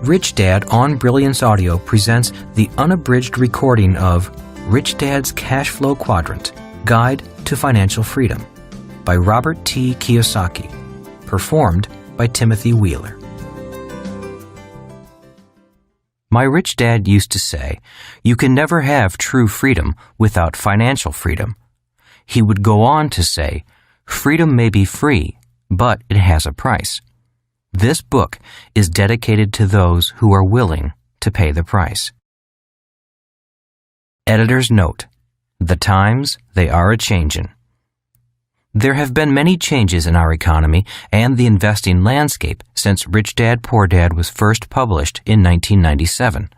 Rich Dad on Brilliance Audio presents the unabridged recording of Rich Dad's Cashflow Quadrant, Guide to Financial Freedom by Robert T. Kiyosaki, performed by Timothy Wheeler. My rich dad used to say, "You can never have true freedom without financial freedom." He would go on to say, "Freedom may be free, but it has a price." This book is dedicated to those who are willing to pay the price. Editor's note: the times, they are a-changin'. There have been many changes in our economy and the investing landscape since Rich Dad, Poor Dad was first published in 1997.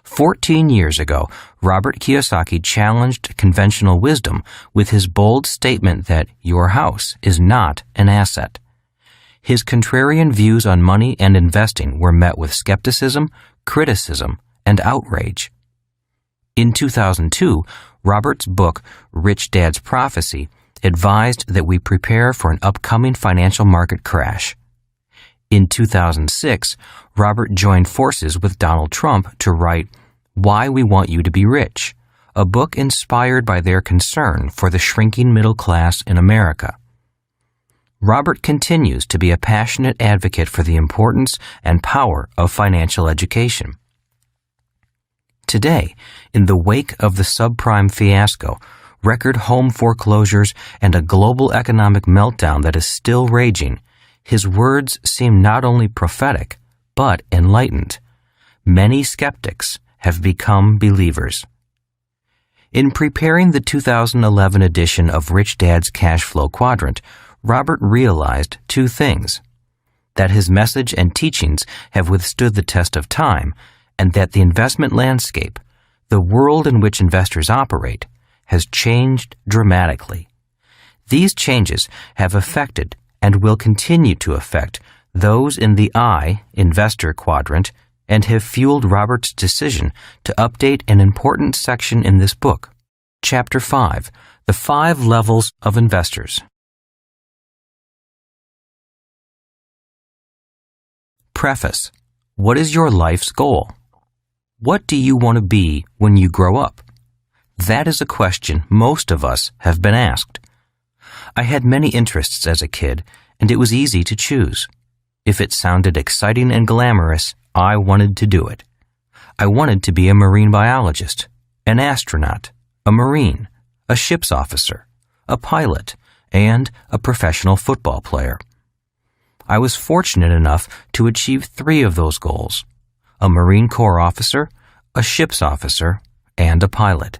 14 years ago, Robert Kiyosaki challenged conventional wisdom with his bold statement that your house is not an asset. His contrarian views on money and investing were met with skepticism, criticism, and outrage. In 2002, Robert's book, Rich Dad's Prophecy, advised that we prepare for an upcoming financial market crash. In 2006, Robert joined forces with Donald Trump to write Why We Want You to Be Rich, a book inspired by their concern for the shrinking middle class in America. Robert continues to be a passionate advocate for the importance and power of financial education. Today, in the wake of the subprime fiasco, record home foreclosures, and a global economic meltdown that is still raging, his words seem not only prophetic, but enlightened. Many skeptics have become believers. In preparing the 2011 edition of Rich Dad's Cashflow Quadrant, Robert realized two things: that his message and teachings have withstood the test of time, and that the investment landscape, the world in which investors operate, has changed dramatically. These changes have affected and will continue to affect those in the I, investor quadrant, and have fueled Robert's decision to update an important section in this book. Chapter 5, The 5 Levels of Investors. Preface. What is your life's goal? What do you want to be when you grow up? That is a question most of us have been asked. I had many interests as a kid, and it was easy to choose. If it sounded exciting and glamorous, I wanted to do it. I wanted to be a marine biologist, an astronaut, a marine, a ship's officer, a pilot, and a professional football player. I was fortunate enough to achieve 3 of those goals: a Marine Corps officer, a ship's officer, and a pilot.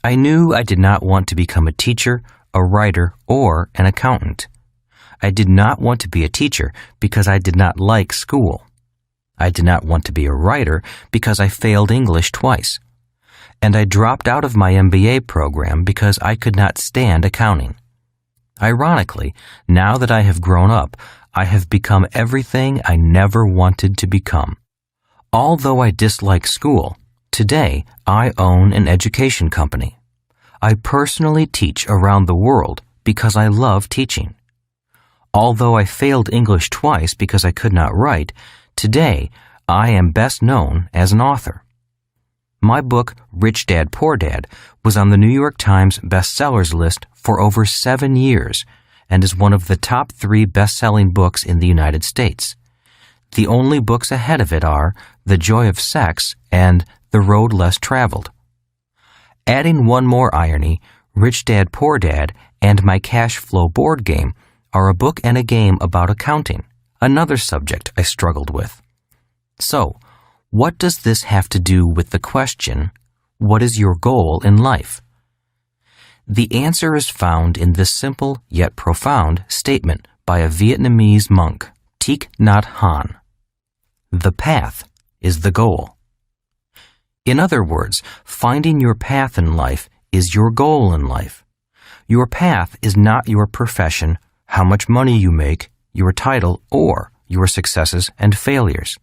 I knew I did not want to become a teacher, a writer, or an accountant. I did not want to be a teacher because I did not like school. I did not want to be a writer because I failed English twice. And I dropped out of my MBA program because I could not stand accounting. Ironically, now that I have grown up, I have become everything I never wanted to become. Although I dislike school, today I own an education company. I personally teach around the world because I love teaching. Although I failed English twice because I could not write, today I am best known as an author. My book, Rich Dad, Poor Dad, was on the New York Times bestsellers list for over 7 years and is one of the top 3 best-selling books in the United States. The only books ahead of it are The Joy of Sex and The Road Less Traveled. Adding one more irony, Rich Dad, Poor Dad and my Cashflow board game are a book and a game about accounting, another subject I struggled with. So, what does this have to do with the question, what is your goal in life? The answer is found in this simple yet profound statement by a Vietnamese monk, Thich Nhat Hanh. The path is the goal. In other words, finding your path in life is your goal in life. Your path is not your profession, how much money you make, your title, or your successes and failures.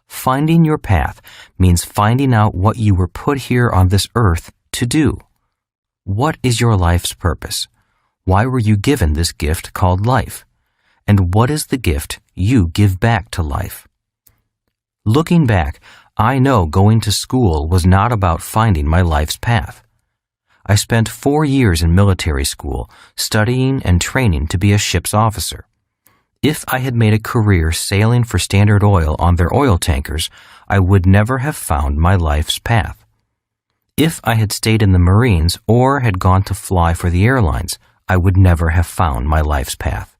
Finding your path means finding out what you were put here on this earth to do. What is your life's purpose? Why were you given this gift called life? And what is the gift you give back to life? Looking back, I know going to school was not about finding my life's path. I spent 4 years in military school studying and training to be a ship's officer. If I had made a career sailing for Standard Oil on their oil tankers, I would never have found my life's path. If I had stayed in the Marines or had gone to fly for the airlines, I would never have found my life's path.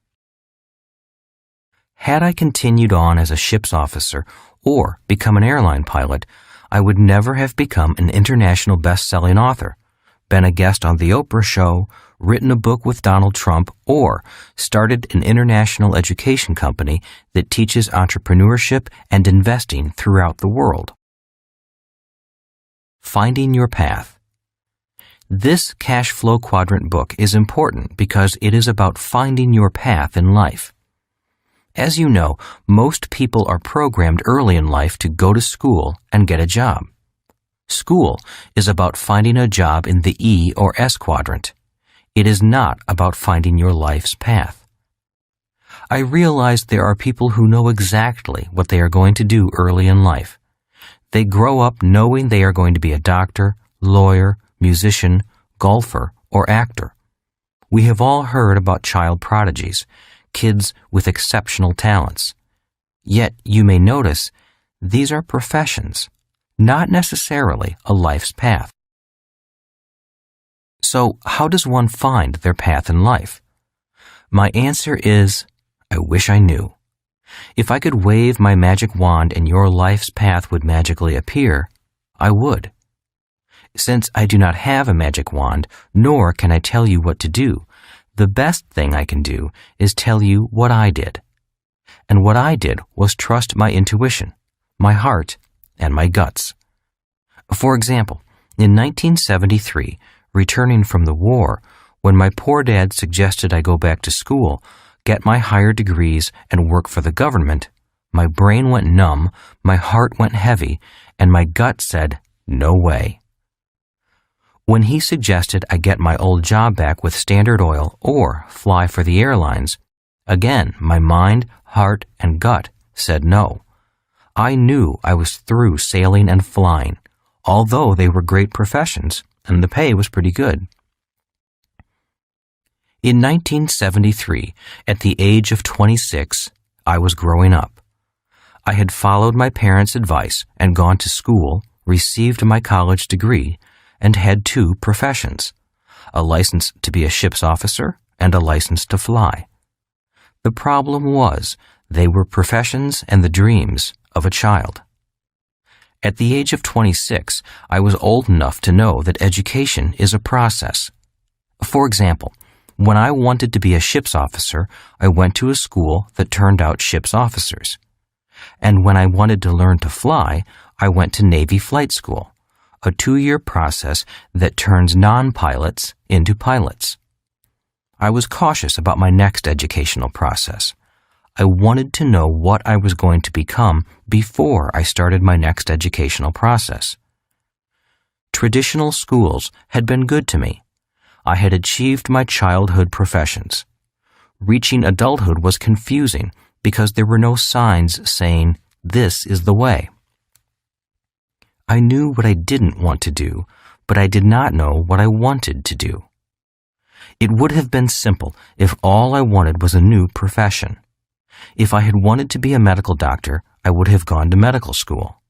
Had I continued on as a ship's officer or become an airline pilot, I would never have become an international best-selling author, been a guest on The Oprah Show, written a book with Donald Trump, or started an international education company that teaches entrepreneurship and investing throughout the world. Finding your path. This Cashflow Quadrant book is important because it is about finding your path in life. As you know, most people are programmed early in life to go to school and get a job. School is about finding a job in the E or S quadrant. It is not about finding your life's path. I realize there are people who know exactly what they are going to do early in life. They grow up knowing they are going to be a doctor, lawyer, musician, golfer, or actor. We have all heard about child prodigies, kids with exceptional talents. Yet you may notice these are professions, not necessarily a life's path. So how does one find their path in life? My answer is, I wish I knew. If I could wave my magic wand and your life's path would magically appear, I would. Since I do not have a magic wand, nor can I tell you what to do, the best thing I can do is tell you what I did. And what I did was trust my intuition, my heart, and my guts. For example, in 1973, returning from the war, when my poor dad suggested I go back to school, get my higher degrees, and work for the government, my brain went numb, my heart went heavy, and my gut said, no way. When he suggested I get my old job back with Standard Oil or fly for the airlines, again, my mind, heart, and gut said no. I knew I was through sailing and flying, although they were great professions and the pay was pretty good. In 1973, at the age of 26, I was growing up. I had followed my parents' advice and gone to school, received my college degree, and had 2 professions, a license to be a ship's officer and a license to fly. The problem was they were professions and the dreams of a child. At the age of 26, I was old enough to know that education is a process. For example, when I wanted to be a ship's officer, I went to a school that turned out ship's officers. And when I wanted to learn to fly, I went to Navy flight school, a 2-year process that turns non-pilots into pilots. I was cautious about my next educational process. I wanted to know what I was going to become before I started my next educational process. Traditional schools had been good to me. I had achieved my childhood professions. Reaching adulthood was confusing because there were no signs saying, this is the way. I knew what I didn't want to do, but I did not know what I wanted to do. It would have been simple if all I wanted was a new profession. If I had wanted to be a medical doctor, I would have gone to medical school.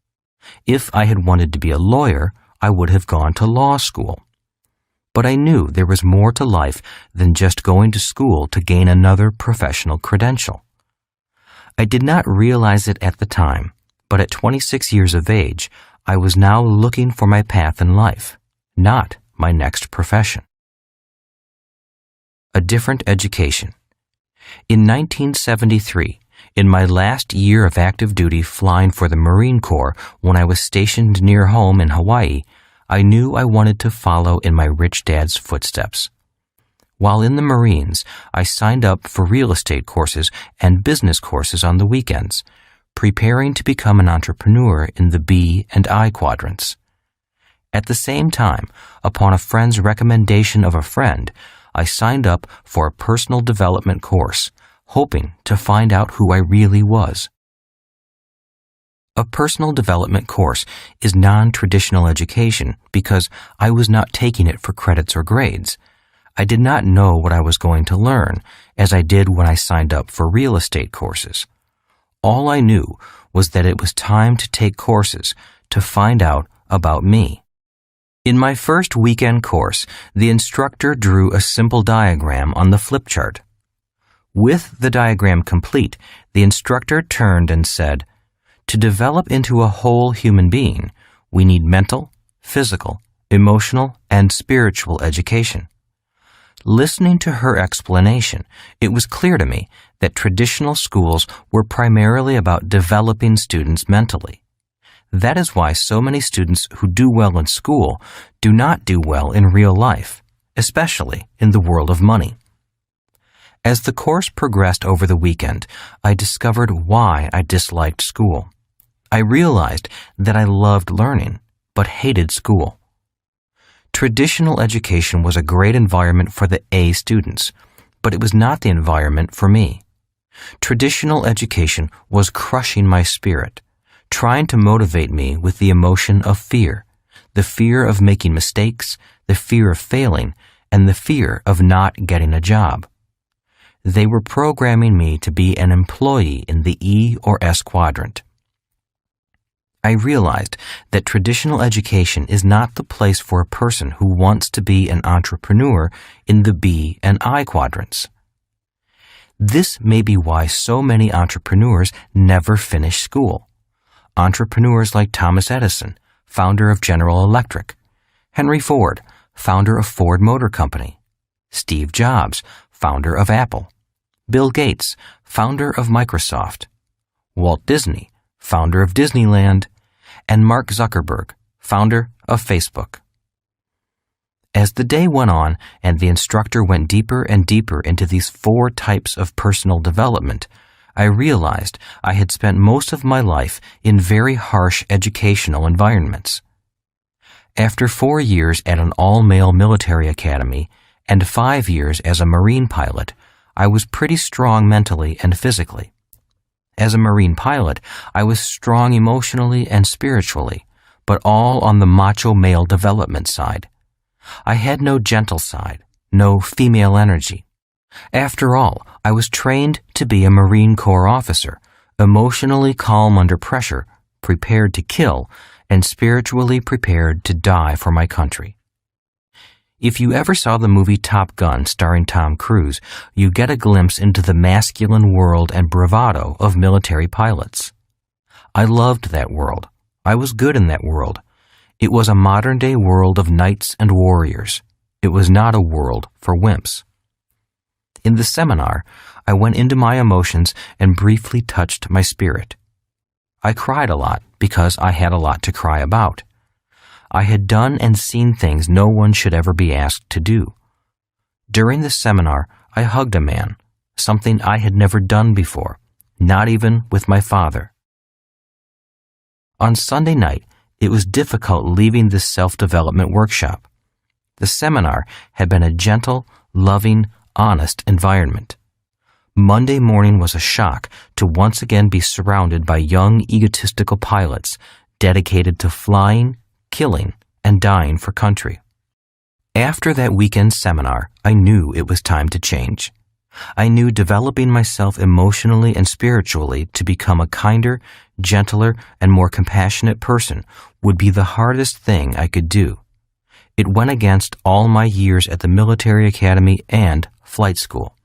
If I had wanted to be a lawyer, I would have gone to law school. But I knew there was more to life than just going to school to gain another professional credential. I did not realize it at the time, but at 26 years of age, I was now looking for my path in life, not my next profession. A different education. In 1973, in my last year of active duty flying for the Marine Corps when I was stationed near home in Hawaii, I knew I wanted to follow in my rich dad's footsteps. While in the Marines, I signed up for real estate courses and business courses on the weekends, preparing to become an entrepreneur in the B and I quadrants. At the same time, upon a friend's recommendation of a friend, I signed up for a personal development course, hoping to find out who I really was. A personal development course is non-traditional education because I was not taking it for credits or grades. I did not know what I was going to learn, as I did when I signed up for real estate courses. All I knew was that it was time to take courses to find out about me. In my first weekend course, the instructor drew a simple diagram on the flip chart. With the diagram complete, the instructor turned and said, "To develop into a whole human being, we need mental, physical, emotional, and spiritual education." Listening to her explanation, it was clear to me that traditional schools were primarily about developing students mentally. That is why so many students who do well in school do not do well in real life, especially in the world of money. As the course progressed over the weekend, I discovered why I disliked school. I realized that I loved learning, but hated school. Traditional education was a great environment for the A students, but it was not the environment for me. Traditional education was crushing my spirit, trying to motivate me with the emotion of fear, the fear of making mistakes, the fear of failing, and the fear of not getting a job. They were programming me to be an employee in the E or S quadrant. I realized that traditional education is not the place for a person who wants to be an entrepreneur in the B and I quadrants. This may be why so many entrepreneurs never finish school. Entrepreneurs like Thomas Edison, founder of General Electric, Henry Ford, founder of Ford Motor Company, Steve Jobs, founder of Apple, Bill Gates, founder of Microsoft, Walt Disney, founder of Disneyland, and Mark Zuckerberg, founder of Facebook. As the day went on and the instructor went deeper and deeper into these 4 types of personal development, I realized I had spent most of my life in very harsh educational environments. After 4 years at an all-male military academy and 5 years as a Marine pilot, I was pretty strong mentally and physically. As a Marine pilot, I was strong emotionally and spiritually, but all on the macho male development side. I had no gentle side, no female energy. After all, I was trained to be a Marine Corps officer, emotionally calm under pressure, prepared to kill, and spiritually prepared to die for my country. If you ever saw the movie Top Gun starring Tom Cruise, you get a glimpse into the masculine world and bravado of military pilots. I loved that world. I was good in that world. It was a modern-day world of knights and warriors. It was not a world for wimps. In the seminar, I went into my emotions and briefly touched my spirit. I cried a lot because I had a lot to cry about. I had done and seen things no one should ever be asked to do. During the seminar, I hugged a man, something I had never done before, not even with my father. On Sunday night, it was difficult leaving this self-development workshop. The seminar had been a gentle, loving, honest environment. Monday morning was a shock to once again be surrounded by young, egotistical pilots dedicated to flying, killing, and dying for country. After that weekend seminar, I knew it was time to change. I knew developing myself emotionally and spiritually to become a kinder, gentler, and more compassionate person would be the hardest thing I could do. It went against all my years at the military academy and flight school.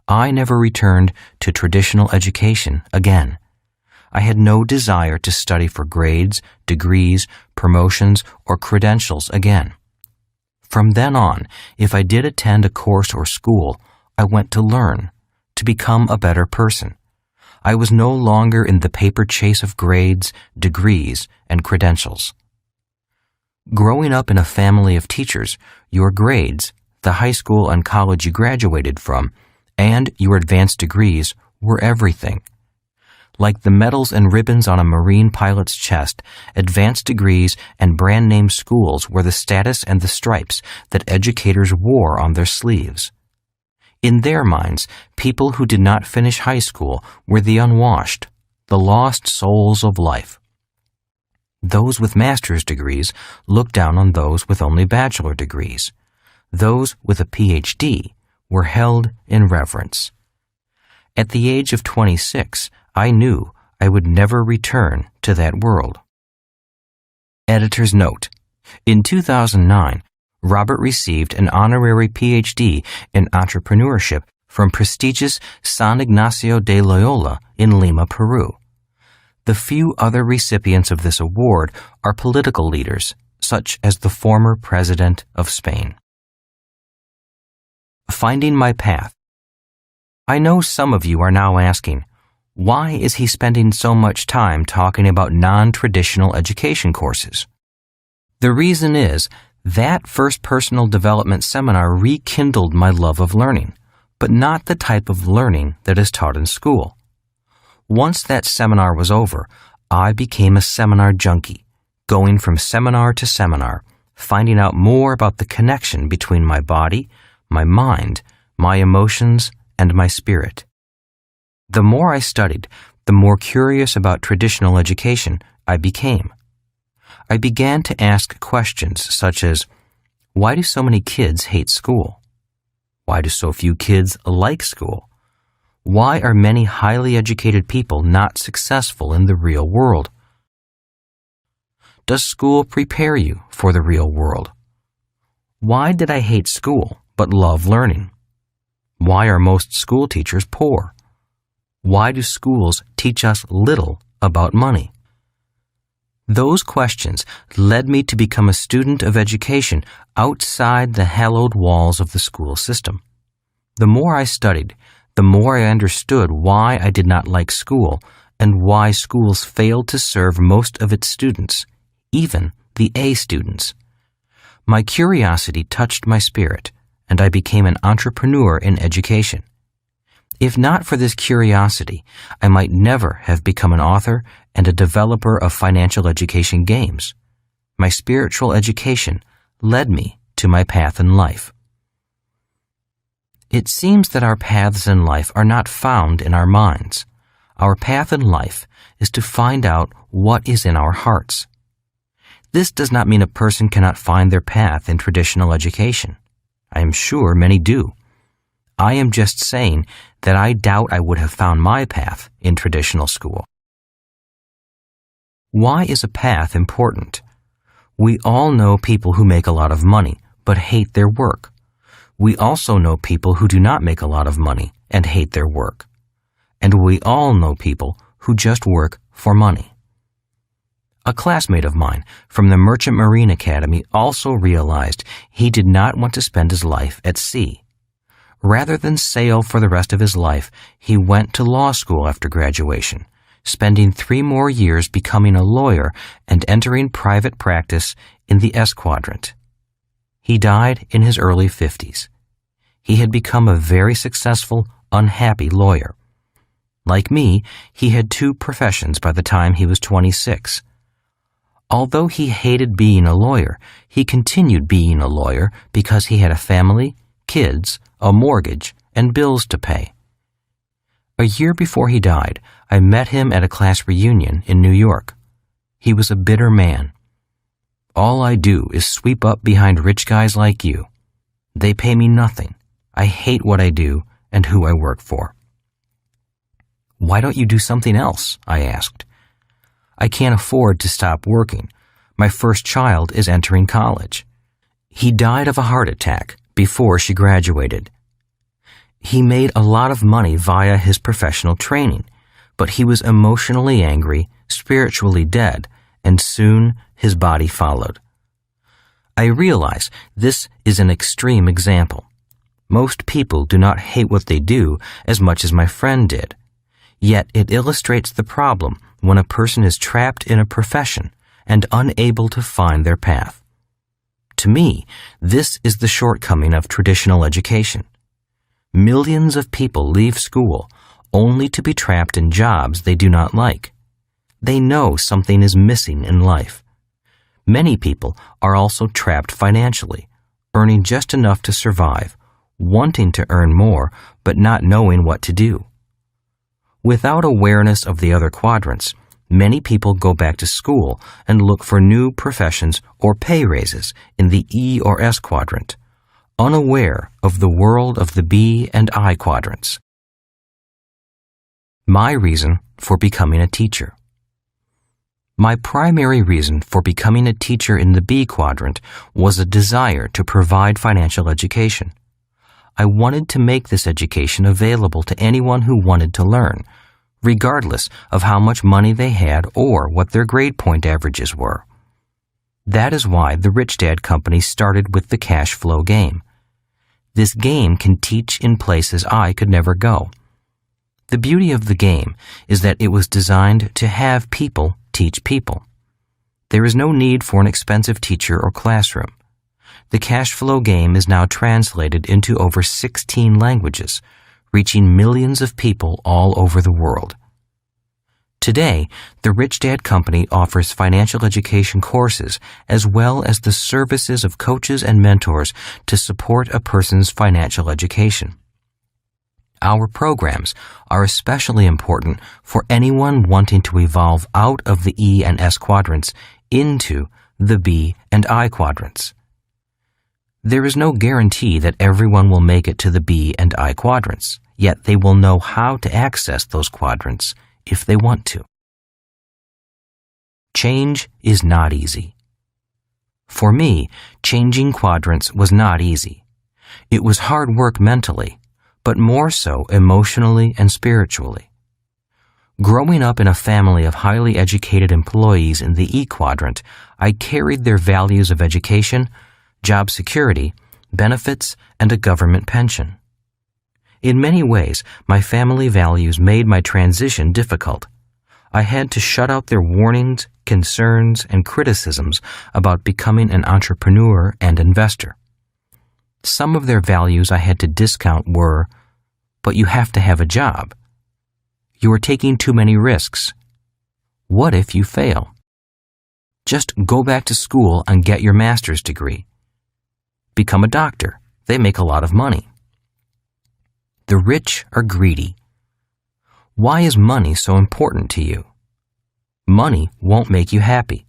I never returned to traditional education again. I had no desire to study for grades, degrees, promotions, or credentials again. From then on, if I did attend a course or school, I went to learn, to become a better person. I was no longer in the paper chase of grades, degrees, and credentials. Growing up in a family of teachers, your grades, the high school and college you graduated from, and your advanced degrees were everything. Like the medals and ribbons on a Marine pilot's chest, advanced degrees and brand-name schools were the status and the stripes that educators wore on their sleeves. In their minds, people who did not finish high school were the unwashed, the lost souls of life. Those with master's degrees looked down on those with only bachelor degrees. Those with a PhD were held in reverence. At the age of 26, I knew I would never return to that world. Editor's note: in 2009, Robert received an honorary PhD in entrepreneurship from prestigious San Ignacio de Loyola in Lima, Peru. The few other recipients of this award are political leaders, such as the former president of Spain. Finding my path. I know some of you are now asking, why is he spending so much time talking about non-traditional education courses? The reason is, that first personal development seminar rekindled my love of learning, but not the type of learning that is taught in school. Once that seminar was over, I became a seminar junkie, going from seminar to seminar, finding out more about the connection between my body, my mind, my emotions, and my spirit. The more I studied, the more curious about traditional education I became. I began to ask questions such as, why do so many kids hate school? Why do so few kids like school? Why are many highly educated people not successful in the real world? Does school prepare you for the real world? Why did I hate school but love learning? Why are most school teachers poor? Why do schools teach us little about money? Those questions led me to become a student of education outside the hallowed walls of the school system. The more I studied, the more I understood why I did not like school and why schools failed to serve most of its students, even the A students. My curiosity touched my spirit, and I became an entrepreneur in education. If not for this curiosity, I might never have become an author and a developer of financial education games. My spiritual education led me to my path in life. It seems that our paths in life are not found in our minds. Our path in life is to find out what is in our hearts. This does not mean a person cannot find their path in traditional education. I am sure many do. I am just saying that I doubt I would have found my path in traditional school. Why is a path important? We all know people who make a lot of money but hate their work. We also know people who do not make a lot of money and hate their work. And we all know people who just work for money. A classmate of mine from the Merchant Marine Academy also realized he did not want to spend his life at sea. Rather than sail for the rest of his life, he went to law school after graduation, spending 3 more years becoming a lawyer and entering private practice in the Quadrant. He died in his early 50s. He had become a very successful, unhappy lawyer. Like me, he had 2 professions by the time he was 26. Although he hated being a lawyer, he continued being a lawyer because he had a family, kids, a mortgage, and bills to pay. A year before he died, I met him at a class reunion in New York. He was a bitter man. All I do is sweep up behind rich guys like you. They pay me nothing. I hate what I do and who I work for. Why don't you do something else? I asked. I can't afford to stop working. My first child is entering college. He died of a heart attack before she graduated. He made a lot of money via his professional training, but he was emotionally angry, spiritually dead, and soon his body followed. I realize this is an extreme example. Most people do not hate what they do as much as my friend did. Yet it illustrates the problem when a person is trapped in a profession and unable to find their path. To me, this is the shortcoming of traditional education. Millions of people leave school only to be trapped in jobs they do not like. They know something is missing in life. Many people are also trapped financially, earning just enough to survive, wanting to earn more but not knowing what to do. Without awareness of the other quadrants, many people go back to school and look for new professions or pay raises in the E or S quadrant, unaware of the world of the B and I quadrants. My reason for becoming a teacher. My primary reason for becoming a teacher in the B quadrant was a desire to provide financial education. I wanted to make this education available to anyone who wanted to learn, regardless of how much money they had or what their grade point averages were. That is why the Rich Dad Company started with the Cashflow game. This game can teach in places I could never go. The beauty of the game is that it was designed to have people teach people. There is no need for an expensive teacher or classroom. The Cashflow game is now translated into over 16 languages, reaching millions of people all over the world. Today, the Rich Dad Company offers financial education courses as well as the services of coaches and mentors to support a person's financial education. Our programs are especially important for anyone wanting to evolve out of the E and S quadrants into the B and I quadrants. There is no guarantee that everyone will make it to the B and I quadrants, yet they will know how to access those quadrants if they want to. Change is not easy. For me, changing quadrants was not easy. It was hard work mentally, but more so emotionally and spiritually. Growing up in a family of highly educated employees in the E quadrant, I carried their values of education, job security, benefits, and a government pension. In many ways, my family values made my transition difficult. I had to shut out their warnings, concerns, and criticisms about becoming an entrepreneur and investor. Some of their values I had to discount were, but you have to have a job. You are taking too many risks. What if you fail? Just go back to school and get your master's degree. Become a doctor. They make a lot of money. The rich are greedy. Why is money so important to you? Money won't make you happy.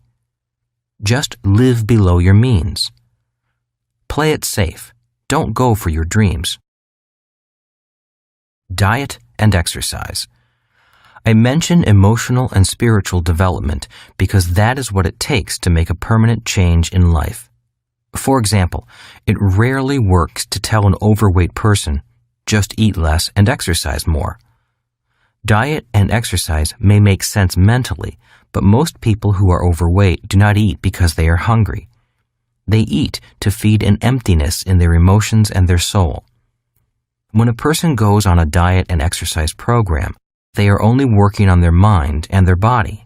Just live below your means. Play it safe. Don't go for your dreams. Diet and exercise. I mention emotional and spiritual development because that is what it takes to make a permanent change in life. For example, it rarely works to tell an overweight person, just eat less and exercise more. Diet and exercise may make sense mentally, but most people who are overweight do not eat because they are hungry. They eat to feed an emptiness in their emotions and their soul. When a person goes on a diet and exercise program, they are only working on their mind and their body.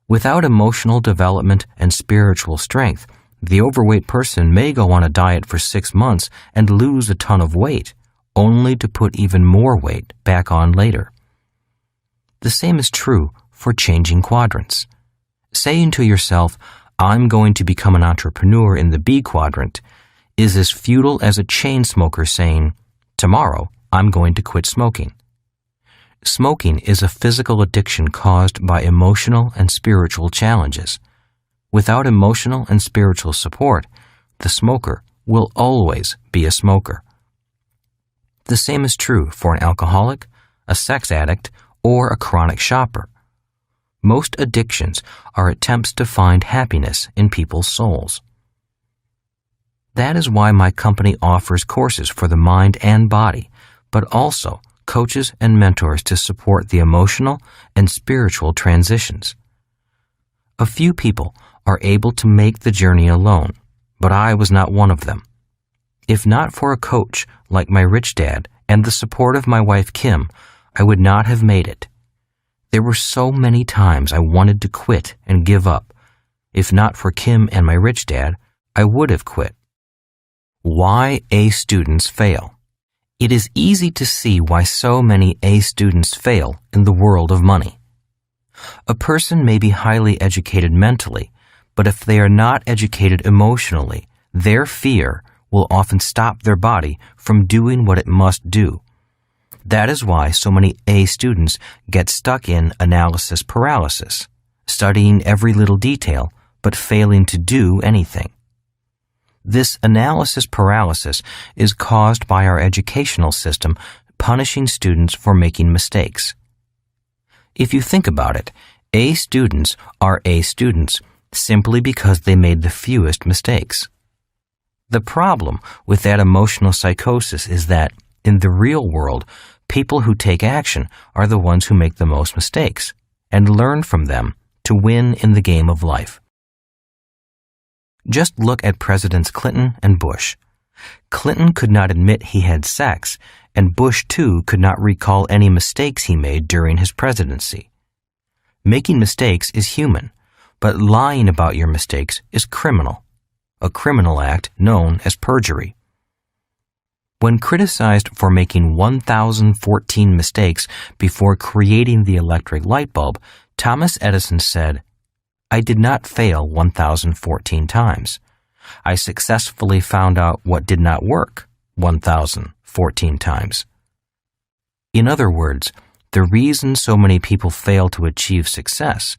Without emotional development and spiritual strength, the overweight person may go on a diet for 6 months and lose a ton of weight, only to put even more weight back on later. The same is true for changing quadrants. Saying to yourself, I'm going to become an entrepreneur in the B quadrant, is as futile as a chain smoker saying, tomorrow I'm going to quit smoking. Smoking is a physical addiction caused by emotional and spiritual challenges. Without emotional and spiritual support, the smoker will always be a smoker. The same is true for an alcoholic, a sex addict, or a chronic shopper. Most addictions are attempts to find happiness in people's souls. That is why my company offers courses for the mind and body, but also coaches and mentors to support the emotional and spiritual transitions. A few people are able to make the journey alone, but I was not one of them. If not for a coach like my rich dad and the support of my wife Kim, I would not have made it. There were so many times I wanted to quit and give up. If not for Kim and my rich dad, I would have quit. Why A students fail. It is easy to see why so many A students fail in the world of money. A person may be highly educated mentally, but if they are not educated emotionally, their fear will often stop their body from doing what it must do. That is why so many A students get stuck in analysis paralysis, studying every little detail but failing to do anything. This analysis paralysis is caused by our educational system punishing students for making mistakes. If you think about it, A students are A students simply because they made the fewest mistakes. The problem with that emotional psychosis is that, in the real world, people who take action are the ones who make the most mistakes and learn from them to win in the game of life. Just look at Presidents Clinton and Bush. Clinton could not admit he had sex, and Bush, too, could not recall any mistakes he made during his presidency. Making mistakes is human, but lying about your mistakes is criminal, a criminal act known as perjury. When criticized for making 1,014 mistakes before creating the electric light bulb, Thomas Edison said, "I did not fail 1,014 times. I successfully found out what did not work 1,014 times." In other words, the reason so many people fail to achieve success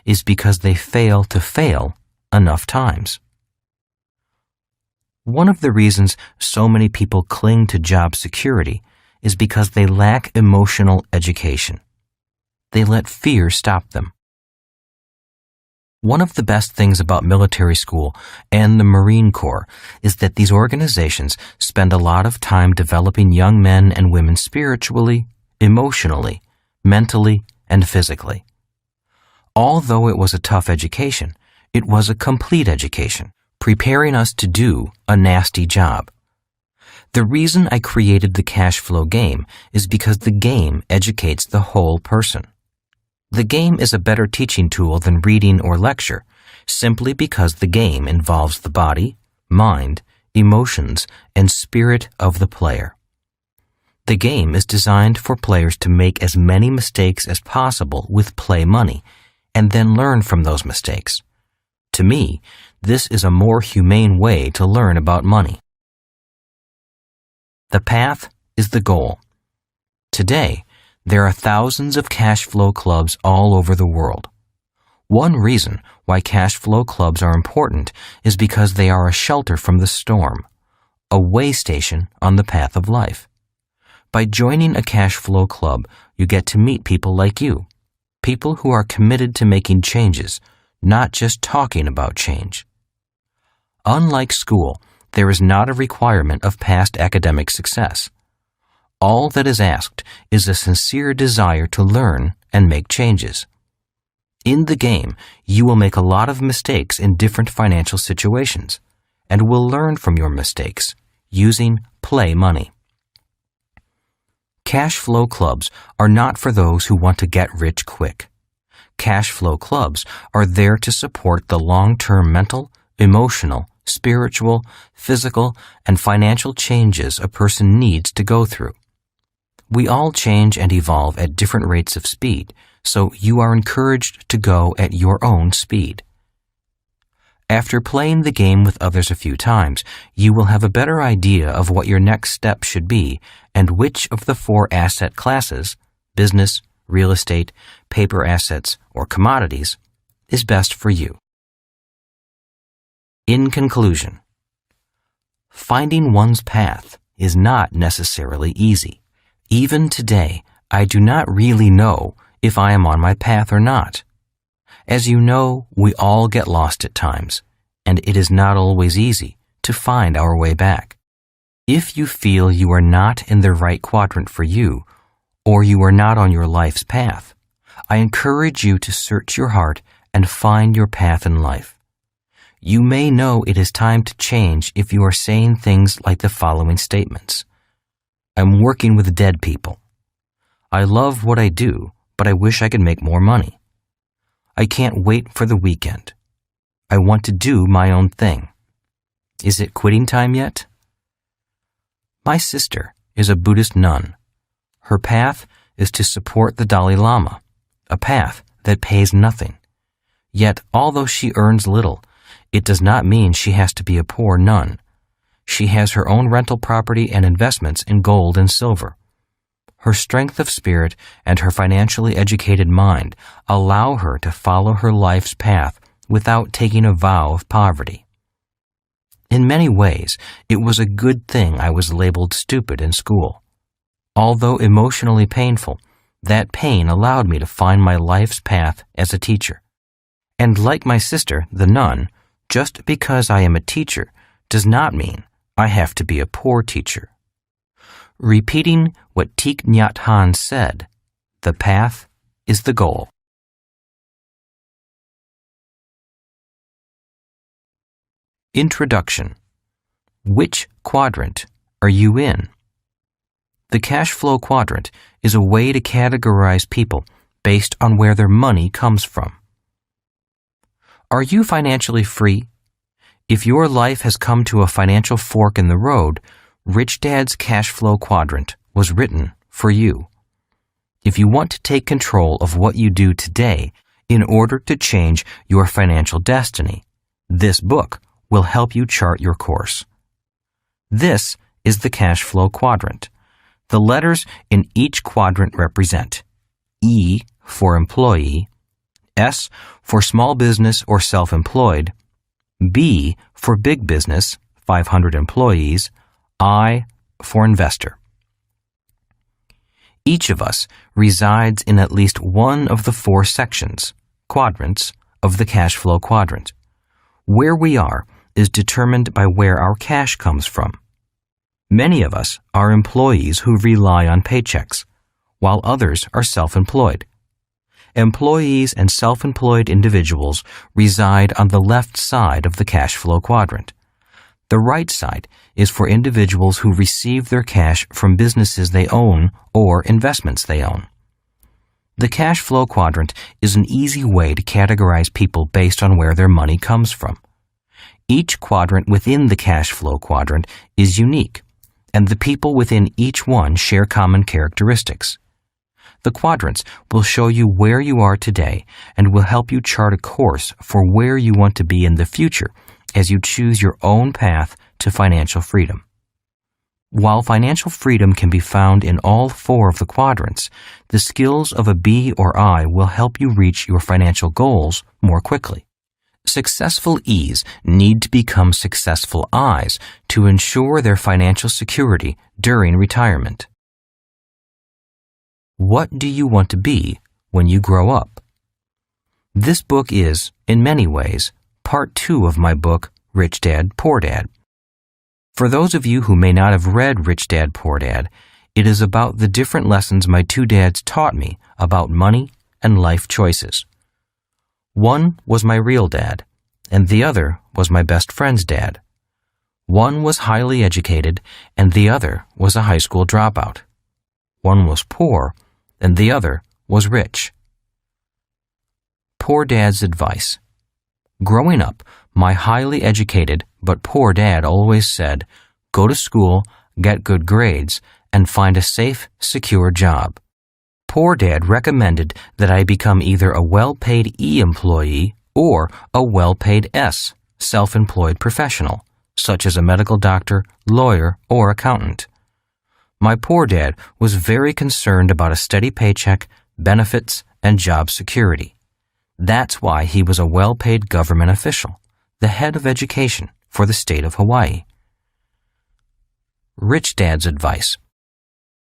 is because they fail to fail enough times. One of the reasons so many people cling to job security is because they lack emotional education. They let fear stop them. One of the best things about military school and the Marine Corps is that these organizations spend a lot of time developing young men and women spiritually, emotionally, mentally, and physically. Although it was a tough education, it was a complete education, preparing us to do a nasty job. The reason I created the Cashflow game is because the game educates the whole person. The game is a better teaching tool than reading or lecture, simply because the game involves the body, mind, emotions, and spirit of the player. The game is designed for players to make as many mistakes as possible with play money, and then learn from those mistakes. To me, this is a more humane way to learn about money. The path is the goal. Today, there are thousands of Cashflow clubs all over the world. One reason why Cashflow clubs are important is because they are a shelter from the storm, a way station on the path of life. By joining a Cashflow club, you get to meet people like you, people who are committed to making changes, not just talking about change. Unlike school, there is not a requirement of past academic success. All that is asked is a sincere desire to learn and make changes. In the game, you will make a lot of mistakes in different financial situations, and will learn from your mistakes using play money. Cashflow clubs are not for those who want to get rich quick. Cashflow clubs are there to support the long-term mental, emotional, spiritual, physical, and financial changes a person needs to go through. We all change and evolve at different rates of speed, so you are encouraged to go at your own speed. After playing the game with others a few times, you will have a better idea of what your next step should be and which of the 4 asset classes, business, real estate, paper assets, or commodities, is best for you. In conclusion, finding one's path is not necessarily easy. Even today, I do not really know if I am on my path or not. As you know, we all get lost at times, and it is not always easy to find our way back. If you feel you are not in the right quadrant for you, or you are not on your life's path, I encourage you to search your heart and find your path in life. You may know it is time to change if you are saying things like the following statements. I'm working with dead people. I love what I do, but I wish I could make more money. I can't wait for the weekend. I want to do my own thing. Is it quitting time yet? My sister is a Buddhist nun. Her path is to support the Dalai Lama, a path that pays nothing. Yet, although she earns little, it does not mean she has to be a poor nun. She has her own rental property and investments in gold and silver. Her strength of spirit and her financially educated mind allow her to follow her life's path without taking a vow of poverty. In many ways, it was a good thing I was labeled stupid in school. Although emotionally painful, that pain allowed me to find my life's path as a teacher. And like my sister, the nun, just because I am a teacher does not mean I have to be a poor teacher. Repeating what Thich Nhat Hanh said, the path is the goal. Introduction. Which quadrant are you in? The Cashflow quadrant is a way to categorize people based on where their money comes from. Are you financially free? If your life has come to a financial fork in the road, Rich Dad's Cashflow quadrant was written for you. If you want to take control of what you do today in order to change your financial destiny, this book will help you chart your course. This is the Cashflow quadrant. The letters in each quadrant represent E for employee, S for small business or self-employed, B for big business, 500 employees, I for investor. Each of us resides in at least one of the 4 sections, quadrants, of the Cashflow quadrant. Where we are is determined by where our cash comes from. Many of us are employees who rely on paychecks, while others are self-employed. Employees and self-employed individuals reside on the left side of the Cashflow quadrant. The right side is for individuals who receive their cash from businesses they own or investments they own. The Cashflow quadrant is an easy way to categorize people based on where their money comes from. Each quadrant within the Cashflow quadrant is unique, and the people within each one share common characteristics. The quadrants will show you where you are today and will help you chart a course for where you want to be in the future as you choose your own path to financial freedom. While financial freedom can be found in all 4 of the quadrants, the skills of a B or I will help you reach your financial goals more quickly. Successful E's need to become successful I's to ensure their financial security during retirement. What do you want to be when you grow up? This book is, in many ways, part 2 of my book, Rich Dad, Poor Dad. For those of you who may not have read Rich Dad, Poor Dad, it is about the different lessons my 2 dads taught me about money and life choices. One was my real dad, and the other was my best friend's dad. One was highly educated, and the other was a high school dropout. One was poor, and the other was rich. Poor Dad's advice. Growing up, my highly educated but poor dad always said, go to school, get good grades, and find a safe, secure job. Poor Dad recommended that I become either a well-paid E employee or a well-paid S, self-employed professional, such as a medical doctor, lawyer, or accountant. My poor dad was very concerned about a steady paycheck, benefits, and job security. That's why he was a well-paid government official, the head of education for the state of Hawaii. Rich Dad's advice.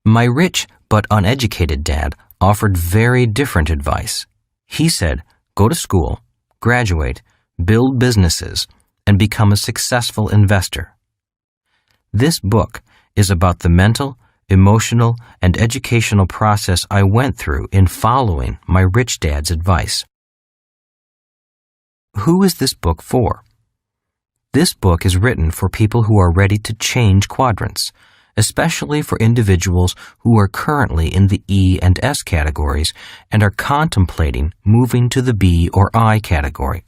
My rich but uneducated dad offered very different advice. He said, go to school, graduate, build businesses, and become a successful investor. This book is about the mental, emotional, and educational process I went through in following my rich dad's advice. Who is this book for? This book is written for people who are ready to change quadrants, especially for individuals who are currently in the E and S categories and are contemplating moving to the B or I category.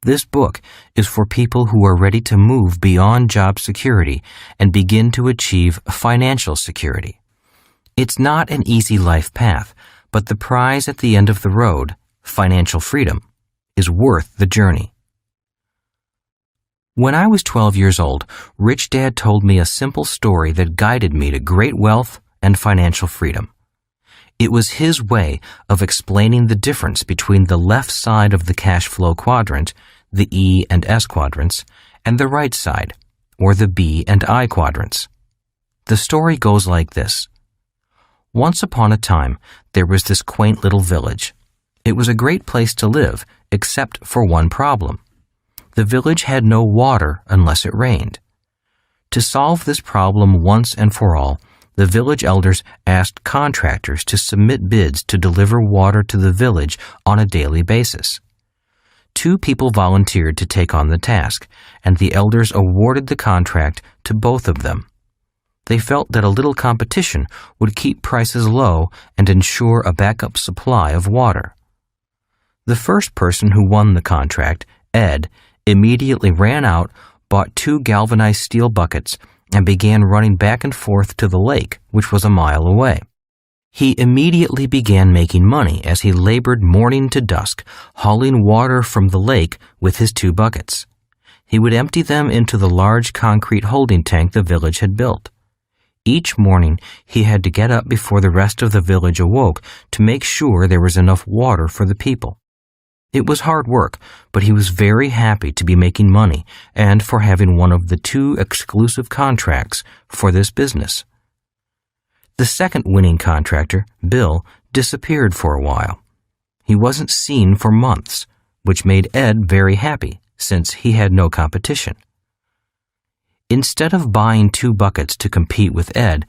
This book is for people who are ready to move beyond job security and begin to achieve financial security. It's not an easy life path, but the prize at the end of the road, financial freedom, is worth the journey. When I was 12 years old, Rich Dad told me a simple story that guided me to great wealth and financial freedom. It was his way of explaining the difference between the left side of the cash flow quadrant, the E and S quadrants, and the right side, or the B and I quadrants. The story goes like this. Once upon a time, there was this quaint little village. It was a great place to live, except for one problem. The village had no water unless it rained. To solve this problem once and for all, the village elders asked contractors to submit bids to deliver water to the village on a daily basis. 2 people volunteered to take on the task, and the elders awarded the contract to both of them. They felt that a little competition would keep prices low and ensure a backup supply of water. The first person who won the contract, Ed, immediately ran out, bought 2 galvanized steel buckets, and began running back and forth to the lake, which was a mile away. He immediately began making money as he labored morning to dusk, hauling water from the lake with his 2 buckets. He would empty them into the large concrete holding tank the village had built. Each morning, he had to get up before the rest of the village awoke to make sure there was enough water for the people. It was hard work, but he was very happy to be making money and for having one of the 2 exclusive contracts for this business. The second winning contractor, Bill, disappeared for a while. He wasn't seen for months, which made Ed very happy since he had no competition. Instead of buying 2 buckets to compete with Ed,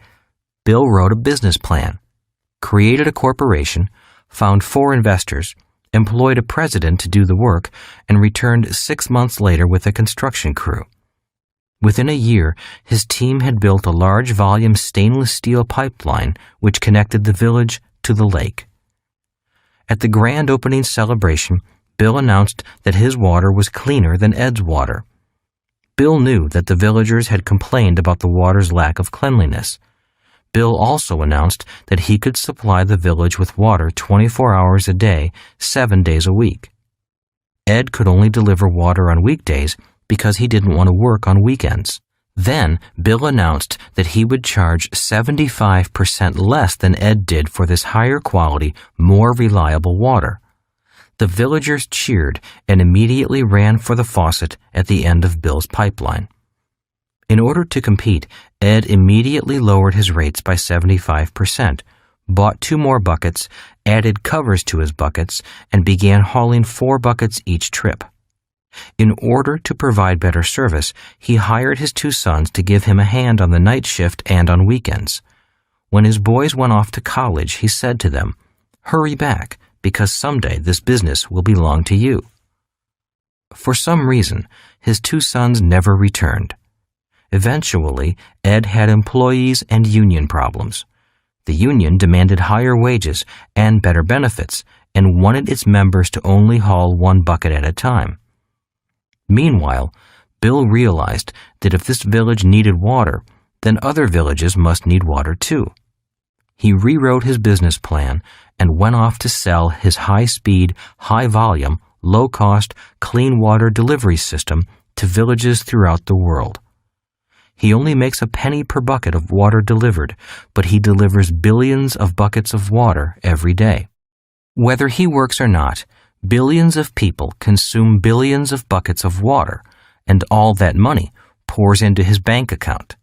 Bill wrote a business plan, created a corporation, found 4 investors, employed a president to do the work, and returned 6 months later with a construction crew. Within a year, his team had built a large volume stainless steel pipeline which connected the village to the lake. At the grand opening celebration, Bill announced that his water was cleaner than Ed's water. Bill knew that the villagers had complained about the water's lack of cleanliness. Bill also announced that he could supply the village with water 24 hours a day, 7 days a week. Ed could only deliver water on weekdays because he didn't want to work on weekends. Then Bill announced that he would charge 75% less than Ed did for this higher quality, more reliable water. The villagers cheered and immediately ran for the faucet at the end of Bill's pipeline. In order to compete, Ed immediately lowered his rates by 75%, bought 2 more buckets, added covers to his buckets, and began hauling 4 buckets each trip. In order to provide better service, he hired his 2 sons to give him a hand on the night shift and on weekends. When his boys went off to college, he said to them, "Hurry back, because someday this business will belong to you." For some reason, his 2 sons never returned. Eventually, Ed had employees and union problems. The union demanded higher wages and better benefits and wanted its members to only haul 1 bucket at a time. Meanwhile, Bill realized that if this village needed water, then other villages must need water too. He rewrote his business plan and went off to sell his high-speed, high-volume, low-cost, clean water delivery system to villages throughout the world. He only makes a penny per bucket of water delivered, but he delivers billions of buckets of water every day. Whether he works or not, billions of people consume billions of buckets of water, and all that money pours into his bank account.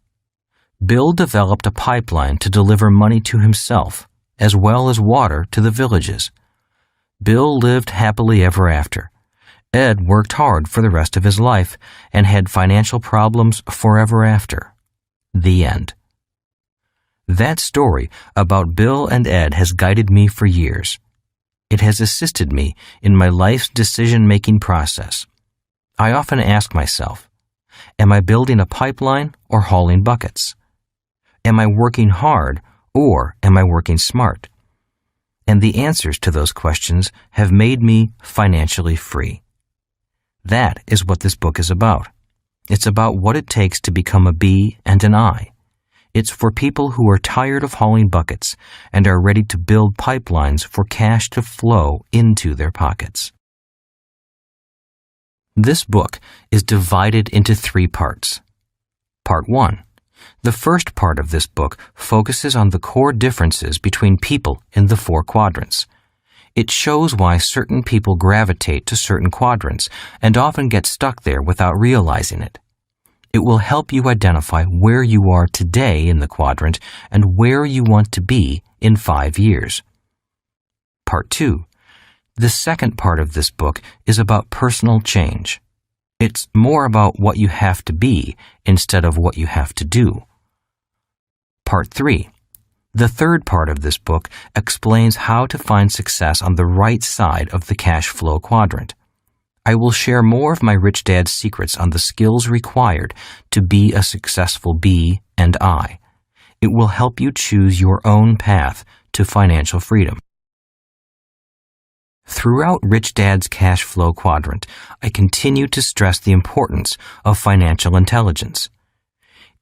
Bill developed a pipeline to deliver money to himself, as well as water to the villages. Bill lived happily ever after. Ed worked hard for the rest of his life and had financial problems forever after. The end. That story about Bill and Ed has guided me for years. It has assisted me in my life's decision-making process. I often ask myself, am I building a pipeline or hauling buckets? Am I working hard or am I working smart? And the answers to those questions have made me financially free. That is what this book is about. It's about what it takes to become a B and an I. It's for people who are tired of hauling buckets and are ready to build pipelines for cash to flow into their pockets. This book is divided into 3 parts. Part 1. The first part of this book focuses on the core differences between people in the 4 quadrants. It shows why certain people gravitate to certain quadrants and often get stuck there without realizing it. It will help you identify where you are today in the quadrant and where you want to be in 5 years. Part 2. The second part of this book is about personal change. It's more about what you have to be instead of what you have to do. Part 3. The third part of this book explains how to find success on the right side of the cash flow quadrant. I will share more of my rich dad's secrets on the skills required to be a successful B and I. It will help you choose your own path to financial freedom. Throughout Rich Dad's Cash Flow Quadrant, I continue to stress the importance of financial intelligence.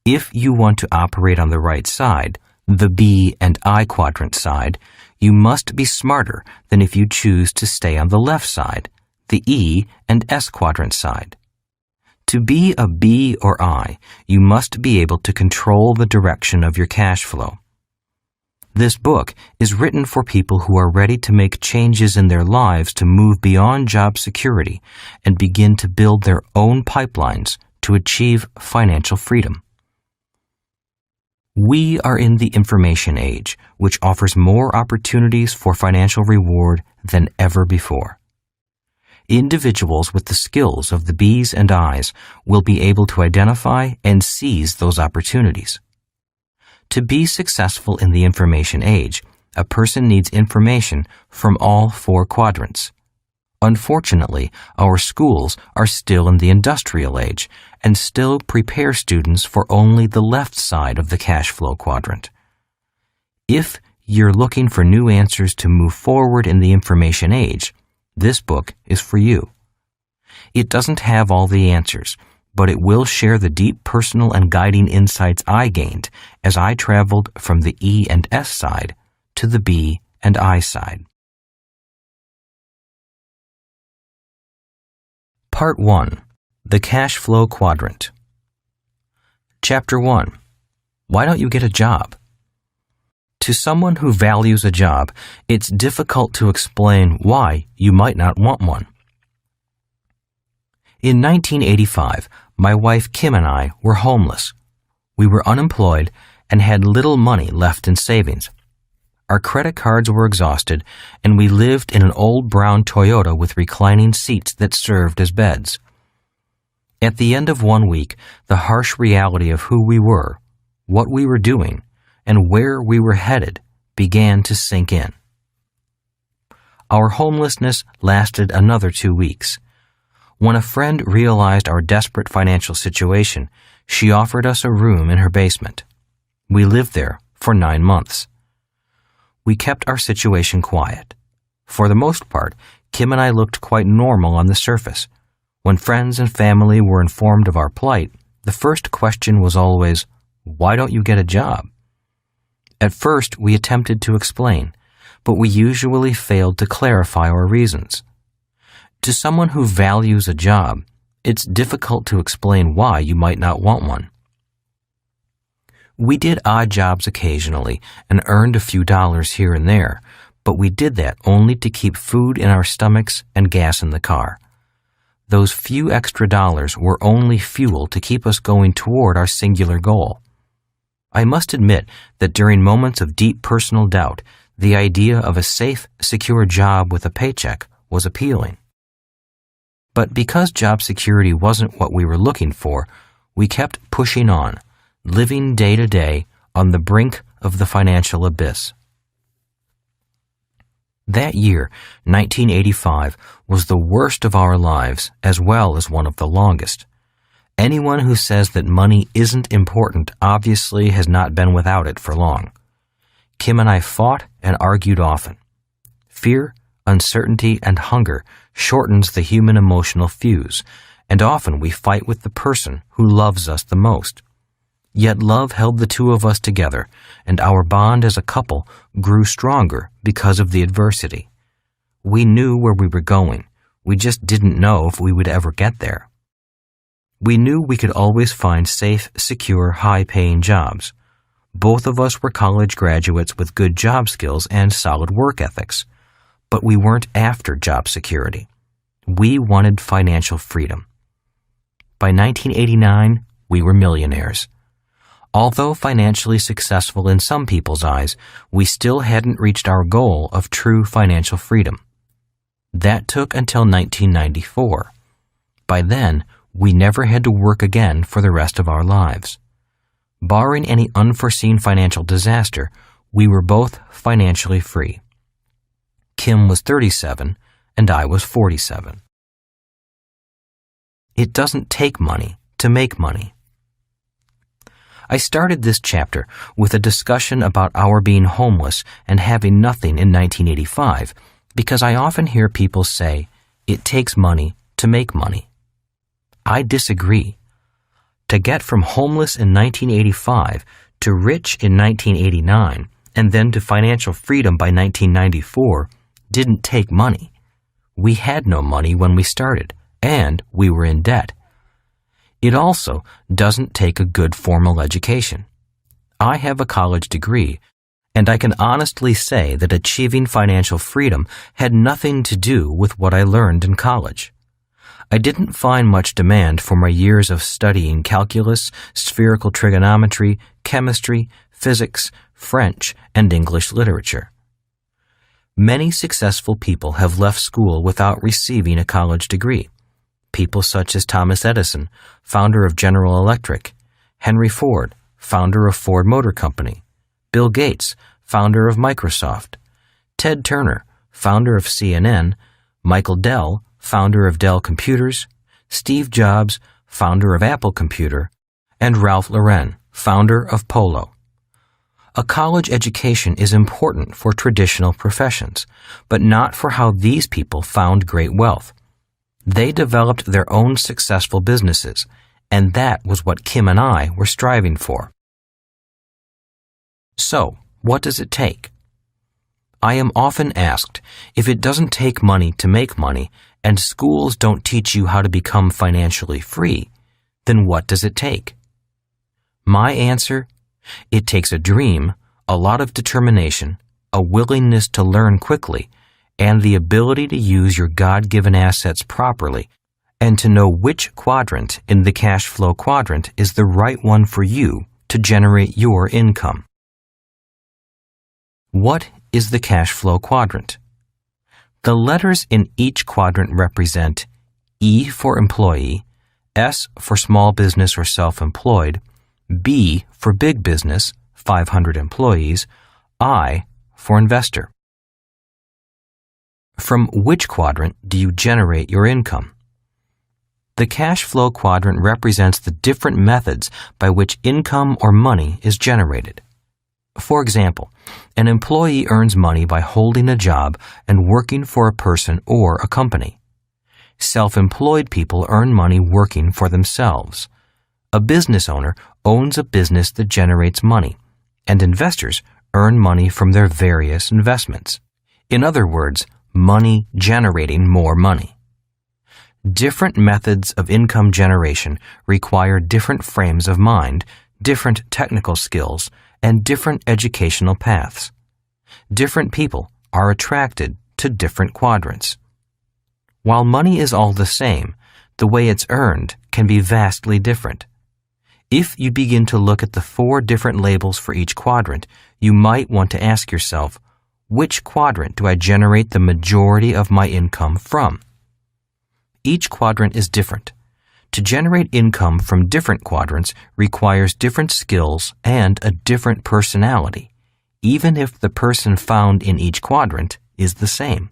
If you want to operate on the right side, the B and I quadrant side, you must be smarter than if you choose to stay on the left side, the E and S quadrant side. To be a B or I, you must be able to control the direction of your cash flow. This book is written for people who are ready to make changes in their lives to move beyond job security and begin to build their own pipelines to achieve financial freedom. We are in the information age, which offers more opportunities for financial reward than ever before. Individuals with the skills of the B's and I's will be able to identify and seize those opportunities. To be successful in the information age, a person needs information from all 4 quadrants. Unfortunately, our schools are still in the industrial age and still prepare students for only the left side of the cash flow quadrant. If you're looking for new answers to move forward in the information age, this book is for you. It doesn't have all the answers, but it will share the deep personal and guiding insights I gained as I traveled from the E and S side to the B and I side. Part 1. The Cash Flow Quadrant. Chapter 1. Why don't you get a job? To someone who values a job, it's difficult to explain why you might not want one. In 1985, my wife Kim and I were homeless. We were unemployed and had little money left in savings. Our credit cards were exhausted, and we lived in an old brown Toyota with reclining seats that served as beds. At the end of 1 week, the harsh reality of who we were, what we were doing, and where we were headed began to sink in. Our homelessness lasted another 2 weeks. When a friend realized our desperate financial situation, she offered us a room in her basement. We lived there for 9 months. We kept our situation quiet. For the most part, Kim and I looked quite normal on the surface. When friends and family were informed of our plight, the first question was always, "Why don't you get a job?" At first, we attempted to explain, but we usually failed to clarify our reasons. To someone who values a job, it's difficult to explain why you might not want one. We did odd jobs occasionally and earned a few dollars here and there, but we did that only to keep food in our stomachs and gas in the car. Those few extra dollars were only fuel to keep us going toward our singular goal. I must admit that during moments of deep personal doubt, the idea of a safe, secure job with a paycheck was appealing. But because job security wasn't what we were looking for, we kept pushing on, living day to day on the brink of the financial abyss. That year, 1985, was the worst of our lives as well as one of the longest. Anyone who says that money isn't important obviously has not been without it for long. Kim and I fought and argued often. Fear, uncertainty, and hunger shortens the human emotional fuse, and often we fight with the person who loves us the most. Yet love held the two of us together, and our bond as a couple grew stronger because of the adversity. We knew where we were going. We just didn't know if we would ever get there. We knew we could always find safe, secure, high-paying jobs. Both of us were college graduates with good job skills and solid work ethics. But we weren't after job security. We wanted financial freedom. By 1989, we were millionaires. Although financially successful in some people's eyes, we still hadn't reached our goal of true financial freedom. That took until 1994. By then, we never had to work again for the rest of our lives. Barring any unforeseen financial disaster, we were both financially free. Kim was 37 and I was 47. It doesn't take money to make money. I started this chapter with a discussion about our being homeless and having nothing in 1985 because I often hear people say, it takes money to make money. I disagree. To get from homeless in 1985 to rich in 1989 and then to financial freedom by 1994 didn't take money. We had no money when we started, and we were in debt. It also doesn't take a good formal education. I have a college degree, and I can honestly say that achieving financial freedom had nothing to do with what I learned in college. I didn't find much demand for my years of studying calculus, spherical trigonometry, chemistry, physics, French, and English literature. Many successful people have left school without receiving a college degree. People such as Thomas Edison, founder of General Electric, Henry Ford, founder of Ford Motor Company, Bill Gates, founder of Microsoft, Ted Turner, founder of CNN, Michael Dell, founder of Dell Computers, Steve Jobs, founder of Apple Computer, and Ralph Lauren, founder of Polo. A college education is important for traditional professions, but not for how these people found great wealth. They developed their own successful businesses, and that was what Kim and I were striving for. So, what does it take? I am often asked, if it doesn't take money to make money, and schools don't teach you how to become financially free, then what does it take? My answer: it takes a dream, a lot of determination, a willingness to learn quickly, and the ability to use your God-given assets properly, and to know which quadrant in the cash flow quadrant is the right one for you to generate your income. What is the cash flow quadrant? The letters in each quadrant represent E for employee, S for small business or self-employed, B for big business, 500 employees, I for investor. From which quadrant do you generate your income? The cash flow quadrant represents the different methods by which income or money is generated. For example, an employee earns money by holding a job and working for a person or a company. Self-employed people earn money working for themselves. A business owner owns a business that generates money, and investors earn money from their various investments. In other words, money generating more money. Different methods of income generation require different frames of mind, different technical skills, and different educational paths. Different people are attracted to different quadrants. While money is all the same, the way it's earned can be vastly different. If you begin to look at the 4 different labels for each quadrant, you might want to ask yourself, which quadrant do I generate the majority of my income from? Each quadrant is different. To generate income from different quadrants requires different skills and a different personality, even if the person found in each quadrant is the same.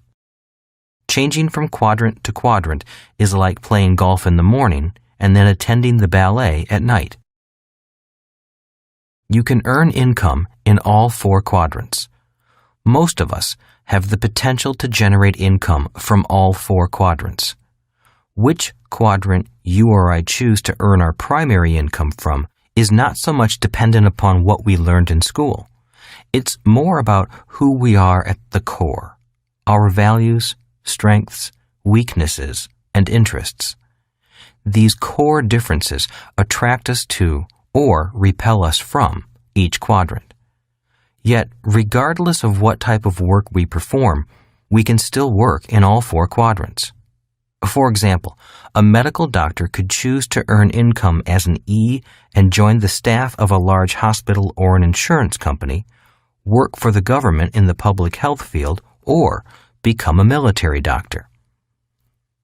Changing from quadrant to quadrant is like playing golf in the morning and then attending the ballet at night. You can earn income in all 4 quadrants. Most of us have the potential to generate income from all 4 quadrants. Which quadrant you or I choose to earn our primary income from is not so much dependent upon what we learned in school. It's more about who we are at the core, our values, strengths, weaknesses, and interests. These core differences attract us to or repel us from each quadrant. Yet, regardless of what type of work we perform, we can still work in all four quadrants. For example, a medical doctor could choose to earn income as an E and join the staff of a large hospital or an insurance company, work for the government in the public health field, or become a military doctor.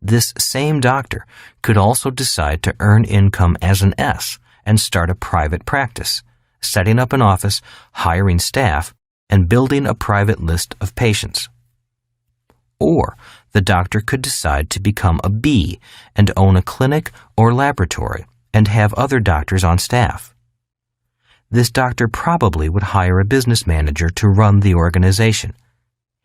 This same doctor could also decide to earn income as an S and start a private practice, setting up an office, hiring staff, and building a private list of patients. Or the doctor could decide to become a B and own a clinic or laboratory and have other doctors on staff. This doctor probably would hire a business manager to run the organization.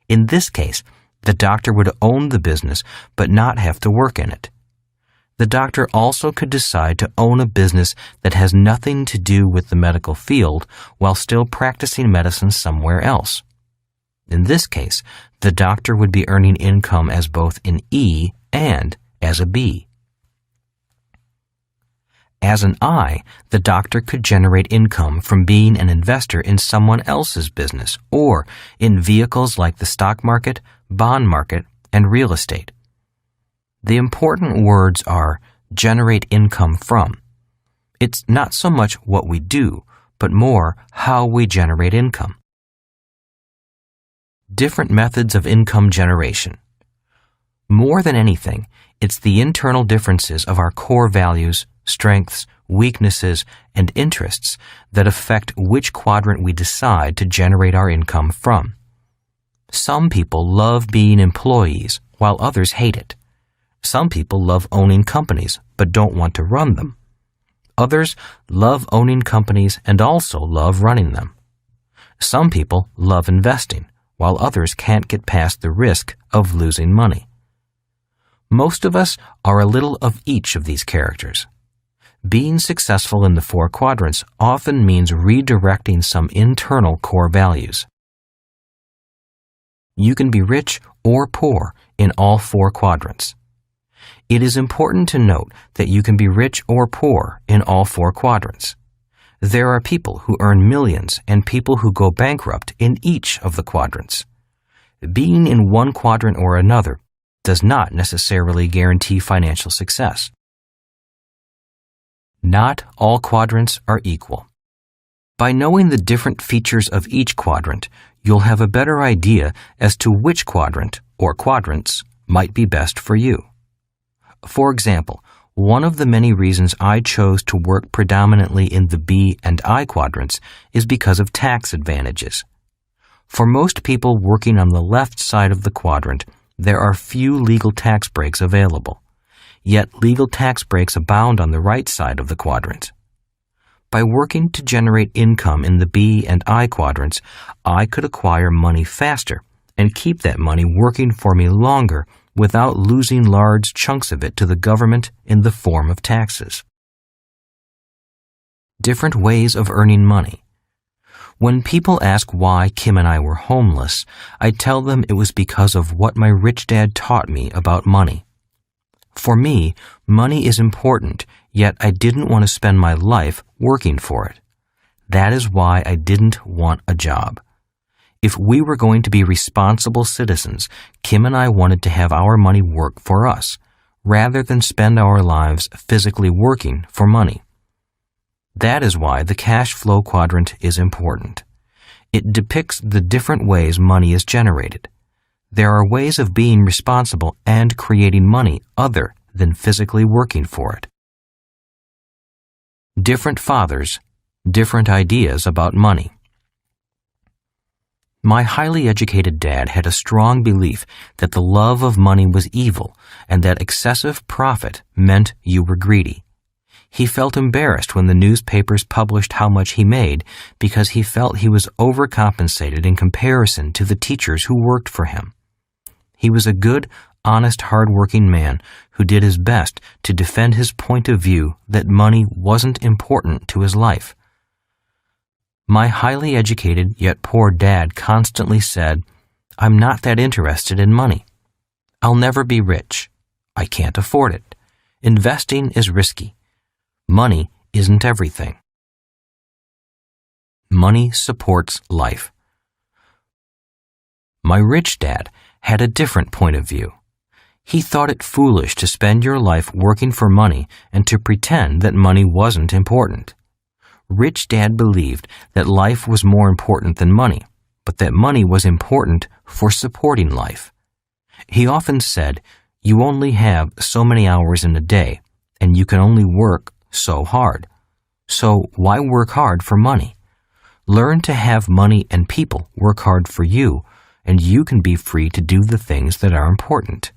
In this case, the doctor would own the business but not have to work in it. The doctor also could decide to own a business that has nothing to do with the medical field while still practicing medicine somewhere else. In this case, the doctor would be earning income as both an E and as a B. As an I, the doctor could generate income from being an investor in someone else's business or in vehicles like the stock market, bond market, and real estate. The important words are generate income from. It's not so much what we do, but more how we generate income. Different methods of income generation. More than anything, it's the internal differences of our core values, strengths, weaknesses, and interests that affect which quadrant we decide to generate our income from. Some people love being employees, while others hate it. Some people love owning companies, but don't want to run them. Others love owning companies and also love running them. Some people love investing, while others can't get past the risk of losing money. Most of us are a little of each of these characters. Being successful in the four quadrants often means redirecting some internal core values. You can be rich or poor in all four quadrants. It is important to note that you can be rich or poor in all four quadrants. There are people who earn millions and people who go bankrupt in each of the quadrants. Being in one quadrant or another does not necessarily guarantee financial success. Not all quadrants are equal. By knowing the different features of each quadrant, you'll have a better idea as to which quadrant or quadrants might be best for you. For example, one of the many reasons I chose to work predominantly in the B and I quadrants is because of tax advantages. For most people working on the left side of the quadrant, there are few legal tax breaks available. Yet legal tax breaks abound on the right side of the quadrant. By working to generate income in the B and I quadrants, I could acquire money faster and keep that money working for me longer without losing large chunks of it to the government in the form of taxes. Different ways of earning money. When people ask why Kim and I were homeless, I tell them it was because of what my rich dad taught me about money. For me, money is important, yet I didn't want to spend my life working for it. That is why I didn't want a job. If we were going to be responsible citizens, Kim and I wanted to have our money work for us, rather than spend our lives physically working for money. That is why the cash flow quadrant is important. It depicts the different ways money is generated. There are ways of being responsible and creating money other than physically working for it. Different fathers, different ideas about money. My highly educated dad had a strong belief that the love of money was evil and that excessive profit meant you were greedy. He felt embarrassed when the newspapers published how much he made because he felt he was overcompensated in comparison to the teachers who worked for him. He was a good, honest, hard-working man who did his best to defend his point of view that money wasn't important to his life. My highly educated yet poor dad constantly said, "I'm not that interested in money. I'll never be rich. I can't afford it. Investing is risky. Money isn't everything. Money supports life. My rich dad had a different point of view. He thought it foolish to spend your life working for money and to pretend that money wasn't important. Rich Dad believed that life was more important than money, but that money was important for supporting life. He often said, "You only have so many hours in a day, and you can only work so hard. So why work hard for money? Learn to have money and people work hard for you, and you can be free to do the things that are important."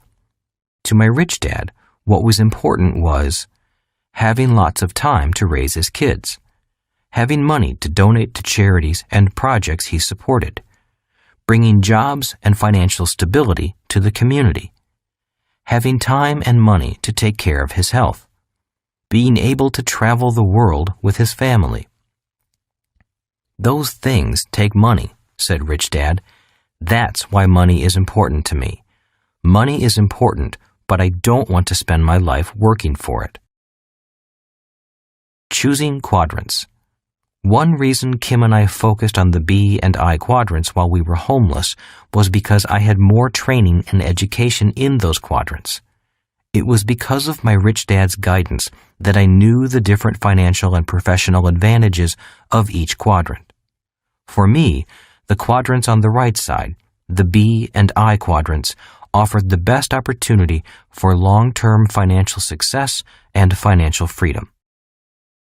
To my rich dad, what was important was having lots of time to raise his kids, having money to donate to charities and projects he supported, bringing jobs and financial stability to the community, having time and money to take care of his health, being able to travel the world with his family. "Those things take money," said Rich Dad. "That's why money is important to me. Money is important, but I don't want to spend my life working for it." Choosing quadrants. One reason Kim and I focused on the B and I quadrants while we were homeless was because I had more training and education in those quadrants. It was because of my rich dad's guidance that I knew the different financial and professional advantages of each quadrant. For me, the quadrants on the right side, the B and I quadrants, offered the best opportunity for long-term financial success and financial freedom.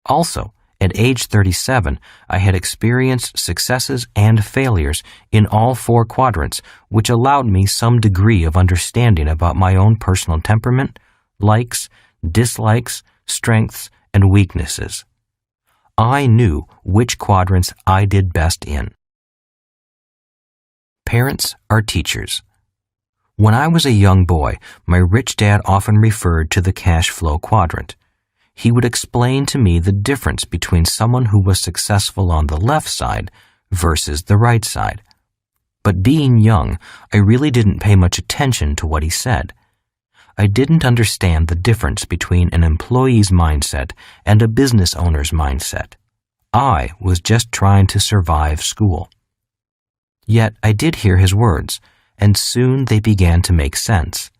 Also, at age 37, I had experienced successes and failures in all four quadrants, which allowed me some degree of understanding about my own personal temperament, likes, dislikes, strengths, and weaknesses. I knew which quadrants I did best in. Parents are teachers. When I was a young boy, my rich dad often referred to the cash flow quadrant. He would explain to me the difference between someone who was successful on the left side versus the right side. But being young, I really didn't pay much attention to what he said. I didn't understand the difference between an employee's mindset and a business owner's mindset. I was just trying to survive school. Yet I did hear his words, and soon they began to make sense.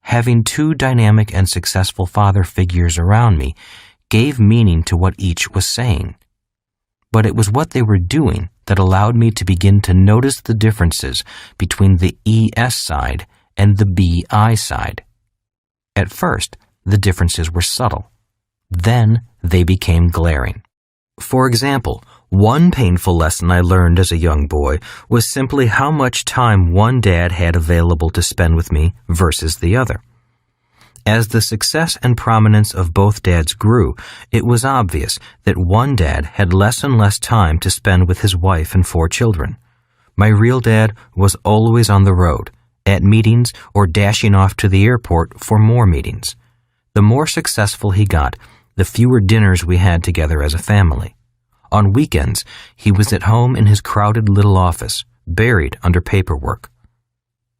Having two dynamic and successful father figures around me gave meaning to what each was saying. But it was what they were doing that allowed me to begin to notice the differences between the ES side and the BI side. At first, the differences were subtle. Then they became glaring. For example, one painful lesson I learned as a young boy was simply how much time one dad had available to spend with me versus the other. As the success and prominence of both dads grew, it was obvious that one dad had less and less time to spend with his wife and 4 children. My real dad was always on the road, at meetings or dashing off to the airport for more meetings. The more successful he got, the fewer dinners we had together as a family. On weekends, he was at home in his crowded little office, buried under paperwork.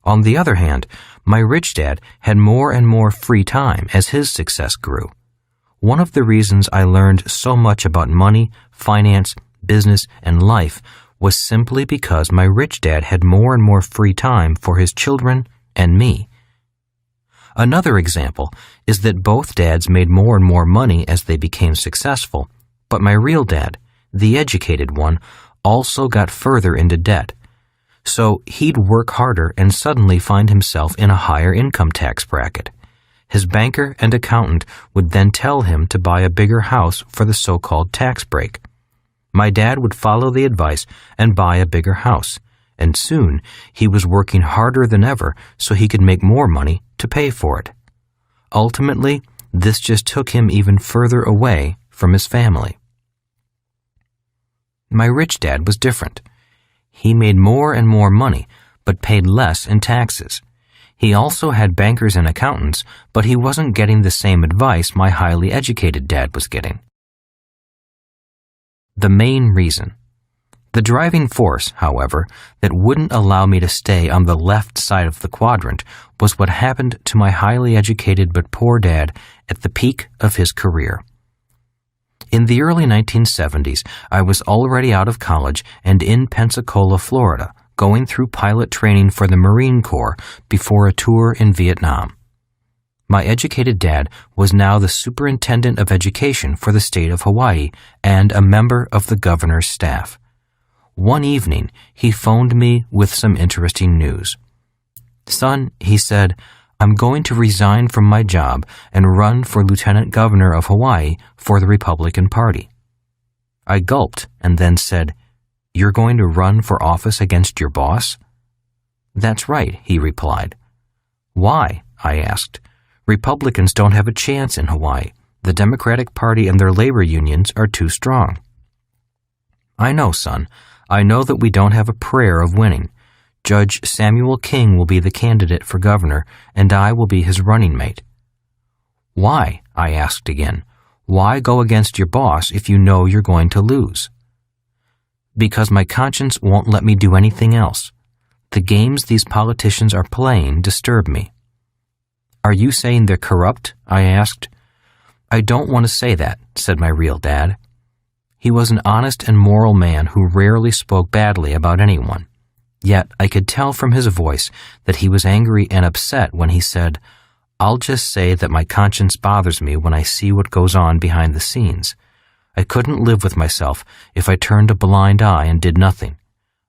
On the other hand, my rich dad had more and more free time as his success grew. One of the reasons I learned so much about money, finance, business, and life was simply because my rich dad had more and more free time for his children and me. Another example is that both dads made more and more money as they became successful, but my real dad, the educated one, also got further into debt. So he'd work harder and suddenly find himself in a higher income tax bracket. His banker and accountant would then tell him to buy a bigger house for the so-called tax break. My dad would follow the advice and buy a bigger house, and soon he was working harder than ever so he could make more money to pay for it. Ultimately, this just took him even further away from his family. My rich dad was different. He made more and more money, but paid less in taxes. He also had bankers and accountants, but he wasn't getting the same advice my highly educated dad was getting. The main reason. The driving force, however, that wouldn't allow me to stay on the left side of the quadrant was what happened to my highly educated but poor dad at the peak of his career. In the early 1970s, I was already out of college and in Pensacola, Florida, going through pilot training for the Marine Corps before a tour in Vietnam. My educated dad was now the superintendent of education for the state of Hawaii and a member of the governor's staff. One evening, he phoned me with some interesting news. "Son," he said, "I'm going to resign from my job and run for lieutenant governor of Hawaii for the Republican Party." I gulped and then said, "You're going to run for office against your boss?" "That's right," he replied. "Why?" I asked. "Republicans don't have a chance in Hawaii. The Democratic Party and their labor unions are too strong." "I know, son. I know that we don't have a prayer of winning. Judge Samuel King will be the candidate for governor, and I will be his running mate." "Why?" I asked again. "Why go against your boss if you know you're going to lose?" "Because my conscience won't let me do anything else. The games these politicians are playing disturb me." "Are you saying they're corrupt?" I asked. "I don't want to say that," said my real dad. He was an honest and moral man who rarely spoke badly about anyone. Yet I could tell from his voice that he was angry and upset when he said, "I'll just say that my conscience bothers me when I see what goes on behind the scenes. I couldn't live with myself if I turned a blind eye and did nothing.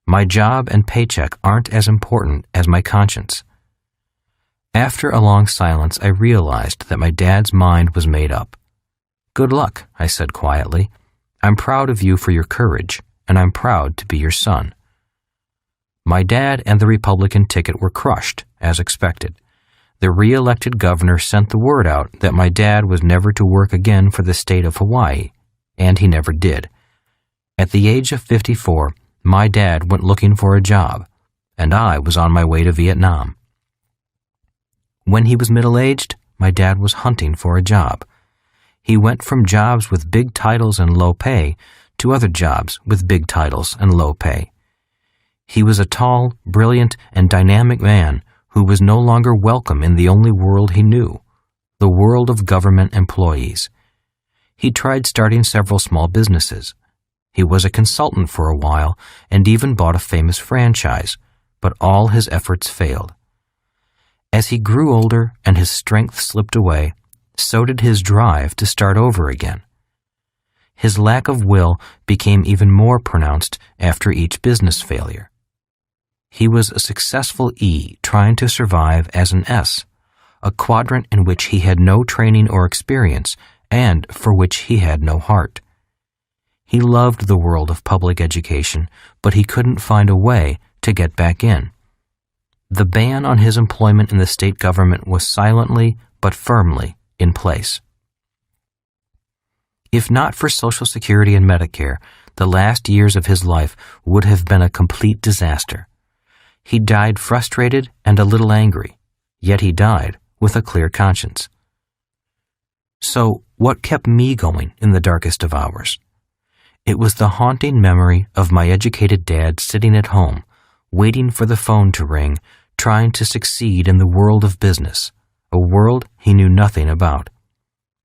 My job and paycheck aren't as important as my conscience." After a long silence, I realized that my dad's mind was made up. "Good luck," I said quietly. "I'm proud of you for your courage, and I'm proud to be your son." My dad and the Republican ticket were crushed, as expected. The re-elected governor sent the word out that my dad was never to work again for the state of Hawaii, and he never did. At the age of 54, my dad went looking for a job, and I was on my way to Vietnam. When he was middle-aged, my dad was hunting for a job. He went from jobs with big titles and low pay to other jobs with big titles and low pay. He was a tall, brilliant, and dynamic man who was no longer welcome in the only world he knew, the world of government employees. He tried starting several small businesses. He was a consultant for a while and even bought a famous franchise, but all his efforts failed. As he grew older and his strength slipped away, so did his drive to start over again. His lack of will became even more pronounced after each business failure. He was a successful E trying to survive as an S, a quadrant in which he had no training or experience and for which he had no heart. He loved the world of public education, but he couldn't find a way to get back in. The ban on his employment in the state government was silently but firmly in place. If not for Social Security and Medicare, the last years of his life would have been a complete disaster. He died frustrated and a little angry, yet he died with a clear conscience. So, what kept me going in the darkest of hours? It was the haunting memory of my educated dad sitting at home, waiting for the phone to ring, trying to succeed in the world of business, a world he knew nothing about.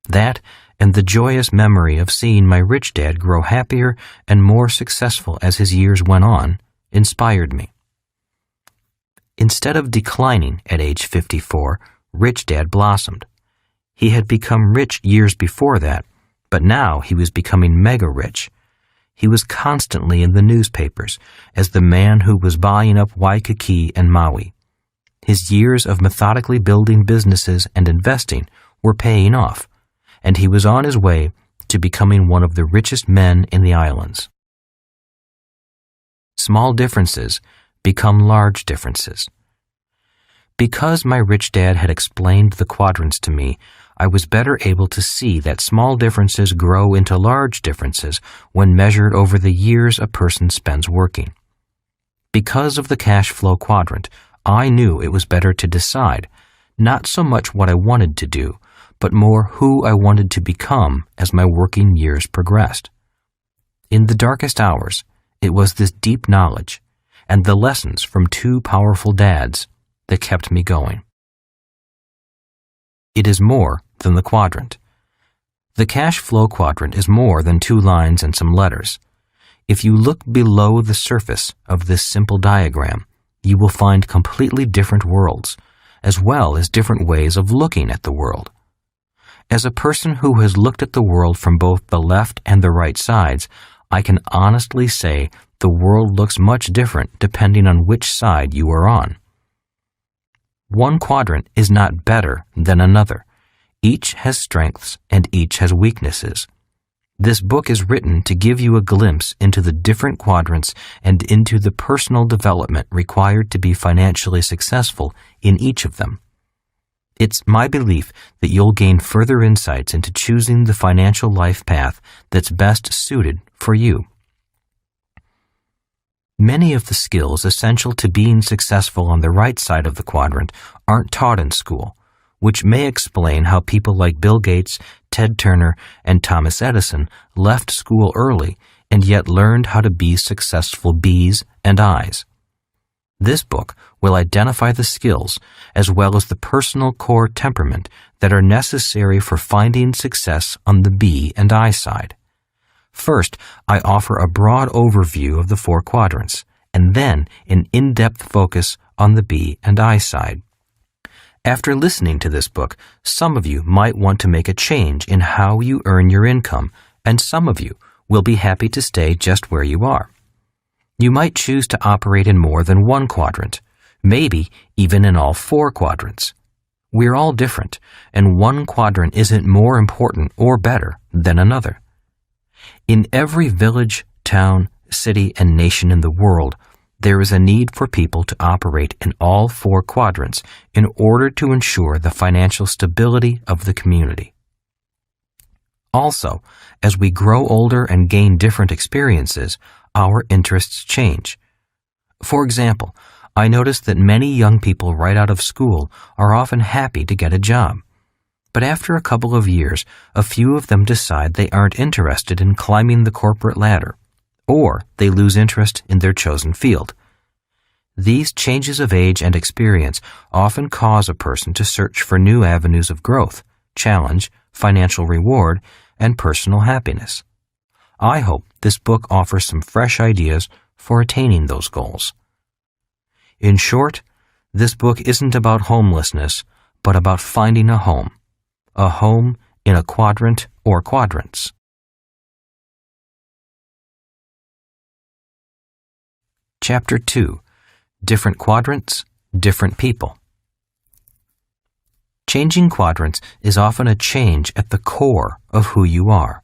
That, and the joyous memory of seeing my rich dad grow happier and more successful as his years went on, inspired me. Instead of declining at age 54, Rich Dad blossomed. He had become rich years before that, but now he was becoming mega rich. He was constantly in the newspapers as the man who was buying up Waikiki and Maui. His years of methodically building businesses and investing were paying off, and he was on his way to becoming one of the richest men in the islands. Small differences become large differences. Because my rich dad had explained the quadrants to me, I was better able to see that small differences grow into large differences when measured over the years a person spends working. Because of the cash flow quadrant, I knew it was better to decide not so much what I wanted to do, but more who I wanted to become as my working years progressed. In the darkest hours, It was this deep knowledge and the lessons from two powerful dads that kept me going. It is more than the quadrant. The cash flow quadrant is more than 2 lines and some letters. If you look below the surface of this simple diagram, you will find completely different worlds, as well as different ways of looking at the world. As a person who has looked at the world from both the left and the right sides, I can honestly say the world looks much different depending on which side you are on. One quadrant is not better than another. Each has strengths and each has weaknesses. This book is written to give you a glimpse into the different quadrants and into the personal development required to be financially successful in each of them. It's my belief that you'll gain further insights into choosing the financial life path that's best suited for you. Many of the skills essential to being successful on the right side of the quadrant aren't taught in school, which may explain how people like Bill Gates, Ted Turner, and Thomas Edison left school early and yet learned how to be successful B's and I's. This book will identify the skills as well as the personal core temperament that are necessary for finding success on the B and I side. First, I offer a broad overview of the 4 quadrants, and then an in-depth focus on the B and I side. After listening to this book, some of you might want to make a change in how you earn your income, and some of you will be happy to stay just where you are. You might choose to operate in more than one quadrant, maybe even in all 4 quadrants. We're all different, and one quadrant isn't more important or better than another. In every village, town, city, and nation in the world, there is a need for people to operate in all 4 quadrants in order to ensure the financial stability of the community. Also, as we grow older and gain different experiences, our interests change. For example, I noticed that many young people right out of school are often happy to get a job. But after a couple of years, a few of them decide they aren't interested in climbing the corporate ladder, or they lose interest in their chosen field. These changes of age and experience often cause a person to search for new avenues of growth, challenge, financial reward, and personal happiness. I hope this book offers some fresh ideas for attaining those goals. In short, this book isn't about homelessness, but about finding a home in a quadrant or quadrants. Chapter 2. Different quadrants, different people. Changing quadrants is often a change at the core of who you are.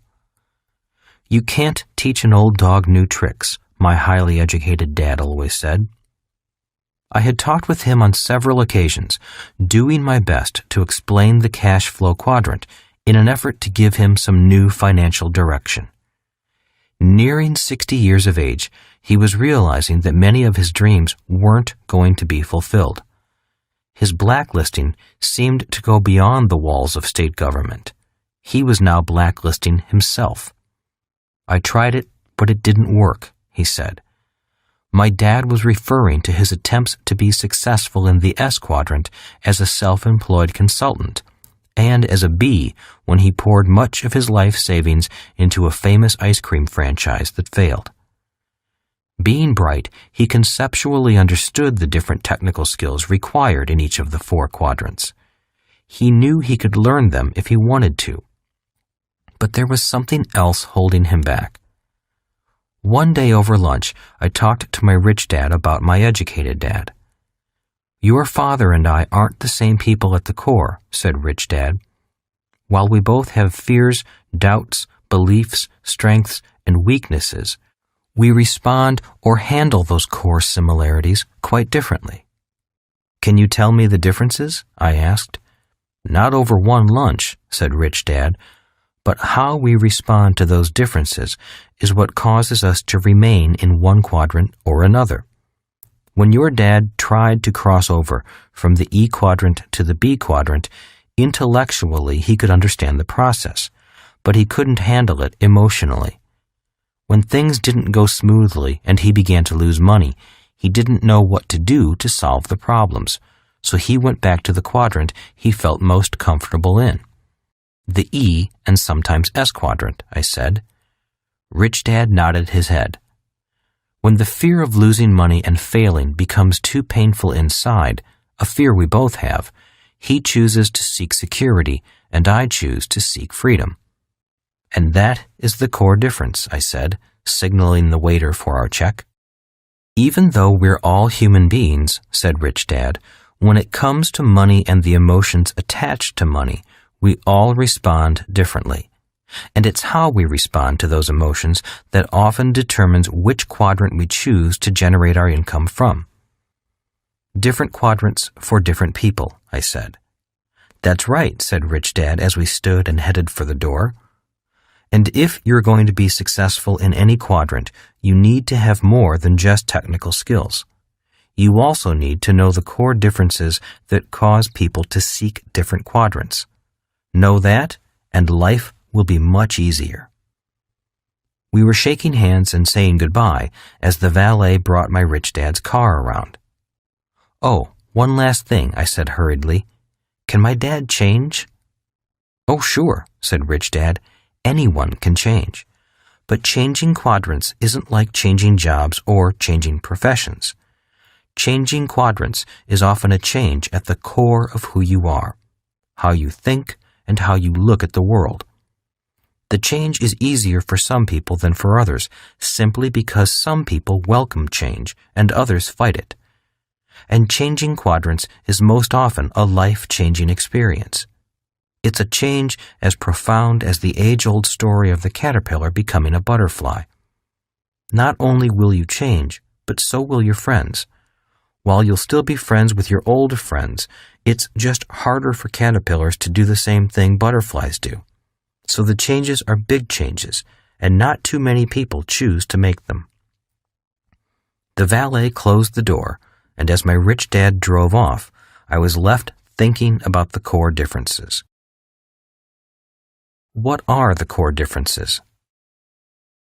You can't teach an old dog new tricks, my highly educated dad always said. I had talked with him on several occasions, doing my best to explain the cash flow quadrant in an effort to give him some new financial direction. Nearing 60 years of age, he was realizing that many of his dreams weren't going to be fulfilled. His blacklisting seemed to go beyond the walls of state government. He was now blacklisting himself. I tried it, but it didn't work, he said. My dad was referring to his attempts to be successful in the S quadrant as a self-employed consultant, and as a B when he poured much of his life savings into a famous ice cream franchise that failed. Being bright, he conceptually understood the different technical skills required in each of the 4 quadrants. He knew he could learn them if he wanted to. But there was something else holding him back. One day over lunch, I talked to my rich dad about my educated dad. Your father and I aren't the same people at the core, said Rich Dad. While we both have fears, doubts, beliefs, strengths, and weaknesses, we respond or handle those core similarities quite differently. Can you tell me the differences? I asked. Not over one lunch, said Rich Dad, but how we respond to those differences is what causes us to remain in one quadrant or another. When your dad tried to cross over from the E quadrant to the B quadrant, intellectually he could understand the process, but he couldn't handle it emotionally. When things didn't go smoothly and he began to lose money, he didn't know what to do to solve the problems, so he went back to the quadrant he felt most comfortable in. The E and sometimes S quadrant, I said. Rich Dad nodded his head. When the fear of losing money and failing becomes too painful inside, a fear we both have, he chooses to seek security and I choose to seek freedom. And that is the core difference, I said, signaling the waiter for our check. Even though we're all human beings, said Rich Dad, when it comes to money and the emotions attached to money, we all respond differently. And it's how we respond to those emotions that often determines which quadrant we choose to generate our income from. Different quadrants for different people, I said. That's right, said Rich Dad as we stood and headed for the door. And if you're going to be successful in any quadrant, you need to have more than just technical skills. You also need to know the core differences that cause people to seek different quadrants. Know that, and life will be much easier. We were shaking hands and saying goodbye as the valet brought my Rich Dad's car around. Oh, one last thing, I said hurriedly. Can my dad change? Oh, sure, said Rich Dad. Anyone can change. But changing quadrants isn't like changing jobs or changing professions. Changing quadrants is often a change at the core of who you are, how you think, and how you look at the world. The change is easier for some people than for others, simply because some people welcome change and others fight it. And changing quadrants is most often a life-changing experience. It's a change as profound as the age-old story of the caterpillar becoming a butterfly. Not only will you change, but so will your friends. While you'll still be friends with your old friends, it's just harder for caterpillars to do the same thing butterflies do. So the changes are big changes, and not too many people choose to make them. The valet closed the door, and as my Rich Dad drove off, I was left thinking about the core differences. What are the core differences?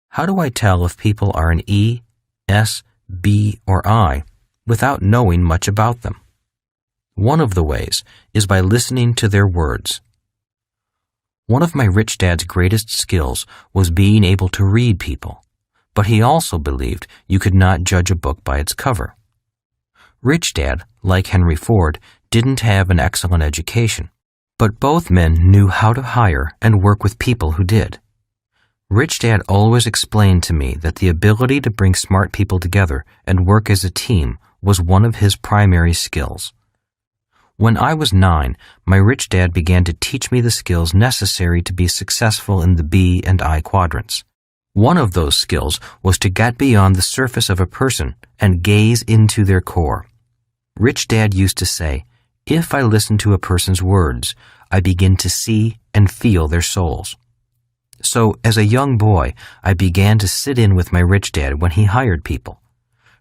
How do I tell if people are an E, S, B, or I without knowing much about them? One of the ways is by listening to their words. One of my Rich Dad's greatest skills was being able to read people, but he also believed you could not judge a book by its cover. Rich Dad, like Henry Ford, didn't have an excellent education, but both men knew how to hire and work with people who did. Rich Dad always explained to me that the ability to bring smart people together and work as a team was one of his primary skills. When I was 9, my Rich Dad began to teach me the skills necessary to be successful in the B and I quadrants. One of those skills was to get beyond the surface of a person and gaze into their core. Rich Dad used to say, if I listen to a person's words, I begin to see and feel their souls. So, as a young boy, I began to sit in with my Rich Dad when he hired people.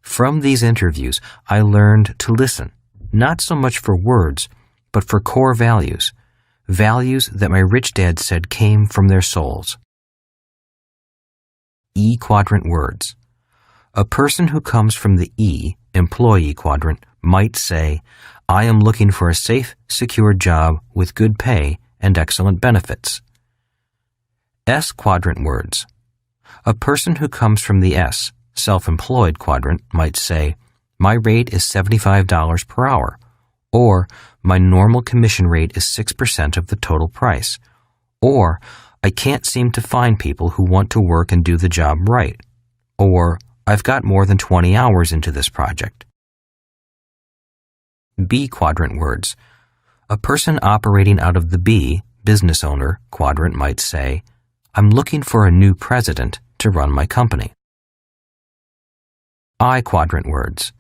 From these interviews, I learned to listen, not so much for words, but for core values, values that my Rich Dad said came from their souls. E quadrant words. A person who comes from the E, employee quadrant, might say, I am looking for a safe, secure job with good pay and excellent benefits. S quadrant words. A person who comes from the S, self-employed quadrant, might say, my rate is $75 per hour, or my normal commission rate is 6% of the total price, or I can't seem to find people who want to work and do the job right, or I've got more than 20 hours into this project. B quadrant words. A person operating out of the B, business owner, quadrant might say, I'm looking for a new president to run my company. I quadrant words.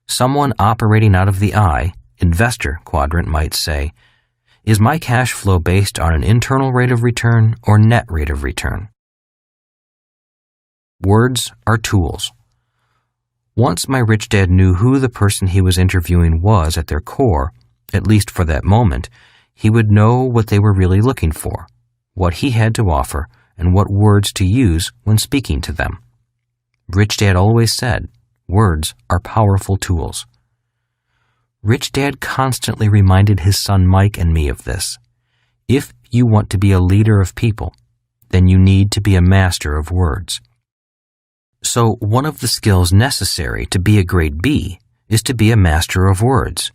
Someone operating out of the I, investor quadrant might say, is my cash flow based on an internal rate of return or net rate of return? Words are tools. Once my Rich Dad knew who the person he was interviewing was at their core, at least for that moment, he would know what they were really looking for, what he had to offer, and what words to use when speaking to them. Rich Dad always said, words are powerful tools. Rich Dad constantly reminded his son Mike and me of this. If you want to be a leader of people, then you need to be a master of words. So one of the skills necessary to be a great B is to be a master of words,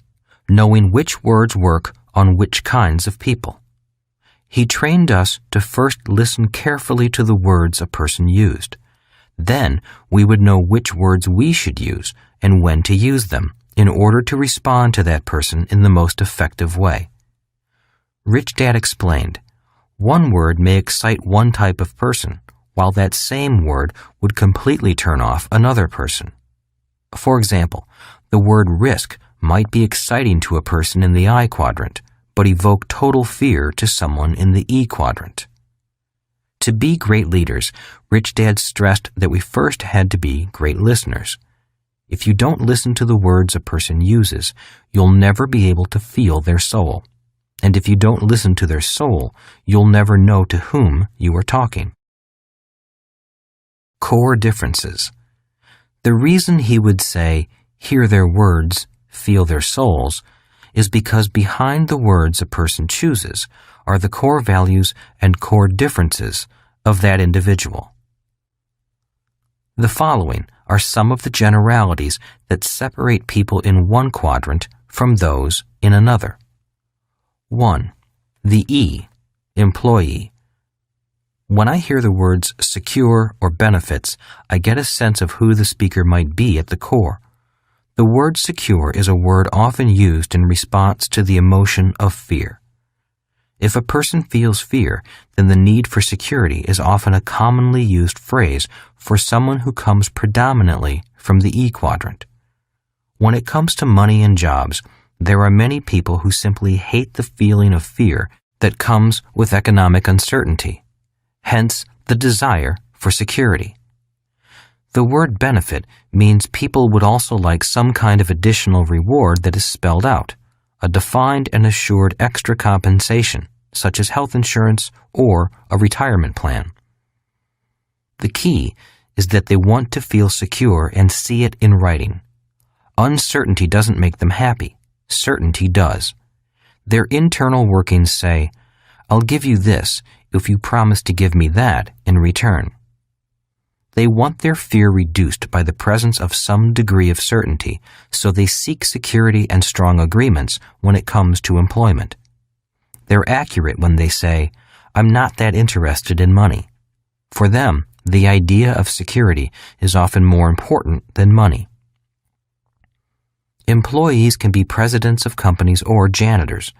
knowing which words work on which kinds of people. He trained us to first listen carefully to the words a person used. Then we would know which words we should use and when to use them in order to respond to that person in the most effective way. Rich Dad explained, one word may excite one type of person, while that same word would completely turn off another person. For example, the word risk might be exciting to a person in the I quadrant, but evoke total fear to someone in the E quadrant. To be great leaders, Rich Dad stressed that we first had to be great listeners. If you don't listen to the words a person uses, you'll never be able to feel their soul. And if you don't listen to their soul, you'll never know to whom you are talking. Core differences. The reason he would say, hear their words, feel their souls, is because behind the words a person chooses are the core values and core differences of that individual. The following are some of the generalities that separate people in one quadrant from those in another. 1. The E, employee. When I hear the words secure or benefits, I get a sense of who the speaker might be at the core. The word secure is a word often used in response to the emotion of fear. If a person feels fear, then the need for security is often a commonly used phrase for someone who comes predominantly from the E quadrant. When it comes to money and jobs, there are many people who simply hate the feeling of fear that comes with economic uncertainty, hence the desire for security. The word benefit means people would also like some kind of additional reward that is spelled out, a defined and assured extra compensation, such as health insurance or a retirement plan. The key is that they want to feel secure and see it in writing. Uncertainty doesn't make them happy. Certainty does. Their internal workings say, I'll give you this if you promise to give me that in return. They want their fear reduced by the presence of some degree of certainty, so they seek security and strong agreements when it comes to employment. They're accurate when they say, I'm not that interested in money. For them, the idea of security is often more important than money. Employees can be presidents of companies or janitors.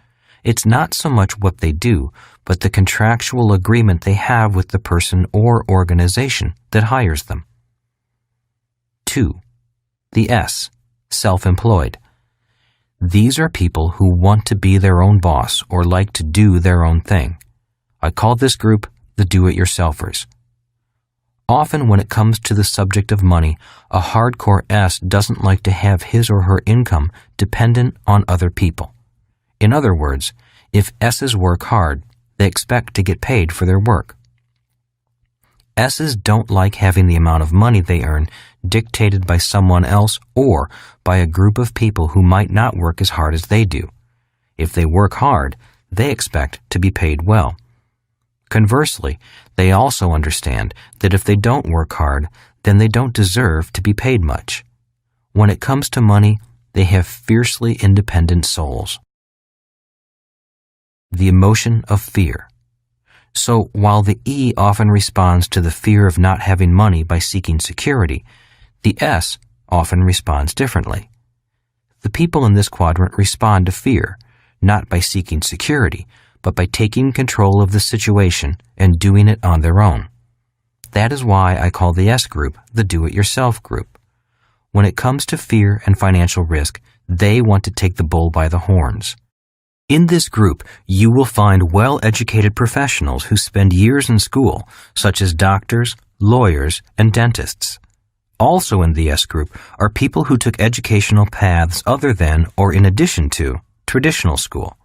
It's not so much what they do, but the contractual agreement they have with the person or organization that hires them. 2. The S, self-employed. These are people who want to be their own boss or like to do their own thing. I call this group the do-it-yourselfers. Often when it comes to the subject of money, a hardcore S doesn't like to have his or her income dependent on other people. In other words, if S's work hard, they expect to get paid for their work. S's don't like having the amount of money they earn dictated by someone else or by a group of people who might not work as hard as they do. If they work hard, they expect to be paid well. Conversely, they also understand that if they don't work hard, then they don't deserve to be paid much. When it comes to money, they have fiercely independent souls. The emotion of fear. So while the E often responds to the fear of not having money by seeking security, the S often responds differently. The people in this quadrant respond to fear, not by seeking security, but by taking control of the situation and doing it on their own. That is why I call the S group the do-it-yourself group. When it comes to fear and financial risk, they want to take the bull by the horns. In this group, you will find well-educated professionals who spend years in school, such as doctors, lawyers, and dentists. Also in the S group are people who took educational paths other than or in addition to traditional school.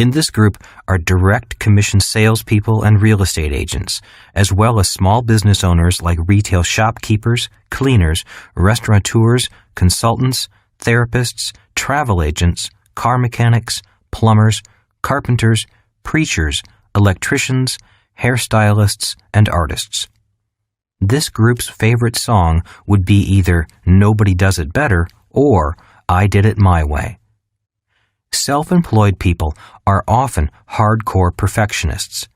In this group are direct commission salespeople and real estate agents, as well as small business owners like retail shopkeepers, cleaners, restaurateurs, consultants, therapists, travel agents, car mechanics, plumbers, carpenters, preachers, electricians, hairstylists, and artists. This group's favorite song would be either Nobody Does It Better or I Did It My Way. Self-employed people are often hardcore perfectionists.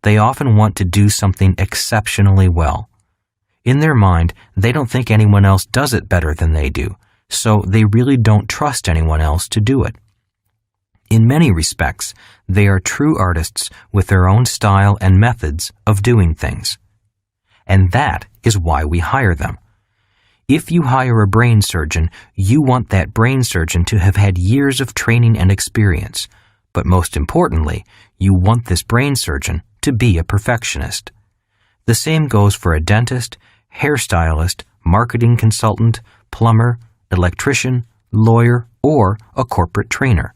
They often want to do something exceptionally well. In their mind, they don't think anyone else does it better than they do, so they really don't trust anyone else to do it. In many respects, they are true artists with their own style and methods of doing things. And that is why we hire them. If you hire a brain surgeon, you want that brain surgeon to have had years of training and experience. But most importantly, you want this brain surgeon to be a perfectionist. The same goes for a dentist, hairstylist, marketing consultant, plumber, electrician, lawyer, or a corporate trainer.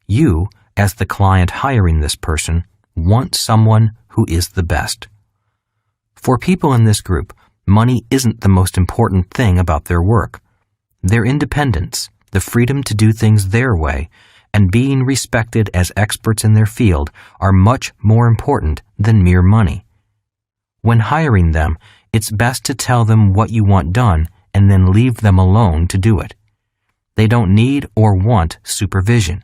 You, as the client hiring this person, want someone who is the best. For people in this group, money isn't the most important thing about their work. Their independence, the freedom to do things their way, and being respected as experts in their field are much more important than mere money. When hiring them, it's best to tell them what you want done and then leave them alone to do it. They don't need or want supervision.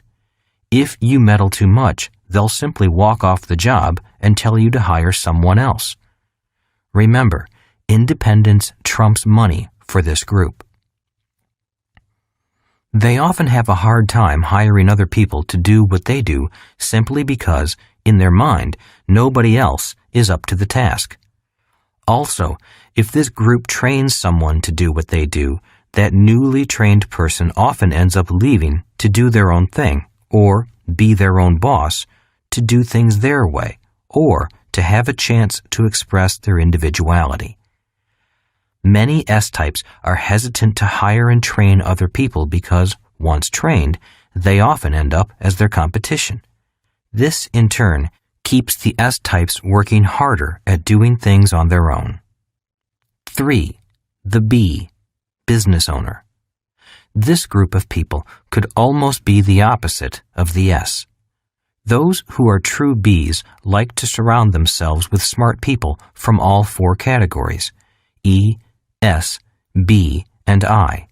If you meddle too much, they'll simply walk off the job and tell you to hire someone else. Remember, independence trumps money for this group. They often have a hard time hiring other people to do what they do simply because, in their mind, nobody else is up to the task. Also, if this group trains someone to do what they do, that newly trained person often ends up leaving to do their own thing, or be their own boss, to do things their way, or to have a chance to express their individuality. Many S-types are hesitant to hire and train other people because, once trained, they often end up as their competition. This, in turn, keeps the S-types working harder at doing things on their own. 3. The B, business owner. This group of people could almost be the opposite of the S. Those who are true Bs like to surround themselves with smart people from all four categories, E, S, B, and I.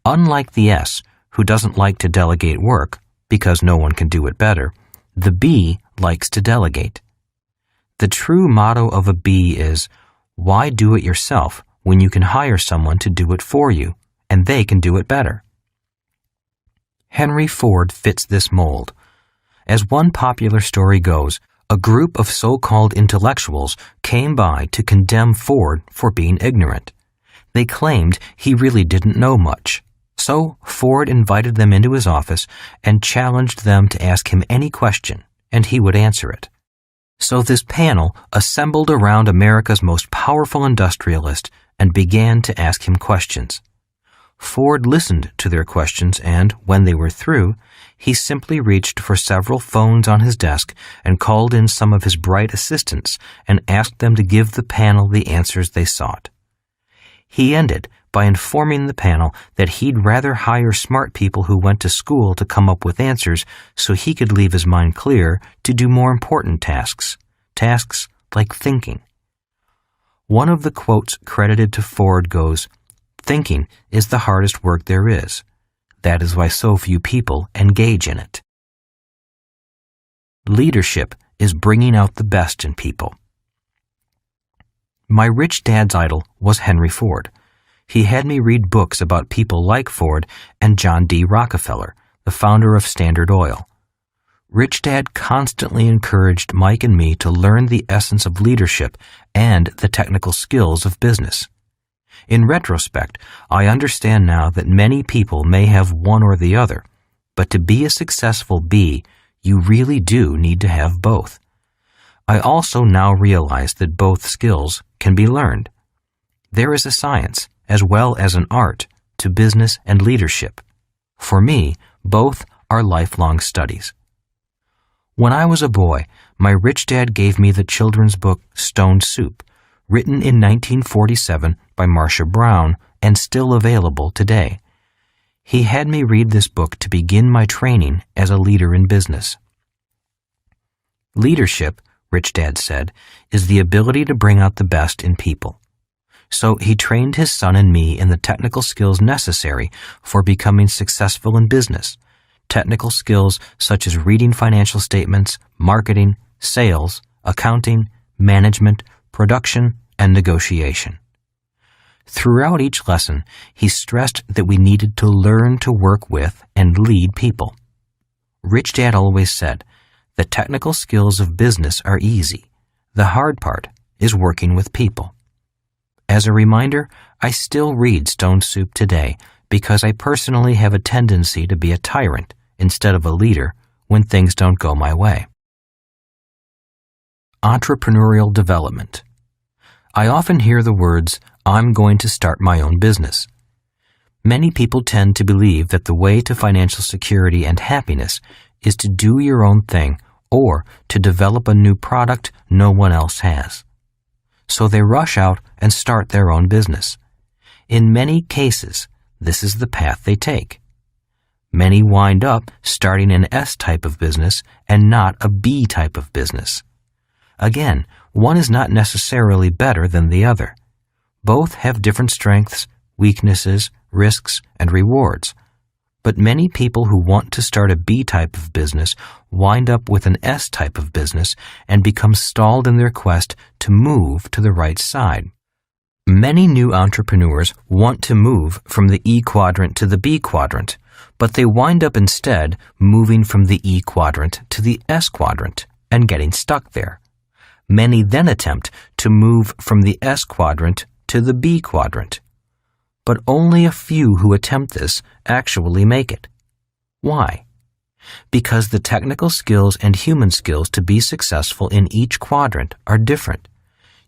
Unlike the S, who doesn't like to delegate work, because no one can do it better, the B likes to delegate. The true motto of a B is, why do it yourself when you can hire someone to do it for you, and they can do it better? Henry Ford fits this mold. As one popular story goes, a group of so-called intellectuals came by to condemn Ford for being ignorant. They claimed he really didn't know much. So Ford invited them into his office and challenged them to ask him any question, and he would answer it. So this panel assembled around America's most powerful industrialist and began to ask him questions. Ford listened to their questions and, when they were through, he simply reached for several phones on his desk and called in some of his bright assistants and asked them to give the panel the answers they sought. He ended by informing the panel that he'd rather hire smart people who went to school to come up with answers so he could leave his mind clear to do more important tasks like thinking. One of the quotes credited to Ford goes, "Thinking is the hardest work there is. That is why so few people engage in it." Leadership is bringing out the best in people. My rich dad's idol was Henry Ford. He had me read books about people like Ford and John D. Rockefeller, the founder of Standard Oil. Rich Dad constantly encouraged Mike and me to learn the essence of leadership and the technical skills of business. In retrospect, I understand now that many people may have one or the other, but to be a successful B, you really do need to have both. I also now realize that both skills can be learned. There is a science, as well as an art, to business and leadership. For me, both are lifelong studies. When I was a boy, my rich dad gave me the children's book Stone Soup, written in 1947 by Marcia Brown and still available today. He had me read this book to begin my training as a leader in business. Leadership, Rich Dad said, is the ability to bring out the best in people. So he trained his son and me in the technical skills necessary for becoming successful in business. Technical skills such as reading financial statements, marketing, sales, accounting, management, production, and negotiation. Throughout each lesson, he stressed that we needed to learn to work with and lead people. Rich Dad always said, the technical skills of business are easy. The hard part is working with people. As a reminder, I still read Stone Soup today because I personally have a tendency to be a tyrant instead of a leader when things don't go my way. Entrepreneurial development. I often hear the words, I'm going to start my own business. Many people tend to believe that the way to financial security and happiness is to do your own thing or to develop a new product no one else has. So they rush out and start their own business. In many cases, this is the path they take. Many wind up starting an S type of business and not a B type of business. Again, one is not necessarily better than the other. Both have different strengths, weaknesses, risks, and rewards. But many people who want to start a B type of business wind up with an S type of business and become stalled in their quest to move to the right side. Many new entrepreneurs want to move from the E quadrant to the B quadrant, but they wind up instead moving from the E quadrant to the S quadrant and getting stuck there. Many then attempt to move from the S quadrant to the B quadrant. But only a few who attempt this actually make it. Why? Because the technical skills and human skills to be successful in each quadrant are different.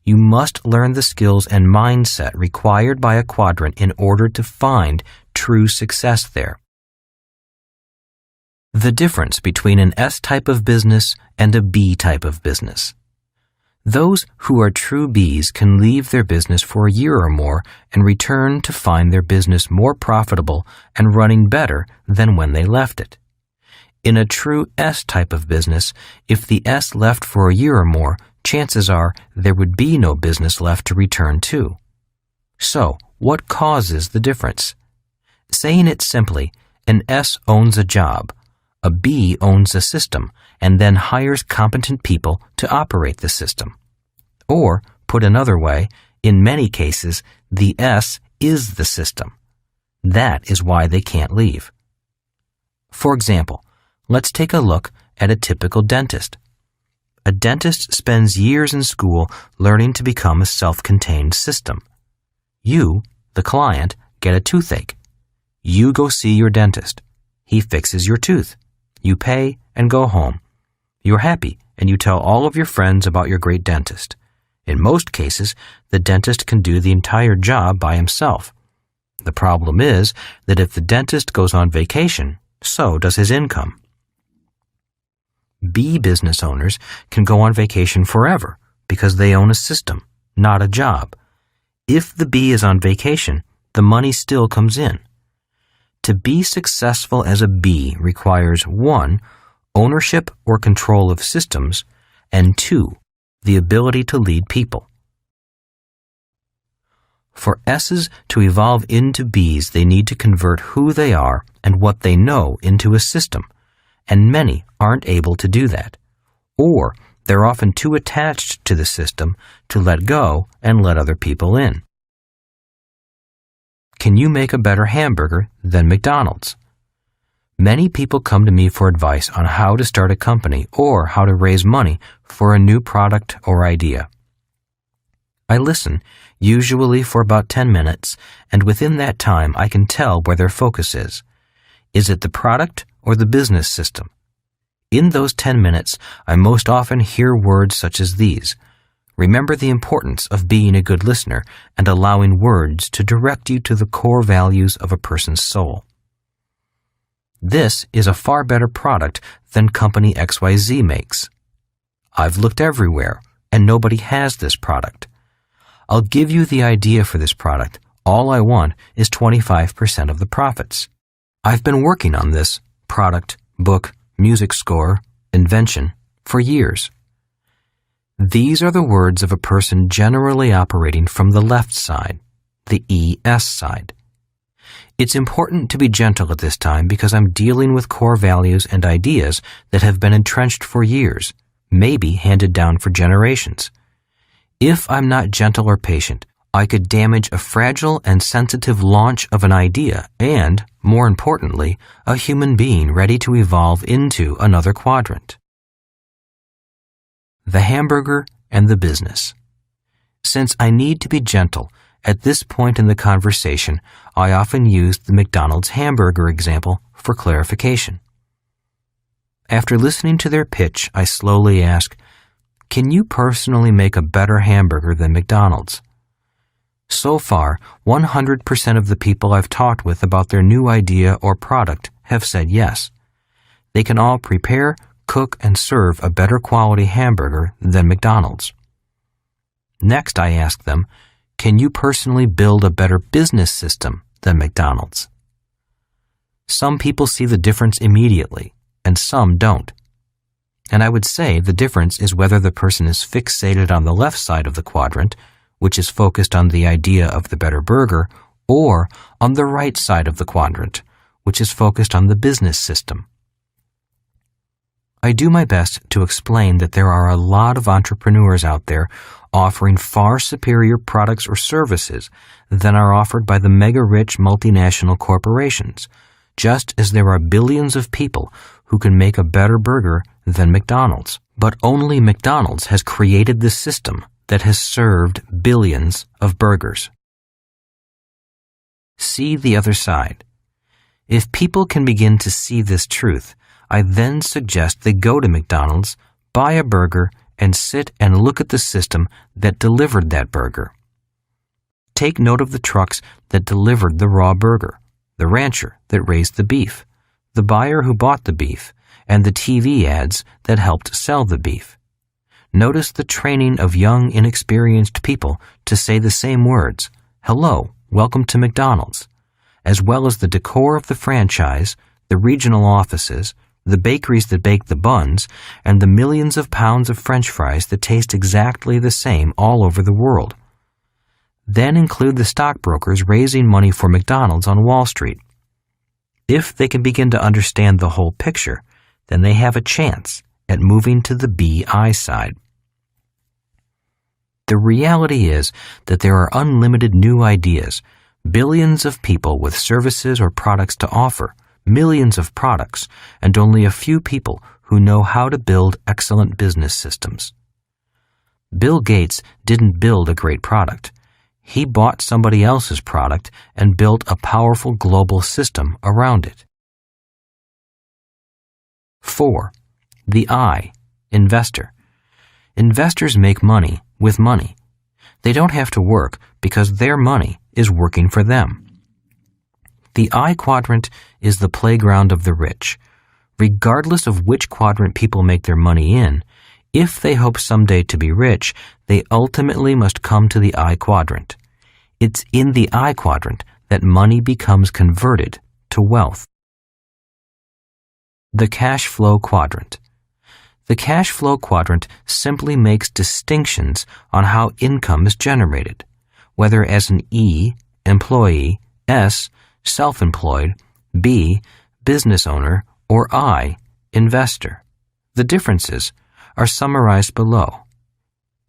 You must learn the skills and mindset required by a quadrant in order to find true success there. The difference between an S type of business and a B type of business. Those who are true Bs can leave their business for a year or more and return to find their business more profitable and running better than when they left it. In a true S type of business, if the S left for a year or more, chances are there would be no business left to return to. So, what causes the difference? Saying it simply, an S owns a job, a B owns a system, and then hires competent people to operate the system. Or, put another way, in many cases, the S is the system. That is why they can't leave. For example, let's take a look at a typical dentist. A dentist spends years in school learning to become a self-contained system. You, the client, get a toothache. You go see your dentist. He fixes your tooth. You pay and go home. You're happy and you tell all of your friends about your great dentist. In most cases, the dentist can do the entire job by himself. The problem is that if the dentist goes on vacation, so does his income. B business owners can go on vacation forever because they own a system, not a job. If the B is on vacation, the money still comes in. To be successful as a B requires 1. Ownership or control of systems, and 2. The ability to lead people. For S's to evolve into B's, they need to convert who they are and what they know into a system, and many aren't able to do that. Or they're often too attached to the system to let go and let other people in. Can you make a better hamburger than McDonald's? Many people come to me for advice on how to start a company or how to raise money for a new product or idea. I listen, usually for about 10 minutes, and within that time I can tell where their focus is. Is it the product or the business system? In those 10 minutes, I most often hear words such as these. Remember the importance of being a good listener and allowing words to direct you to the core values of a person's soul. This is a far better product than company XYZ makes. I've looked everywhere, and nobody has this product. I'll give you the idea for this product. All I want is 25% of the profits. I've been working on this product, book, music score, invention for years. These are the words of a person generally operating from the left side, the ES side. It's important to be gentle at this time because I'm dealing with core values and ideas that have been entrenched for years, maybe handed down for generations. If I'm not gentle or patient, I could damage a fragile and sensitive launch of an idea and, more importantly, a human being ready to evolve into another quadrant. The hamburger and the business. Since I need to be gentle, at this point in the conversation, I often use the McDonald's hamburger example for clarification. After listening to their pitch, I slowly ask, can you personally make a better hamburger than McDonald's? So far, 100% of the people I've talked with about their new idea or product have said yes. They can all prepare, cook, and serve a better quality hamburger than McDonald's. Next, I ask them, can you personally build a better business system than McDonald's? Some people see the difference immediately, and some don't. And I would say the difference is whether the person is fixated on the left side of the quadrant, which is focused on the idea of the better burger, or on the right side of the quadrant, which is focused on the business system. I do my best to explain that there are a lot of entrepreneurs out there offering far superior products or services than are offered by the mega-rich multinational corporations, just as there are billions of people who can make a better burger than McDonald's. But only McDonald's has created the system that has served billions of burgers. See the other side. If people can begin to see this truth, I then suggest they go to McDonald's, buy a burger, and sit and look at the system that delivered that burger. Take note of the trucks that delivered the raw burger, the rancher that raised the beef, the buyer who bought the beef, and the TV ads that helped sell the beef. Notice the training of young, inexperienced people to say the same words, "Hello, welcome to McDonald's," as well as the decor of the franchise, the regional offices, the bakeries that bake the buns, and the millions of pounds of French fries that taste exactly the same all over the world. Then include the stockbrokers raising money for McDonald's on Wall Street. If they can begin to understand the whole picture, then they have a chance at moving to the BI side. The reality is that there are unlimited new ideas, billions of people with services or products to offer, millions of products, and only a few people who know how to build excellent business systems. Bill Gates didn't build a great product. He bought somebody else's product and built a powerful global system around it. 4. The I, investor. Investors make money with money. They don't have to work because their money is working for them. The I quadrant is the playground of the rich. Regardless of which quadrant people make their money in, if they hope someday to be rich, they ultimately must come to the I quadrant. It's in the I quadrant that money becomes converted to wealth. The cash flow quadrant. The cash flow quadrant simply makes distinctions on how income is generated, whether as an E, employee, S, self-employed, B, business owner, or I, investor. The differences are summarized below.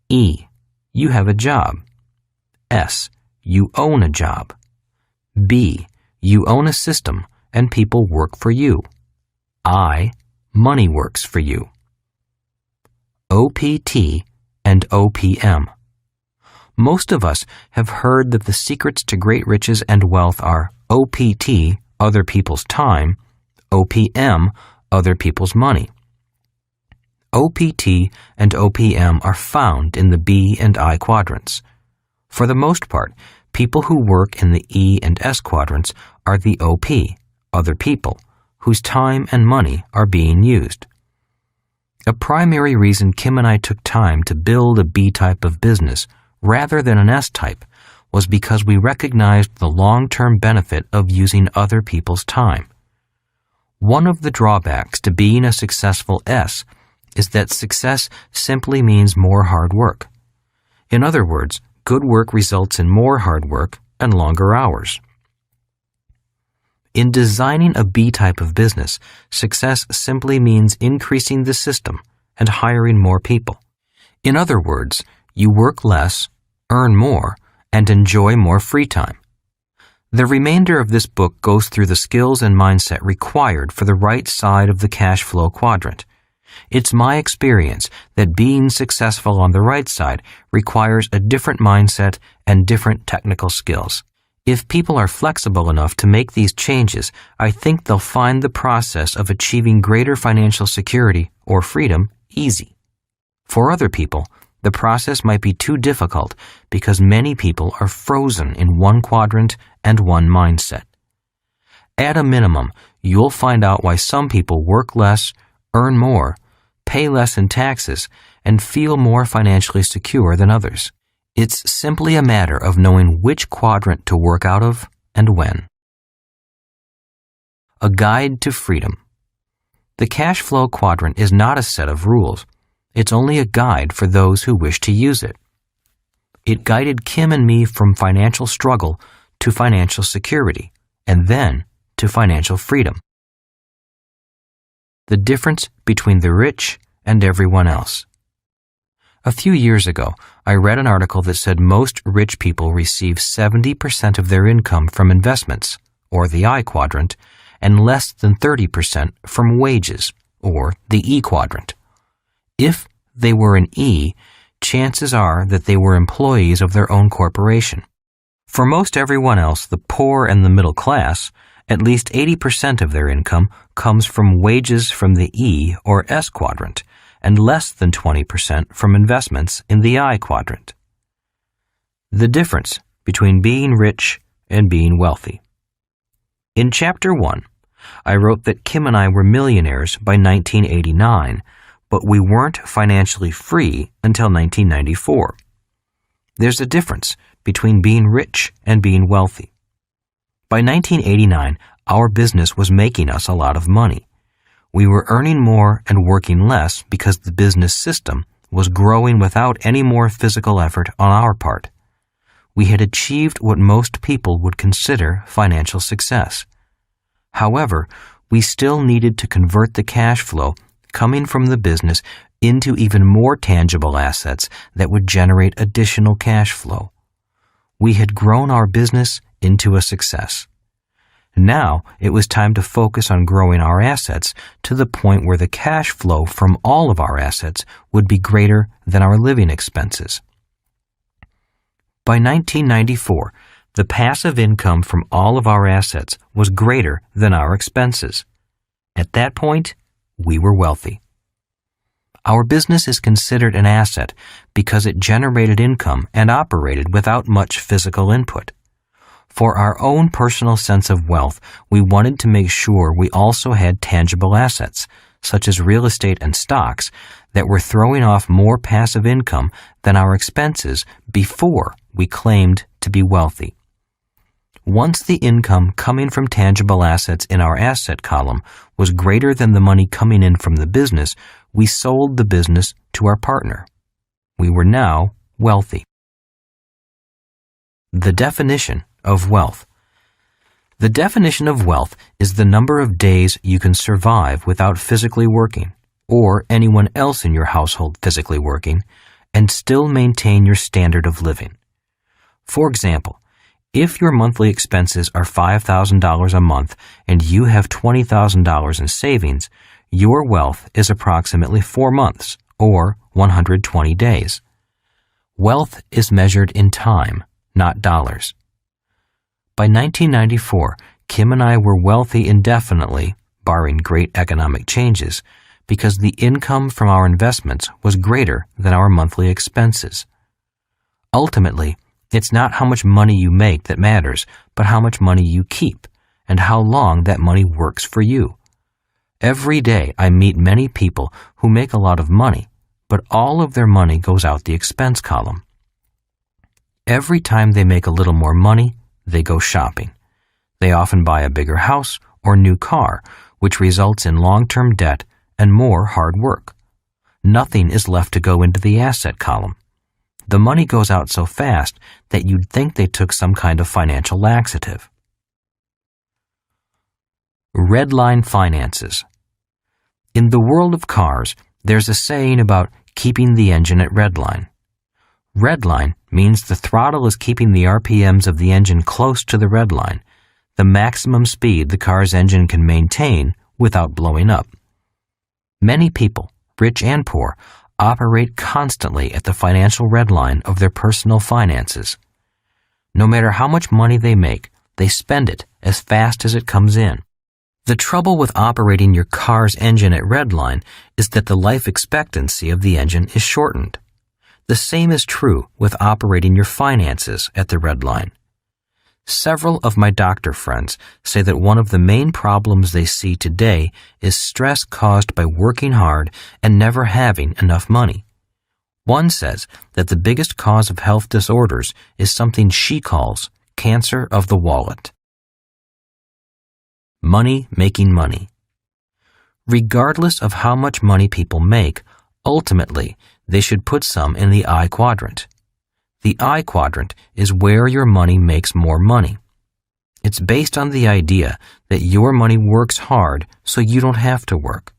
E, you have a job. S, you own a job. B, you own a system and people work for you. I, money works for you. OPT and OPM. Most of us have heard that the secrets to great riches and wealth are OPT, other people's time, OPM, other people's money. OPT and OPM are found in the B and I quadrants. For the most part, people who work in the E and S quadrants are the OP, other people, whose time and money are being used. A primary reason Kim and I took time to build a B type of business rather than an S type was because we recognized the long-term benefit of using other people's time. One of the drawbacks to being a successful S is that success simply means more hard work. In other words, good work results in more hard work and longer hours. In designing a B type of business, success simply means increasing the system and hiring more people. In other words, you work less, earn more, and enjoy more free time. The remainder of this book goes through the skills and mindset required for the right side of the cash flow quadrant. It's my experience that being successful on the right side requires a different mindset and different technical skills. If people are flexible enough to make these changes, I think they'll find the process of achieving greater financial security or freedom easy. For other people, the process might be too difficult because many people are frozen in one quadrant and one mindset. At a minimum, you'll find out why some people work less, earn more, pay less in taxes, and feel more financially secure than others. It's simply a matter of knowing which quadrant to work out of and when. A guide to freedom. The cash flow quadrant is not a set of rules. It's only a guide for those who wish to use it. It guided Kim and me from financial struggle to financial security, and then to financial freedom. The difference between the rich and everyone else. A few years ago, I read an article that said most rich people receive 70% of their income from investments, or the I quadrant, and less than 30% from wages, or the E quadrant. If they were an E, chances are that they were employees of their own corporation. For most everyone else, the poor and the middle class, at least 80% of their income comes from wages from the E or S quadrant, and less than 20% from investments in the I quadrant. The difference between being rich and being wealthy. In Chapter 1, I wrote that Kim and I were millionaires by 1989, but we weren't financially free until 1994. There's a difference between being rich and being wealthy. By 1989, our business was making us a lot of money. We were earning more and working less because the business system was growing without any more physical effort on our part. We had achieved what most people would consider financial success. However, we still needed to convert the cash flow coming from the business into even more tangible assets that would generate additional cash flow. We had grown our business into a success. Now it was time to focus on growing our assets to the point where the cash flow from all of our assets would be greater than our living expenses. By 1994, the passive income from all of our assets was greater than our expenses. At that point, we were wealthy. Our business is considered an asset because it generated income and operated without much physical input. For our own personal sense of wealth, we wanted to make sure we also had tangible assets, such as real estate and stocks, that were throwing off more passive income than our expenses before we claimed to be wealthy. Once the income coming from tangible assets in our asset column was greater than the money coming in from the business, we sold the business to our partner. We were now wealthy. The definition of wealth. The definition of wealth is the number of days you can survive without physically working, or anyone else in your household physically working, and still maintain your standard of living. For example, if your monthly expenses are $5,000 a month and you have $20,000 in savings, your wealth is approximately 4 months, or 120 days. Wealth is measured in time, not dollars. By 1994, Kim and I were wealthy indefinitely, barring great economic changes, because the income from our investments was greater than our monthly expenses. Ultimately, it's not how much money you make that matters, but how much money you keep, and how long that money works for you. Every day I meet many people who make a lot of money, but all of their money goes out the expense column. Every time they make a little more money, they go shopping. They often buy a bigger house or new car, which results in long-term debt and more hard work. Nothing is left to go into the asset column. The money goes out so fast that you'd think they took some kind of financial laxative. Redline finances. In the world of cars, there's a saying about keeping the engine at redline. Redline means the throttle is keeping the RPMs of the engine close to the redline, the maximum speed the car's engine can maintain without blowing up. Many people, rich and poor, operate constantly at the financial redline of their personal finances. No matter how much money they make, they spend it as fast as it comes in. The trouble with operating your car's engine at redline is that the life expectancy of the engine is shortened. The same is true with operating your finances at the redline. Several of my doctor friends say that one of the main problems they see today is stress caused by working hard and never having enough money. One says that the biggest cause of health disorders is something she calls cancer of the wallet. Money making money. Regardless of how much money people make, ultimately they should put some in the I quadrant. The I quadrant is where your money makes more money. It's based on the idea that your money works hard so you don't have to work.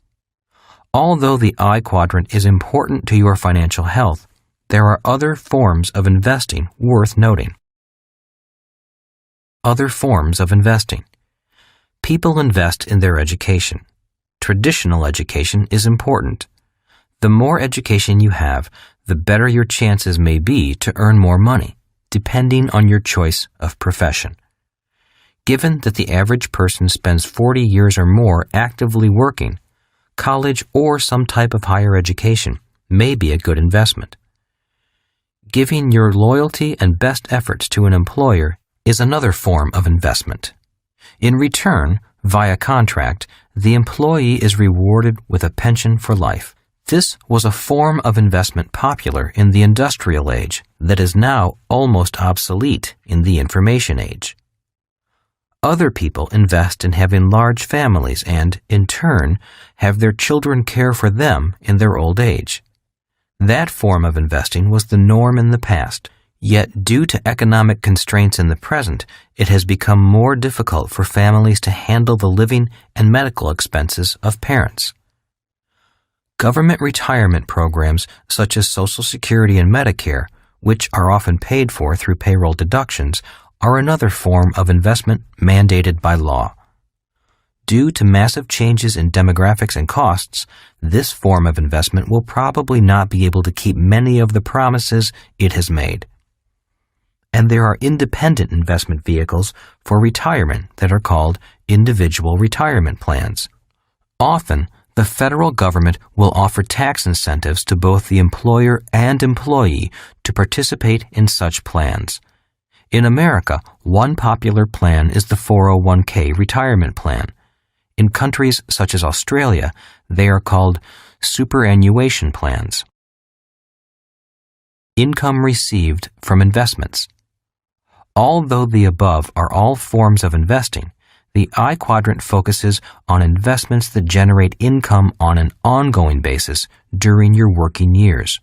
Although the I quadrant is important to your financial health, there are other forms of investing worth noting. Other forms of investing. People invest in their education. Traditional education is important. The more education you have, the better your chances may be to earn more money, depending on your choice of profession. Given that the average person spends 40 years or more actively working, college or some type of higher education may be a good investment. Giving your loyalty and best efforts to an employer is another form of investment. In return, via contract, the employee is rewarded with a pension for life. This was a form of investment popular in the industrial age that is now almost obsolete in the information age. Other people invest in having large families and, in turn, have their children care for them in their old age. That form of investing was the norm in the past, yet due to economic constraints in the present, it has become more difficult for families to handle the living and medical expenses of parents. Government retirement programs such as Social Security and Medicare, which are often paid for through payroll deductions, are another form of investment mandated by law. Due to massive changes in demographics and costs, this form of investment will probably not be able to keep many of the promises it has made. And there are independent investment vehicles for retirement that are called individual retirement plans. Often, the federal government will offer tax incentives to both the employer and employee to participate in such plans. In America, one popular plan is the 401k retirement plan. In countries such as Australia, they are called superannuation plans. Income received from investments. Although the above are all forms of investing, the I quadrant focuses on investments that generate income on an ongoing basis during your working years.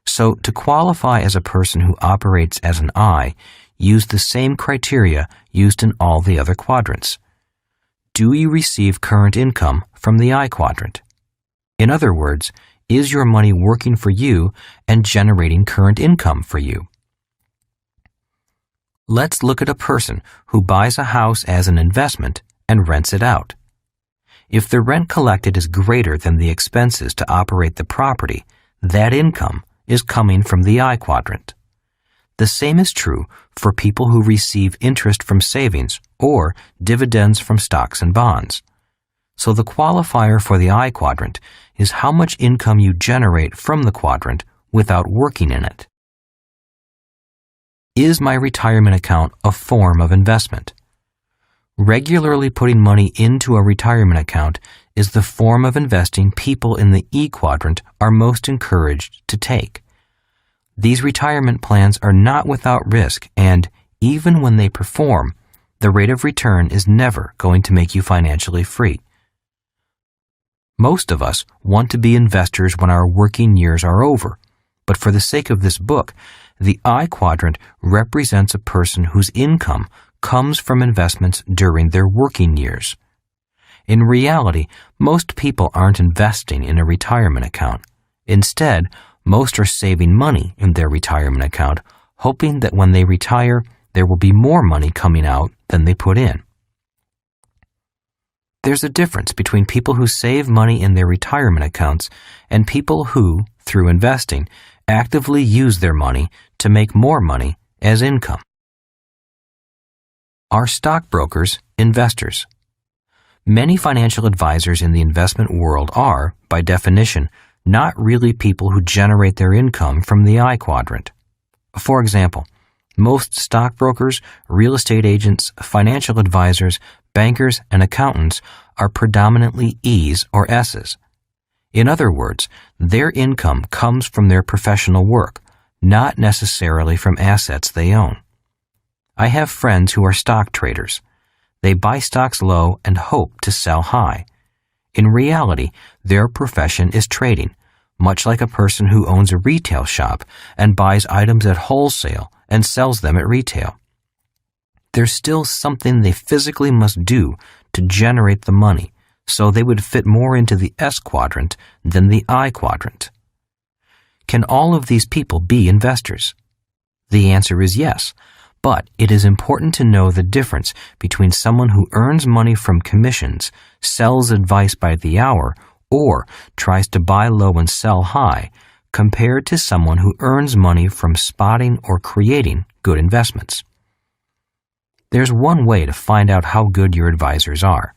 So, to qualify as a person who operates as an I, use the same criteria used in all the other quadrants. Do you receive current income from the I quadrant? In other words, is your money working for you and generating current income for you? Let's look at a person who buys a house as an investment and rents it out. If the rent collected is greater than the expenses to operate the property, that income is coming from the I quadrant. The same is true for people who receive interest from savings or dividends from stocks and bonds. So the qualifier for the I quadrant is how much income you generate from the quadrant without working in it. Is my retirement account a form of investment? Regularly putting money into a retirement account is the form of investing people in the E quadrant are most encouraged to take. These retirement plans are not without risk, and even when they perform, the rate of return is never going to make you financially free. Most of us want to be investors when our working years are over, but for the sake of this book, the I quadrant represents a person whose income comes from investments during their working years. In reality, most people aren't investing in a retirement account. Instead, most are saving money in their retirement account, hoping that when they retire, there will be more money coming out than they put in. There's a difference between people who save money in their retirement accounts and people who, through investing, actively use their money to make more money as income. Are stockbrokers investors? Many financial advisors in the investment world are, by definition, not really people who generate their income from the I quadrant. For example, most stockbrokers, real estate agents, financial advisors, bankers, and accountants are predominantly E's or S's. In other words, their income comes from their professional work, not necessarily from assets they own. I have friends who are stock traders. They buy stocks low and hope to sell high. In reality, their profession is trading, much like a person who owns a retail shop and buys items at wholesale and sells them at retail. There's still something they physically must do to generate the money, so they would fit more into the S quadrant than the I quadrant. Can all of these people be investors? The answer is yes. But it is important to know the difference between someone who earns money from commissions, sells advice by the hour, or tries to buy low and sell high, compared to someone who earns money from spotting or creating good investments. There's one way to find out how good your advisors are.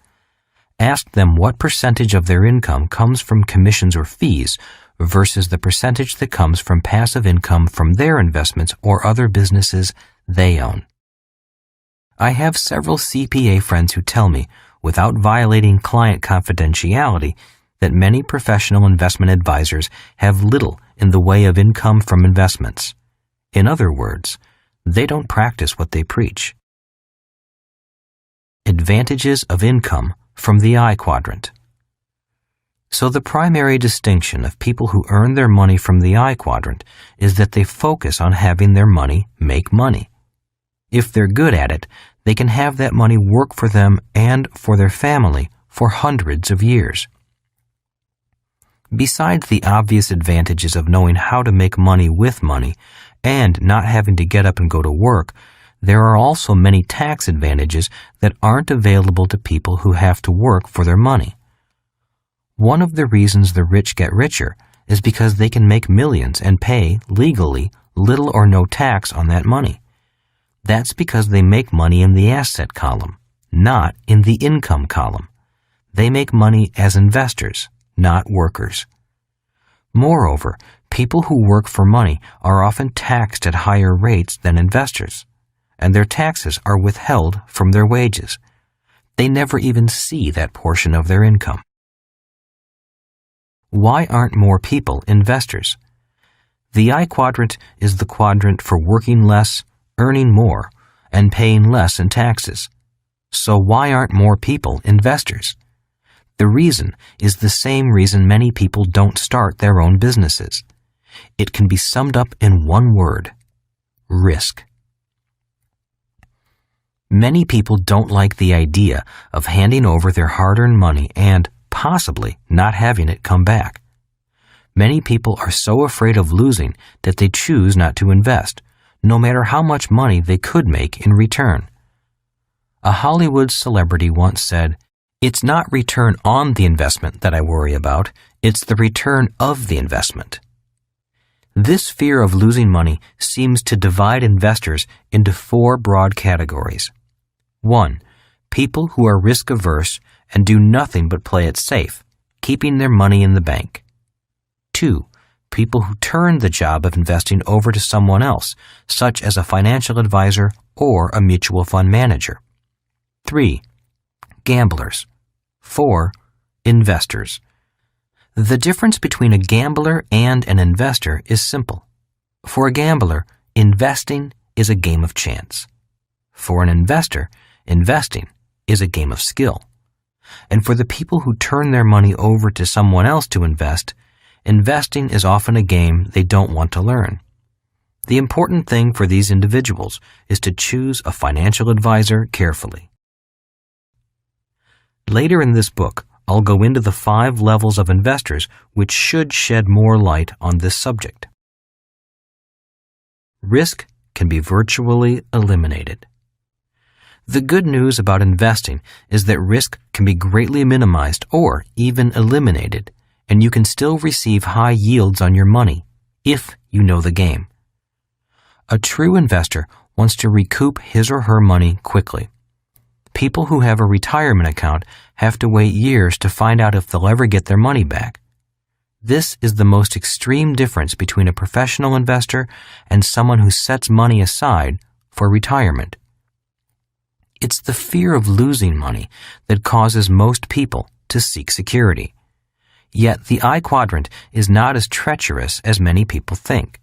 Ask them what percentage of their income comes from commissions or fees versus the percentage that comes from passive income from their investments or other businesses they own. I have several CPA friends who tell me, without violating client confidentiality, that many professional investment advisors have little in the way of income from investments. In other words, they don't practice what they preach. Advantages of income from the I quadrant. So the primary distinction of people who earn their money from the I quadrant is that they focus on having their money make money. If they're good at it, they can have that money work for them and for their family for hundreds of years. Besides the obvious advantages of knowing how to make money with money and not having to get up and go to work, there are also many tax advantages that aren't available to people who have to work for their money. One of the reasons the rich get richer is because they can make millions and pay, legally, little or no tax on that money. That's because they make money in the asset column, not in the income column. They make money as investors, not workers. Moreover, people who work for money are often taxed at higher rates than investors, and their taxes are withheld from their wages. They never even see that portion of their income. Why aren't more people investors? The I quadrant is the quadrant for working less, earning more, and paying less in taxes. So why aren't more people investors? The reason is the same reason many people don't start their own businesses. It can be summed up in one word: risk. Many people don't like the idea of handing over their hard-earned money and possibly not having it come back. Many people are so afraid of losing that they choose not to invest, no matter how much money they could make in return. A Hollywood celebrity once said, "It's not return on the investment that I worry about, it's the return of the investment." This fear of losing money seems to divide investors into four broad categories. 1. People who are risk-averse and do nothing but play it safe, keeping their money in the bank. 2. People who turn the job of investing over to someone else, such as a financial advisor or a mutual fund manager. 3. gamblers. 4. Investors. The difference between a gambler and an investor is simple. For a gambler, investing is a game of chance. For an investor, investing is a game of skill. And for the people who turn their money over to someone else to invest, investing is often a game they don't want to learn. The important thing for these individuals is to choose a financial advisor carefully. Later in this book, I'll go into the 5 levels of investors which should shed more light on this subject. Risk can be virtually eliminated. The good news about investing is that risk can be greatly minimized or even eliminated, and you can still receive high yields on your money if you know the game. A true investor wants to recoup his or her money quickly. People who have a retirement account have to wait years to find out if they'll ever get their money back. This is the most extreme difference between a professional investor and someone who sets money aside for retirement. It's the fear of losing money that causes most people to seek security. Yet the I quadrant is not as treacherous as many people think.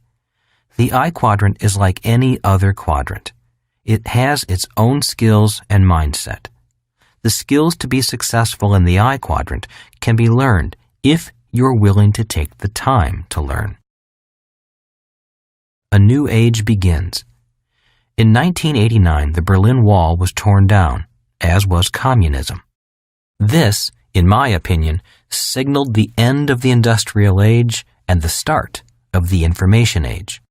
The I quadrant is like any other quadrant. It has its own skills and mindset. The skills to be successful in the I quadrant can be learned if you're willing to take the time to learn. A new age begins. In 1989, the Berlin Wall was torn down, as was communism. This, in my opinion, signaled the end of the industrial age and the start of the information age.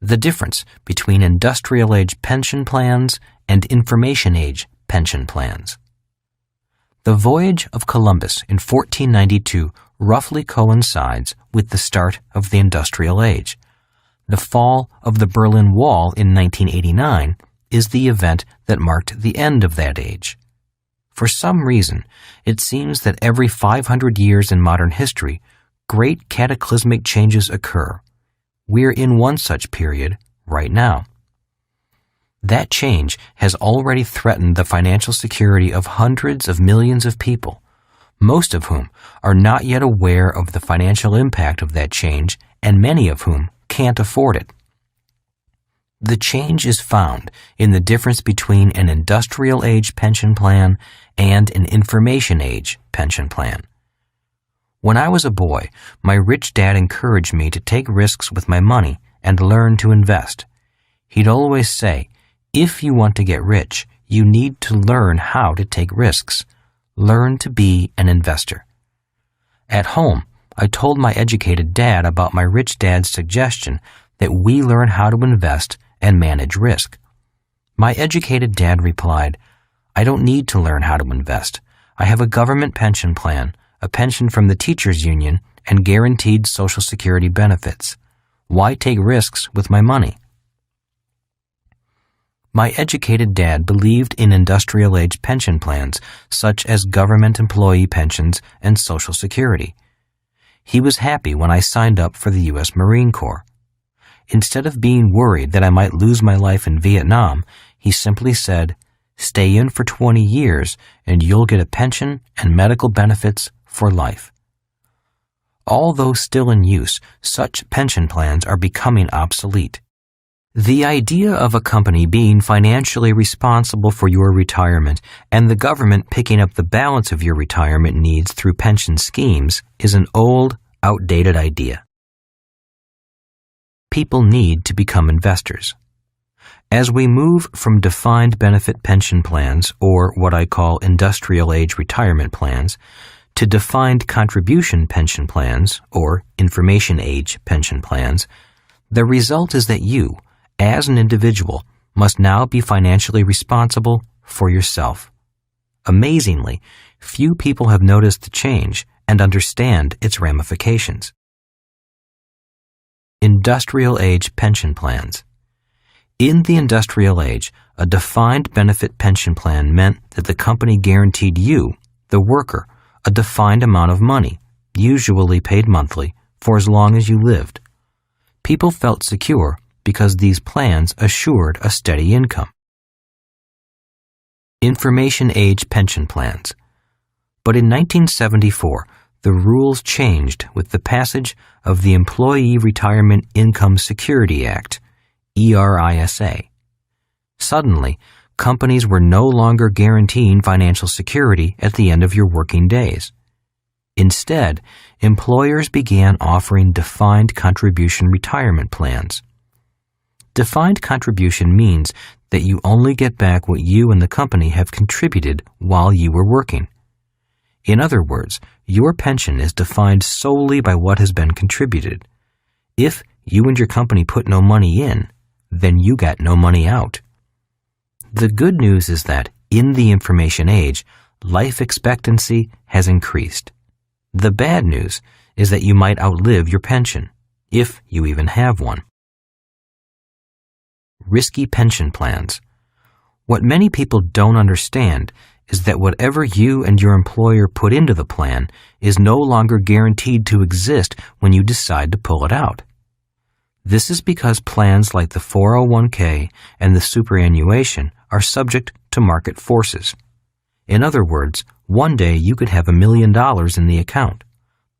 The difference between industrial age pension plans and information age pension plans. The voyage of Columbus in 1492 roughly coincides with the start of the industrial age. The fall of the Berlin Wall in 1989 is the event that marked the end of that age. For some reason, it seems that every 500 years in modern history, great cataclysmic changes occur. We're in one such period right now. That change has already threatened the financial security of hundreds of millions of people, most of whom are not yet aware of the financial impact of that change, and many of whom can't afford it. The change is found in the difference between an industrial age pension plan and an information age pension plan. When I was a boy, my rich dad encouraged me to take risks with my money and learn to invest. He'd always say, if you want to get rich, you need to learn how to take risks. Learn to be an investor. At home, I told my educated dad about my rich dad's suggestion that we learn how to invest and manage risk. My educated dad replied, I don't need to learn how to invest. I have a government pension plan, a pension from the teachers' union, and guaranteed Social Security benefits. Why take risks with my money? My educated dad believed in industrial age pension plans, such as government employee pensions and Social Security. He was happy when I signed up for the U.S. Marine Corps. Instead of being worried that I might lose my life in Vietnam, he simply said, stay in for 20 years and you'll get a pension and medical benefits for life. Although still in use, such pension plans are becoming obsolete. The idea of a company being financially responsible for your retirement and the government picking up the balance of your retirement needs through pension schemes is an old, outdated idea. People need to become investors. As we move from defined benefit pension plans, or what I call industrial age retirement plans, to defined contribution pension plans, or information age pension plans, the result is that you, as an individual, must now be financially responsible for yourself. Amazingly, few people have noticed the change and understand its ramifications. Industrial age pension plans. In the industrial age, a defined benefit pension plan meant that the company guaranteed you, the worker, a defined amount of money, usually paid monthly, for as long as you lived. People felt secure because these plans assured a steady income. Information age pension plans. But in 1974, the rules changed with the passage of the Employee Retirement Income Security Act, ERISA. Suddenly, companies were no longer guaranteeing financial security at the end of your working days. Instead, employers began offering defined contribution retirement plans. Defined contribution means that you only get back what you and the company have contributed while you were working. In other words, your pension is defined solely by what has been contributed. If you and your company put no money in, then you got no money out. The good news is that in the information age, life expectancy has increased. The bad news is that you might outlive your pension, if you even have one. Risky pension plans. What many people don't understand is that whatever you and your employer put into the plan is no longer guaranteed to exist when you decide to pull it out. This is because plans like the 401k and the superannuation are subject to market forces. In other words, one day you could have $1 million in the account.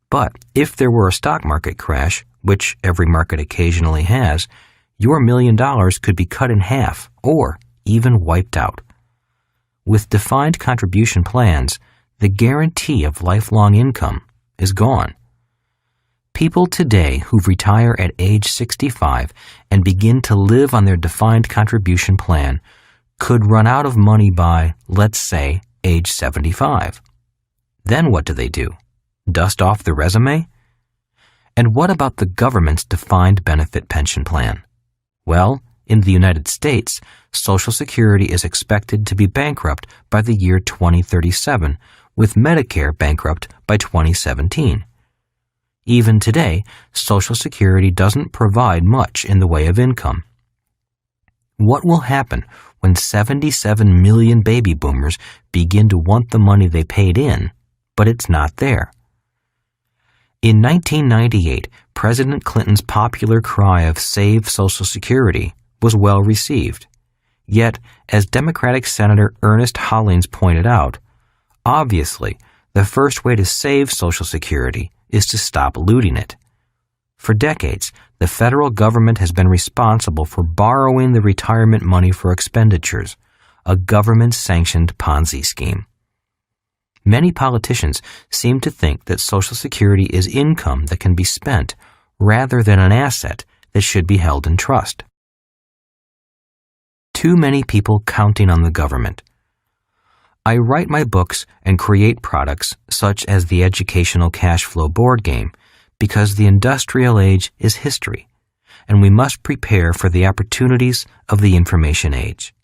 But if there were a stock market crash, which every market occasionally has, your $1 million could be cut in half or even wiped out. With defined contribution plans, the guarantee of lifelong income is gone. People today who retire at age 65 and begin to live on their defined contribution plan could run out of money by, let's say, age 75. Then what do? Dust off the resume? And what about the government's defined benefit pension plan? Well, in the United States, Social Security is expected to be bankrupt by the year 2037, with Medicare bankrupt by 2017. Even today, Social Security doesn't provide much in the way of income. What will happen when 77 million baby boomers begin to want the money they paid in, but it's not there? In 1998, President Clinton's popular cry of "Save Social Security" was well received. Yet, as Democratic Senator Ernest Hollings pointed out, obviously, the first way to save Social Security is to stop looting it. For decades, the federal government has been responsible for borrowing the retirement money for expenditures, a government-sanctioned Ponzi scheme. Many politicians seem to think that Social Security is income that can be spent rather than an asset that should be held in trust. Too many people counting on the government. I write my books and create products such as the educational Cashflow board game because the industrial age is history, and we must prepare for the opportunities of the information age.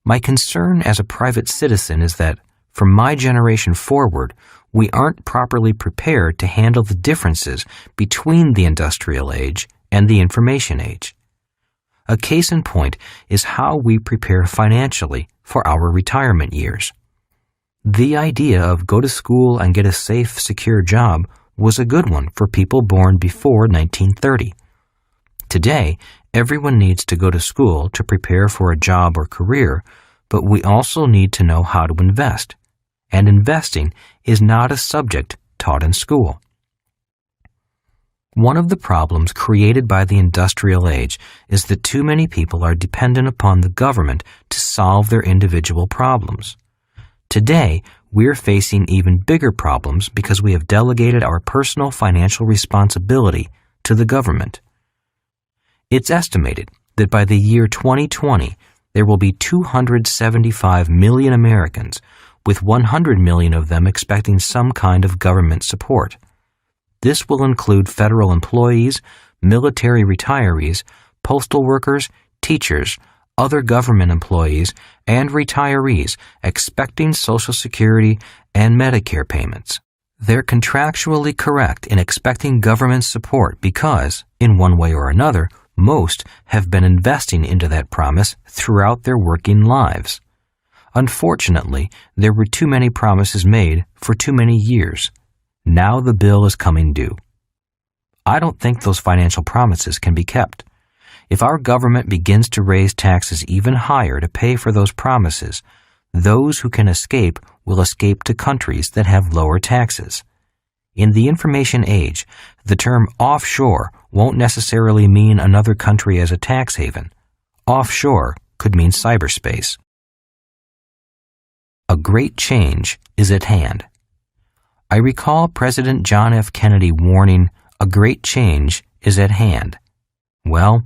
My concern as a private citizen is that, from my generation forward, we aren't properly prepared to handle the differences between the industrial age and the information age. A case in point is how we prepare financially for our retirement years. The idea of go to school and get a safe, secure job was a good one for people born before 1930. Today, everyone needs to go to school to prepare for a job or career, but we also need to know how to invest. And investing is not a subject taught in school. One of the problems created by the industrial age is that too many people are dependent upon the government to solve their individual problems. Today, we're facing even bigger problems because we have delegated our personal financial responsibility to the government. It's estimated that by the year 2020, there will be 275 million Americans, with 100 million of them expecting some kind of government support. This will include federal employees, military retirees, postal workers, teachers, other government employees, and retirees expecting Social Security and Medicare payments. They're contractually correct in expecting government support because, in one way or another, most have been investing into that promise throughout their working lives. Unfortunately, there were too many promises made for too many years. Now the bill is coming due. I don't think those financial promises can be kept. If our government begins to raise taxes even higher to pay for those promises, Those who can escape will escape to countries that have lower taxes. In the information age, the term offshore won't necessarily mean another country as a tax haven. Offshore could mean cyberspace. A great change is at hand. I recall President John F. Kennedy warning, "A great change is at hand." Well,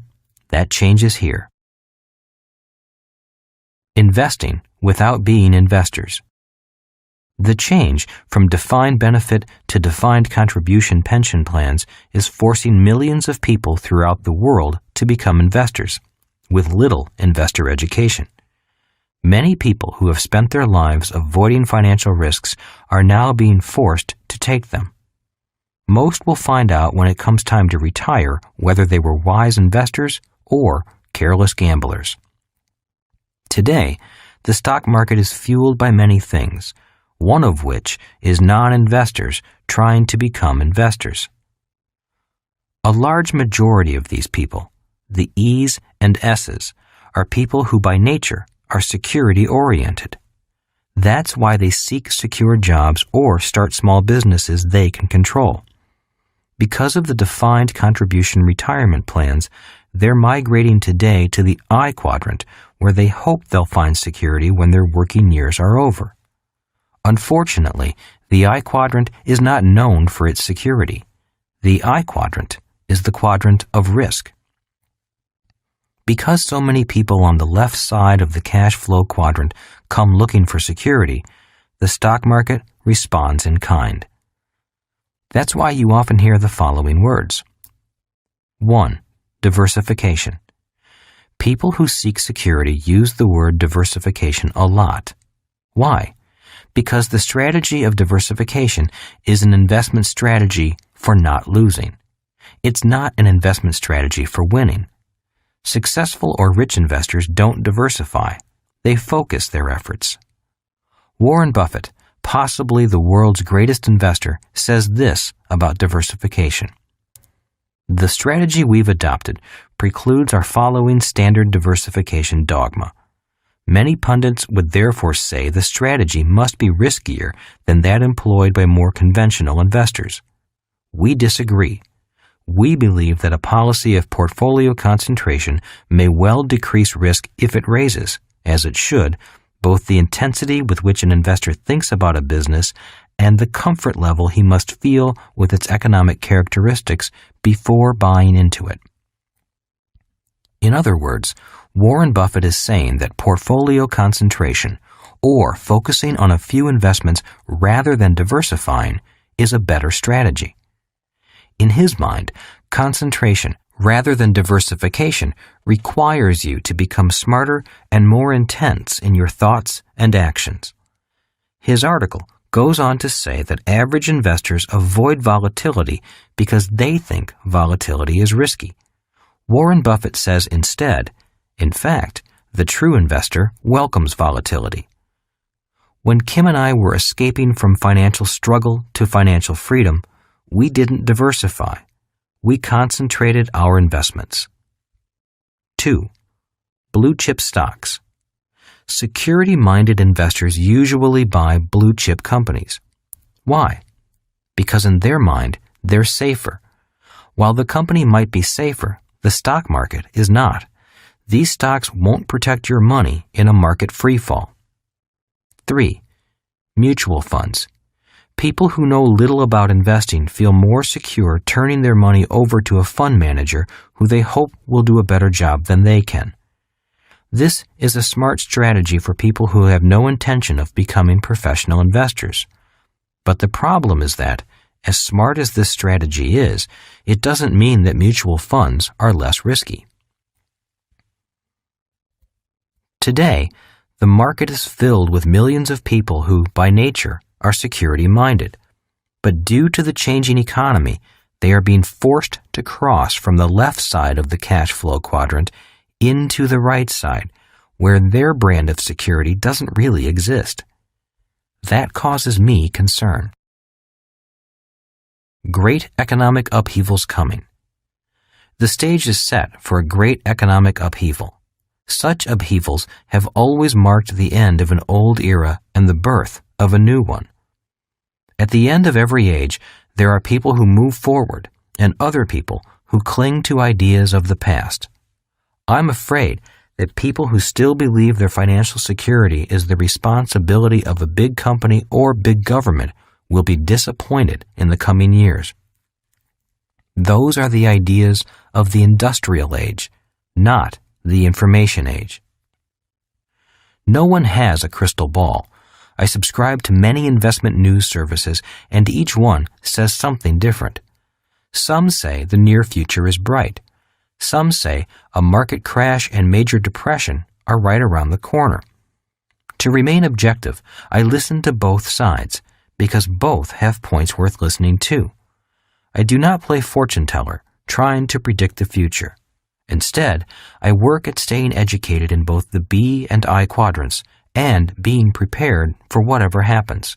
that change is here. Investing without being investors. The change from defined benefit to defined contribution pension plans is forcing millions of people throughout the world to become investors, with little investor education. Many people who have spent their lives avoiding financial risks are now being forced to take them. Most will find out when it comes time to retire whether they were wise investors or careless gamblers. Today, the stock market is fueled by many things, one of which is non-investors trying to become investors. A large majority of these people, the E's and S's, are people who by nature are security-oriented. That's why they seek secure jobs or start small businesses they can control. Because of the defined contribution retirement plans, they're migrating today to the I quadrant, where they hope they'll find security when their working years are over. Unfortunately, the I quadrant is not known for its security. The I quadrant is the quadrant of risk. Because so many people on the left side of the cash flow quadrant come looking for security, the stock market responds in kind. That's why you often hear the following words. 1. Diversification. People who seek security use the word diversification a lot. Why? Because the strategy of diversification is an investment strategy for not losing. It's not an investment strategy for winning. Successful or rich investors don't diversify. They focus their efforts. Warren Buffett, possibly the world's greatest investor, says this about diversification. The strategy we've adopted precludes our following standard diversification dogma. Many pundits would therefore say the strategy must be riskier than that employed by more conventional investors. We disagree. We believe that a policy of portfolio concentration may well decrease risk if it raises, as it should, both the intensity with which an investor thinks about a business and the comfort level he must feel with its economic characteristics before buying into it. In other words, Warren Buffett is saying that portfolio concentration, or focusing on a few investments rather than diversifying, is a better strategy. In his mind, concentration rather than diversification requires you to become smarter and more intense in your thoughts and actions. His article goes on to say that average investors avoid volatility because they think volatility is risky. Warren Buffett says instead, in fact, the true investor welcomes volatility. When Kim and I were escaping from financial struggle to financial freedom, we didn't diversify. We concentrated our investments. 2. Blue chip stocks. Security-minded investors usually buy blue chip companies. Why? Because in their mind, they're safer. While the company might be safer, the stock market is not. These stocks won't protect your money in a market freefall. 3. Mutual funds. People who know little about investing feel more secure turning their money over to a fund manager who they hope will do a better job than they can. This is a smart strategy for people who have no intention of becoming professional investors. But the problem is that, as smart as this strategy is, it doesn't mean that mutual funds are less risky. Today, the market is filled with millions of people who, by nature, are security-minded. But due to the changing economy, they are being forced to cross from the left side of the cash flow quadrant into the right side, where their brand of security doesn't really exist. That causes me concern. Great economic upheavals coming. The stage is set for a great economic upheaval. Such upheavals have always marked the end of an old era and the birth of a new one. At the end of every age, there are people who move forward and other people who cling to ideas of the past. I'm afraid that people who still believe their financial security is the responsibility of a big company or big government will be disappointed in the coming years. Those are the ideas of the industrial age, not the information age. No one has a crystal ball. I subscribe to many investment news services, and each one says something different. Some say the near future is bright. Some say a market crash and major depression are right around the corner. To remain objective, I listen to both sides, because both have points worth listening to. I do not play fortune teller, trying to predict the future. Instead, I work at staying educated in both the B and I quadrants and being prepared for whatever happens.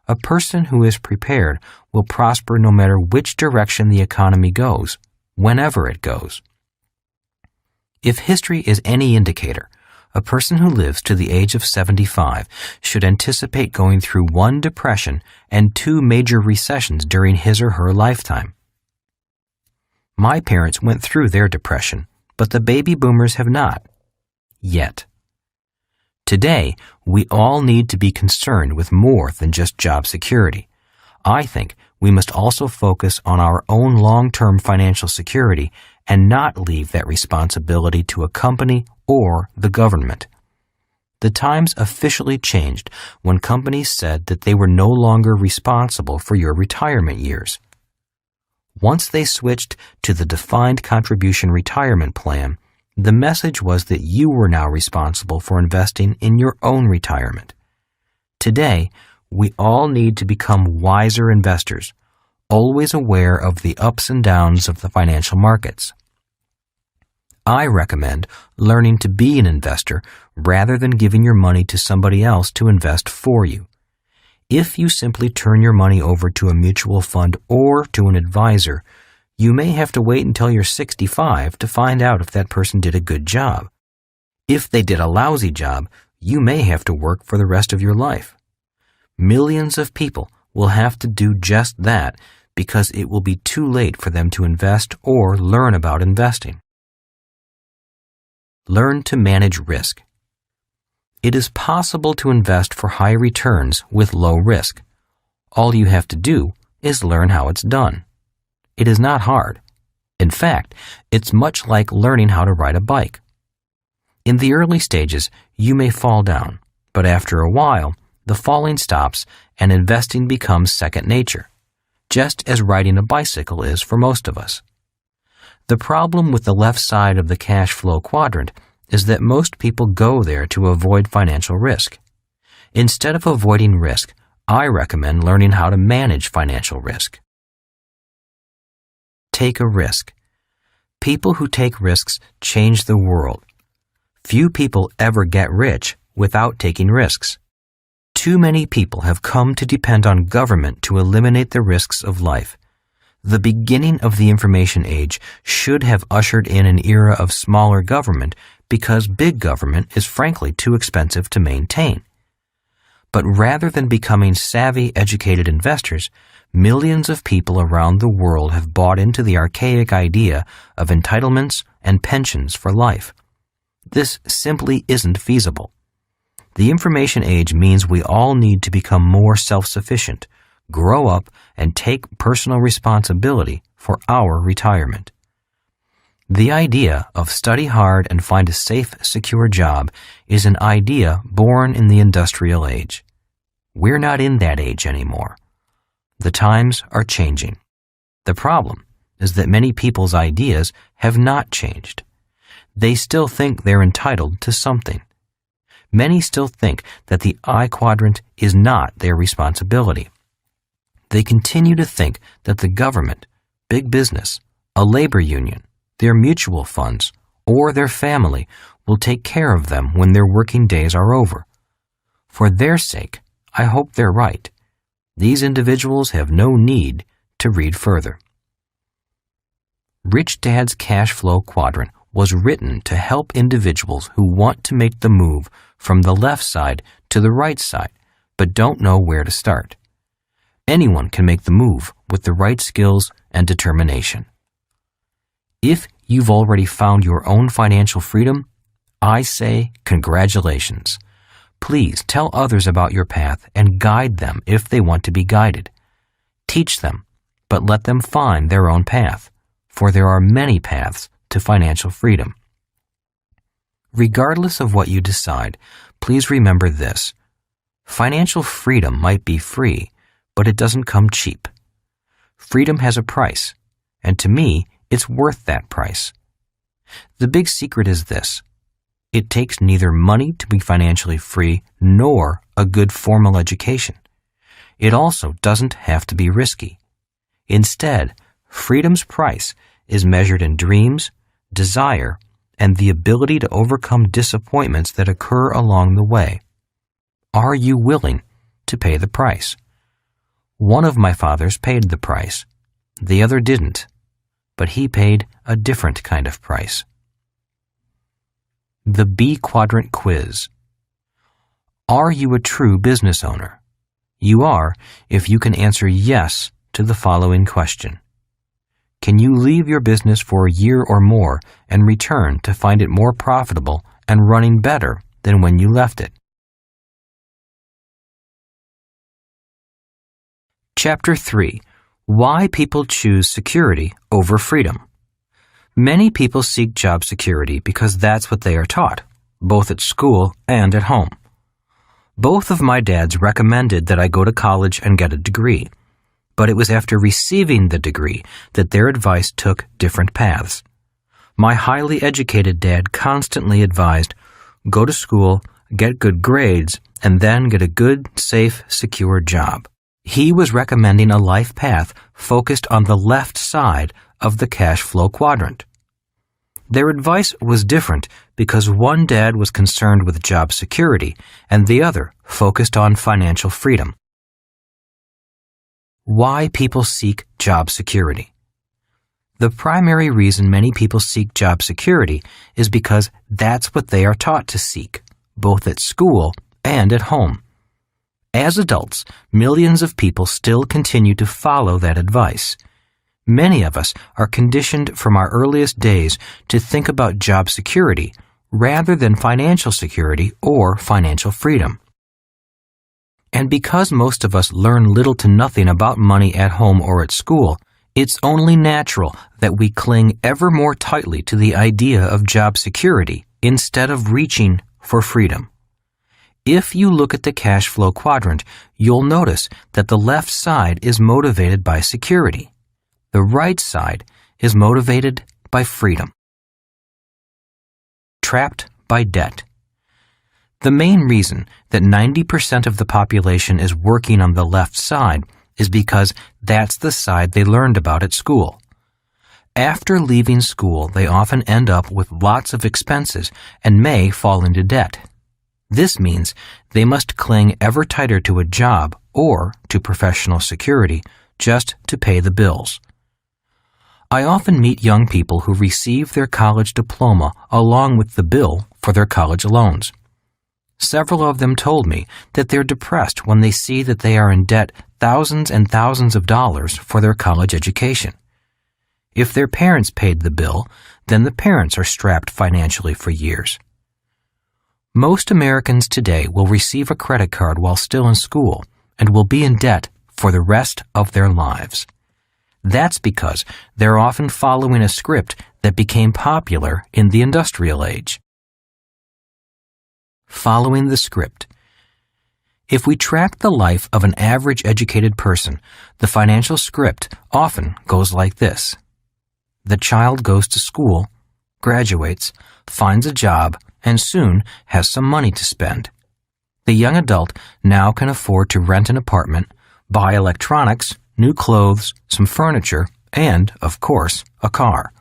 A person who is prepared will prosper no matter which direction the economy goes, whenever it goes. If history is any indicator, a person who lives to the age of 75 should anticipate going through one depression and 2 major recessions during his or her lifetime. My parents went through their depression, but the baby boomers have not. Yet. Today, we all need to be concerned with more than just job security. I think we must also focus on our own long-term financial security and not leave that responsibility to a company or the government. The times officially changed when companies said that they were no longer responsible for your retirement years. Once they switched to the defined contribution retirement plan, the message was that you were now responsible for investing in your own retirement. Today, we all need to become wiser investors, always aware of the ups and downs of the financial markets. I recommend learning to be an investor rather than giving your money to somebody else to invest for you. If you simply turn your money over to a mutual fund or to an advisor, you may have to wait until you're 65 to find out if that person did a good job. If they did a lousy job, you may have to work for the rest of your life. Millions of people will have to do just that because it will be too late for them to invest or learn about investing. Learn to manage risk. It is possible to invest for high returns with low risk. All you have to do is learn how it's done. It is not hard. In fact, it's much like learning how to ride a bike. In the early stages, you may fall down, but after a while, the falling stops and investing becomes second nature, just as riding a bicycle is for most of us. The problem with the left side of the cash flow quadrant is that most people go there to avoid financial risk. Instead of avoiding risk, I recommend learning how to manage financial risk. Take a risk. People who take risks change the world. Few people ever get rich without taking risks. Too many people have come to depend on government to eliminate the risks of life. The beginning of the information age should have ushered in an era of smaller government because big government is frankly too expensive to maintain. But rather than becoming savvy, educated investors, millions of people around the world have bought into the archaic idea of entitlements and pensions for life. This simply isn't feasible. The information age means we all need to become more self-sufficient, grow up, and take personal responsibility for our retirement. The idea of study hard and find a safe, secure job is an idea born in the industrial age. We're not in that age anymore. The times are changing. The problem is that many people's ideas have not changed. They still think they're entitled to something. Many still think that the I quadrant is not their responsibility. They continue to think that the government, big business, a labor union, their mutual funds, or their family will take care of them when their working days are over. For their sake, I hope they're right. These individuals have no need to read further. Rich Dad's Cash Flow Quadrant was written to help individuals who want to make the move from the left side to the right side, but don't know where to start. Anyone can make the move with the right skills and determination. If you've already found your own financial freedom, I say congratulations. Please tell others about your path and guide them if they want to be guided. Teach them, but let them find their own path, for there are many paths to financial freedom. Regardless of what you decide, please remember this. Financial freedom might be free, but it doesn't come cheap. Freedom has a price, and to me, it's worth that price. The big secret is this. It takes neither money to be financially free nor a good formal education. It also doesn't have to be risky. Instead, freedom's price is measured in dreams, desire, and the ability to overcome disappointments that occur along the way. Are you willing to pay the price? One of my fathers paid the price. The other didn't, but he paid a different kind of price. The B Quadrant Quiz. Are you a true business owner? You are if you can answer yes to the following question. Can you leave your business for a year or more and return to find it more profitable and running better than when you left it? Chapter 3. Why people choose security over freedom. Many people seek job security because that's what they are taught, both at school and at home. Both of my dads recommended that I go to college and get a degree, but it was after receiving the degree that their advice took different paths. My highly educated dad constantly advised, go to school, get good grades, and then get a good, safe, secure job. He was recommending a life path focused on the left side of the Cashflow quadrant. Their advice was different because one dad was concerned with job security and the other focused on financial freedom. Why people seek job security. The primary reason many people seek job security is because that's what they are taught to seek, both at school and at home. As adults, millions of people still continue to follow that advice. Many of us are conditioned from our earliest days to think about job security rather than financial security or financial freedom. And because most of us learn little to nothing about money at home or at school, it's only natural that we cling ever more tightly to the idea of job security instead of reaching for freedom. If you look at the cash flow quadrant, you'll notice that the left side is motivated by security. The right side is motivated by freedom. Trapped by debt. The main reason that 90% of the population is working on the left side is because that's the side they learned about at school. After leaving school, they often end up with lots of expenses and may fall into debt. This means they must cling ever tighter to a job or to professional security just to pay the bills. I often meet young people who receive their college diploma along with the bill for their college loans. Several of them told me that they're depressed when they see that they are in debt thousands and thousands of dollars for their college education. If their parents paid the bill, then the parents are strapped financially for years. Most Americans today will receive a credit card while still in school and will be in debt for the rest of their lives. That's because they're often following a script that became popular in the industrial age. Following the script. If we track the life of an average educated person, the financial script often goes like this. The child goes to school, graduates, finds a job, and soon has some money to spend. The young adult now can afford to rent an apartment, buy electronics, new clothes, some furniture, and, of course, a car.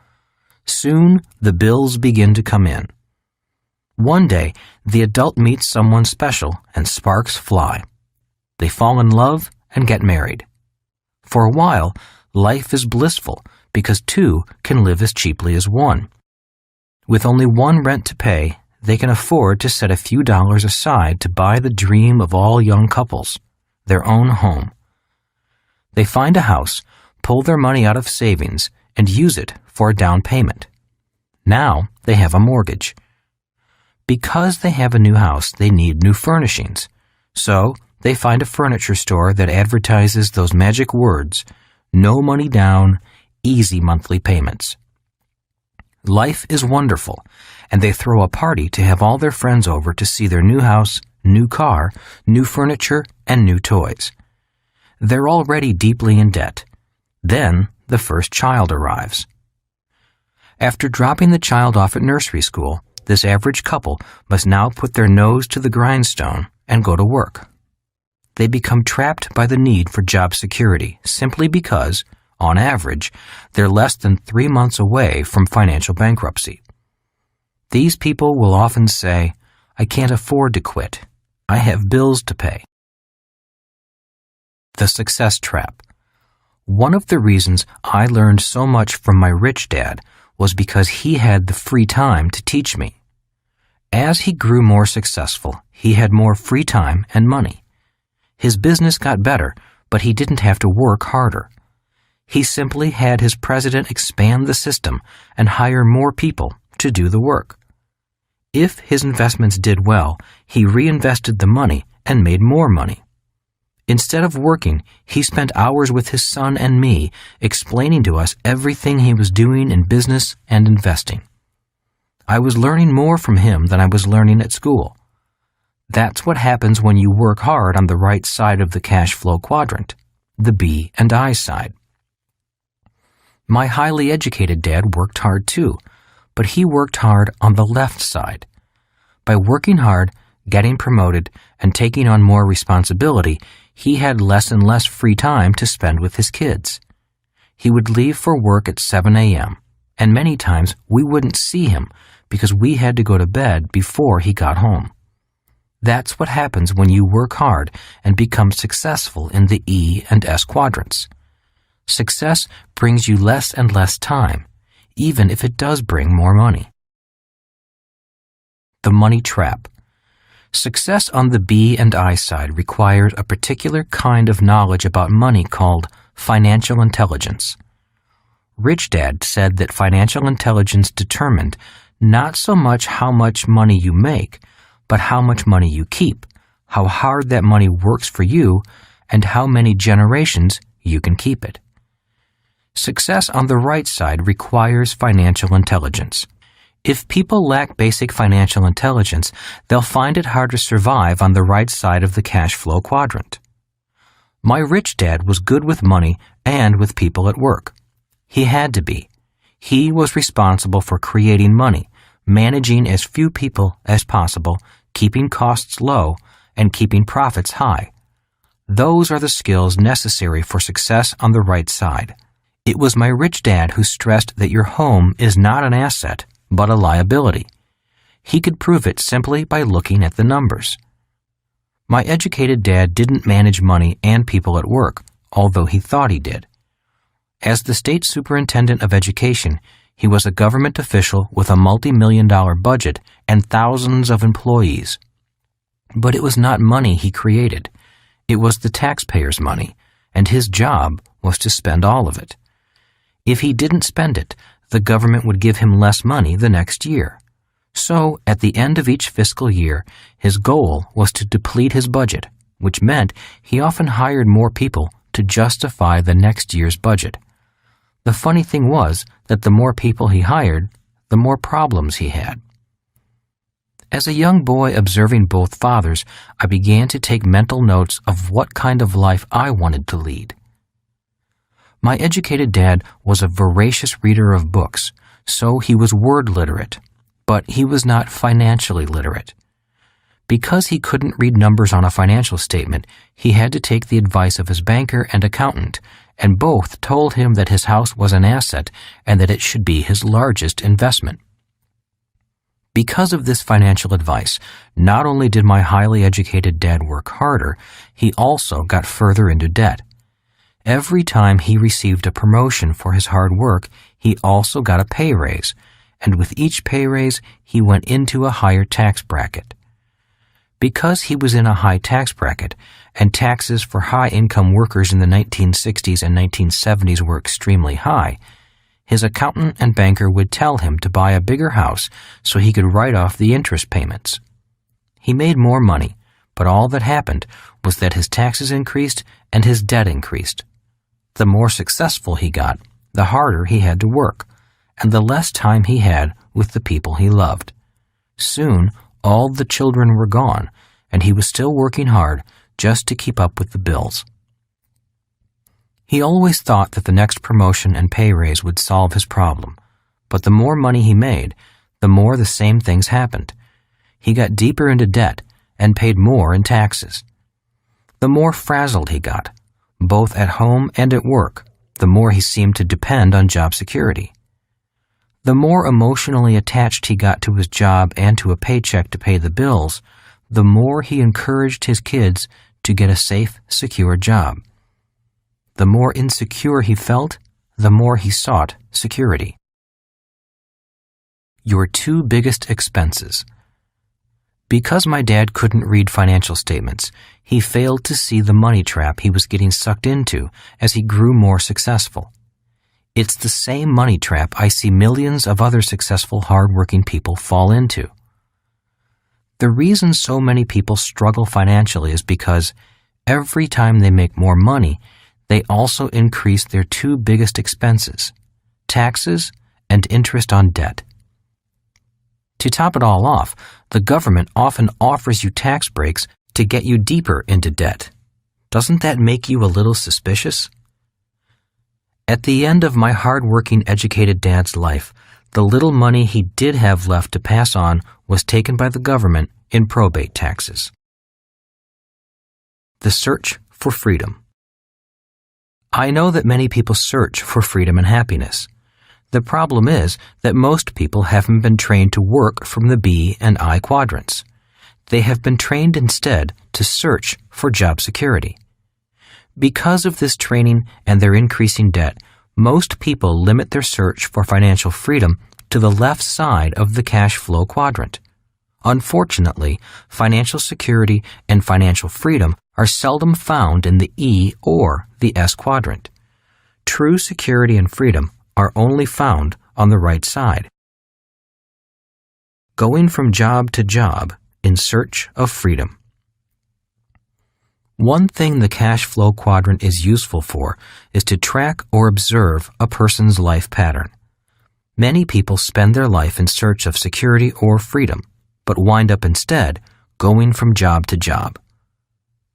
Soon, the bills begin to come in. One day, the adult meets someone special and sparks fly. They fall in love and get married. For a while, life is blissful because two can live as cheaply as one. With only one rent to pay, they can afford to set a few dollars aside to buy the dream of all young couples, their own home. They find a house, pull their money out of savings, and use it for a down payment. Now they have a mortgage. Because they have a new house, they need new furnishings. So they find a furniture store that advertises those magic words, no money down, easy monthly payments. Life is wonderful, and they throw a party to have all their friends over to see their new house, new car, new furniture, and new toys. They're already deeply in debt. Then the first child arrives. After dropping the child off at nursery school, this average couple must now put their nose to the grindstone and go to work. They become trapped by the need for job security simply because, on average, they're less than 3 months away from financial bankruptcy. These people will often say, "I can't afford to quit. I have bills to pay." The success trap. One of the reasons I learned so much from my rich dad was because he had the free time to teach me. As he grew more successful, he had more free time and money. His business got better, but he didn't have to work harder. He simply had his president expand the system and hire more people to do the work. If his investments did well, he reinvested the money and made more money. Instead of working, he spent hours with his son and me, explaining to us everything he was doing in business and investing. I was learning more from him than I was learning at school. That's what happens when you work hard on the right side of the cash flow quadrant, the B and I side. My highly educated dad worked hard too, but he worked hard on the left side. By working hard, getting promoted, and taking on more responsibility, he had less and less free time to spend with his kids. He would leave for work at 7 a.m., and many times we wouldn't see him because we had to go to bed before he got home. That's what happens when you work hard and become successful in the E and S quadrants. Success brings you less and less time, even if it does bring more money. The money trap. Success on the B and I side requires a particular kind of knowledge about money called financial intelligence. Rich Dad said that financial intelligence determined not so much how much money you make, but how much money you keep, how hard that money works for you, and how many generations you can keep it. Success on the right side requires financial intelligence. If people lack basic financial intelligence, they'll find it hard to survive on the right side of the cash flow quadrant. My rich dad was good with money and with people at work. He had to be. He was responsible for creating money, managing as few people as possible, keeping costs low, and keeping profits high. Those are the skills necessary for success on the right side. It was my rich dad who stressed that your home is not an asset, but a liability. He could prove it simply by looking at the numbers. My educated dad didn't manage money and people at work, although he thought he did. As the state superintendent of education, he was a government official with a multi-million-dollar budget and thousands of employees. But it was not money he created. It was the taxpayers' money, and his job was to spend all of it. If he didn't spend it, the government would give him less money the next year. So, at the end of each fiscal year, his goal was to deplete his budget, which meant he often hired more people to justify the next year's budget. The funny thing was that the more people he hired, the more problems he had. As a young boy observing both fathers, I began to take mental notes of what kind of life I wanted to lead. My educated dad was a voracious reader of books, so he was word literate, but he was not financially literate. Because he couldn't read numbers on a financial statement, he had to take the advice of his banker and accountant, and both told him that his house was an asset and that it should be his largest investment. Because of this financial advice, not only did my highly educated dad work harder, he also got further into debt. Every time he received a promotion for his hard work, he also got a pay raise, and with each pay raise, he went into a higher tax bracket. Because he was in a high tax bracket, and taxes for high-income workers in the 1960s and 1970s were extremely high, his accountant and banker would tell him to buy a bigger house so he could write off the interest payments. He made more money, but all that happened was that his taxes increased and his debt increased. The more successful he got, the harder he had to work, and the less time he had with the people he loved. Soon, all the children were gone, and he was still working hard just to keep up with the bills. He always thought that the next promotion and pay raise would solve his problem, but the more money he made, the more the same things happened. He got deeper into debt and paid more in taxes. The more frazzled he got, both at home and at work, the more he seemed to depend on job security. The more emotionally attached he got to his job and to a paycheck to pay the bills, the more he encouraged his kids to get a safe, secure job. The more insecure he felt, the more he sought security. Your two biggest expenses. Because my dad couldn't read financial statements, he failed to see the money trap he was getting sucked into as he grew more successful. It's the same money trap I see millions of other successful, hard-working people fall into. The reason so many people struggle financially is because every time they make more money, they also increase their two biggest expenses, taxes and interest on debt. To top it all off, the government often offers you tax breaks to get you deeper into debt. Doesn't that make you a little suspicious? At the end of my hard-working, educated dad's life, the little money he did have left to pass on was taken by the government in probate taxes. The search for freedom. I know that many people search for freedom and happiness. The problem is that most people haven't been trained to work from the B and I quadrants. They have been trained instead to search for job security. Because of this training and their increasing debt, most people limit their search for financial freedom to the left side of the cash flow quadrant. Unfortunately, financial security and financial freedom are seldom found in the E or the S quadrant. True security and freedom are only found on the right side. Going from job to job in search of freedom. One thing the cash flow quadrant is useful for is to track or observe a person's life pattern. Many people spend their life in search of security or freedom, but wind up instead going from job to job.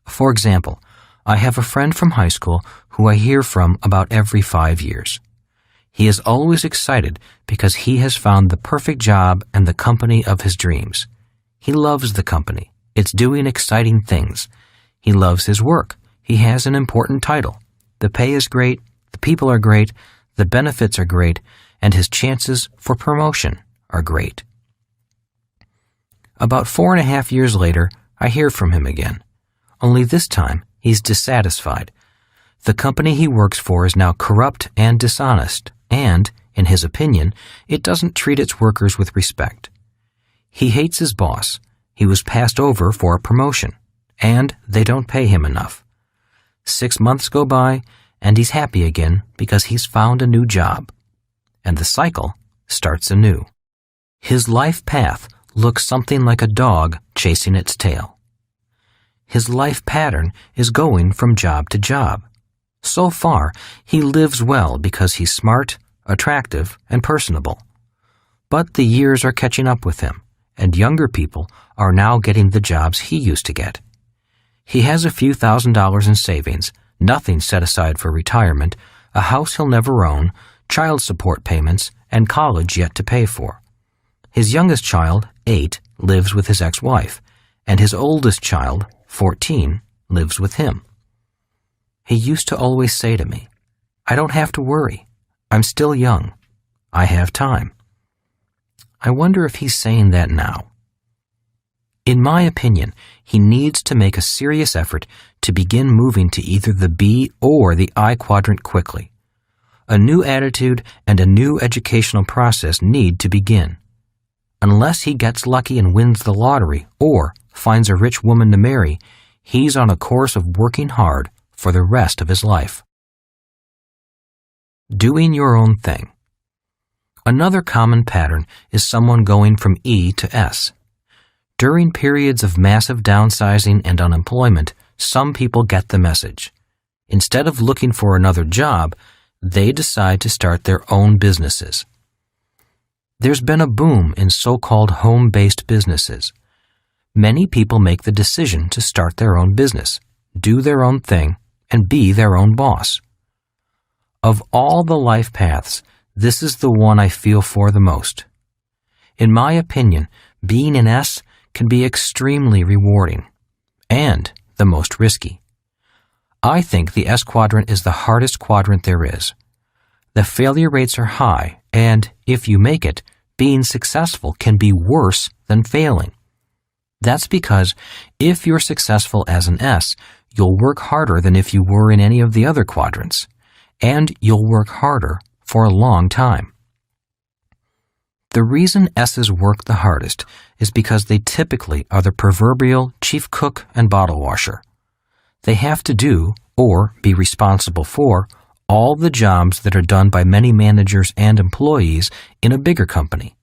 For example, I have a friend from high school who I hear from about every 5 years. He is always excited because he has found the perfect job and the company of his dreams. He loves the company. It's doing exciting things. He loves his work. He has an important title. The pay is great, the people are great, the benefits are great, and his chances for promotion are great. About 4.5 years later, I hear from him again. Only this time, he's dissatisfied. The company he works for is now corrupt and dishonest, and, in his opinion, it doesn't treat its workers with respect. He hates his boss. He was passed over for a promotion, and they don't pay him enough. 6 months go by, and he's happy again because he's found a new job. And the cycle starts anew. His life path looks something like a dog chasing its tail. His life pattern is going from job to job. So far, he lives well because he's smart, attractive, and personable. But the years are catching up with him, and younger people are now getting the jobs he used to get. He has a few $1,000s in savings, nothing set aside for retirement, a house he'll never own, child support payments, and college yet to pay for. His youngest child, 8, lives with his ex-wife, and his oldest child, 14, lives with him. He used to always say to me, "I don't have to worry. I'm still young. I have time." I wonder if he's saying that now. In my opinion, he needs to make a serious effort to begin moving to either the B or the I quadrant quickly. A new attitude and a new educational process need to begin. Unless he gets lucky and wins the lottery or finds a rich woman to marry, he's on a course of working hard for the rest of his life. Doing your own thing. Another common pattern is someone going from E to S. During periods of massive downsizing and unemployment, some people get the message. Instead of looking for another job, they decide to start their own businesses. There's been a boom in so-called home-based businesses. Many people make the decision to start their own business, do their own thing, and be their own boss. Of all the life paths, this is the one I feel for the most. In my opinion, being an S can be extremely rewarding and the most risky. I think the S quadrant is the hardest quadrant there is. The failure rates are high, and if you make it, being successful can be worse than failing. That's because if you're successful as an S, you'll work harder than if you were in any of the other quadrants, and you'll work harder for a long time. The reason S's work the hardest is because they typically are the proverbial chief cook and bottle washer. They have to do, or be responsible for, all the jobs that are done by many managers and employees in a bigger company.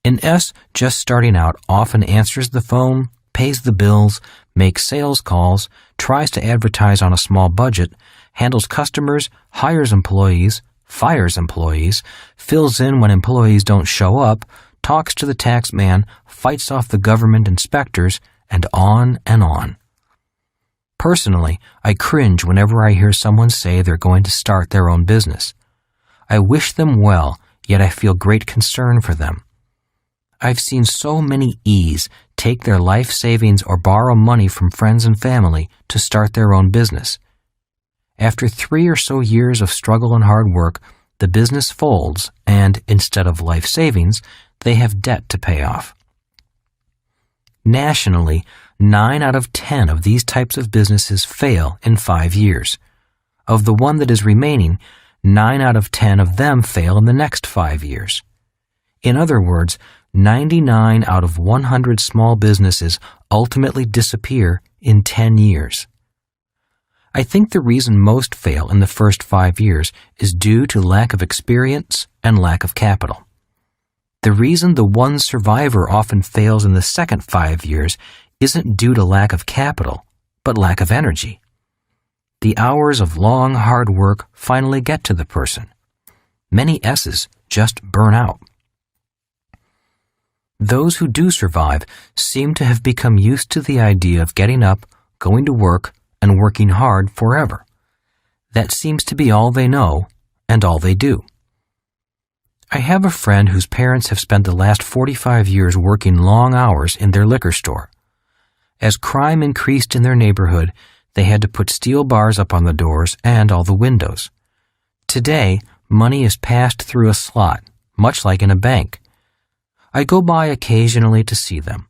An S just starting out often answers the phone, pays the bills, makes sales calls, tries to advertise on a small budget, handles customers, hires employees, fires employees, fills in when employees don't show up, talks to the tax man, fights off the government inspectors, and on and on. Personally, I cringe whenever I hear someone say they're going to start their own business. I wish them well, yet I feel great concern for them. I've seen so many E's take their life savings or borrow money from friends and family to start their own business. After 3 or so years of struggle and hard work, the business folds and, instead of life savings, they have debt to pay off. Nationally, 9 out of 10 of these types of businesses fail in 5 years. Of the one that is remaining, 9 out of 10 of them fail in the next 5 years. In other words, 99 out of 100 small businesses ultimately disappear in 10 years. I think the reason most fail in the first 5 years is due to lack of experience and lack of capital. The reason the one survivor often fails in the second 5 years isn't due to lack of capital, but lack of energy. The hours of long, hard work finally get to the person. Many S's just burn out. Those who do survive seem to have become used to the idea of getting up, going to work, and working hard forever. That seems to be all they know and all they do. I have a friend whose parents have spent the last 45 years working long hours in their liquor store. As crime increased in their neighborhood, they had to put steel bars up on the doors and all the windows. Today, money is passed through a slot, much like in a bank. I go by occasionally to see them.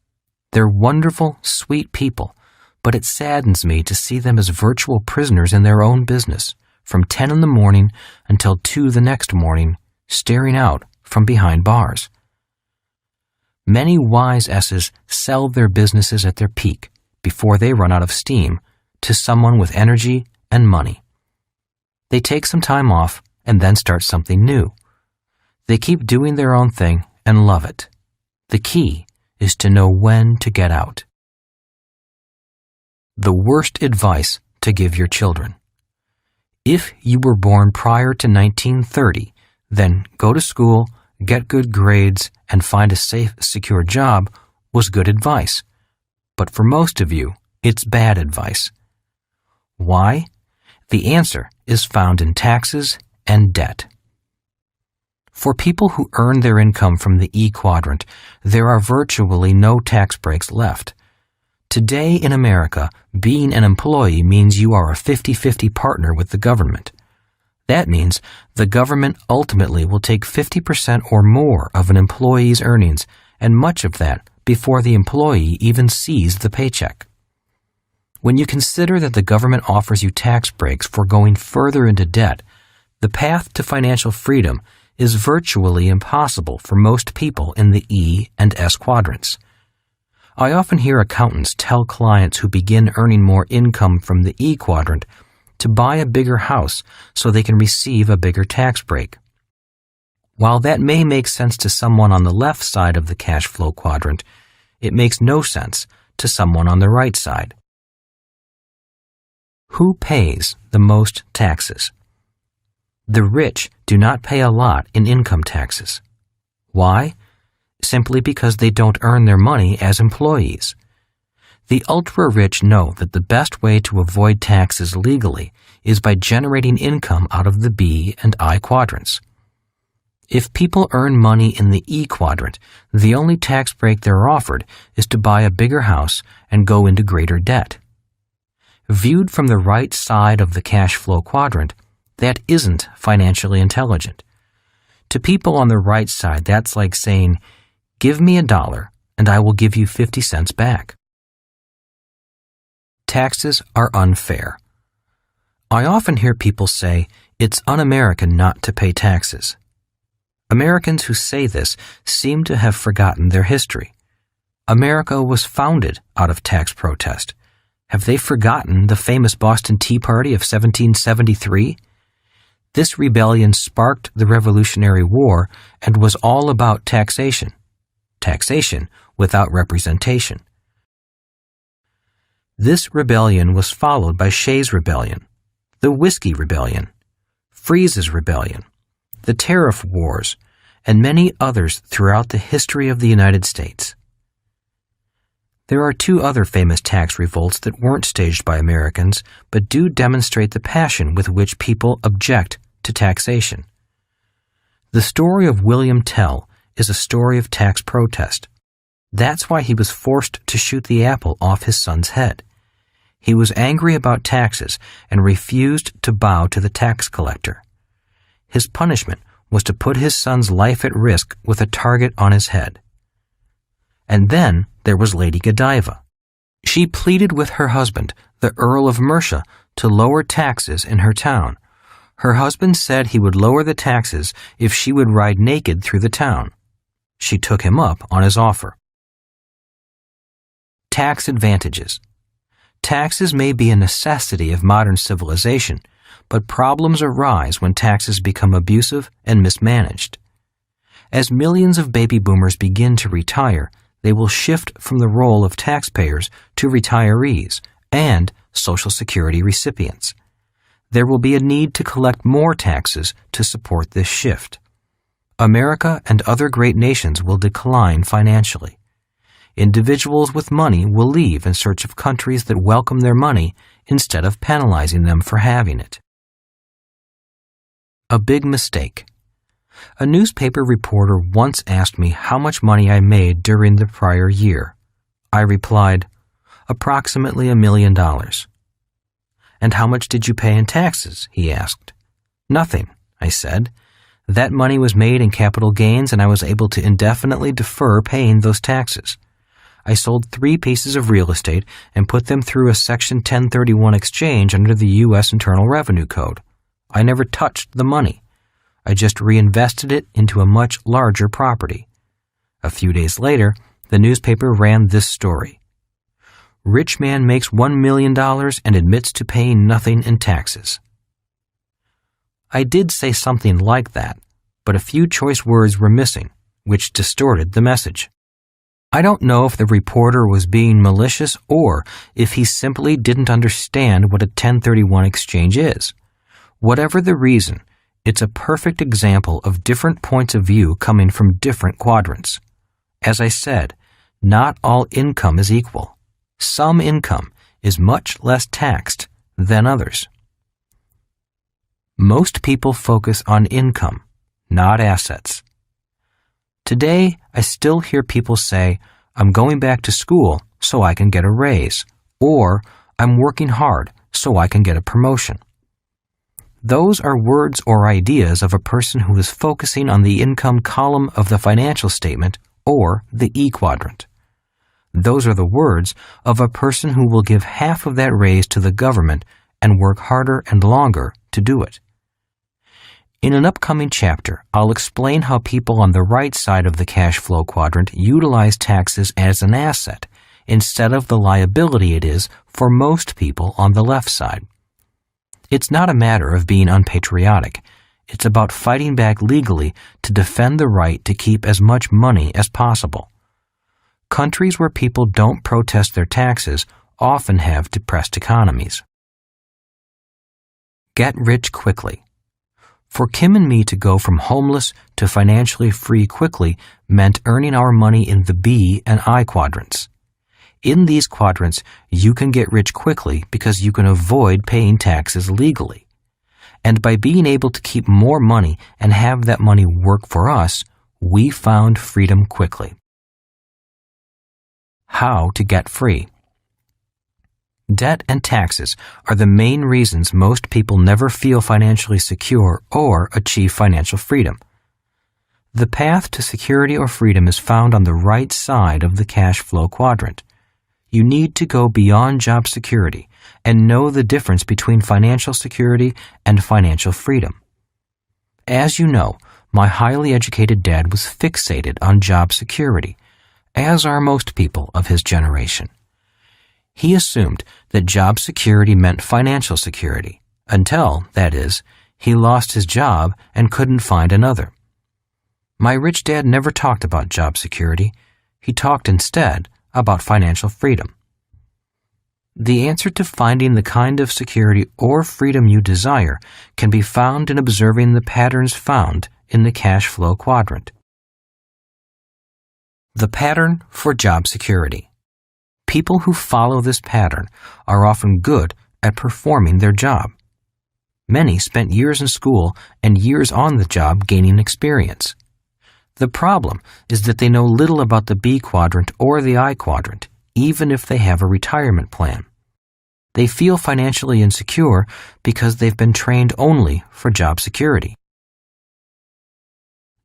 They're wonderful, sweet people, but it saddens me to see them as virtual prisoners in their own business, from 10 in the morning until 2 the next morning, staring out from behind bars. Many wise S's sell their businesses at their peak, before they run out of steam, to someone with energy and money. They take some time off and then start something new. They keep doing their own thing and love it. The key is to know when to get out. The worst advice to give your children. If you were born prior to 1930, then go to school, get good grades, and find a safe, secure job was good advice. But for most of you, it's bad advice. Why? The answer is found in taxes and debt. For people who earn their income from the E quadrant, there are virtually no tax breaks left. Today in America, being an employee means you are a 50-50 partner with the government. That means the government ultimately will take 50% or more of an employee's earnings, and much of that before the employee even sees the paycheck. When you consider that the government offers you tax breaks for going further into debt, The path to financial freedom is virtually impossible for most people in the E and S quadrants. I often hear accountants tell clients who begin earning more income from the E quadrant to buy a bigger house so they can receive a bigger tax break. While that may make sense to someone on the left side of the cash flow quadrant, it makes no sense to someone on the right side. Who pays the most taxes? The rich do not pay a lot in income taxes. Why? Simply because they don't earn their money as employees. The ultra-rich know that the best way to avoid taxes legally is by generating income out of the B and I quadrants. If people earn money in the E quadrant, the only tax break they're offered is to buy a bigger house and go into greater debt. Viewed from the right side of the cash flow quadrant, that isn't financially intelligent. To people on the right side, that's like saying, "Give me $1 and I will give you 50 cents back." Taxes are unfair. I often hear people say, "It's un-American not to pay taxes." Americans who say this seem to have forgotten their history. America was founded out of tax protest. Have they forgotten the famous Boston Tea Party of 1773? This rebellion sparked the Revolutionary War and was all about taxation. Taxation without representation. This rebellion was followed by Shays' Rebellion, the Whiskey Rebellion, Freeze's Rebellion, the Tariff Wars, and many others throughout the history of the United States. There are two other famous tax revolts that weren't staged by Americans, but do demonstrate the passion with which people object to taxation. The story of William Tell is a story of tax protest. That's why he was forced to shoot the apple off his son's head. He was angry about taxes and refused to bow to the tax collector. His punishment was to put his son's life at risk with a target on his head. And then there was Lady Godiva. She pleaded with her husband, the Earl of Mercia, to lower taxes in her town. Her husband said he would lower the taxes if she would ride naked through the town. She took him up on his offer. Tax advantages. Taxes may be a necessity of modern civilization, but problems arise when taxes become abusive and mismanaged. As millions of baby boomers begin to retire, they will shift from the role of taxpayers to retirees and Social Security recipients. There will be a need to collect more taxes to support this shift. America and other great nations will decline financially. Individuals with money will leave in search of countries that welcome their money instead of penalizing them for having it. A big mistake. A newspaper reporter once asked me how much money I made during the prior year. I replied, "Approximately $1 million. "And how much did you pay in taxes?" he asked. "Nothing," I said. "That money was made in capital gains and I was able to indefinitely defer paying those taxes. I sold 3 pieces of real estate and put them through a Section 1031 exchange under the U.S. Internal Revenue Code. I never touched the money. I just reinvested it into a much larger property." A few days later, the newspaper ran this story. "Rich man makes $1 million and admits to paying nothing in taxes." I did say something like that, but a few choice words were missing, which distorted the message. I don't know if the reporter was being malicious or if he simply didn't understand what a 1031 exchange is. Whatever the reason, it's a perfect example of different points of view coming from different quadrants. As I said, not all income is equal. Some income is much less taxed than others. Most people focus on income, not assets. Today, I still hear people say, "I'm going back to school so I can get a raise," or "I'm working hard so I can get a promotion." Those are words or ideas of a person who is focusing on the income column of the financial statement or the E quadrant. Those are the words of a person who will give half of that raise to the government and work harder and longer to do it. In an upcoming chapter, I'll explain how people on the right side of the cash flow quadrant utilize taxes as an asset instead of the liability it is for most people on the left side. It's not a matter of being unpatriotic. It's about fighting back legally to defend the right to keep as much money as possible. Countries where people don't protest their taxes often have depressed economies. Get rich quickly. For Kim and me to go from homeless to financially free quickly meant earning our money in the B and I quadrants. In these quadrants, you can get rich quickly because you can avoid paying taxes legally. And by being able to keep more money and have that money work for us, we found freedom quickly. How to get free. Debt and taxes are the main reasons most people never feel financially secure or achieve financial freedom. The path to security or freedom is found on the right side of the cash flow quadrant. You need to go beyond job security and know the difference between financial security and financial freedom. As you know, my highly educated dad was fixated on job security, as are most people of his generation. He assumed that job security meant financial security, until, that is, he lost his job and couldn't find another. My rich dad never talked about job security. He talked instead about financial freedom. The answer to finding the kind of security or freedom you desire can be found in observing the patterns found in the cash flow quadrant. The pattern for job security. People who follow this pattern are often good at performing their job. Many spent years in school and years on the job gaining experience. The problem is that they know little about the B quadrant or the I quadrant, even if they have a retirement plan. They feel financially insecure because they've been trained only for job security.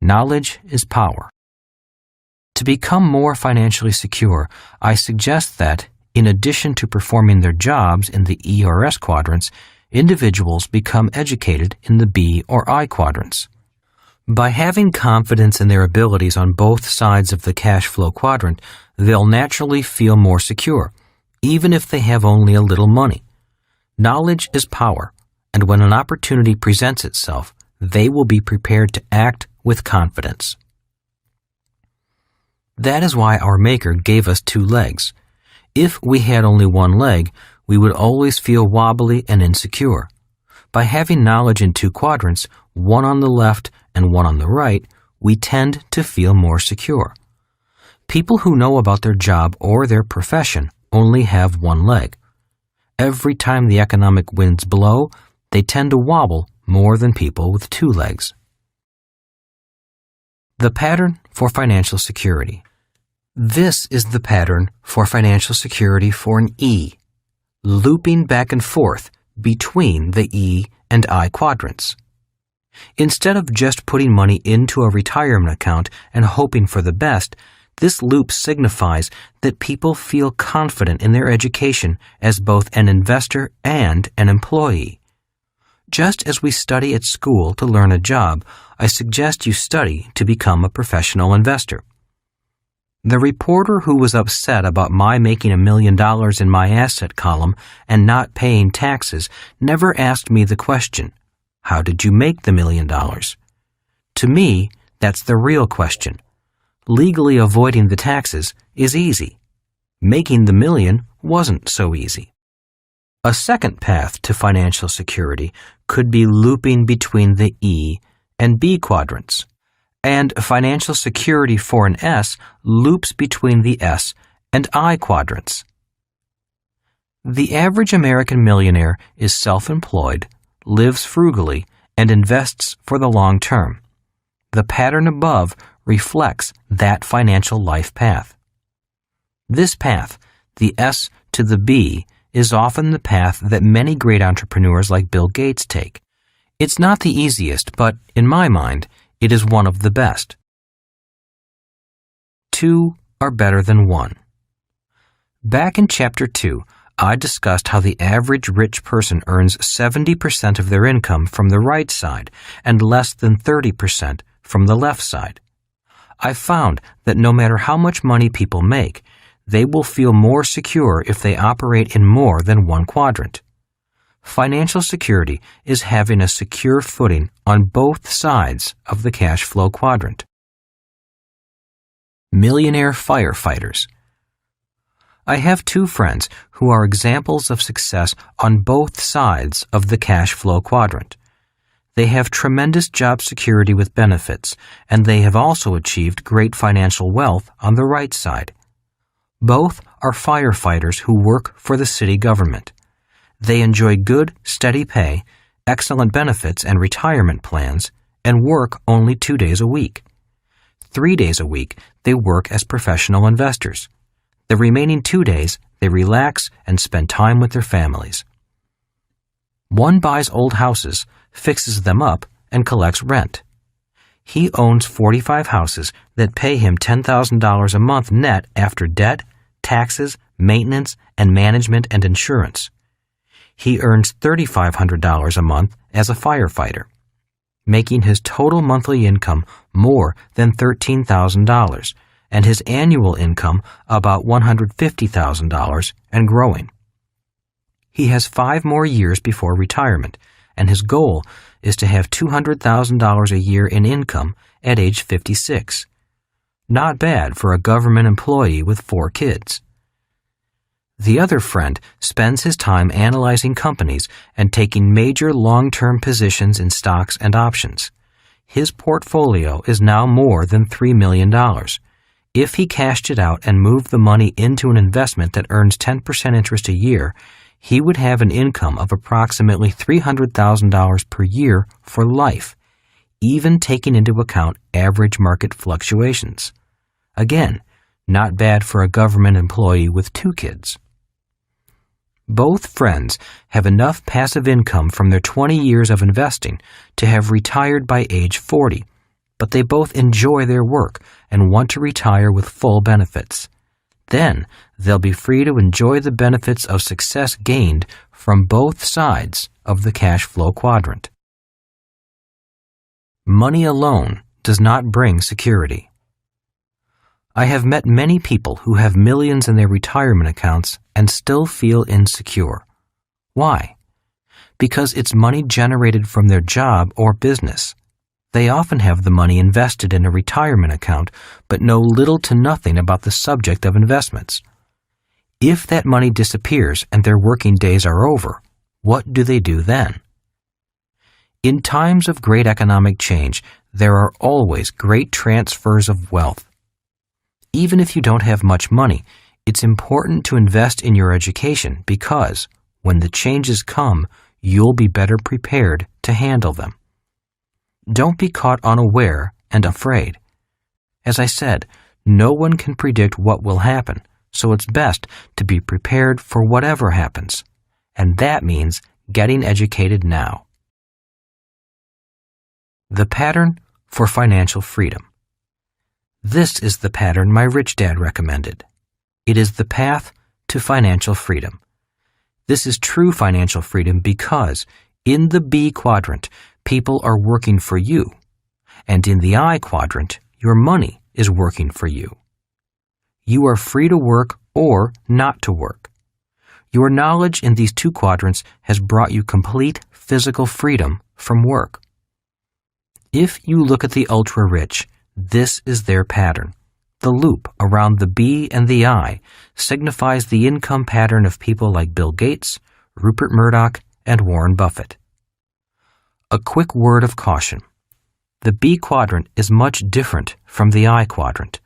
Knowledge is power. To become more financially secure, I suggest that, in addition to performing their jobs in the E or S quadrants, individuals become educated in the B or I quadrants. By having confidence in their abilities on both sides of the cash flow quadrant, they'll naturally feel more secure, even if they have only a little money. Knowledge is power, and when an opportunity presents itself, they will be prepared to act with confidence. That is why our Maker gave us two legs. If we had only one leg, we would always feel wobbly and insecure. By having knowledge in two quadrants, one on the left and one on the right, we tend to feel more secure. People who know about their job or their profession only have one leg. Every time the economic winds blow, they tend to wobble more than people with two legs. The pattern for financial security. This is the pattern for financial security for an E, looping back and forth between the E and I quadrants. Instead of just putting money into a retirement account and hoping for the best, this loop signifies that people feel confident in their education as both an investor and an employee. Just as we study at school to learn a job, I suggest you study to become a professional investor. The reporter who was upset about my making $1 million in my asset column and not paying taxes never asked me the question, "How did you make the $1 million?" To me, that's the real question. Legally avoiding the taxes is easy. Making the million wasn't so easy. A second path to financial security could be looping between the E and B quadrants. And financial security for an S loops between the S and I quadrants. The average American millionaire is self-employed, lives frugally, and invests for the long term. The pattern above reflects that financial life path. This path, the S to the B, is often the path that many great entrepreneurs like Bill Gates take. It's not the easiest, but, in my mind, it is one of the best. 2 are better than 1. Back in Chapter 2, I discussed how the average rich person earns 70% of their income from the right side and less than 30% from the left side. I found that no matter how much money people make, they will feel more secure if they operate in more than one quadrant. Financial security is having a secure footing on both sides of the cash flow quadrant. Millionaire firefighters. I have two friends who are examples of success on both sides of the cash flow quadrant. They have tremendous job security with benefits, and they have also achieved great financial wealth on the right side. Both are firefighters who work for the city government. They enjoy good, steady pay, excellent benefits and retirement plans, and work only 2 days a week. 3 days a week, they work as professional investors. The remaining 2 days, they relax and spend time with their families. One buys old houses, fixes them up, and collects rent. He owns 45 houses that pay him $10,000 a month net after debt, taxes, maintenance, and management and insurance. He earns $3,500 a month as a firefighter, making his total monthly income more than $13,000, and his annual income about $150,000 and growing. He has 5 more years before retirement, and his goal is to have $200,000 a year in income at age 56. Not bad for a government employee with 4 kids. The other friend spends his time analyzing companies and taking major long-term positions in stocks and options. His portfolio is now more than $3 million. If he cashed it out and moved the money into an investment that earns 10% interest a year, he would have an income of approximately $300,000 per year for life, even taking into account average market fluctuations. Again, not bad for a government employee with 2 kids. Both friends have enough passive income from their 20 years of investing to have retired by age 40, but they both enjoy their work and want to retire with full benefits. Then they'll be free to enjoy the benefits of success gained from both sides of the cash flow quadrant. Money alone does not bring security. I have met many people who have millions in their retirement accounts and still feel insecure. Why? Because it's money generated from their job or business. They often have the money invested in a retirement account, but know little to nothing about the subject of investments. If that money disappears and their working days are over, what do they do then? In times of great economic change, there are always great transfers of wealth. Even if you don't have much money, it's important to invest in your education because, when the changes come, you'll be better prepared to handle them. Don't be caught unaware and afraid. As I said, no one can predict what will happen, so it's best to be prepared for whatever happens. And that means getting educated now. The pattern for financial freedom. This is the pattern my rich dad recommended. It is the path to financial freedom. This is true financial freedom because in the B quadrant, people are working for you, and in the I quadrant, your money is working for you. You are free to work or not to work. Your knowledge in these 2 quadrants has brought you complete physical freedom from work. If you look at the ultra-rich, this is their pattern. The loop around the B and the I signifies the income pattern of people like Bill Gates, Rupert Murdoch, and Warren Buffett. A quick word of caution. The B quadrant is much different from the I quadrant.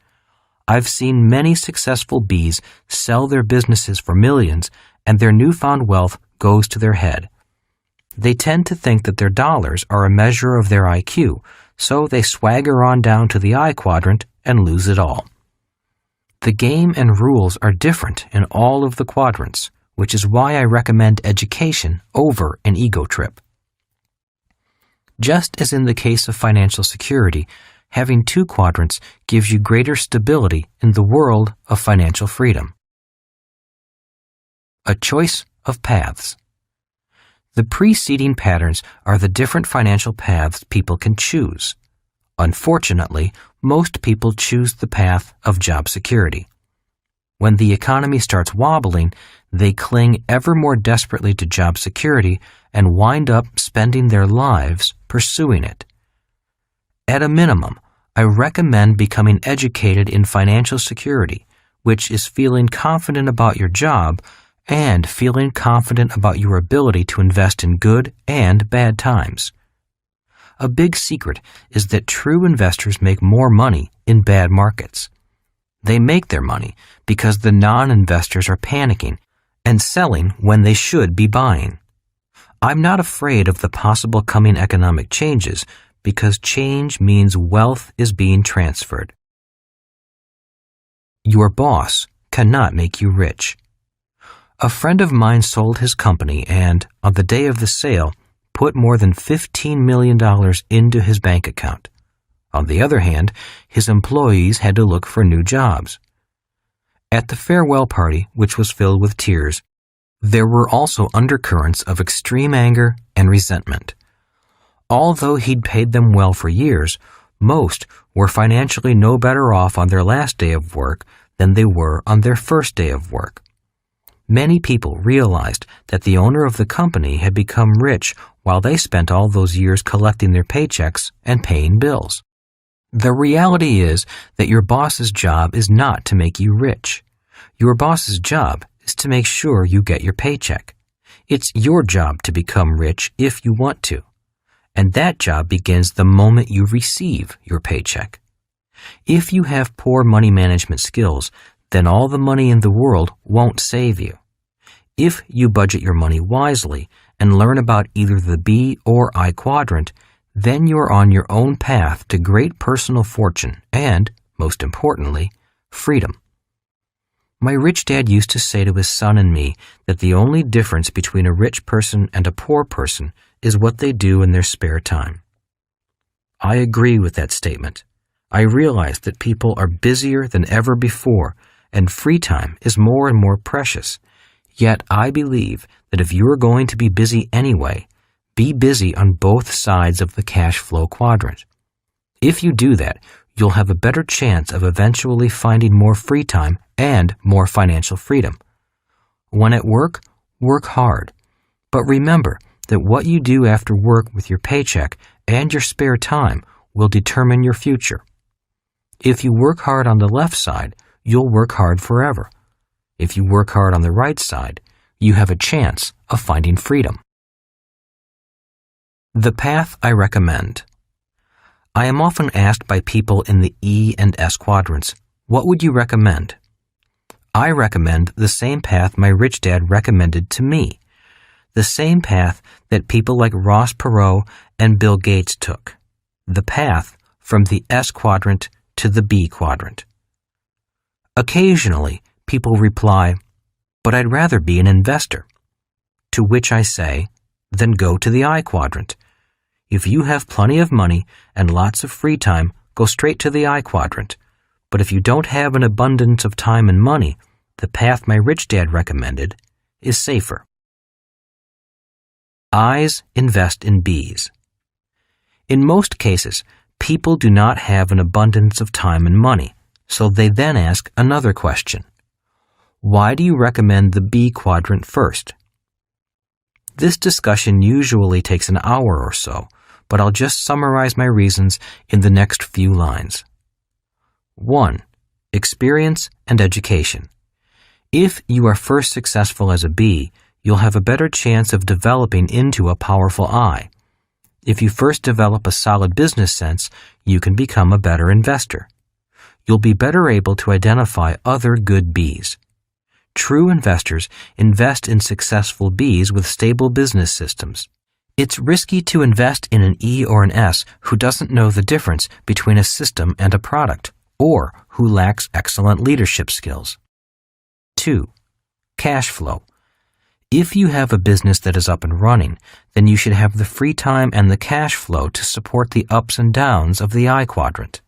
I've seen many successful Bs sell their businesses for millions, and their newfound wealth goes to their head. They tend to think that their dollars are a measure of their IQ, so they swagger on down to the I quadrant and lose it all. The game and rules are different in all of the quadrants, which is why I recommend education over an ego trip. Just as in the case of financial security, having 2 quadrants gives you greater stability in the world of financial freedom. A choice of paths. The preceding patterns are the different financial paths people can choose. Unfortunately, most people choose the path of job security. When the economy starts wobbling, they cling ever more desperately to job security and wind up spending their lives pursuing it. At a minimum, I recommend becoming educated in financial security, which is feeling confident about your job and feeling confident about your ability to invest in good and bad times. A big secret is that true investors make more money in bad markets. They make their money because the non-investors are panicking and selling when they should be buying. I'm not afraid of the possible coming economic changes because change means wealth is being transferred. Your boss cannot make you rich. A friend of mine sold his company and, on the day of the sale, put more than $15 million into his bank account. On the other hand, his employees had to look for new jobs. At the farewell party, which was filled with tears, there were also undercurrents of extreme anger and resentment. Although he'd paid them well for years, most were financially no better off on their last day of work than they were on their first day of work. Many people realized that the owner of the company had become rich while they spent all those years collecting their paychecks and paying bills. The reality is that your boss's job is not to make you rich. Your boss's job is to make sure you get your paycheck. It's your job to become rich if you want to. And that job begins the moment you receive your paycheck. If you have poor money management skills, then all the money in the world won't save you. If you budget your money wisely and learn about either the B or I quadrant, then you are on your own path to great personal fortune and, most importantly, freedom. My rich dad used to say to his son and me that the only difference between a rich person and a poor person is what they do in their spare time. I agree with that statement. I realize that people are busier than ever before, and free time is more and more precious. Yet I believe that if you are going to be busy anyway, be busy on both sides of the cash flow quadrant. If you do that, you'll have a better chance of eventually finding more free time and more financial freedom. When at work, work hard. But remember that what you do after work with your paycheck and your spare time will determine your future. If you work hard on the left side, you'll work hard forever. If you work hard on the right side, you have a chance of finding freedom. The path I recommend. I am often asked by people in the E and S quadrants, what would you recommend? I recommend the same path my rich dad recommended to me, the same path that people like Ross Perot and Bill Gates took, the path from the S quadrant to the B quadrant. Occasionally, people reply, but I'd rather be an investor. To which I say, then go to the I quadrant. If you have plenty of money and lots of free time, go straight to the I quadrant. But if you don't have an abundance of time and money, the path my rich dad recommended is safer. I's invest in B's. In most cases, people do not have an abundance of time and money, so they then ask another question. Why do you recommend the B quadrant first? This discussion usually takes an hour or so, but I'll just summarize my reasons in the next few lines. 1. Experience and education. If you are first successful as a B, you'll have a better chance of developing into a powerful I. If you first develop a solid business sense, you can become a better investor. You'll be better able to identify other good Bs. True investors invest in successful Bs with stable business systems. It's risky to invest in an E or an S who doesn't know the difference between a system and a product, or who lacks excellent leadership skills. 2. Cash flow. If you have a business that is up and running, then you should have the free time and the cash flow to support the ups and downs of the I quadrant.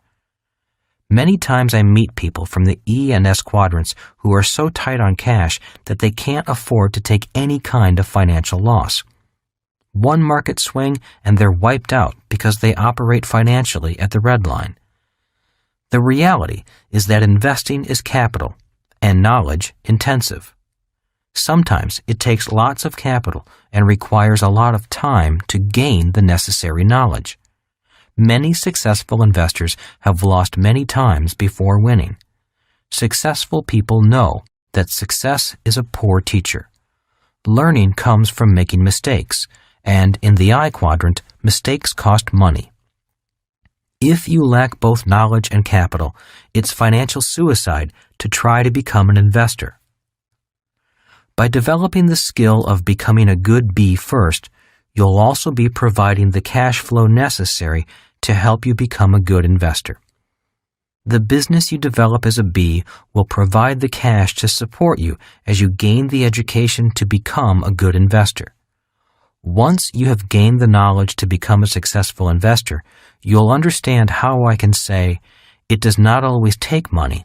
Many times I meet people from the E and S quadrants who are so tight on cash that they can't afford to take any kind of financial loss. One market swing and they're wiped out because they operate financially at the red line. The reality is that investing is capital and knowledge intensive. Sometimes it takes lots of capital and requires a lot of time to gain the necessary knowledge. Many successful investors have lost many times before winning. Successful people know that success is a poor teacher. Learning comes from making mistakes, and in the I quadrant, mistakes cost money. If you lack both knowledge and capital, it's financial suicide to try to become an investor. By developing the skill of becoming a good B first, you'll also be providing the cash flow necessary to help you become a good investor. The business you develop as a B will provide the cash to support you as you gain the education to become a good investor. Once you have gained the knowledge to become a successful investor, you'll understand how I can say, it does not always take money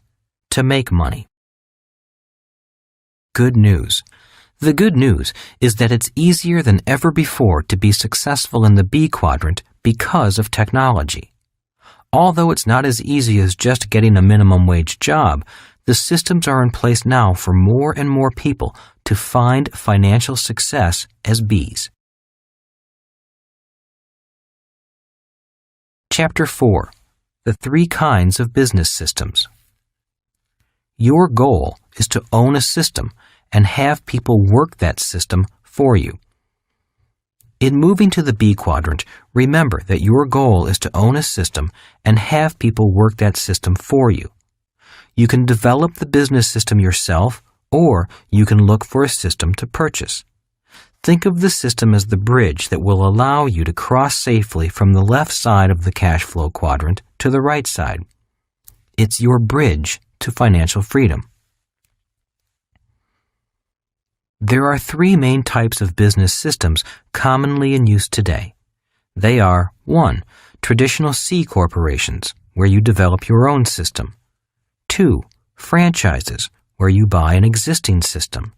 to make money. Good news. The good news is that it's easier than ever before to be successful in the B quadrant because of technology. Although it's not as easy as just getting a minimum wage job, the systems are in place now for more and more people to find financial success as Bs. Chapter 4. The 3 kinds of business systems. Your goal is to own a system and have people work that system for you. In moving to the B quadrant, remember that your goal is to own a system and have people work that system for you. You can develop the business system yourself, or you can look for a system to purchase. Think of the system as the bridge that will allow you to cross safely from the left side of the cash flow quadrant to the right side. It's your bridge to financial freedom. There are 3 main types of business systems commonly in use today. They are 1. Traditional C corporations, where you develop your own system. 2. Franchises, where you buy an existing system.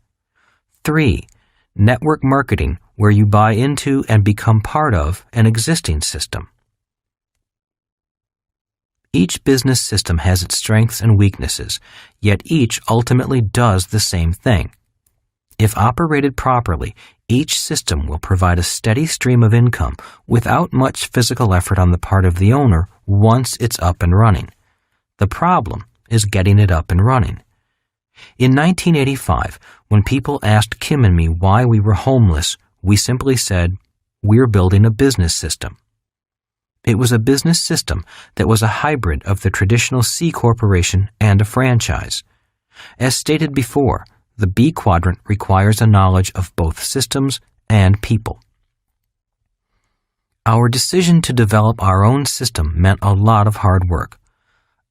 3. Network marketing, where you buy into and become part of an existing system. Each business system has its strengths and weaknesses, yet each ultimately does the same thing. If operated properly, each system will provide a steady stream of income without much physical effort on the part of the owner once it's up and running. The problem is getting it up and running. In 1985, when people asked Kim and me why we were homeless, we simply said, "We're building a business system." It was a business system that was a hybrid of the traditional C corporation and a franchise. As stated before, the B quadrant requires a knowledge of both systems and people. Our decision to develop our own system meant a lot of hard work.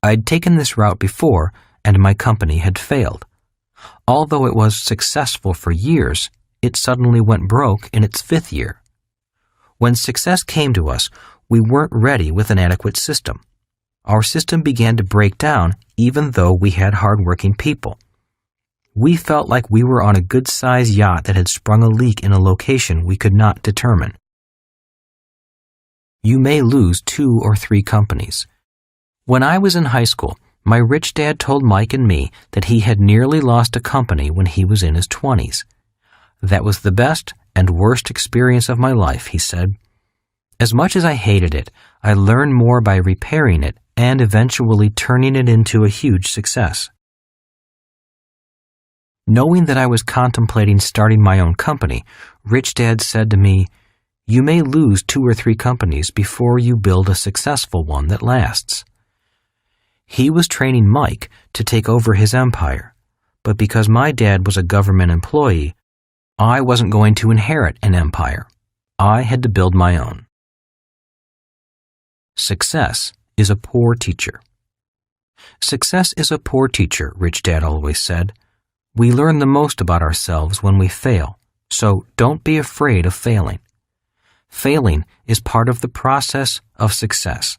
I'd taken this route before, and my company had failed. Although it was successful for years, it suddenly went broke in its 5th year. When success came to us, we weren't ready with an adequate system. Our system began to break down even though we had hard-working people. We felt like we were on a good-sized yacht that had sprung a leak in a location we could not determine. You may lose 2 or 3 companies. When I was in high school, my rich dad told Mike and me that he had nearly lost a company when he was in his 20s. That was the best and worst experience of my life, he said. As much as I hated it, I learned more by repairing it and eventually turning it into a huge success. Knowing that I was contemplating starting my own company, Rich Dad said to me, "You may lose 2 or 3 companies before you build a successful one that lasts." He was training Mike to take over his empire, but because my dad was a government employee, I wasn't going to inherit an empire. I had to build my own. Success is a poor teacher. Success is a poor teacher, Rich Dad always said. We learn the most about ourselves when we fail, so don't be afraid of failing. Failing is part of the process of success.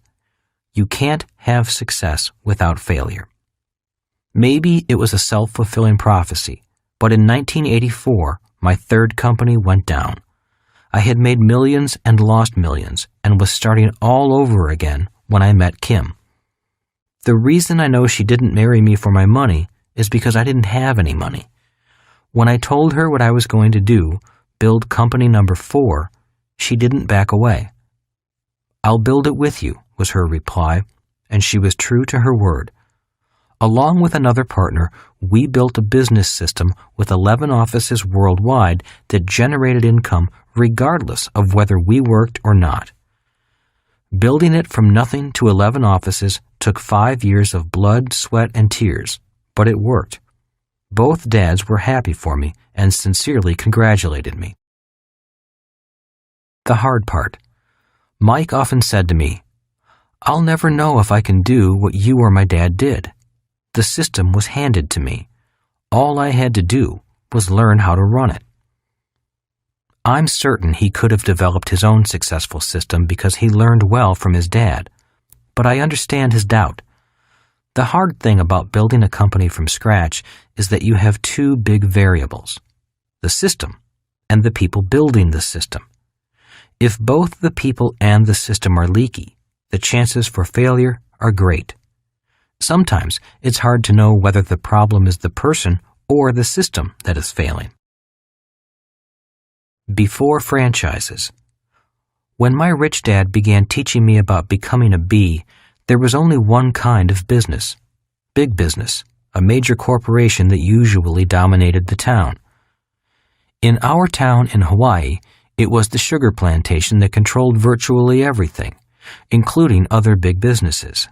You can't have success without failure. Maybe it was a self-fulfilling prophecy, but in 1984, my third company went down. I had made millions and lost millions and was starting all over again when I met Kim. The reason I know she didn't marry me for my money is because I didn't have any money. When I told her what I was going to do, build company number 4, she didn't back away. "I'll build it with you," was her reply, and she was true to her word. Along with another partner, we built a business system with 11 offices worldwide that generated income regardless of whether we worked or not. Building it from nothing to 11 offices took 5 years of blood, sweat, and tears, but it worked. Both dads were happy for me and sincerely congratulated me. The hard part. Mike often said to me, "I'll never know if I can do what you or my dad did. The system was handed to me. All I had to do was learn how to run it." I'm certain he could have developed his own successful system because he learned well from his dad, but I understand his doubt. The hard thing about building a company from scratch is that you have 2 big variables: the system and the people building the system. If both the people and the system are leaky, the chances for failure are great. Sometimes it's hard to know whether the problem is the person or the system that is failing. Before franchises. When my rich dad began teaching me about becoming a B, there was only one kind of business: big business, a major corporation that usually dominated the town. In our town in Hawaii, it was the sugar plantation that controlled virtually everything, including other big businesses.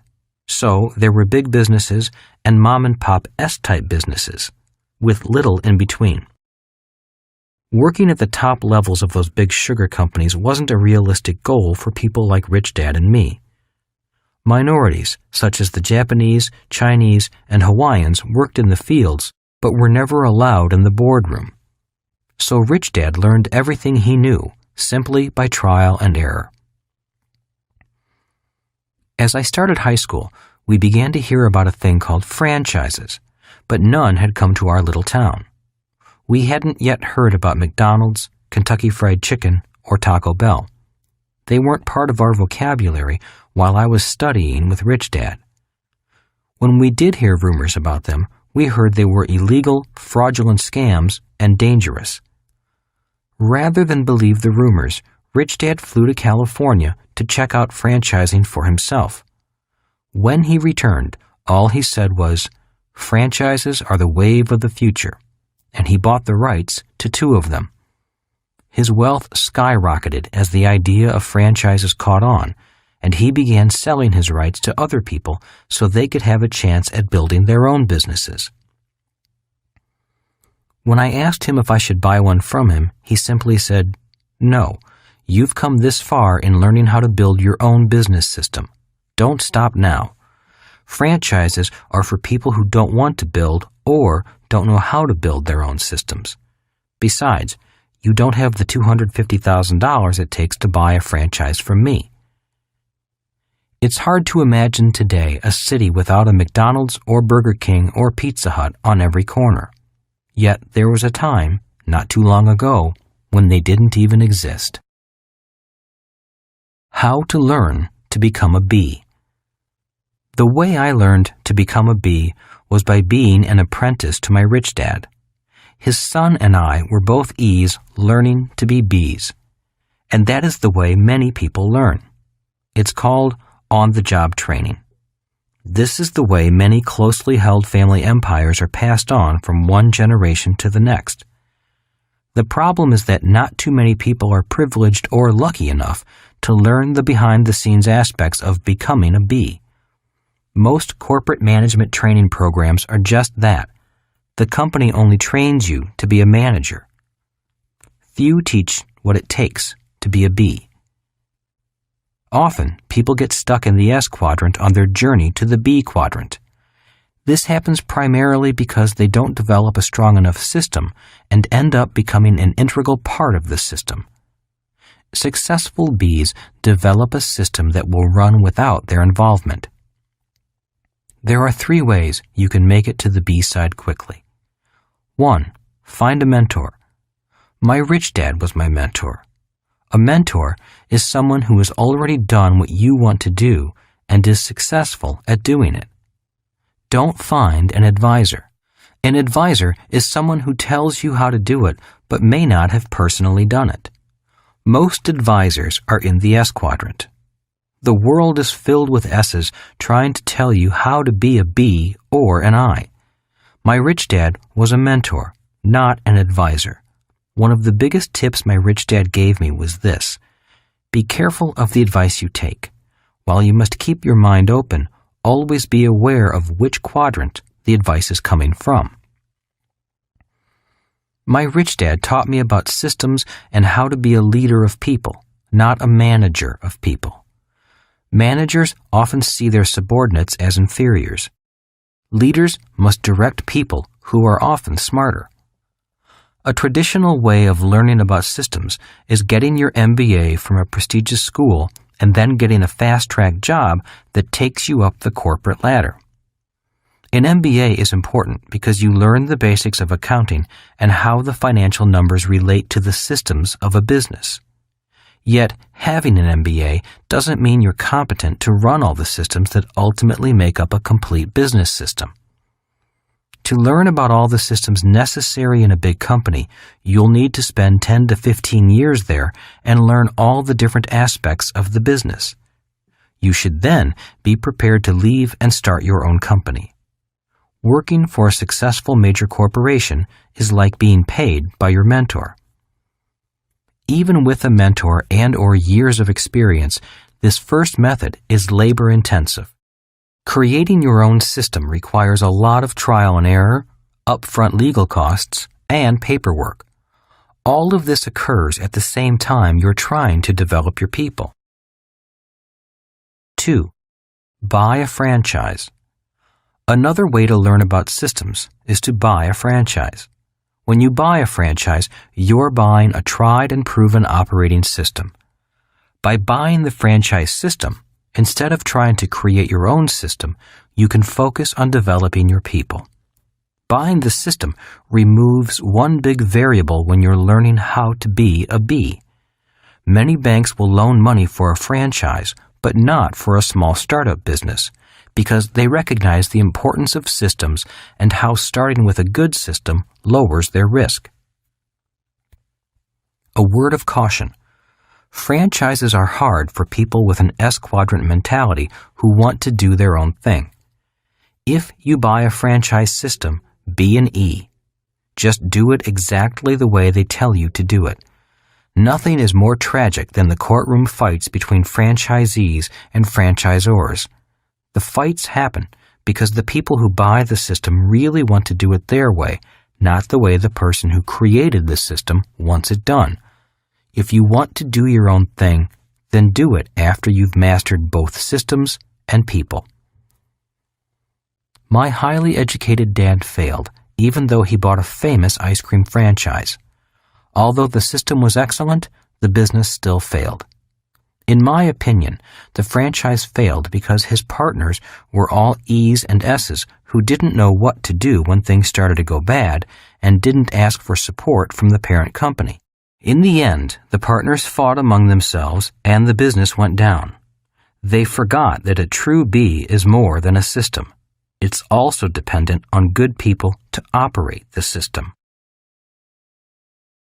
So there were big businesses and mom-and-pop S-type businesses, with little in between. Working at the top levels of those big sugar companies wasn't a realistic goal for people like Rich Dad and me. Minorities, such as the Japanese, Chinese, and Hawaiians, worked in the fields, but were never allowed in the boardroom. So Rich Dad learned everything he knew, simply by trial and error. As I started high school, we began to hear about a thing called franchises, but none had come to our little town. We hadn't yet heard about McDonald's, Kentucky Fried Chicken, or Taco Bell. They weren't part of our vocabulary while I was studying with Rich Dad. When we did hear rumors about them, we heard they were illegal, fraudulent scams and dangerous. Rather than believe the rumors, Rich Dad flew to California to check out franchising for himself. When he returned, all he said was, "Franchises are the wave of the future," and he bought the rights to 2 of them. His wealth skyrocketed as the idea of franchises caught on, and he began selling his rights to other people so they could have a chance at building their own businesses. When I asked him if I should buy one from him, he simply said, "No, you've come this far in learning how to build your own business system. Don't stop now. Franchises are for people who don't want to build or don't know how to build their own systems. Besides, you don't have the $250,000 it takes to buy a franchise from me." It's hard to imagine today a city without a McDonald's or Burger King or Pizza Hut on every corner. Yet there was a time, not too long ago, when they didn't even exist. How to learn to become a B. The way I learned to become a B was by being an apprentice to my rich dad. His son and I were both E's learning to be B's. And that is the way many people learn. It's called on-the-job training. This is the way many closely held family empires are passed on from one generation to the next. The problem is that not too many people are privileged or lucky enough to learn the behind-the-scenes aspects of becoming a B. Most corporate management training programs are just that. The company only trains you to be a manager. Few teach what it takes to be a B. Often, people get stuck in the S quadrant on their journey to the B quadrant. This happens primarily because they don't develop a strong enough system and end up becoming an integral part of the system. Successful Bs develop a system that will run without their involvement. There are 3 ways you can make it to the B side quickly. 1. Find a mentor. My rich dad was my mentor. A mentor is someone who has already done what you want to do and is successful at doing it. Don't find an advisor. An advisor is someone who tells you how to do it but may not have personally done it. Most advisors are in the S quadrant. The world is filled with S's trying to tell you how to be a B or an I. My rich dad was a mentor, not an advisor. One of the biggest tips my rich dad gave me was this: be careful of the advice you take. While you must keep your mind open, always be aware of which quadrant the advice is coming from. My rich dad taught me about systems and how to be a leader of people, not a manager of people. Managers often see their subordinates as inferiors. Leaders must direct people who are often smarter. A traditional way of learning about systems is getting your MBA from a prestigious school and then getting a fast-track job that takes you up the corporate ladder. An MBA is important because you learn the basics of accounting and how the financial numbers relate to the systems of a business. Yet, having an MBA doesn't mean you're competent to run all the systems that ultimately make up a complete business system. To learn about all the systems necessary in a big company, you'll need to spend 10 to 15 years there and learn all the different aspects of the business. You should then be prepared to leave and start your own company. Working for a successful major corporation is like being paid by your mentor. Even with a mentor and/or years of experience, this first method is labor-intensive. Creating your own system requires a lot of trial and error, upfront legal costs, and paperwork. All of this occurs at the same time you're trying to develop your people. 2. Buy a franchise. Another way to learn about systems is to buy a franchise. When you buy a franchise, you're buying a tried and proven operating system. By buying the franchise system, instead of trying to create your own system, you can focus on developing your people. Buying the system removes one big variable when you're learning how to be a B. Many banks will loan money for a franchise, but not for a small startup business, because they recognize the importance of systems and how starting with a good system lowers their risk. A word of caution. Franchises are hard for people with an S quadrant mentality who want to do their own thing. If you buy a franchise system, be an E. Just do it exactly the way they tell you to do it. Nothing is more tragic than the courtroom fights between franchisees and franchisors. The fights happen because the people who buy the system really want to do it their way, not the way the person who created the system wants it done. If you want to do your own thing, then do it after you've mastered both systems and people. My highly educated dad failed, even though he bought a famous ice cream franchise. Although the system was excellent, the business still failed. In my opinion, the franchise failed because his partners were all E's and S's who didn't know what to do when things started to go bad and didn't ask for support from the parent company. In the end, the partners fought among themselves and the business went down. They forgot that a true B is more than a system. It's also dependent on good people to operate the system.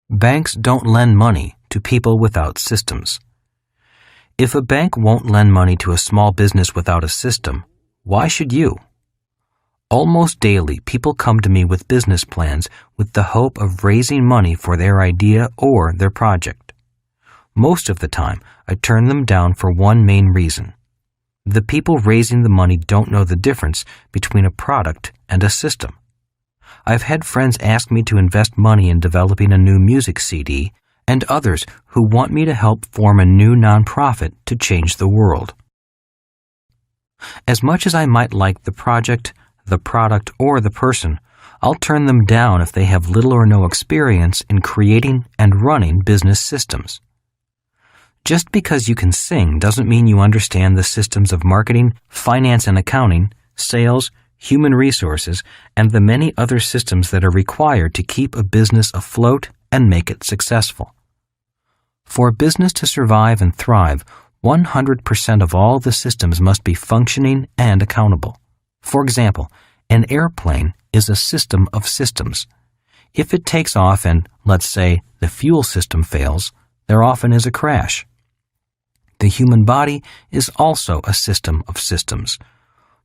Banks don't lend money to people without systems. If a bank won't lend money to a small business without a system, why should you? Almost daily, people come to me with business plans with the hope of raising money for their idea or their project. Most of the time, I turn them down for one main reason. The people raising the money don't know the difference between a product and a system. I've had friends ask me to invest money in developing a new music CD, and others who want me to help form a new nonprofit to change the world. As much as I might like the project, the product, or the person, I'll turn them down if they have little or no experience in creating and running business systems. Just because you can sing doesn't mean you understand the systems of marketing, finance and accounting, sales, human resources, and the many other systems that are required to keep a business afloat and make it successful. For a business to survive and thrive, 100% of all the systems must be functioning and accountable. For example, an airplane is a system of systems. If it takes off and, let's say, the fuel system fails, there often is a crash. The human body is also a system of systems.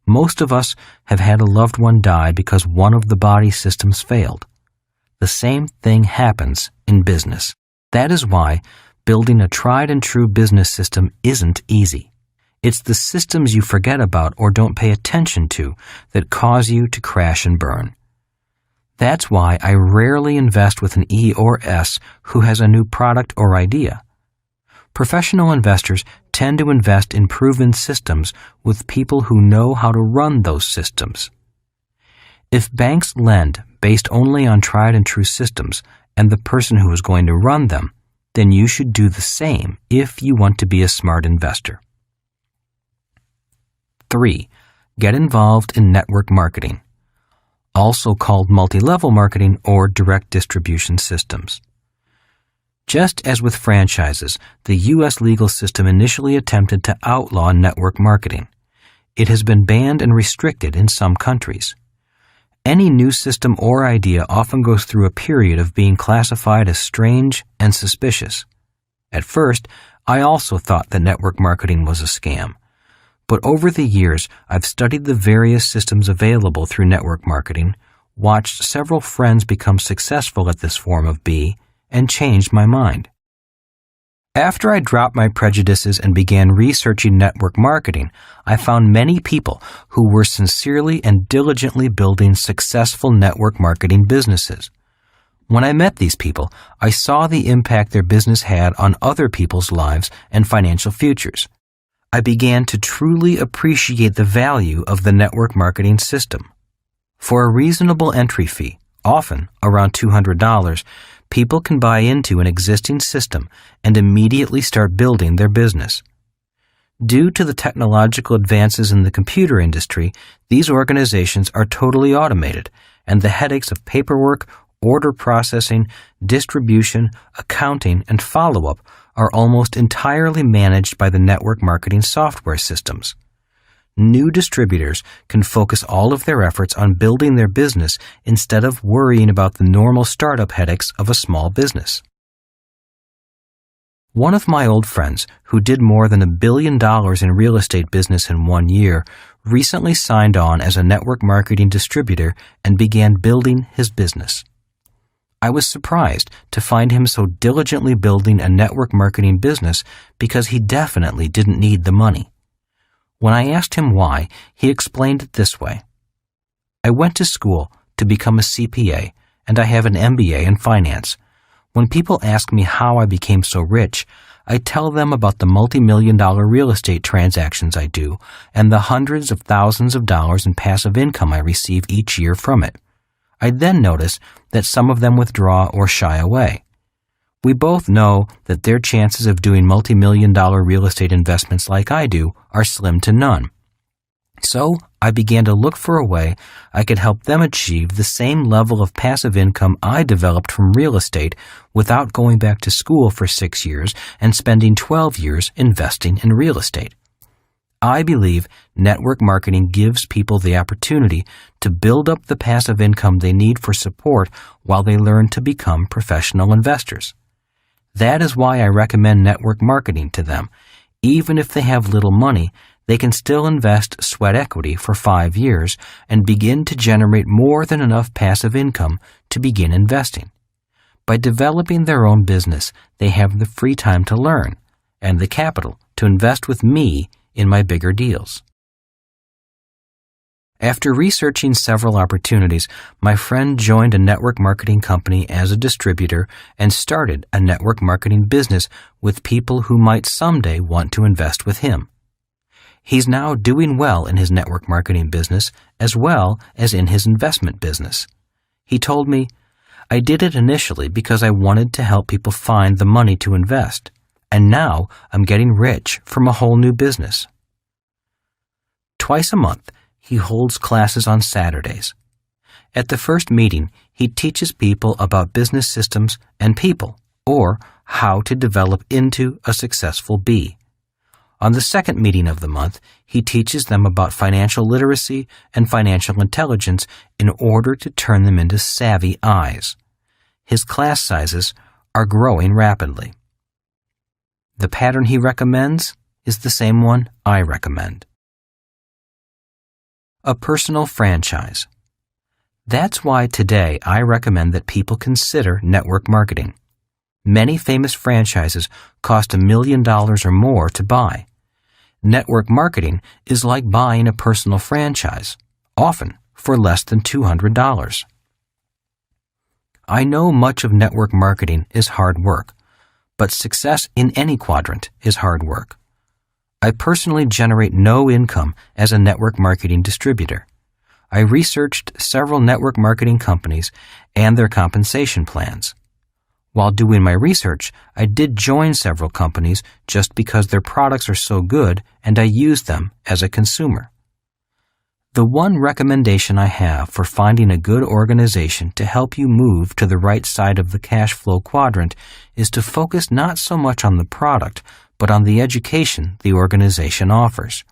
Most of us have had a loved one die because one of the body systems failed. The same thing happens in business. That is why building a tried and true business system isn't easy. It's the systems you forget about or don't pay attention to that cause you to crash and burn. That's why I rarely invest with an E or S who has a new product or idea. Professional investors tend to invest in proven systems with people who know how to run those systems. If banks lend based only on tried and true systems and the person who is going to run them, then you should do the same if you want to be a smart investor. 3. Get involved in network marketing, also called multi-level marketing or direct distribution systems. Just as with franchises, the U.S. legal system initially attempted to outlaw network marketing. It has been banned and restricted in some countries. Any new system or idea often goes through a period of being classified as strange and suspicious. At first, I also thought that network marketing was a scam. But over the years, I've studied the various systems available through network marketing, watched several friends become successful at this form of B, and changed my mind. After I dropped my prejudices and began researching network marketing, I found many people who were sincerely and diligently building successful network marketing businesses. When I met these people, I saw the impact their business had on other people's lives and financial futures. I began to truly appreciate the value of the network marketing system. For a reasonable entry fee, often around $200, people can buy into an existing system and immediately start building their business. Due to the technological advances in the computer industry, these organizations are totally automated, and the headaches of paperwork, order processing, distribution, accounting, and follow-up are almost entirely managed by the network marketing software systems. New distributors can focus all of their efforts on building their business instead of worrying about the normal startup headaches of a small business. One of my old friends, who did more than $1 billion in real estate business in 1 year, recently signed on as a network marketing distributor and began building his business. I was surprised to find him so diligently building a network marketing business because he definitely didn't need the money. When I asked him why, he explained it this way. I went to school to become a CPA, and I have an MBA in finance. When people ask me how I became so rich, I tell them about the multi-million-dollar real estate transactions I do and the hundreds of thousands of dollars in passive income I receive each year from it. I then notice that some of them withdraw or shy away. We both know that their chances of doing multi-million-dollar real estate investments like I do are slim to none. So I began to look for a way I could help them achieve the same level of passive income I developed from real estate without going back to school for 6 years and spending 12 years investing in real estate. I believe network marketing gives people the opportunity to build up the passive income they need for support while they learn to become professional investors. That is why I recommend network marketing to them. Even if they have little money, they can still invest sweat equity for 5 years and begin to generate more than enough passive income to begin investing. By developing their own business, they have the free time to learn and the capital to invest with me in my bigger deals. After researching several opportunities, my friend joined a network marketing company as a distributor and started a network marketing business with people who might someday want to invest with him. He's now doing well in his network marketing business as well as in his investment business. He told me, "I did it initially because I wanted to help people find the money to invest. and now I'm getting rich from a whole new business. Twice a month, he holds classes on Saturdays. At the first meeting, he teaches people about business systems and people, or how to develop into a successful bee. On the second meeting of the month, he teaches them about financial literacy and financial intelligence in order to turn them into savvy I's. His class sizes are growing rapidly. The pattern he recommends is the same one I recommend. A personal franchise. That's why today I recommend that people consider network marketing. Many famous franchises cost $1 million or more to buy. Network marketing is like buying a personal franchise, often for less than $200. I know much of network marketing is hard work, but success in any quadrant is hard work. I personally generate no income as a network marketing distributor. I researched several network marketing companies and their compensation plans. While doing my research, I did join several companies just because their products are so good and I use them as a consumer. The one recommendation I have for finding a good organization to help you move to the right side of the cash flow quadrant is to focus not so much on the product, but on the education the organization offers.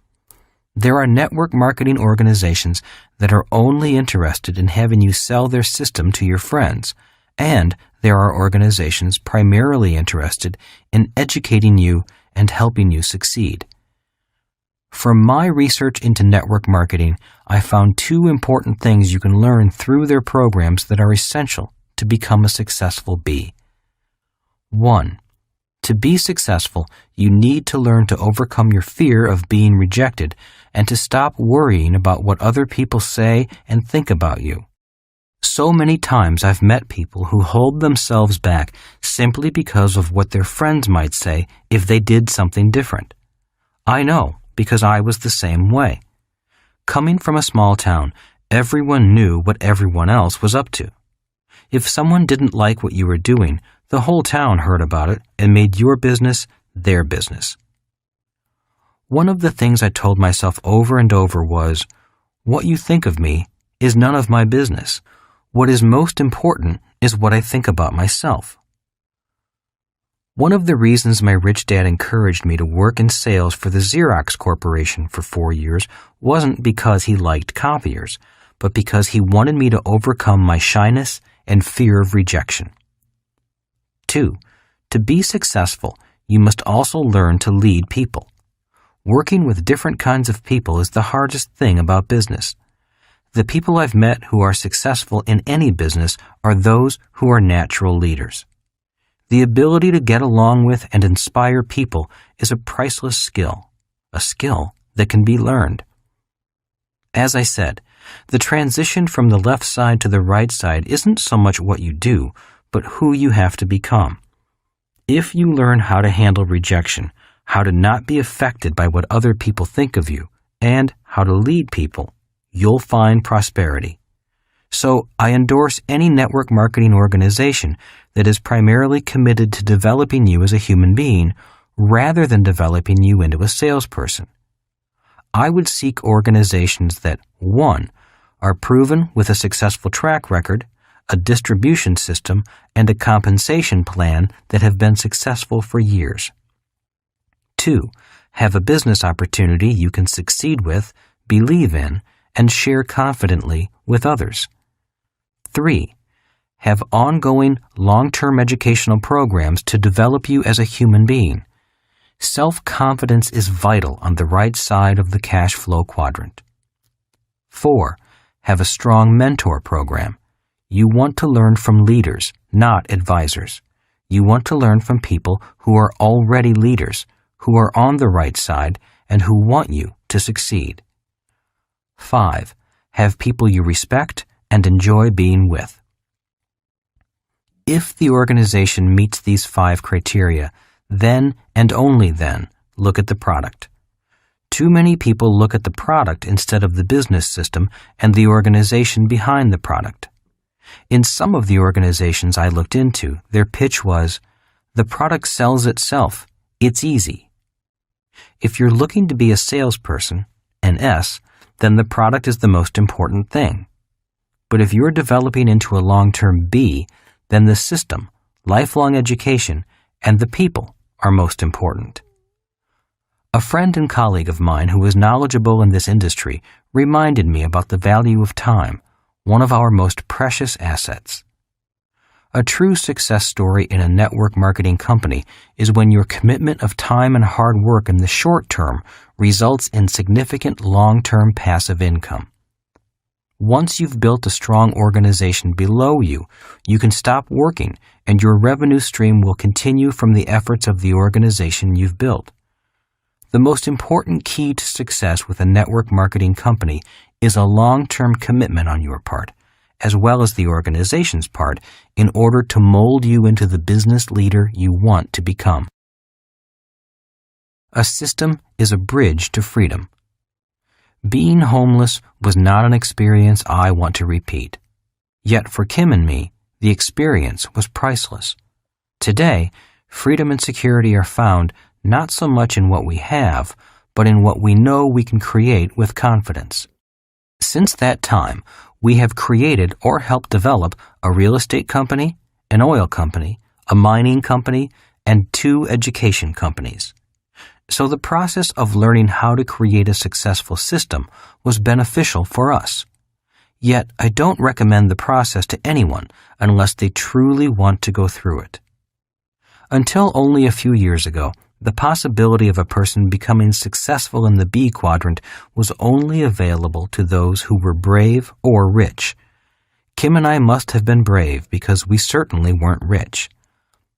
There are network marketing organizations that are only interested in having you sell their system to your friends, and there are organizations primarily interested in educating you and helping you succeed. From my research into network marketing, I found two important things you can learn through their programs that are essential to become a successful bee. 1. To be successful, you need to learn to overcome your fear of being rejected and to stop worrying about what other people say and think about you. So many times I've met people who hold themselves back simply because of what their friends might say if they did something different. I know, because I was the same way. Coming from a small town, everyone knew what everyone else was up to. If someone didn't like what you were doing, the whole town heard about it and made your business their business. One of the things I told myself over and over was, what you think of me is none of my business. What is most important is what I think about myself. One of the reasons my rich dad encouraged me to work in sales for the Xerox Corporation for 4 years wasn't because he liked copiers, but because he wanted me to overcome my shyness and fear of rejection. 2. To be successful, you must also learn to lead people. Working with different kinds of people is the hardest thing about business. The people I've met who are successful in any business are those who are natural leaders. The ability to get along with and inspire people is a priceless skill, a skill that can be learned. As I said, the transition from the left side to the right side isn't so much what you do, but who you have to become. If you learn how to handle rejection, how to not be affected by what other people think of you, and how to lead people, you'll find prosperity. So I endorse any network marketing organization that is primarily committed to developing you as a human being rather than developing you into a salesperson. I would seek organizations that, 1, are proven with a successful track record, a distribution system, and a compensation plan that have been successful for years. 2, have a business opportunity you can succeed with, believe in, and share confidently with others. 3, have ongoing long-term educational programs to develop you as a human being. Self-confidence is vital on the right side of the cash flow quadrant. 4, have a strong mentor program. You want to learn from leaders, not advisors. You want to learn from people who are already leaders, who are on the right side, and who want you to succeed. 5, have people you respect and enjoy being with. If the organization meets these 5 criteria, then and only then look at the product. Too many people look at the product instead of the business system and the organization behind the product. In some of the organizations I looked into, their pitch was, the product sells itself. It's easy. If you're looking to be a salesperson, an S, then the product is the most important thing. But if you're developing into a long-term B, then the system, lifelong education, and the people are most important. A friend and colleague of mine who is knowledgeable in this industry reminded me about the value of time, one of our most precious assets. A true success story in a network marketing company is when your commitment of time and hard work in the short term results in significant long-term passive income. Once you've built a strong organization below you, you can stop working and your revenue stream will continue from the efforts of the organization you've built. The most important key to success with a network marketing company is a long-term commitment on your part, as well as the organization's part, in order to mold you into the business leader you want to become. A system is a bridge to freedom. Being homeless was not an experience I want to repeat. Yet for Kim and me, the experience was priceless. Today, freedom and security are found not so much in what we have, but in what we know we can create with confidence. Since that time, we have created or helped develop a real estate company, an oil company, a mining company, and 2 education companies. So the process of learning how to create a successful system was beneficial for us. Yet I don't recommend the process to anyone unless they truly want to go through it. Until only a few years ago, the possibility of a person becoming successful in the B quadrant was only available to those who were brave or rich. Kim and I must have been brave because we certainly weren't rich.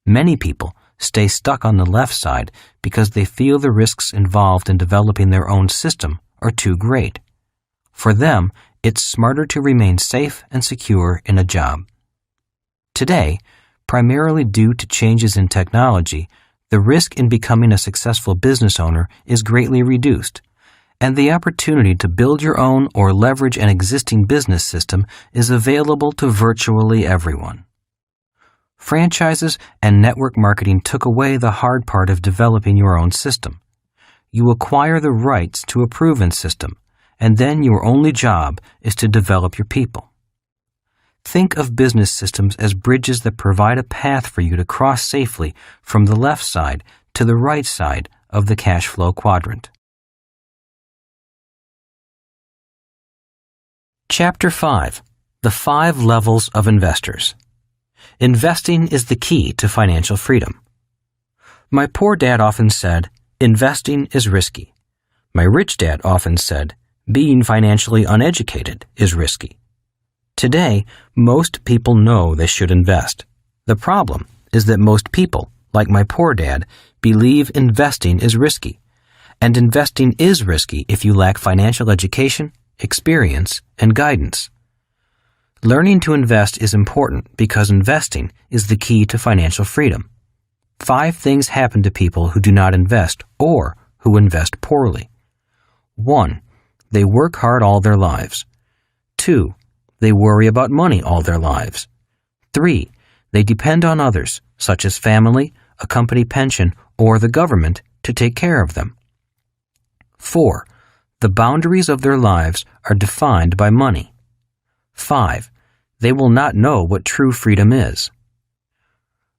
Many people stay stuck on the left side because they feel the risks involved in developing their own system are too great. For them, it's smarter to remain safe and secure in a job. Today, primarily due to changes in technology, the risk in becoming a successful business owner is greatly reduced, and the opportunity to build your own or leverage an existing business system is available to virtually everyone. Franchises and network marketing took away the hard part of developing your own system. You acquire the rights to a proven system, and then your only job is to develop your people. Think of business systems as bridges that provide a path for you to cross safely from the left side to the right side of the cash flow quadrant. Chapter 5. The 5 Levels of Investors. Investing is the key to financial freedom. My poor dad often said, investing is risky. My rich dad often said, being financially uneducated is risky. Today, most people know they should invest. The problem is that most people, like my poor dad, believe investing is risky. And investing is risky if you lack financial education, experience, and guidance. Learning to invest is important because investing is the key to financial freedom. 5 things happen to people who do not invest or who invest poorly. 1. They work hard all their lives. 2. They worry about money all their lives. 3. They depend on others, such as family, a company pension, or the government, to take care of them. 4. The boundaries of their lives are defined by money. 5. They will not know what true freedom is.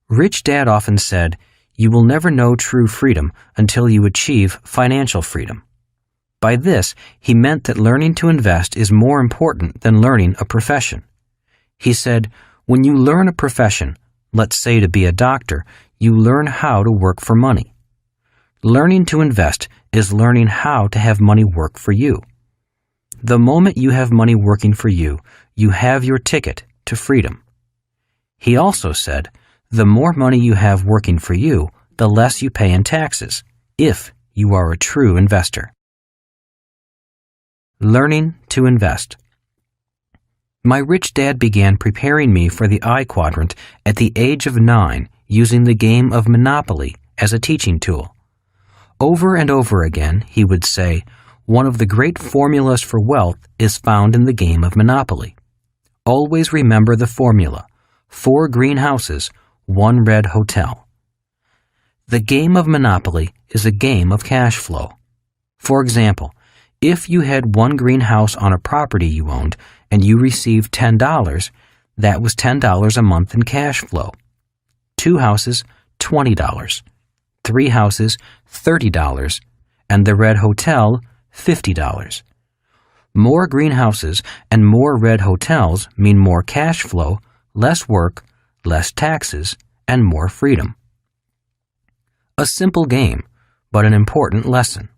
Rich Dad often said, "You will never know true freedom until you achieve financial freedom." By this, he meant that learning to invest is more important than learning a profession. He said, when you learn a profession, let's say to be a doctor, you learn how to work for money. Learning to invest is learning how to have money work for you. The moment you have money working for you, you have your ticket to freedom. He also said, the more money you have working for you, the less you pay in taxes, if you are a true investor. Learning to invest. My rich dad began preparing me for the I quadrant at the age of 9 using the game of Monopoly as a teaching tool. Over and over again, he would say, one of the great formulas for wealth is found in the game of Monopoly. Always remember the formula: 4 green houses, 1 red hotel. The game of Monopoly is a game of cash flow. For example, if you had one greenhouse on a property you owned and you received $10, that was $10 a month in cash flow. 2 houses, $20. 3 houses, $30. And the red hotel, $50. More greenhouses and more red hotels mean more cash flow, less work, less taxes, and more freedom. A simple game, but an important lesson.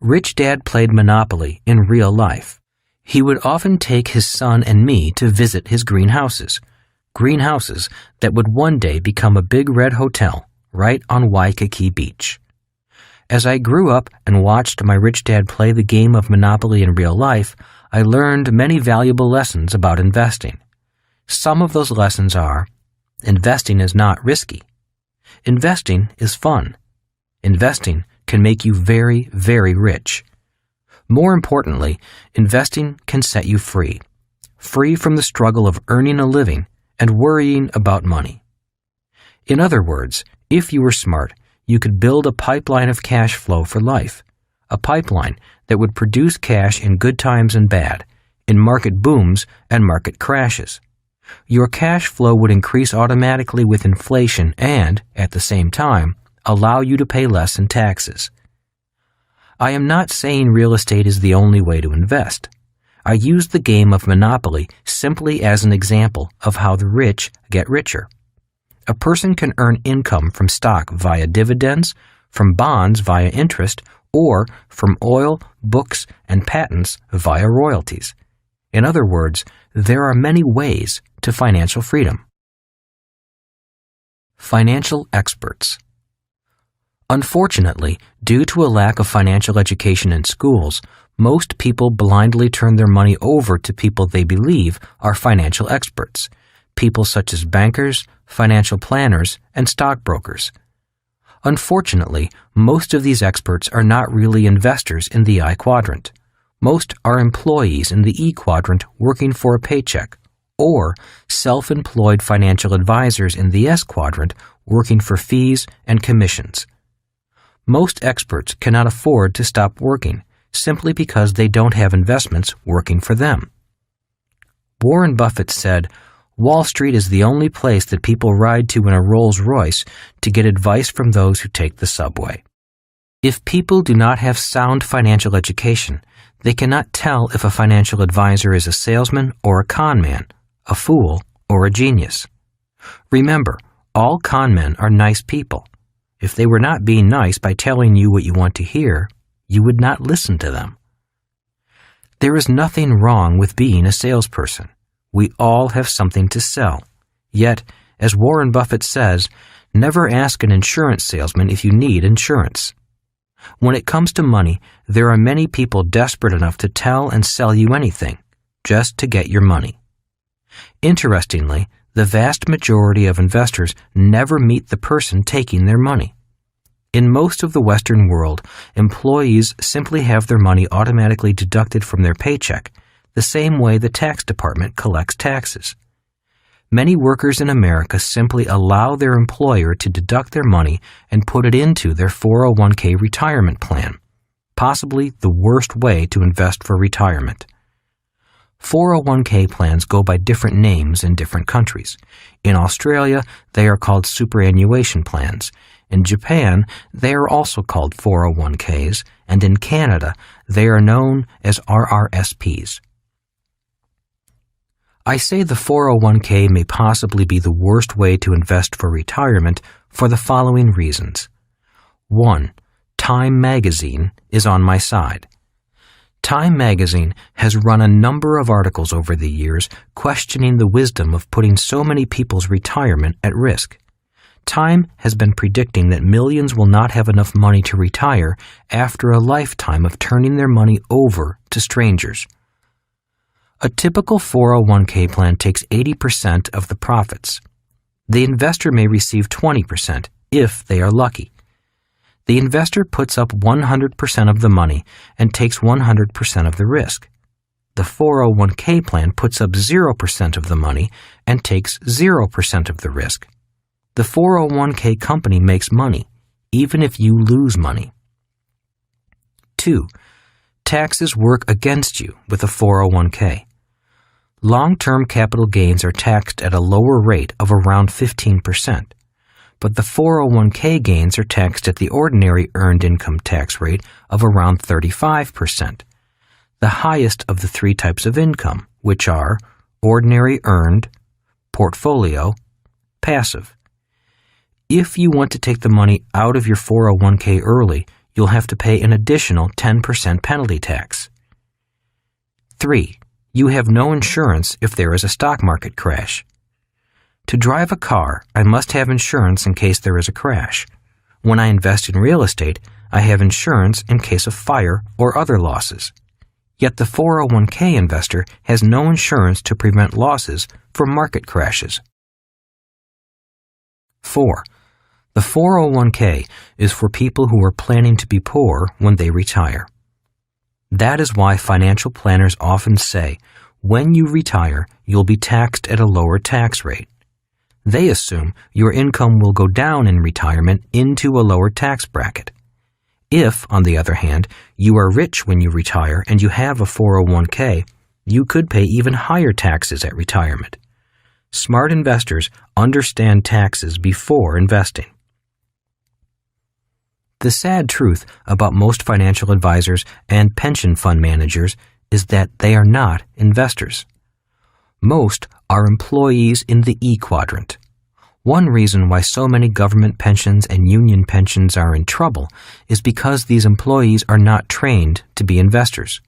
Rich Dad played Monopoly in real life. He would often take his son and me to visit his greenhouses that would one day become a big red hotel right on Waikiki Beach. As I grew up and watched my rich dad play the game of Monopoly in real life, I learned many valuable lessons about investing. Some of those lessons are: investing is not risky. Investing is fun. Investing can make you very, very rich. More importantly, investing can set you free from the struggle of earning a living and worrying about money. In other words, if you were smart, you could build a pipeline of cash flow for life, a pipeline that would produce cash in good times and bad, in market booms and market crashes. Your cash flow would increase automatically with inflation and, at the same time, allow you to pay less in taxes. I am not saying real estate is the only way to invest. I use the game of Monopoly simply as an example of how the rich get richer. A person can earn income from stock via dividends, from bonds via interest, or from oil, books, and patents via royalties. In other words, there are many ways to financial freedom. Financial experts. Unfortunately, due to a lack of financial education in schools, most people blindly turn their money over to people they believe are financial experts, people such as bankers, financial planners, and stockbrokers. Unfortunately, most of these experts are not really investors in the I quadrant. Most are employees in the E quadrant working for a paycheck, or self-employed financial advisors in the S quadrant working for fees and commissions. Most experts cannot afford to stop working simply because they don't have investments working for them. Warren Buffett said, "Wall Street is the only place that people ride to in a Rolls-Royce to get advice from those who take the subway." If people do not have sound financial education, they cannot tell if a financial advisor is a salesman or a con man, a fool or a genius. Remember, all con men are nice people. If they were not being nice by telling you what you want to hear, you would not listen to them. There is nothing wrong with being a salesperson. We all have something to sell. Yet, as Warren Buffett says, never ask an insurance salesman if you need insurance. When it comes to money, there are many people desperate enough to tell and sell you anything, just to get your money. Interestingly, the vast majority of investors never meet the person taking their money. In most of the Western world, employees simply have their money automatically deducted from their paycheck, the same way the tax department collects taxes. Many workers in America simply allow their employer to deduct their money and put it into their 401k retirement plan, possibly the worst way to invest for retirement. 401k plans go by different names in different countries. In Australia, they are called superannuation plans. In Japan, they are also called 401ks, and in Canada, they are known as RRSPs. I say the 401k may possibly be the worst way to invest for retirement for the following reasons. 1. Time magazine is on my side. Time magazine has run a number of articles over the years questioning the wisdom of putting so many people's retirement at risk. Time has been predicting that millions will not have enough money to retire after a lifetime of turning their money over to strangers. A typical 401k plan takes 80% of the profits. The investor may receive 20% if they are lucky. The investor puts up 100% of the money and takes 100% of the risk. The 401k plan puts up 0% of the money and takes 0% of the risk. The 401k company makes money, even if you lose money. 2. Taxes work against you with a 401k. Long-term capital gains are taxed at a lower rate of around 15%, but the 401k gains are taxed at the ordinary earned income tax rate of around 35%, the highest of the three types of income, which are ordinary earned, portfolio, passive. If you want to take the money out of your 401k early, you'll have to pay an additional 10% penalty tax. 3. You have no insurance if there is a stock market crash. To drive a car, I must have insurance in case there is a crash. When I invest in real estate, I have insurance in case of fire or other losses. Yet the 401k investor has no insurance to prevent losses from market crashes. 4. The 401k is for people who are planning to be poor when they retire. That is why financial planners often say, when you retire, you'll be taxed at a lower tax rate. They assume your income will go down in retirement into a lower tax bracket. If, on the other hand, you are rich when you retire and you have a 401k, you could pay even higher taxes at retirement. Smart investors understand taxes before investing. The sad truth about most financial advisors and pension fund managers is that they are not investors. Most are employees in the E Quadrant. One reason why so many government pensions and union pensions are in trouble is because these employees are not trained to be investors.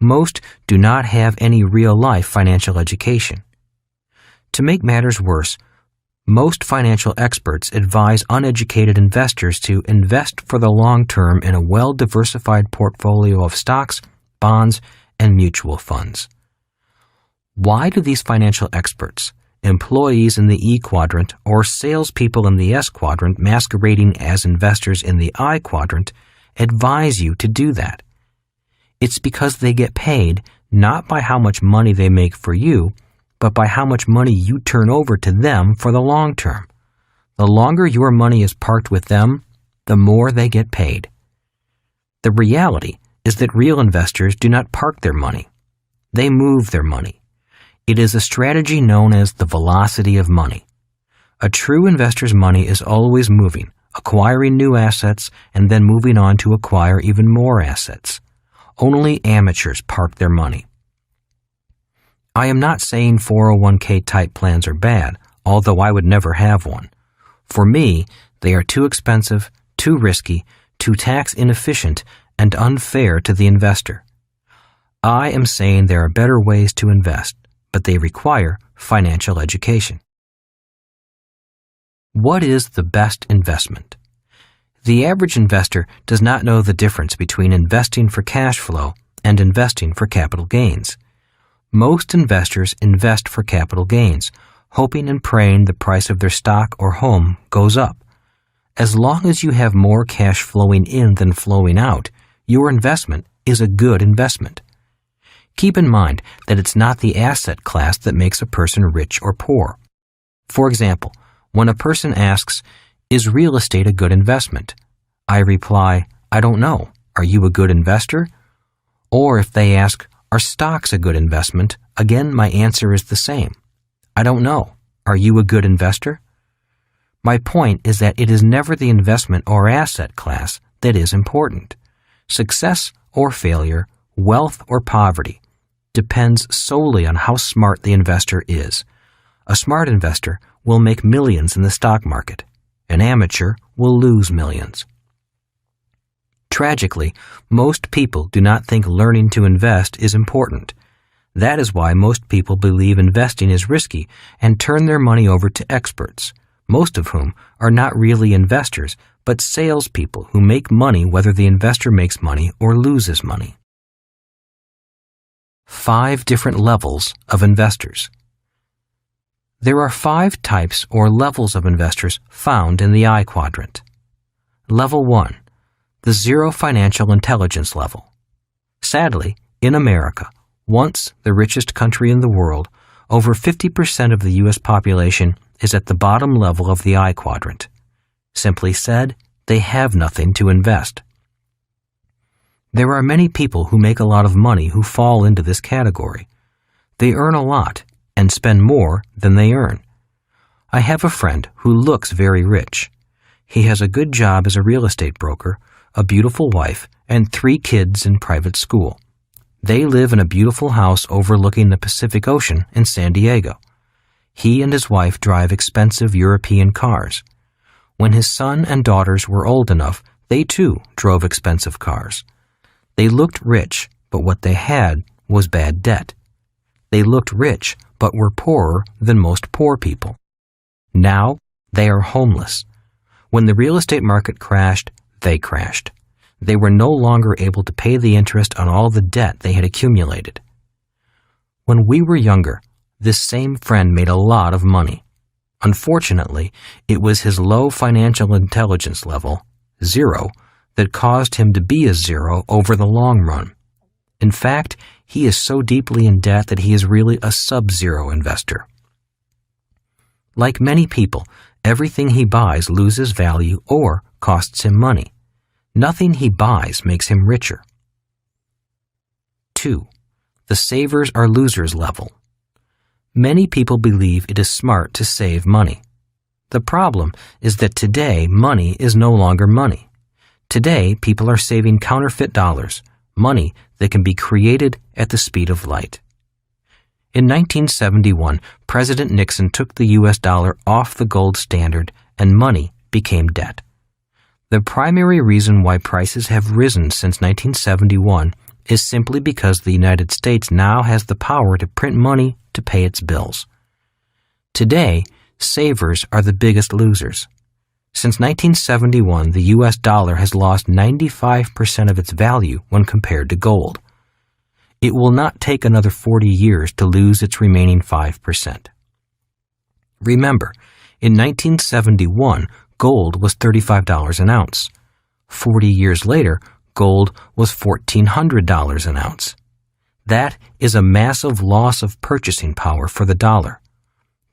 Most do not have any real-life financial education. To make matters worse, most financial experts advise uneducated investors to invest for the long term in a well-diversified portfolio of stocks, bonds, and mutual funds. Why do these financial experts, employees in the E Quadrant or salespeople in the S Quadrant masquerading as investors in the I Quadrant, advise you to do that? It's because they get paid not by how much money they make for you, but by how much money you turn over to them for the long term. The longer your money is parked with them, the more they get paid. The reality is that real investors do not park their money. They move their money. It is a strategy known as the velocity of money. A true investor's money is always moving, acquiring new assets and then moving on to acquire even more assets. Only amateurs park their money. I am not saying 401k type plans are bad, although I would never have one. For me, they are too expensive, too risky, too tax inefficient, and unfair to the investor. I am saying there are better ways to invest, but they require financial education. What is the best investment? The average investor does not know the difference between investing for cash flow and investing for capital gains. Most investors invest for capital gains, hoping and praying the price of their stock or home goes up. As long as you have more cash flowing in than flowing out, your investment is a good investment. Keep in mind that it's not the asset class that makes a person rich or poor. For example, when a person asks, "Is real estate a good investment?" I reply, "I don't know. Are you a good investor?" Or if they ask, "Are stocks a good investment?" Again, my answer is the same. I don't know. Are you a good investor? My point is that it is never the investment or asset class that is important. Success or failure, wealth or poverty, depends solely on how smart the investor is. A smart investor will make millions in the stock market. An amateur will lose millions. Tragically, most people do not think learning to invest is important. That is why most people believe investing is risky and turn their money over to experts, most of whom are not really investors, but salespeople who make money whether the investor makes money or loses money. 5 different levels of investors. There are 5 types or levels of investors found in the I Quadrant. Level 1. The zero financial intelligence level. Sadly, in America, once the richest country in the world, over 50% of the U.S. population is at the bottom level of the I quadrant. Simply said, they have nothing to invest. There are many people who make a lot of money who fall into this category. They earn a lot and spend more than they earn. I have a friend who looks very rich. He has a good job as a real estate broker, a beautiful wife, and 3 kids in private school. They live in a beautiful house overlooking the Pacific Ocean in San Diego. He and his wife drive expensive European cars. When his son and daughters were old enough, they too drove expensive cars. They looked rich, but what they had was bad debt. They looked rich, but were poorer than most poor people. Now, they are homeless. When the real estate market crashed, they crashed. They were no longer able to pay the interest on all the debt they had accumulated. When we were younger, this same friend made a lot of money. Unfortunately, it was his low financial intelligence level, 0, that caused him to be a 0 over the long run. In fact, he is so deeply in debt that he is really a sub-zero investor. Like many people, everything he buys loses value or costs him money. Nothing he buys makes him richer. 2. The savers are losers level. Many people believe it is smart to save money. The problem is that today money is no longer money. Today people are saving counterfeit dollars, money that can be created at the speed of light. In 1971, President Nixon took the U.S. dollar off the gold standard and money became debt. The primary reason why prices have risen since 1971 is simply because the United States now has the power to print money to pay its bills. Today, savers are the biggest losers. Since 1971, the U.S. dollar has lost 95% of its value when compared to gold. It will not take another 40 years to lose its remaining 5%. Remember, in 1971, gold was $35 an ounce. 40 years later, gold was $1,400 an ounce. That is a massive loss of purchasing power for the dollar.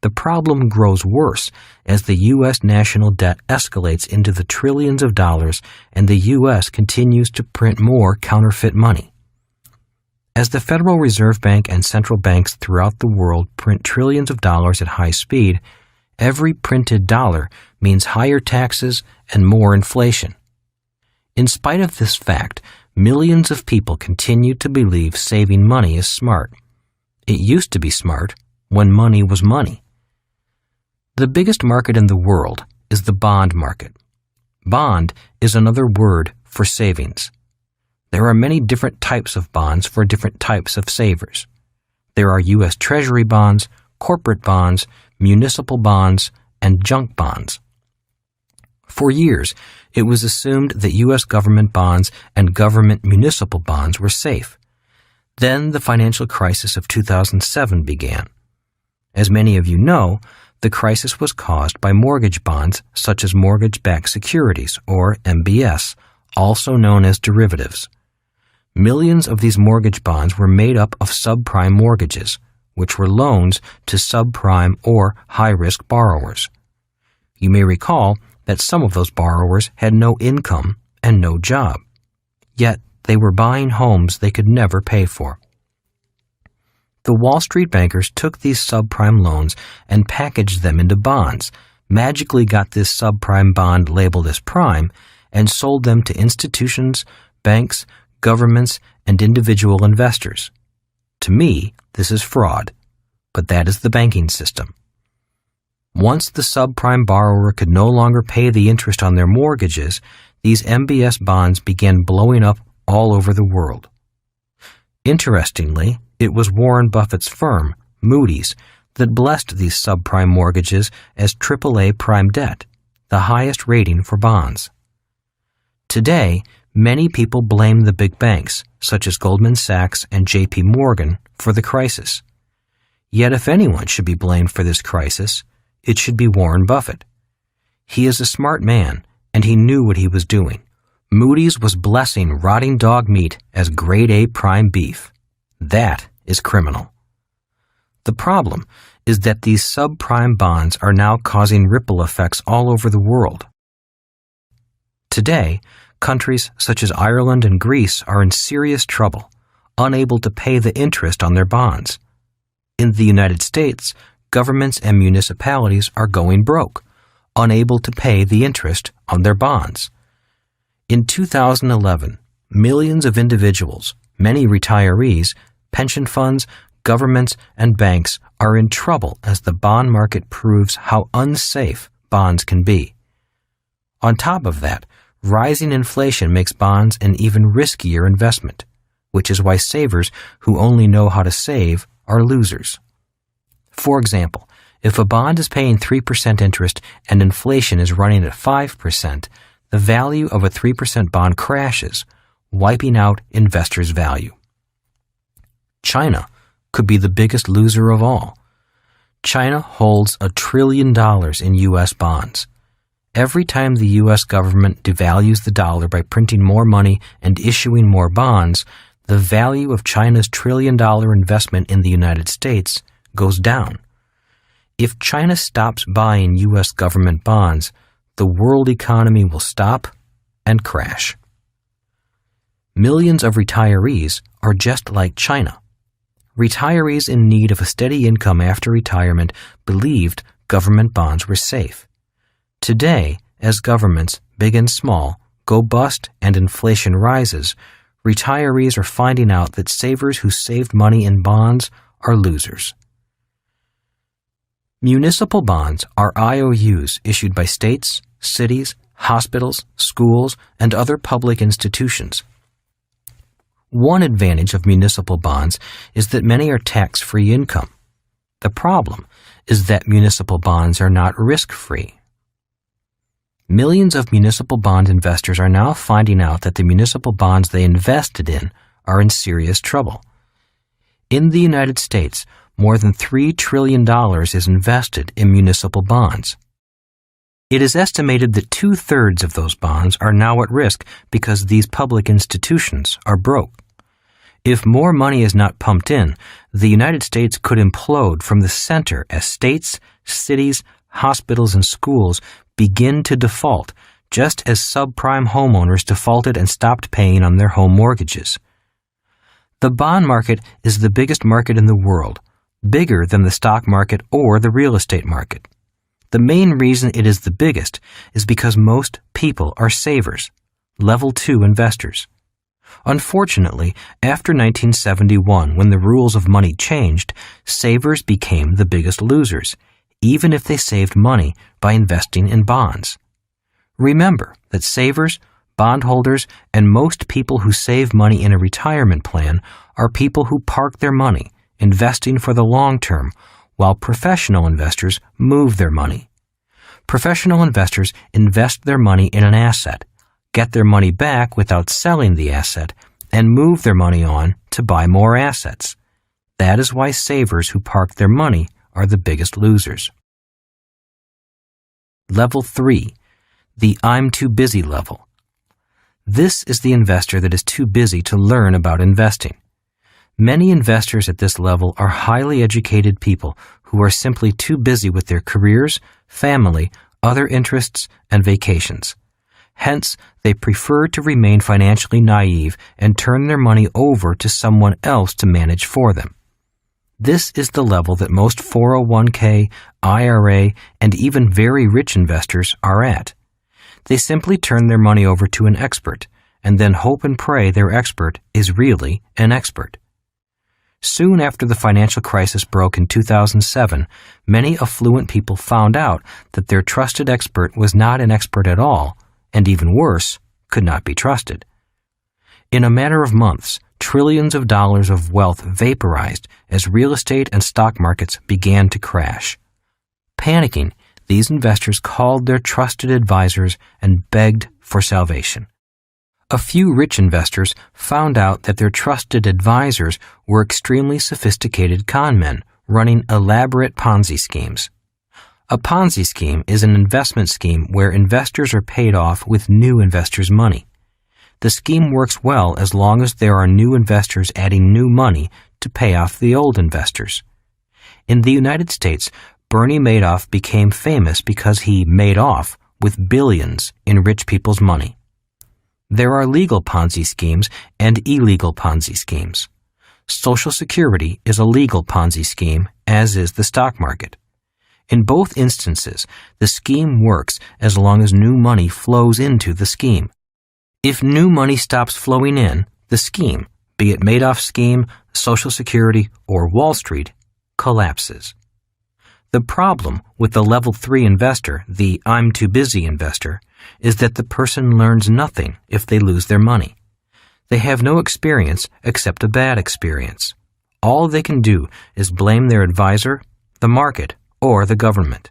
The problem grows worse as the U.S. national debt escalates into the trillions of dollars and the U.S. continues to print more counterfeit money. As the Federal Reserve Bank and central banks throughout the world print trillions of dollars at high speed, every printed dollar means higher taxes and more inflation. In spite of this fact, millions of people continue to believe saving money is smart. It used to be smart when money was money. The biggest market in the world is the bond market. Bond is another word for savings. There are many different types of bonds for different types of savers. There are U.S. Treasury bonds, corporate bonds, municipal bonds, and junk bonds. For years, it was assumed that U.S. government bonds and government municipal bonds were safe. Then the financial crisis of 2007 began. As many of you know, the crisis was caused by mortgage bonds such as mortgage-backed securities, or MBS, also known as derivatives. Millions of these mortgage bonds were made up of subprime mortgages, which were loans to subprime or high-risk borrowers. You may recall that some of those borrowers had no income and no job, yet they were buying homes they could never pay for. The Wall Street bankers took these subprime loans and packaged them into bonds, magically got this subprime bond labeled as prime, and sold them to institutions, banks, governments, and individual investors. To me, this is fraud, but that is the banking system. Once the subprime borrower could no longer pay the interest on their mortgages, these MBS bonds began blowing up all over the world. Interestingly, it was Warren Buffett's firm, Moody's, that blessed these subprime mortgages as AAA prime debt, the highest rating for bonds. Today, many people blame the big banks, such as Goldman Sachs and J.P. Morgan, for the crisis. Yet if anyone should be blamed for this crisis, it should be Warren Buffett. He is a smart man, and he knew what he was doing. Moody's was blessing rotting dog meat as grade A prime beef. That is criminal. The problem is that these subprime bonds are now causing ripple effects all over the world. Today, countries such as Ireland and Greece are in serious trouble, unable to pay the interest on their bonds. In the United States, governments and municipalities are going broke, unable to pay the interest on their bonds. In 2011, millions of individuals, many retirees, pension funds, governments, and banks are in trouble as the bond market proves how unsafe bonds can be. On top of that, rising inflation makes bonds an even riskier investment, which is why savers who only know how to save are losers. For example, if a bond is paying 3% interest and inflation is running at 5%, the value of a 3% bond crashes, wiping out investors' value. China could be the biggest loser of all. China holds $1 trillion in U.S. bonds. Every time the U.S. government devalues the dollar by printing more money and issuing more bonds, the value of China's $1 trillion investment in the United States goes down. If China stops buying U.S. government bonds, the world economy will stop and crash. Millions of retirees are just like China. Retirees in need of a steady income after retirement believed government bonds were safe. Today, as governments, big and small, go bust and inflation rises, retirees are finding out that savers who saved money in bonds are losers. Municipal bonds are IOUs issued by states, cities, hospitals, schools, and other public institutions. One advantage of municipal bonds is that many are tax-free income. The problem is that municipal bonds are not risk-free. Millions of municipal bond investors are now finding out that the municipal bonds they invested in are in serious trouble. In the United States, more than $3 trillion is invested in municipal bonds. It is estimated that 2/3 of those bonds are now at risk because these public institutions are broke. If more money is not pumped in, the United States could implode from the center as states, cities, hospitals, and schools begin to default, just as subprime homeowners defaulted and stopped paying on their home mortgages. The bond market is the biggest market in the world, bigger than the stock market or the real estate market. The main reason it is the biggest is because most people are savers, level 2 investors. Unfortunately, after 1971, when the rules of money changed, savers became the biggest losers, even if they saved money by investing in bonds. Remember that savers, bondholders, and most people who save money in a retirement plan are people who park their money, investing for the long term, while professional investors move their money. Professional investors invest their money in an asset, get their money back without selling the asset, and move their money on to buy more assets. That is why savers who park their money are the biggest losers. Level 3, the I'm too busy level. This is the investor that is too busy to learn about investing. Many investors at this level are highly educated people who are simply too busy with their careers, family, other interests, and vacations. Hence, they prefer to remain financially naive and turn their money over to someone else to manage for them. This is the level that most 401k, IRA, and even very rich investors are at. They simply turn their money over to an expert and then hope and pray their expert is really an expert. Soon after the financial crisis broke in 2007, many affluent people found out that their trusted expert was not an expert at all, and even worse, could not be trusted. In a matter of months, trillions of dollars of wealth vaporized as real estate and stock markets began to crash. Panicking, these investors called their trusted advisors and begged for salvation. A few rich investors found out that their trusted advisors were extremely sophisticated con men running elaborate Ponzi schemes. A Ponzi scheme is an investment scheme where investors are paid off with new investors' money. The scheme works well as long as there are new investors adding new money to pay off the old investors. In the United States, Bernie Madoff became famous because he made off with billions in rich people's money. There are legal Ponzi schemes and illegal Ponzi schemes. Social Security is a legal Ponzi scheme, as is the stock market. In both instances, the scheme works as long as new money flows into the scheme. If new money stops flowing in, the scheme, be it Madoff's scheme, Social Security, or Wall Street, collapses. The problem with the level 3 investor, the I'm too busy investor, is that the person learns nothing if they lose their money. They have no experience except a bad experience. All they can do is blame their advisor, the market, or the government.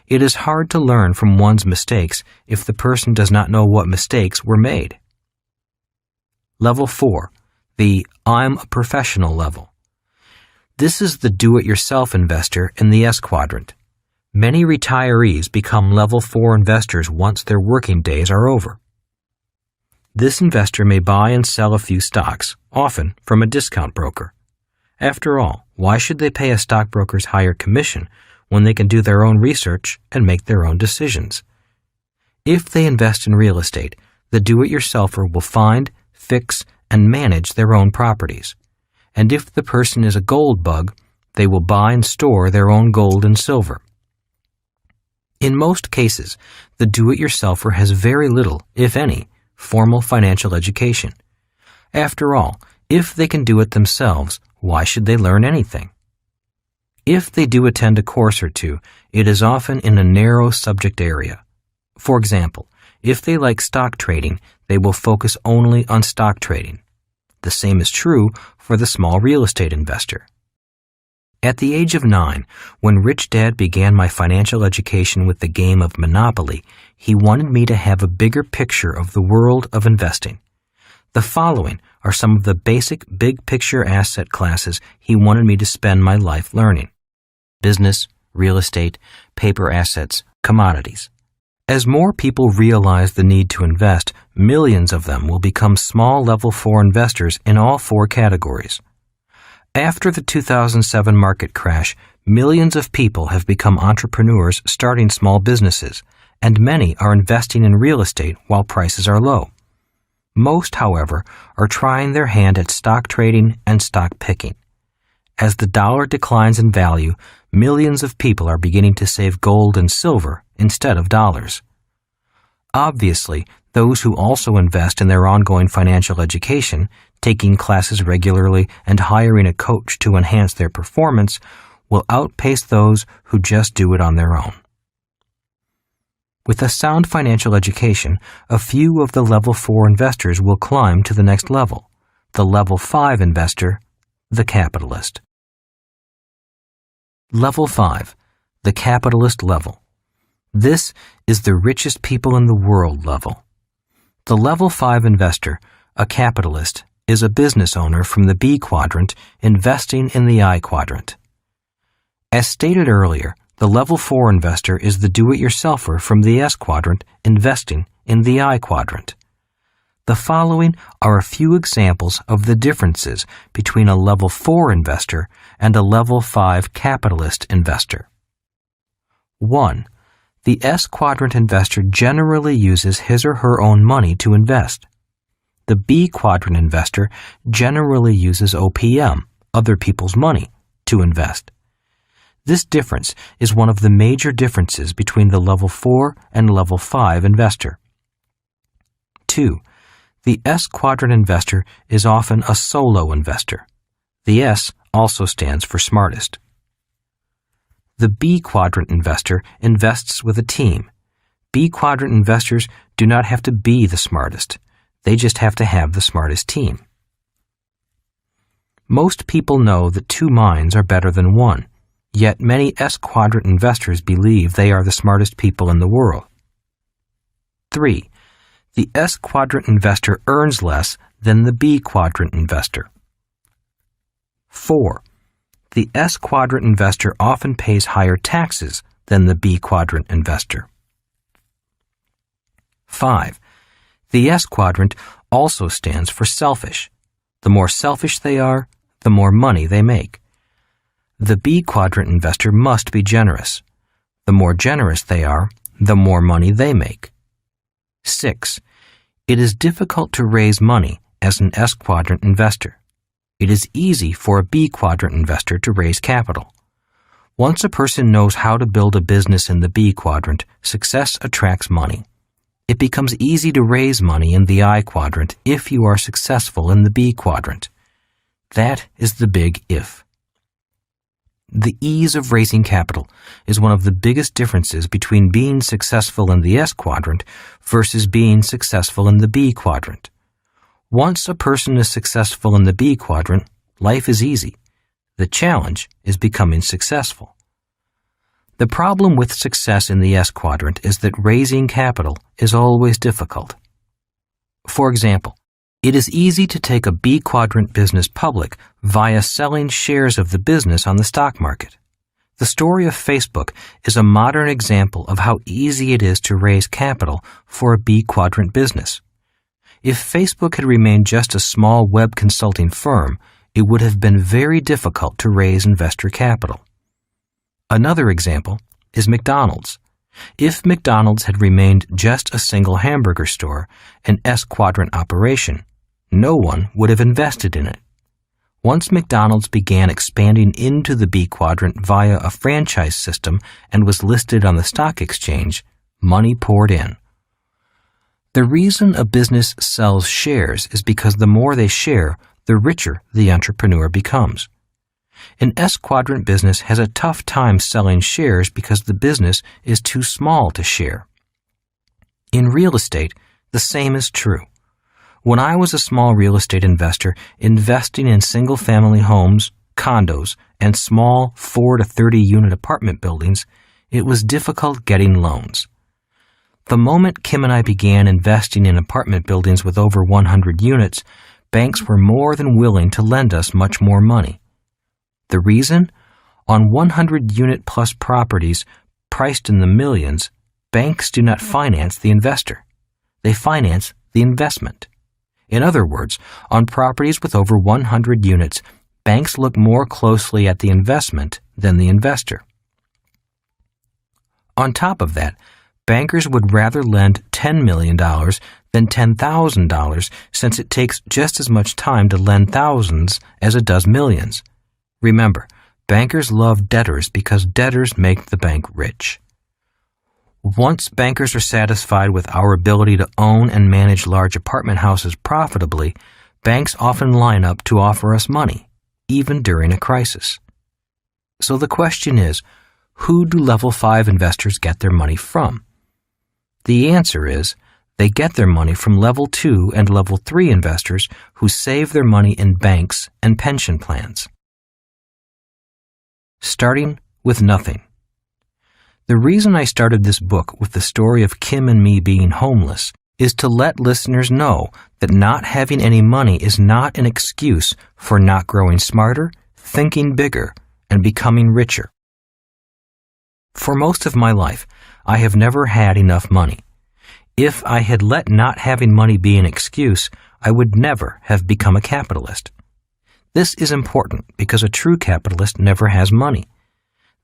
It is hard to learn from one's mistakes if the person does not know what mistakes were made. Level 4, the I'm a professional level. This is the do-it-yourself investor in the S quadrant. Many retirees become level 4 investors once their working days are over. This investor may buy and sell a few stocks, often from a discount broker. After all, why should they pay a stockbroker's higher commission when they can do their own research and make their own decisions? If they invest in real estate, the do-it-yourselfer will find, fix, and manage their own properties. And if the person is a gold bug, they will buy and store their own gold and silver. In most cases, the do-it-yourselfer has very little, if any, formal financial education. After all, if they can do it themselves, why should they learn anything? If they do attend a course or two, it is often in a narrow subject area. For example, if they like stock trading, they will focus only on stock trading. The same is true for the small real estate investor. At the age of 9, when Rich Dad began my financial education with the game of Monopoly, he wanted me to have a bigger picture of the world of investing. The following are some of the basic big-picture asset classes he wanted me to spend my life learning: business, real estate, paper assets, commodities. As more people realize the need to invest, millions of them will become small level 4 investors in all 4 categories. After the 2007 market crash, millions of people have become entrepreneurs starting small businesses, and many are investing in real estate while prices are low. Most, however, are trying their hand at stock trading and stock picking. As the dollar declines in value, millions of people are beginning to save gold and silver instead of dollars. Obviously, those who also invest in their ongoing financial education, taking classes regularly and hiring a coach to enhance their performance, will outpace those who just do it on their own. With a sound financial education, a few of the level 4 investors will climb to the next level, the level 5 investor, the capitalist. Level 5, the capitalist level. This is the richest people in the world level. The level 5 investor, a capitalist, is a business owner from the B quadrant investing in the I quadrant. As stated earlier, the level 4 investor is the do-it-yourselfer from the S quadrant investing in the I quadrant. The following are a few examples of the differences between a level 4 investor and a level 5 capitalist investor. 1. The S quadrant investor generally uses his or her own money to invest. The B quadrant investor generally uses OPM, other people's money, to invest. This difference is one of the major differences between the level 4 and level 5 investor. 2. The S quadrant investor is often a solo investor. The S also stands for smartest. The B quadrant investor invests with a team. B quadrant investors do not have to be the smartest. They just have to have the smartest team. Most people know that 2 minds are better than 1, yet many S quadrant investors believe they are the smartest people in the world. 3. The S quadrant investor earns less than the B quadrant investor. 4. The S quadrant investor often pays higher taxes than the B quadrant investor. 5. The S quadrant also stands for selfish. The more selfish they are, the more money they make. The B quadrant investor must be generous. The more generous they are, the more money they make. 6. It is difficult to raise money as an S quadrant investor. It is easy for a B quadrant investor to raise capital. Once a person knows how to build a business in the B quadrant, success attracts money. It becomes easy to raise money in the I quadrant if you are successful in the B quadrant. That is the big if. The ease of raising capital is one of the biggest differences between being successful in the S quadrant versus being successful in the B quadrant. Once a person is successful in the B quadrant, life is easy. The challenge is becoming successful. The problem with success in the S quadrant is that raising capital is always difficult. For example, it is easy to take a B quadrant business public via selling shares of the business on the stock market. The story of Facebook is a modern example of how easy it is to raise capital for a B quadrant business. If Facebook had remained just a small web consulting firm, it would have been very difficult to raise investor capital. Another example is McDonald's. If McDonald's had remained just a single hamburger store, an S quadrant operation, no one would have invested in it. Once McDonald's began expanding into the B quadrant via a franchise system and was listed on the stock exchange, money poured in. The reason a business sells shares is because the more they share, the richer the entrepreneur becomes. An S quadrant business has a tough time selling shares because the business is too small to share. In real estate, the same is true. When I was a small real estate investor investing in single-family homes, condos, and small 4 to 30 unit apartment buildings, it was difficult getting loans. The moment Kim and I began investing in apartment buildings with over 100 units, banks were more than willing to lend us much more money. The reason? On 100-unit plus properties priced in the millions, banks do not finance the investor. They finance the investment. In other words, on properties with over 100 units, banks look more closely at the investment than the investor. On top of that, bankers would rather lend $10 million than $10,000 since it takes just as much time to lend thousands as it does millions. Remember, bankers love debtors because debtors make the bank rich. Once bankers are satisfied with our ability to own and manage large apartment houses profitably, banks often line up to offer us money, even during a crisis. So the question is, who do level 5 investors get their money from? The answer is, they get their money from level 2 and level 3 investors who save their money in banks and pension plans. Starting with nothing. The reason I started this book with the story of Kim and me being homeless is to let listeners know that not having any money is not an excuse for not growing smarter, thinking bigger, and becoming richer. For most of my life, I have never had enough money. If I had let not having money be an excuse, I would never have become a capitalist. This is important because a true capitalist never has money.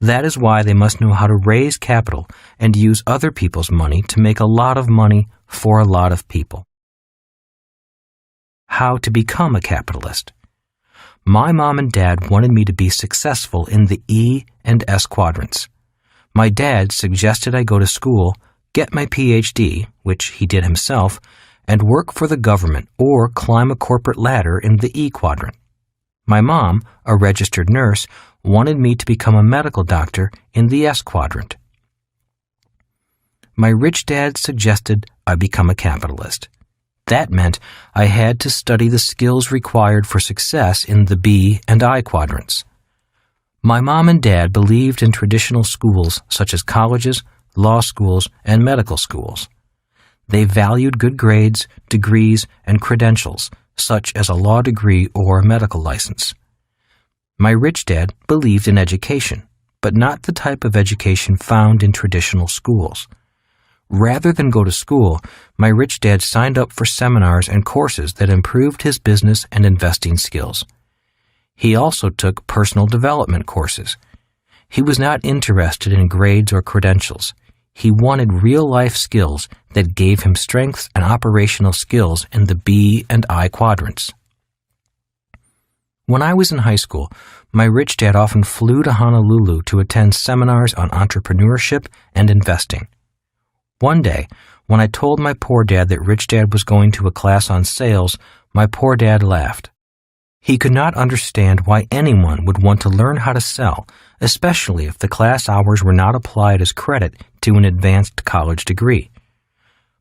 That is why they must know how to raise capital and use other people's money to make a lot of money for a lot of people. How to become a capitalist. My mom and dad wanted me to be successful in the E and S quadrants. My dad suggested I go to school, get my PhD, which he did himself, and work for the government or climb a corporate ladder in the E quadrant. My mom, a registered nurse, wanted me to become a medical doctor in the S quadrant. My rich dad suggested I become a capitalist. That meant I had to study the skills required for success in the B and I quadrants. My mom and dad believed in traditional schools such as colleges, law schools, and medical schools. They valued good grades, degrees, and credentials, such as a law degree or a medical license. My rich dad believed in education, but not the type of education found in traditional schools. Rather than go to school, my rich dad signed up for seminars and courses that improved his business and investing skills. He also took personal development courses. He was not interested in grades or credentials. He wanted real-life skills that gave him strengths and operational skills in the B and I quadrants. When I was in high school, my rich dad often flew to Honolulu to attend seminars on entrepreneurship and investing. One day, when I told my poor dad that rich dad was going to a class on sales, my poor dad laughed. He could not understand why anyone would want to learn how to sell, especially if the class hours were not applied as credit to an advanced college degree.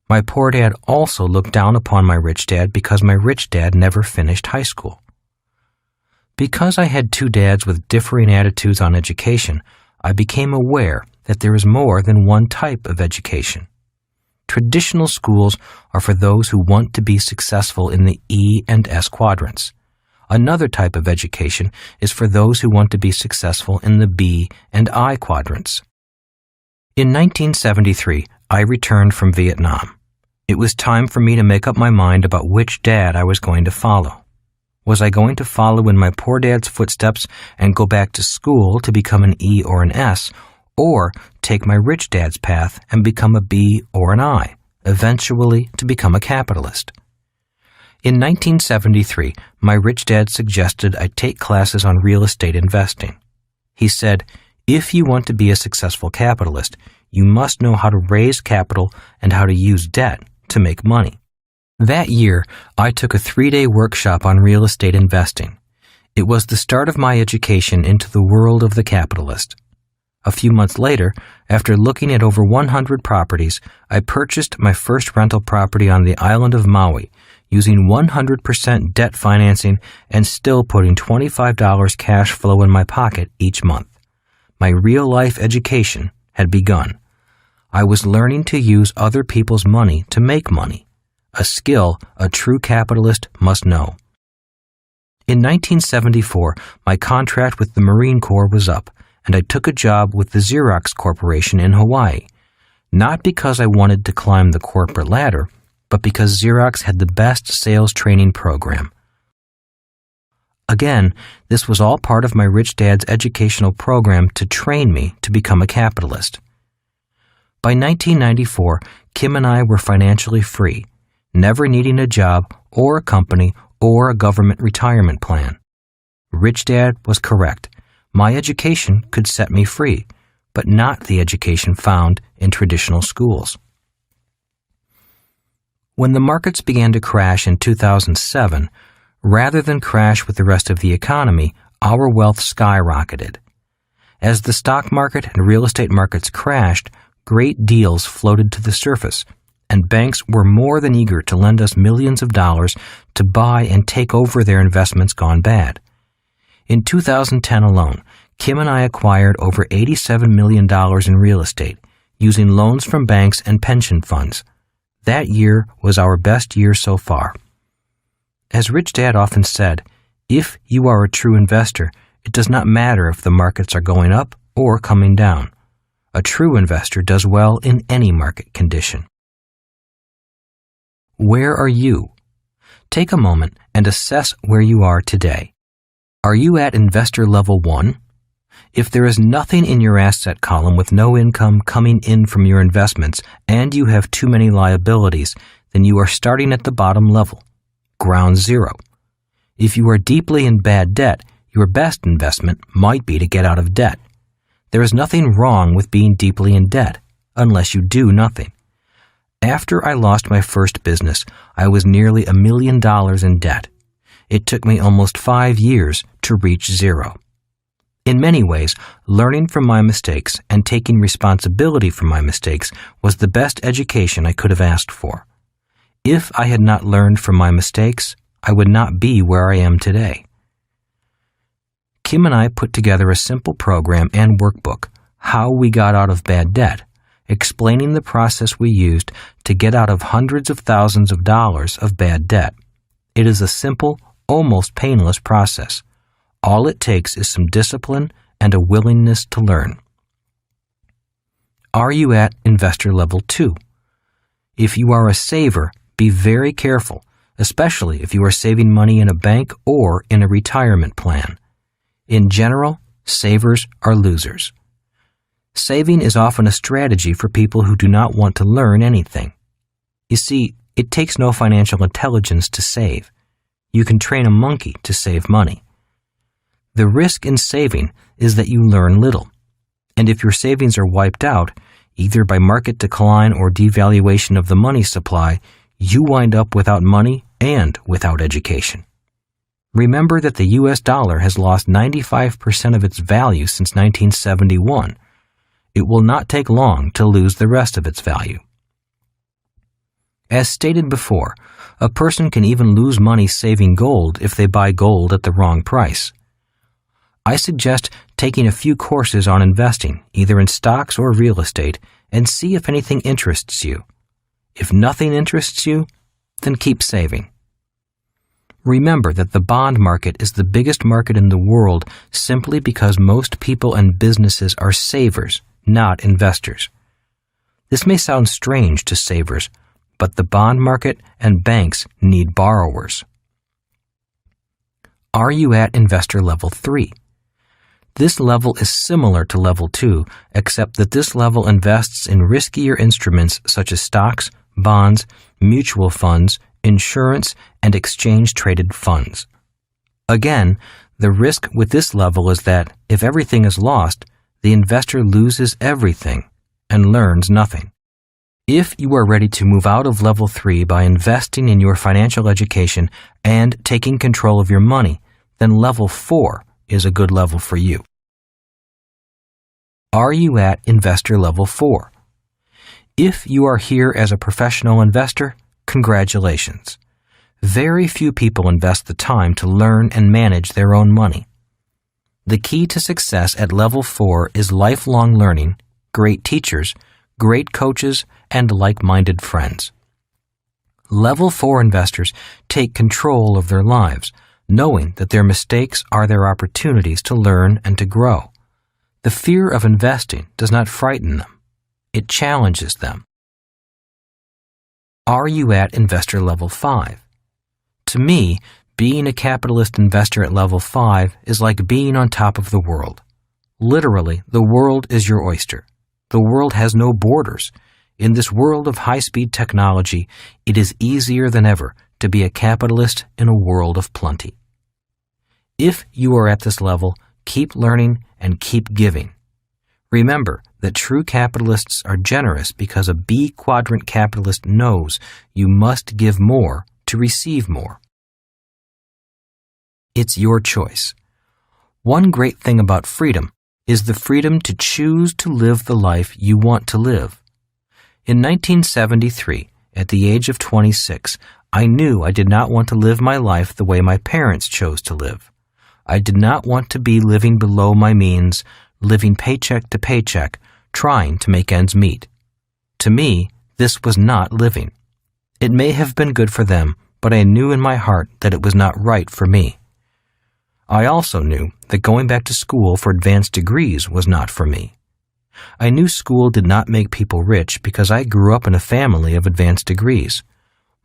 My poor dad also looked down upon my rich dad because my rich dad never finished high school. Because I had two dads with differing attitudes on education, I became aware that there is more than one type of education. Traditional schools are for those who want to be successful in the E and S quadrants. Another type of education is for those who want to be successful in the B and I quadrants. In 1973, I returned from Vietnam. It was time for me to make up my mind about which dad I was going to follow. Was I going to follow in my poor dad's footsteps and go back to school to become an E or an S, or take my rich dad's path and become a B or an I, eventually to become a capitalist? In 1973, my rich dad suggested I take classes on real estate investing. He said, if you want to be a successful capitalist, you must know how to raise capital and how to use debt to make money. That year, I took a 3-day workshop on real estate investing. It was the start of my education into the world of the capitalist. A few months later, after looking at over 100 properties, I purchased my first rental property on the island of Maui, using 100% debt financing and still putting $25 cash flow in my pocket each month. My real-life education had begun. I was learning to use other people's money to make money, a skill a true capitalist must know. In 1974, my contract with the Marine Corps was up, and I took a job with the Xerox Corporation in Hawaii, not because I wanted to climb the corporate ladder, but because Xerox had the best sales training program. Again, this was all part of my rich dad's educational program to train me to become a capitalist. By 1994, Kim and I were financially free, never needing a job or a company or a government retirement plan. Rich Dad was correct. My education could set me free, but not the education found in traditional schools. When the markets began to crash in 2007, rather than crash with the rest of the economy, our wealth skyrocketed. As the stock market and real estate markets crashed, great deals floated to the surface, and banks were more than eager to lend us millions of dollars to buy and take over their investments gone bad. In 2010 alone, Kim and I acquired over $87 million in real estate, using loans from banks and pension funds. That year was our best year so far. As Rich Dad often said, if you are a true investor, it does not matter if the markets are going up or coming down. A true investor does well in any market condition. Where are you? Take a moment and assess where you are today. Are you at investor level 1? If there is nothing in your asset column with no income coming in from your investments and you have too many liabilities, then you are starting at the bottom level, ground zero. If you are deeply in bad debt, your best investment might be to get out of debt. There is nothing wrong with being deeply in debt, unless you do nothing. After I lost my first business, I was nearly $1 million in debt. It took me almost 5 years to reach zero. In many ways, learning from my mistakes and taking responsibility for my mistakes was the best education I could have asked for. If I had not learned from my mistakes, I would not be where I am today. Kim and I put together a simple program and workbook, How We Got Out of Bad Debt, explaining the process we used to get out of hundreds of thousands of dollars of bad debt. It is a simple, almost painless process. All it takes is some discipline and a willingness to learn. Are you at investor level 2? If you are a saver, be very careful, especially if you are saving money in a bank or in a retirement plan. In general, savers are losers. Saving is often a strategy for people who do not want to learn anything. You see, it takes no financial intelligence to save. You can train a monkey to save money. The risk in saving is that you learn little. And if your savings are wiped out, either by market decline or devaluation of the money supply, you wind up without money and without education. Remember that the US dollar has lost 95% of its value since 1971. It will not take long to lose the rest of its value. As stated before, a person can even lose money saving gold if they buy gold at the wrong price. I suggest taking a few courses on investing, either in stocks or real estate, and see if anything interests you. If nothing interests you, then keep saving. Remember that the bond market is the biggest market in the world simply because most people and businesses are savers, not investors. This may sound strange to savers, but the bond market and banks need borrowers. Are you at investor level 3? This level is similar to level 2, except that this level invests in riskier instruments such as stocks, bonds, mutual funds, insurance, and exchange-traded funds. Again, the risk with this level is that if everything is lost, the investor loses everything and learns nothing. If you are ready to move out of level 3 by investing in your financial education and taking control of your money, then level 4 is a good level for you. Are you at investor level 4? If you are here as a professional investor, congratulations. Very few people invest the time to learn and manage their own money. The key to success at level 4 is lifelong learning, great teachers, great coaches, and like-minded friends. Level 4 investors take control of their lives, knowing that their mistakes are their opportunities to learn and to grow. The fear of investing does not frighten them. It challenges them. Are you at investor level 5? To me, being a capitalist investor at level 5 is like being on top of the world. Literally, the world is your oyster. The world has no borders. In this world of high-speed technology, it is easier than ever to be a capitalist in a world of plenty. If you are at this level, keep learning and keep giving. Remember that true capitalists are generous because a B quadrant capitalist knows you must give more to receive more. It's your choice. One great thing about freedom is the freedom to choose to live the life you want to live. In 1973, at the age of 26, I knew I did not want to live my life the way my parents chose to live. I did not want to be living below my means, living paycheck to paycheck, trying to make ends meet. To me, this was not living. It may have been good for them, but I knew in my heart that it was not right for me. I also knew that going back to school for advanced degrees was not for me. I knew school did not make people rich because I grew up in a family of advanced degrees.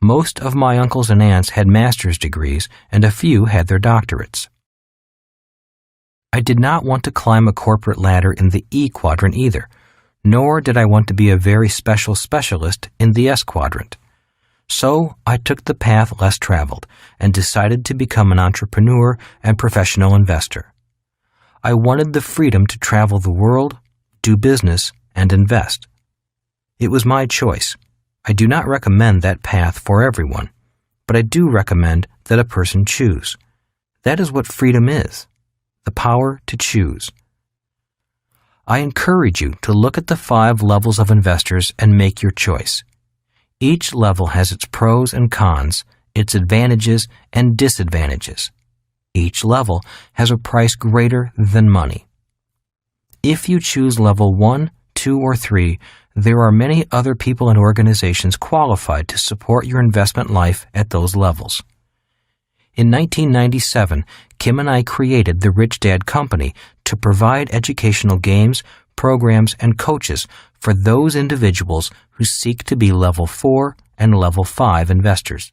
Most of my uncles and aunts had master's degrees, and a few had their doctorates. I did not want to climb a corporate ladder in the E quadrant either, nor did I want to be a very special specialist in the S quadrant. So I took the path less traveled and decided to become an entrepreneur and professional investor. I wanted the freedom to travel the world, do business, and invest. It was my choice. I do not recommend that path for everyone, but I do recommend that a person choose. That is what freedom is. The power to choose. I encourage you to look at the 5 levels of investors and make your choice. Each level has its pros and cons, its advantages and disadvantages. Each level has a price greater than money. If you choose level 1, 2, or 3, there are many other people and organizations qualified to support your investment life at those levels. In 1997, Kim and I created the Rich Dad Company to provide educational games, programs, and coaches for those individuals who seek to be level 4 and level 5 investors.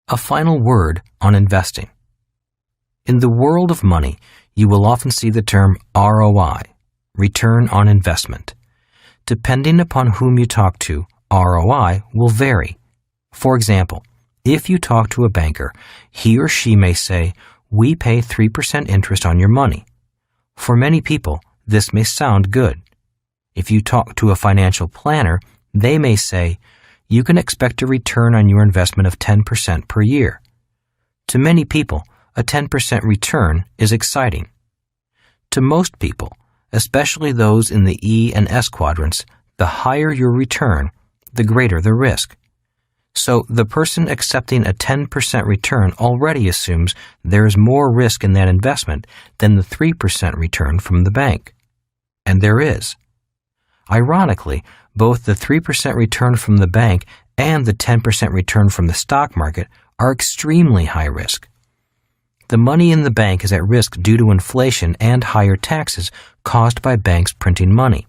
A final word on investing. In the world of money, you will often see the term ROI, return on investment. Depending upon whom you talk to, ROI will vary. For example, if you talk to a banker, he or she may say, "We pay 3% interest on your money." For many people, this may sound good. If you talk to a financial planner, they may say, "You can expect a return on your investment of 10% per year." To many people, a 10% return is exciting. To most people, especially those in the E and S quadrants, the higher your return, the greater the risk. So the person accepting a 10% return already assumes there is more risk in that investment than the 3% return from the bank. And there is. Ironically, both the 3% return from the bank and the 10% return from the stock market are extremely high risk. The money in the bank is at risk due to inflation and higher taxes caused by banks printing money.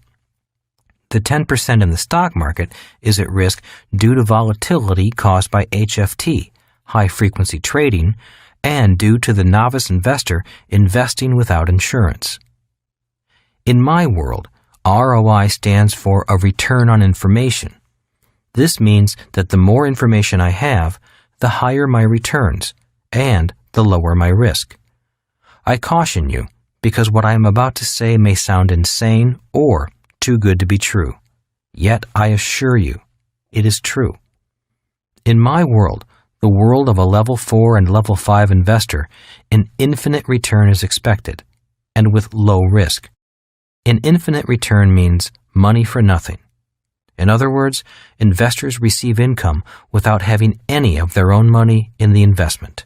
The 10% in the stock market is at risk due to volatility caused by HFT, high-frequency trading, and due to the novice investor investing without insurance. In my world, ROI stands for a return on information. This means that the more information I have, the higher my returns, and the lower my risk. I caution you, because what I am about to say may sound insane or too good to be true. Yet I assure you, it is true. In my world, the world of a level 4 and level 5 investor, an infinite return is expected, and with low risk. An infinite return means money for nothing. In other words, investors receive income without having any of their own money in the investment.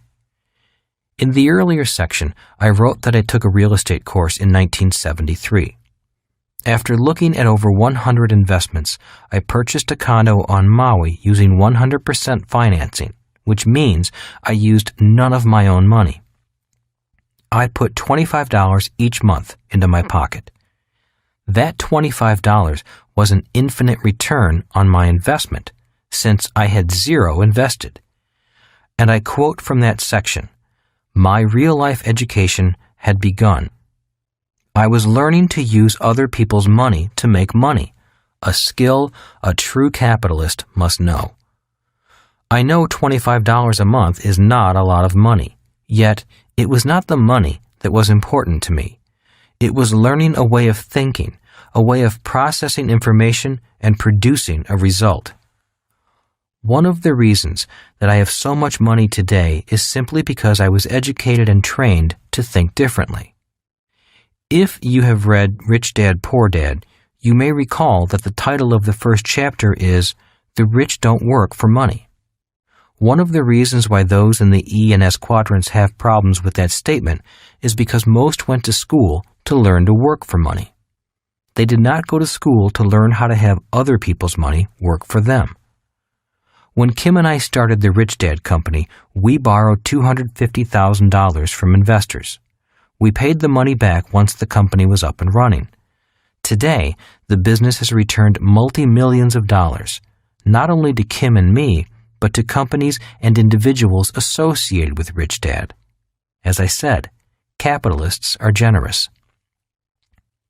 In the earlier section, I wrote that I took a real estate course in 1973. After looking at over 100 investments, I purchased a condo on Maui using 100% financing, which means I used none of my own money. I put $25 each month into my pocket. That $25 was an infinite return on my investment, since I had zero invested. And I quote from that section, "My real-life education had begun. I was learning to use other people's money to make money, a skill a true capitalist must know." I know $25 a month is not a lot of money, yet it was not the money that was important to me. It was learning a way of thinking, a way of processing information and producing a result. One of the reasons that I have so much money today is simply because I was educated and trained to think differently. If you have read Rich Dad, Poor Dad, you may recall that the title of the first chapter is "The Rich Don't Work for Money." One of the reasons why those in the E and S quadrants have problems with that statement is because most went to school to learn to work for money. They did not go to school to learn how to have other people's money work for them. When Kim and I started the Rich Dad Company, we borrowed $250,000 from investors. We paid the money back once the company was up and running. Today, the business has returned multi-millions of dollars, not only to Kim and me, but to companies and individuals associated with Rich Dad. As I said, capitalists are generous.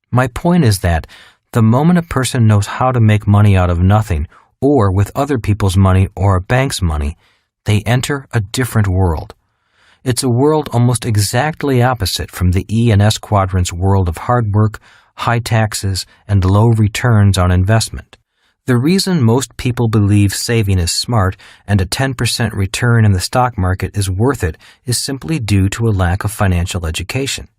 My point is that the moment a person knows how to make money out of nothing, or with other people's money or a bank's money, they enter a different world. It's a world almost exactly opposite from the E and S quadrants world of hard work, high taxes, and low returns on investment. The reason most people believe saving is smart and a 10% return in the stock market is worth it is simply due to a lack of financial education.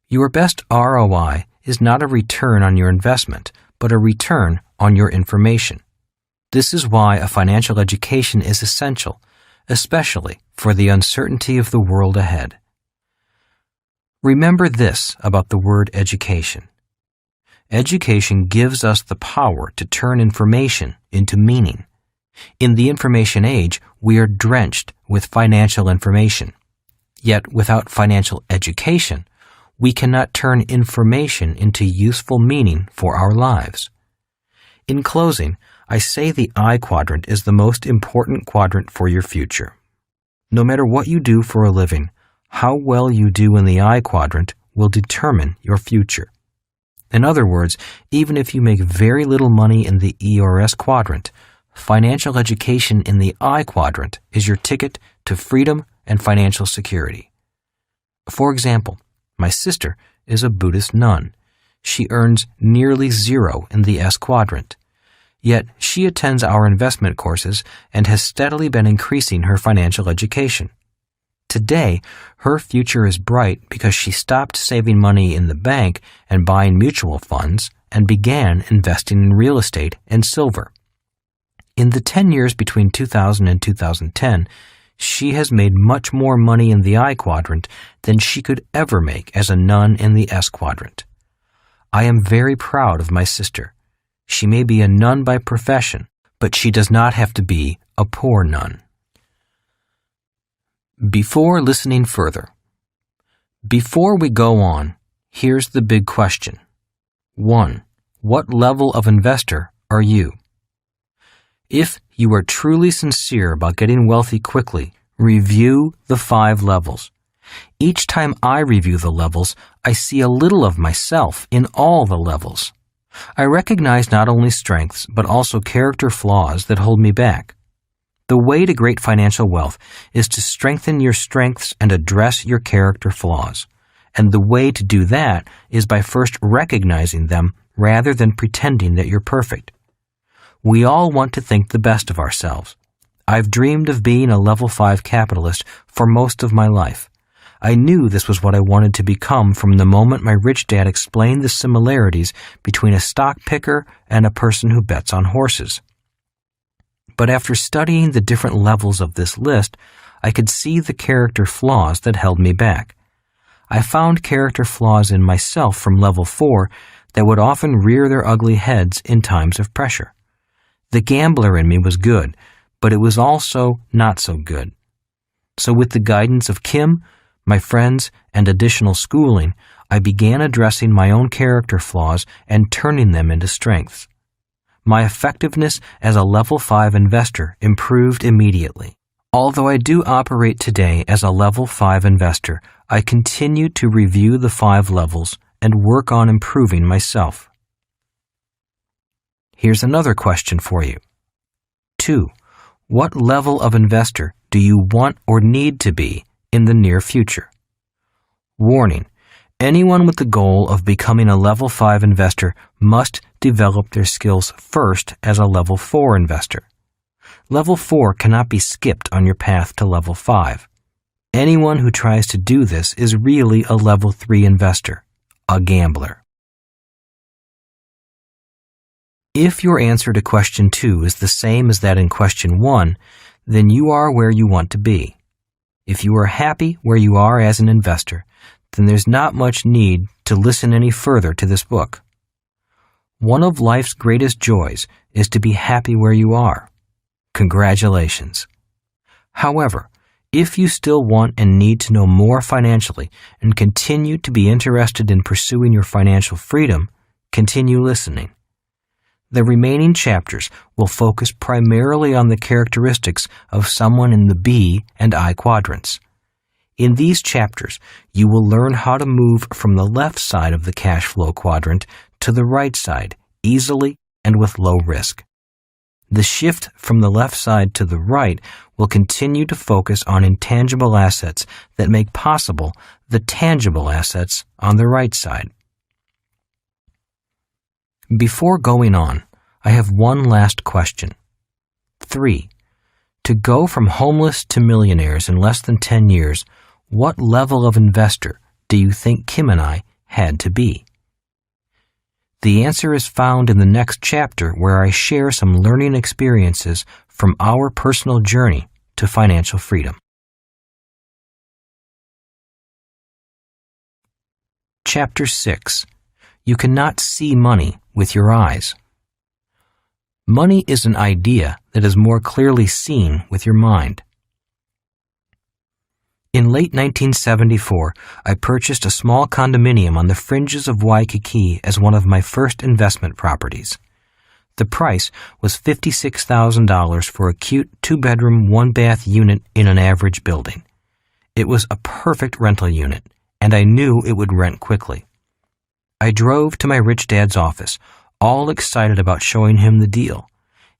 Your best ROI is not a return on your investment, but a return on your information. This is why a financial education is essential, especially for the uncertainty of the world ahead. Remember this about the word education. Education gives us the power to turn information into meaning. In the information age, we are drenched with financial information. Yet without financial education, we cannot turn information into useful meaning for our lives. In closing, I say the I quadrant is the most important quadrant for your future. No matter what you do for a living, How well you do in the I quadrant will determine your future. In other words, even if you make very little money in the E or S quadrant, financial education in the I quadrant is your ticket to freedom and financial security. For example, my sister is a Buddhist nun. She earns nearly zero in the S quadrant. Yet she attends our investment courses and has steadily been increasing her financial education. Today, her future is bright because she stopped saving money in the bank and buying mutual funds and began investing in real estate and silver. In the 10 years between 2000 and 2010, she has made much more money in the I quadrant than she could ever make as a nun in the S quadrant. I am very proud of my sister. She may be a nun by profession, but she does not have to be a poor nun. Before listening further. Before we go on, here's the big question. 1. What level of investor are you? If you are truly sincere about getting wealthy quickly, review the 5 levels. Each time I review the levels, I see a little of myself in all the levels. I recognize not only strengths, but also character flaws that hold me back. The way to great financial wealth is to strengthen your strengths and address your character flaws. And the way to do that is by first recognizing them rather than pretending that you're perfect. We all want to think the best of ourselves. I've dreamed of being a level 5 capitalist for most of my life. I knew this was what I wanted to become from the moment my rich dad explained the similarities between a stock picker and a person who bets on horses. But after studying the different levels of this list, I could see the character flaws that held me back. I found character flaws in myself from level 4 that would often rear their ugly heads in times of pressure. The gambler in me was good, but it was also not so good. So with the guidance of Kim, my friends, and additional schooling, I began addressing my own character flaws and turning them into strengths. My effectiveness as a level 5 investor improved immediately. Although I do operate today as a level 5 investor, I continue to review the 5 levels and work on improving myself. Here's another question for you. 2. What level of investor do you want or need to be in the near future? Warning: anyone with the goal of becoming a level 5 investor must develop their skills first as a level 4 investor. Level 4 cannot be skipped on your path to level 5. Anyone who tries to do this is really a level 3 investor, a gambler. If your answer to question 2 is the same as that in question 1, then you are where you want to be. If you are happy where you are as an investor, then there's not much need to listen any further to this book. One of life's greatest joys is to be happy where you are. Congratulations. However, if you still want and need to know more financially and continue to be interested in pursuing your financial freedom, continue listening. The remaining chapters will focus primarily on the characteristics of someone in the B and I quadrants. In these chapters, you will learn how to move from the left side of the cash flow quadrant to the right side easily and with low risk. The shift from the left side to the right will continue to focus on intangible assets that make possible the tangible assets on the right side. Before going on, I have one last question. 3. To go from homeless to millionaires in less than 10 years, what level of investor do you think Kim and I had to be? The answer is found in the next chapter, where I share some learning experiences from our personal journey to financial freedom. Chapter 6. You cannot see money with your eyes. Money is an idea that is more clearly seen with your mind. In late 1974, I purchased a small condominium on the fringes of Waikiki as one of my first investment properties. The price was $56,000 for a cute 2-bedroom, 1-bath unit in an average building. It was a perfect rental unit, and I knew it would rent quickly. I drove to my rich dad's office, all excited about showing him the deal.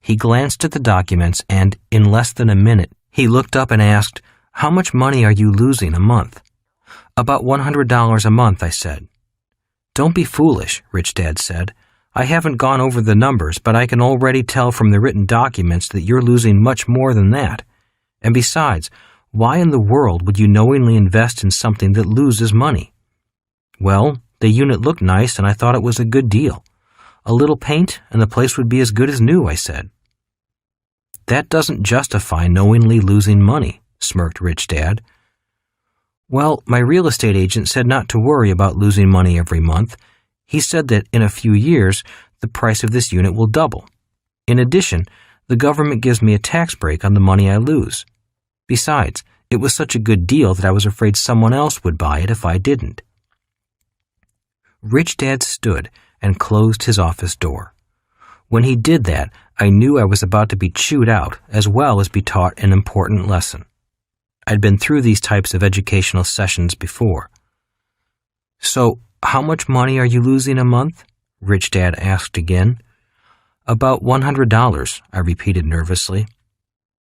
He glanced at the documents, and in less than a minute, he looked up and asked, "How much money are you losing a month?" "About $100 a month," I said. "Don't be foolish," Rich Dad said. "I haven't gone over the numbers, but I can already tell from the written documents that you're losing much more than that. And besides, why in the world would you knowingly invest in something that loses money?" "Well, the unit looked nice and I thought it was a good deal. A little paint and the place would be as good as new," I said. "That doesn't justify knowingly losing money," smirked Rich Dad. "Well, my real estate agent said not to worry about losing money every month. He said that in a few years, the price of this unit will double. In addition, the government gives me a tax break on the money I lose. Besides, it was such a good deal that I was afraid someone else would buy it if I didn't." Rich Dad stood and closed his office door. When he did that, I knew I was about to be chewed out as well as be taught an important lesson. I'd been through these types of educational sessions before. "So, how much money are you losing a month?" Rich Dad asked again. "About $100, I repeated nervously.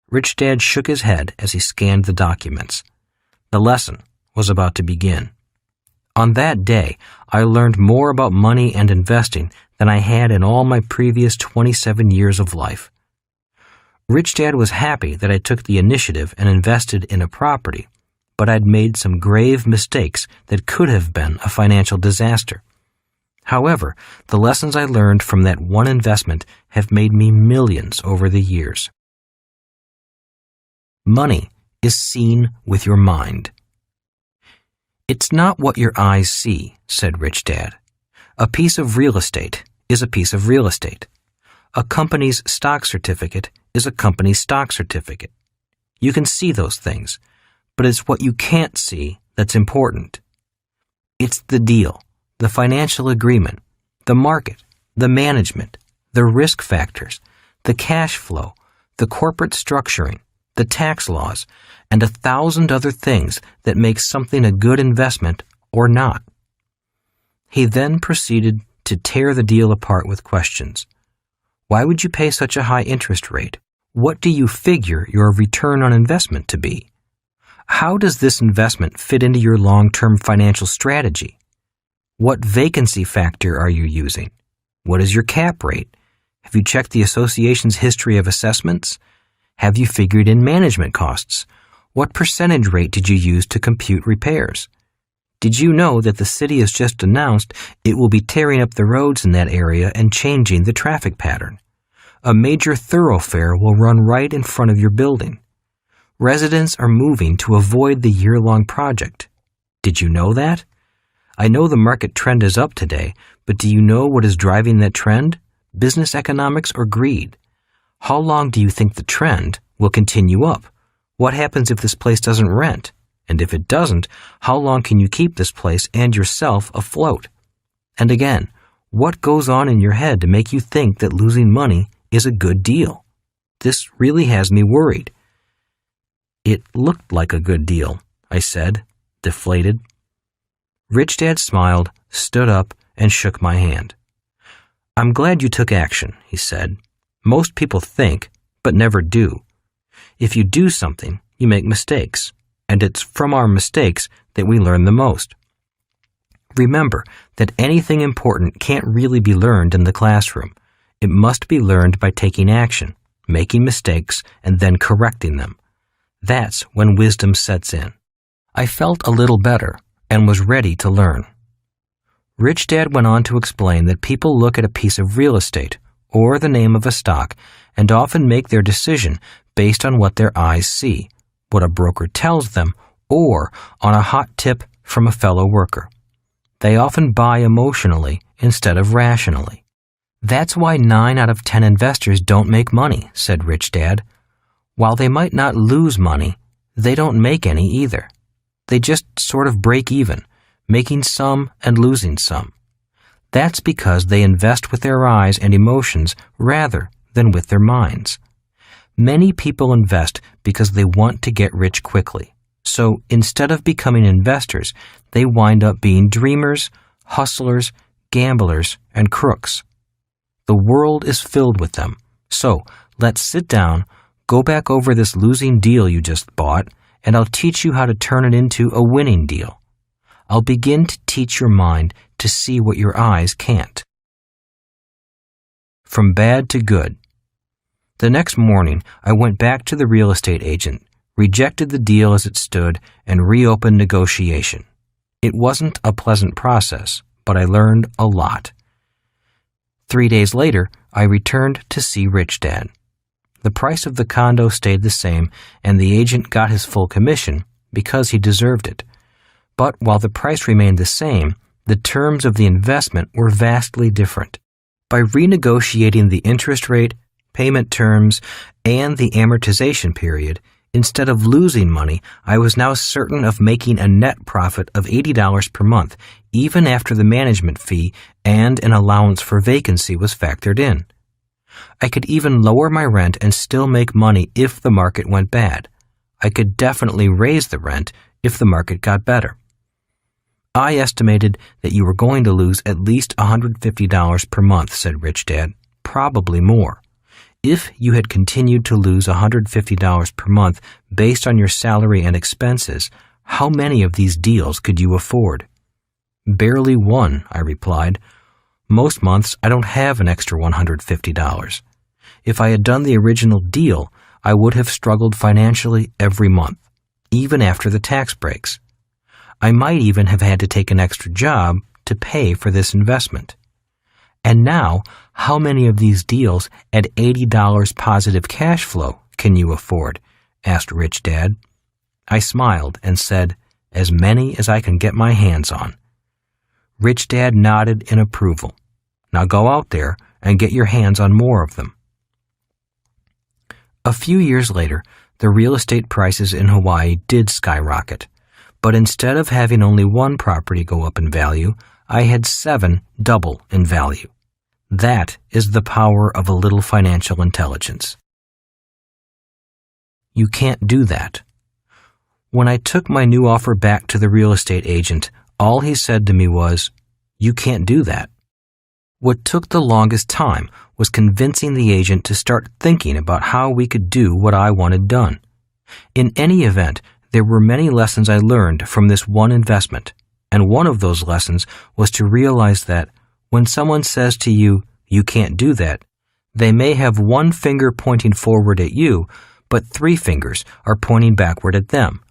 Rich Dad shook his head as he scanned the documents. The lesson was about to begin. On that day, I learned more about money and investing than I had in all my previous 27 years of life. Rich Dad was happy that I took the initiative and invested in a property, but I'd made some grave mistakes that could have been a financial disaster. However, the lessons I learned from that one investment have made me millions over the years. Money is seen with your mind. "It's not what your eyes see," said Rich Dad. "A piece of real estate is a piece of real estate. A company's stock certificate is a company's stock certificate. You can see those things, but it's what you can't see that's important. It's the deal, the financial agreement, the market, the management, the risk factors, the cash flow, the corporate structuring, the tax laws, and 1,000 other things that make something a good investment or not." He then proceeded to tear the deal apart with questions. "Why would you pay such a high interest rate? What do you figure your return on investment to be? How does this investment fit into your long-term financial strategy? What vacancy factor are you using? What is your cap rate? Have you checked the association's history of assessments? Have you figured in management costs? What percentage rate did you use to compute repairs? Did you know that the city has just announced it will be tearing up the roads in that area and changing the traffic pattern? A major thoroughfare will run right in front of your building. Residents are moving to avoid the year-long project. Did you know that? I know the market trend is up today, but do you know what is driving that trend? Business economics or greed? How long do you think the trend will continue up? What happens if this place doesn't rent? And if it doesn't, how long can you keep this place and yourself afloat? And again, what goes on in your head to make you think that losing money is a good deal? This really has me worried." "It looked like a good deal," I said, deflated. Rich Dad smiled, stood up, and shook my hand. "I'm glad you took action," he said. "Most people think, but never do. If you do something, you make mistakes, and it's from our mistakes that we learn the most. Remember that anything important can't really be learned in the classroom. It must be learned by taking action, making mistakes, and then correcting them. That's when wisdom sets in." I felt a little better and was ready to learn. Rich Dad went on to explain that people look at a piece of real estate or the name of a stock and often make their decision based on what their eyes see, what a broker tells them, or on a hot tip from a fellow worker. They often buy emotionally instead of rationally. "That's why 9 out of 10 investors don't make money," said Rich Dad. "While they might not lose money, they don't make any either. They just sort of break even, making some and losing some. That's because they invest with their eyes and emotions rather than with their minds. Many people invest because they want to get rich quickly, So instead of becoming investors, they wind up being dreamers, hustlers, gamblers, and crooks. The world is filled with them. So let's sit down, go back over this losing deal you just bought, and I'll teach you how to turn it into a winning deal. I'll begin to teach your mind to see what your eyes can't. From bad to good. The next morning, I went back to the real estate agent, rejected the deal as it stood, and reopened negotiation. It wasn't a pleasant process, but I learned a lot. 3 days later, I returned to see Rich Dad. The price of the condo stayed the same, and the agent got his full commission because he deserved it. But while the price remained the same, the terms of the investment were vastly different. By renegotiating the interest rate, payment terms, and the amortization period, instead of losing money, I was now certain of making a net profit of $80 per month, even after the management fee and an allowance for vacancy was factored in. I could even lower my rent and still make money if the market went bad. I could definitely raise the rent if the market got better. I estimated that you were going to lose at least $150 per month, said Rich Dad, probably more. If you had continued to lose $150 per month based on your salary and expenses, how many of these deals could you afford? Barely one, I replied. Most months I don't have an extra $150. If I had done the original deal, I would have struggled financially every month, even after the tax breaks. I might even have had to take an extra job to pay for this investment. And now, how many of these deals at $80 positive cash flow can you afford? Asked Rich Dad. I smiled and said, as many as I can get my hands on. Rich Dad nodded in approval. Now go out there and get your hands on more of them. A few years later, the real estate prices in Hawaii did skyrocket. But instead of having only one property go up in value, I had 7 double in value. That is the power of a little financial intelligence. You can't do that. When I took my new offer back to the real estate agent, all he said to me was, "You can't do that." What took the longest time was convincing the agent to start thinking about how we could do what I wanted done. In any event, there were many lessons I learned from this one investment, and one of those lessons was to realize that when someone says to you, "You can't do that," they may have one finger pointing forward at you, but 3 fingers are pointing backward at them.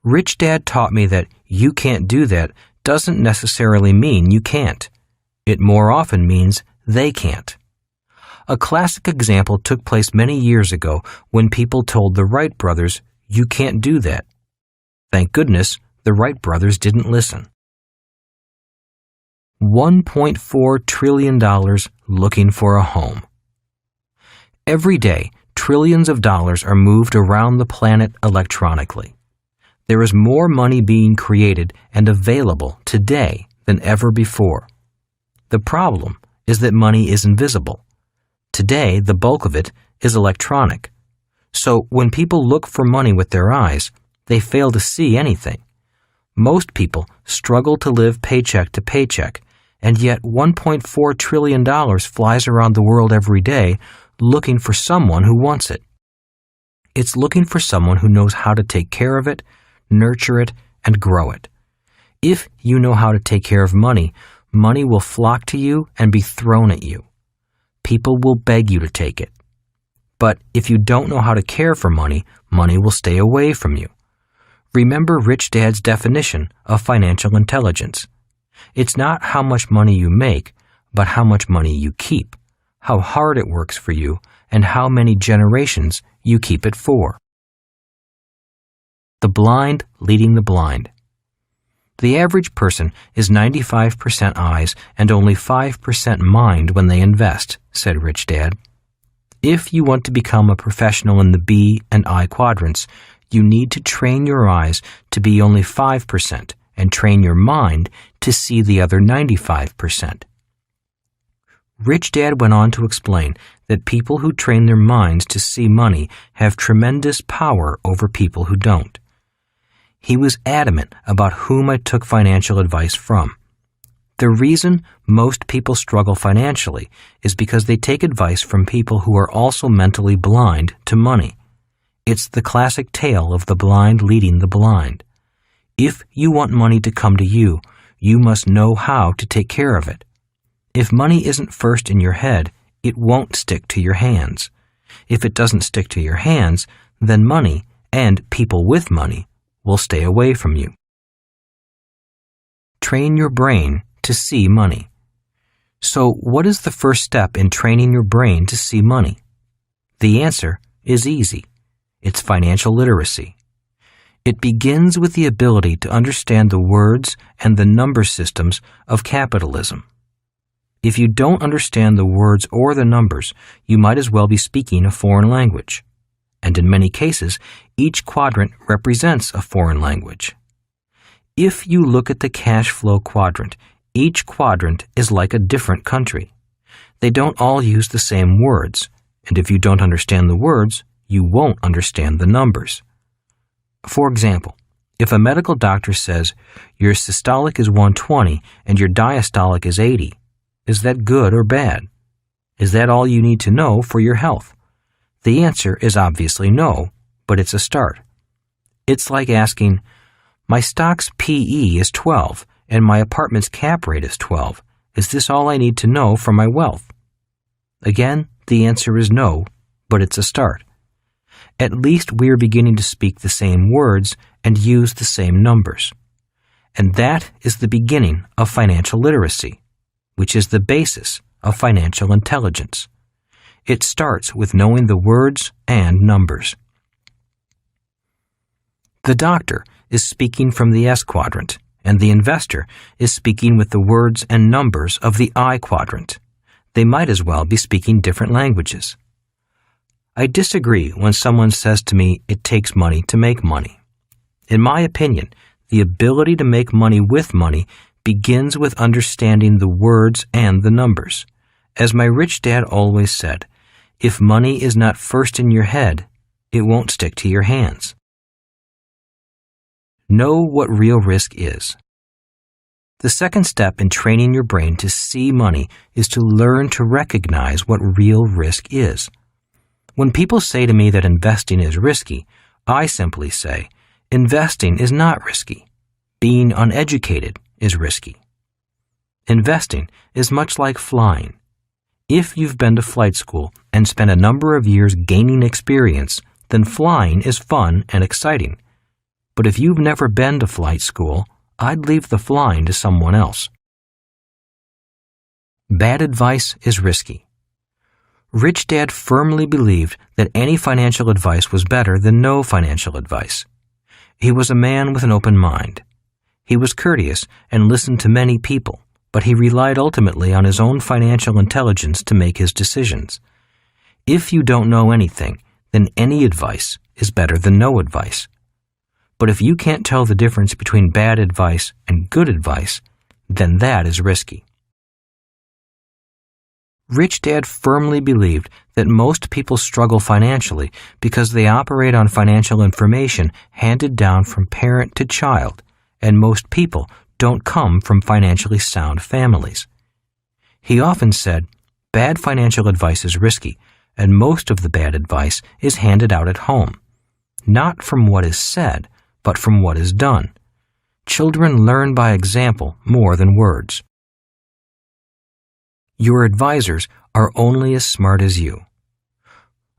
Rich Dad taught me that "you can't do that" doesn't necessarily mean you can't. It more often means they can't. A classic example took place many years ago when people told the Wright brothers, "You can't do that." Thank goodness the Wright brothers didn't listen. $1.4 trillion looking for a home. Every day, trillions of dollars are moved around the planet electronically. There is more money being created and available today than ever before. The problem is that money is invisible. Today, the bulk of it is electronic. So when people look for money with their eyes, they fail to see anything. Most people struggle to live paycheck to paycheck, and yet $1.4 trillion flies around the world every day looking for someone who wants it. It's looking for someone who knows how to take care of it, nurture it, and grow it. If you know how to take care of money, money will flock to you and be thrown at you. People will beg you to take it. But if you don't know how to care for money, money will stay away from you. Remember Rich Dad's definition of financial intelligence. It's not how much money you make, but how much money you keep, how hard it works for you, and how many generations you keep it for. The blind leading the blind. The average person is 95% eyes and only 5% mind when they invest, said Rich Dad. If you want to become a professional in the B and I quadrants, you need to train your eyes to be only 5% and train your mind to see the other 95%. Rich Dad went on to explain that people who train their minds to see money have tremendous power over people who don't. He was adamant about whom I took financial advice from. The reason most people struggle financially is because they take advice from people who are also mentally blind to money. It's the classic tale of the blind leading the blind. If you want money to come to you, you must know how to take care of it. If money isn't first in your head, it won't stick to your hands. If it doesn't stick to your hands, then money, and people with money, will stay away from you. Train your brain to see money. So, what is the first step in training your brain to see money? The answer is easy. It's financial literacy. It begins with the ability to understand the words and the number systems of capitalism. If you don't understand the words or the numbers, you might as well be speaking a foreign language. And in many cases, each quadrant represents a foreign language. If you look at the cash flow quadrant, each quadrant is like a different country. They don't all use the same words, and if you don't understand the words, you won't understand the numbers. For example, if a medical doctor says your systolic is 120 and your diastolic is 80, is that good or bad? Is that all you need to know for your health? The answer is obviously no, but it's a start. It's like asking, my stock's PE is 12 and my apartment's cap rate is 12. Is this all I need to know for my wealth? Again, the answer is no, but it's a start. At least we're beginning to speak the same words and use the same numbers. And that is the beginning of financial literacy, which is the basis of financial intelligence. It starts with knowing the words and numbers. The doctor is speaking from the S quadrant, and the investor is speaking with the words and numbers of the I quadrant. They might as well be speaking different languages. I disagree when someone says to me it takes money to make money. In my opinion, the ability to make money with money begins with understanding the words and the numbers. As my rich dad always said, if money is not first in your head, it won't stick to your hands. Know what real risk is. The second step in training your brain to see money is to learn to recognize what real risk is. When people say to me that investing is risky, I simply say, investing is not risky. Being uneducated is risky. Investing is much like flying. If you've been to flight school and spent a number of years gaining experience, then flying is fun and exciting. But if you've never been to flight school, I'd leave the flying to someone else. Bad advice is risky. Rich Dad firmly believed that any financial advice was better than no financial advice. He was a man with an open mind. He was courteous and listened to many people, but he relied ultimately on his own financial intelligence to make his decisions. If you don't know anything, then any advice is better than no advice. But if you can't tell the difference between bad advice and good advice, then that is risky. Rich Dad firmly believed that most people struggle financially because they operate on financial information handed down from parent to child, and most people don't come from financially sound families. He often said, bad financial advice is risky, and most of the bad advice is handed out at home, not from what is said, but from what is done. Children learn by example more than words. Your advisors are only as smart as you.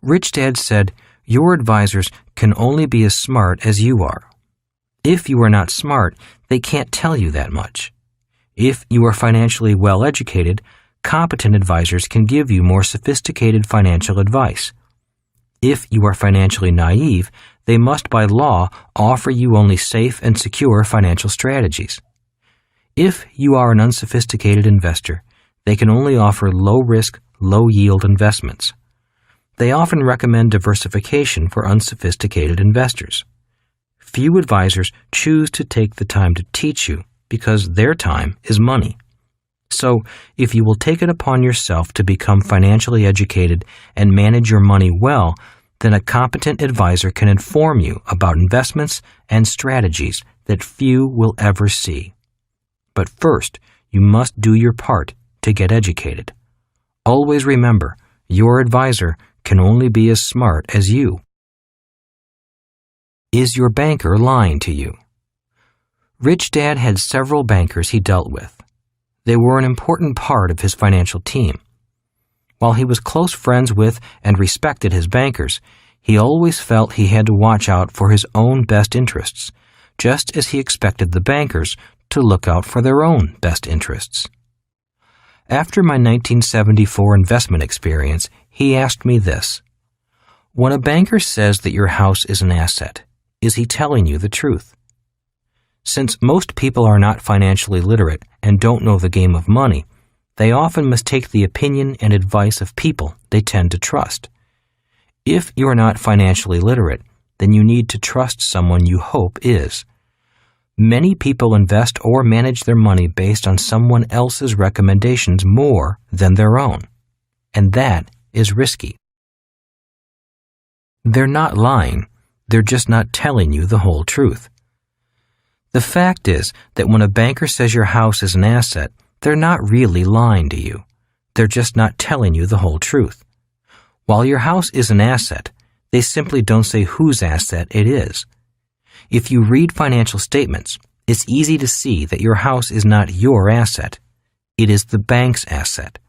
Rich Dad said, your advisors can only be as smart as you are. If you are not smart, they can't tell you that much. If you are financially well educated, competent advisors can give you more sophisticated financial advice. If you are financially naive, they must by law offer you only safe and secure financial strategies. If you are an unsophisticated investor, they can only offer low-risk, low-yield investments. They often recommend diversification for unsophisticated investors. Few advisors choose to take the time to teach you because their time is money. So, if you will take it upon yourself to become financially educated and manage your money well, then a competent advisor can inform you about investments and strategies that few will ever see. But first, you must do your part to get educated. Always remember, your advisor can only be as smart as you. Is your banker lying to you? Rich Dad had several bankers he dealt with. They were an important part of his financial team. While he was close friends with and respected his bankers, he always felt he had to watch out for his own best interests, just as he expected the bankers to look out for their own best interests. After my 1974 investment experience, he asked me this: when a banker says that your house is an asset, is he telling you the truth? Since most people are not financially literate and don't know the game of money, they often mistake the opinion and advice of people they tend to trust. If you are not financially literate, then you need to trust someone you hope is. Many people invest or manage their money based on someone else's recommendations more than their own, and that is risky. They're not lying, they're just not telling you the whole truth. The fact is that when a banker says your house is an asset, they're not really lying to you. They're just not telling you the whole truth. While your house is an asset, they simply don't say whose asset it is. If you read financial statements, it's easy to see that your house is not your asset. It is the bank's asset.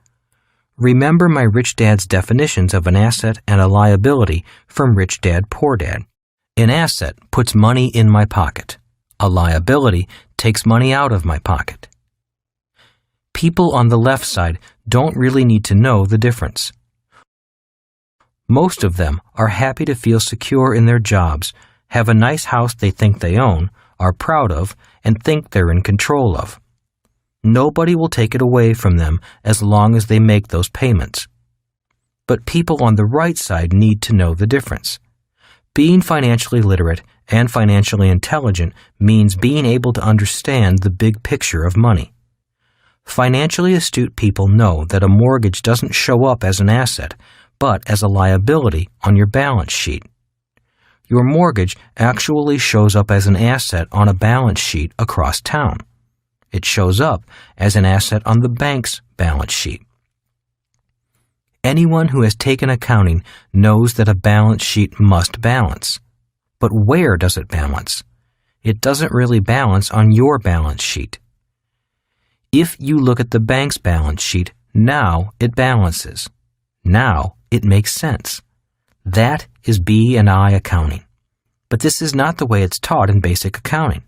Remember my Rich Dad's definitions of an asset and a liability from Rich Dad, Poor Dad. An asset puts money in my pocket. A liability takes money out of my pocket. People on the left side don't really need to know the difference. Most of them are happy to feel secure in their jobs, have a nice house they think they own, are proud of, and think they're in control of. Nobody will take it away from them as long as they make those payments. But people on the right side need to know the difference. Being financially literate and financially intelligent means being able to understand the big picture of money. Financially astute people know that a mortgage doesn't show up as an asset, but as a liability on your balance sheet. Your mortgage actually shows up as an asset on a balance sheet across town. It shows up as an asset on the bank's balance sheet. Anyone who has taken accounting knows that a balance sheet must balance. But where does it balance? It doesn't really balance on your balance sheet. If you look at the bank's balance sheet, now it balances. Now it makes sense. That is B&I accounting. But this is not the way it's taught in basic accounting.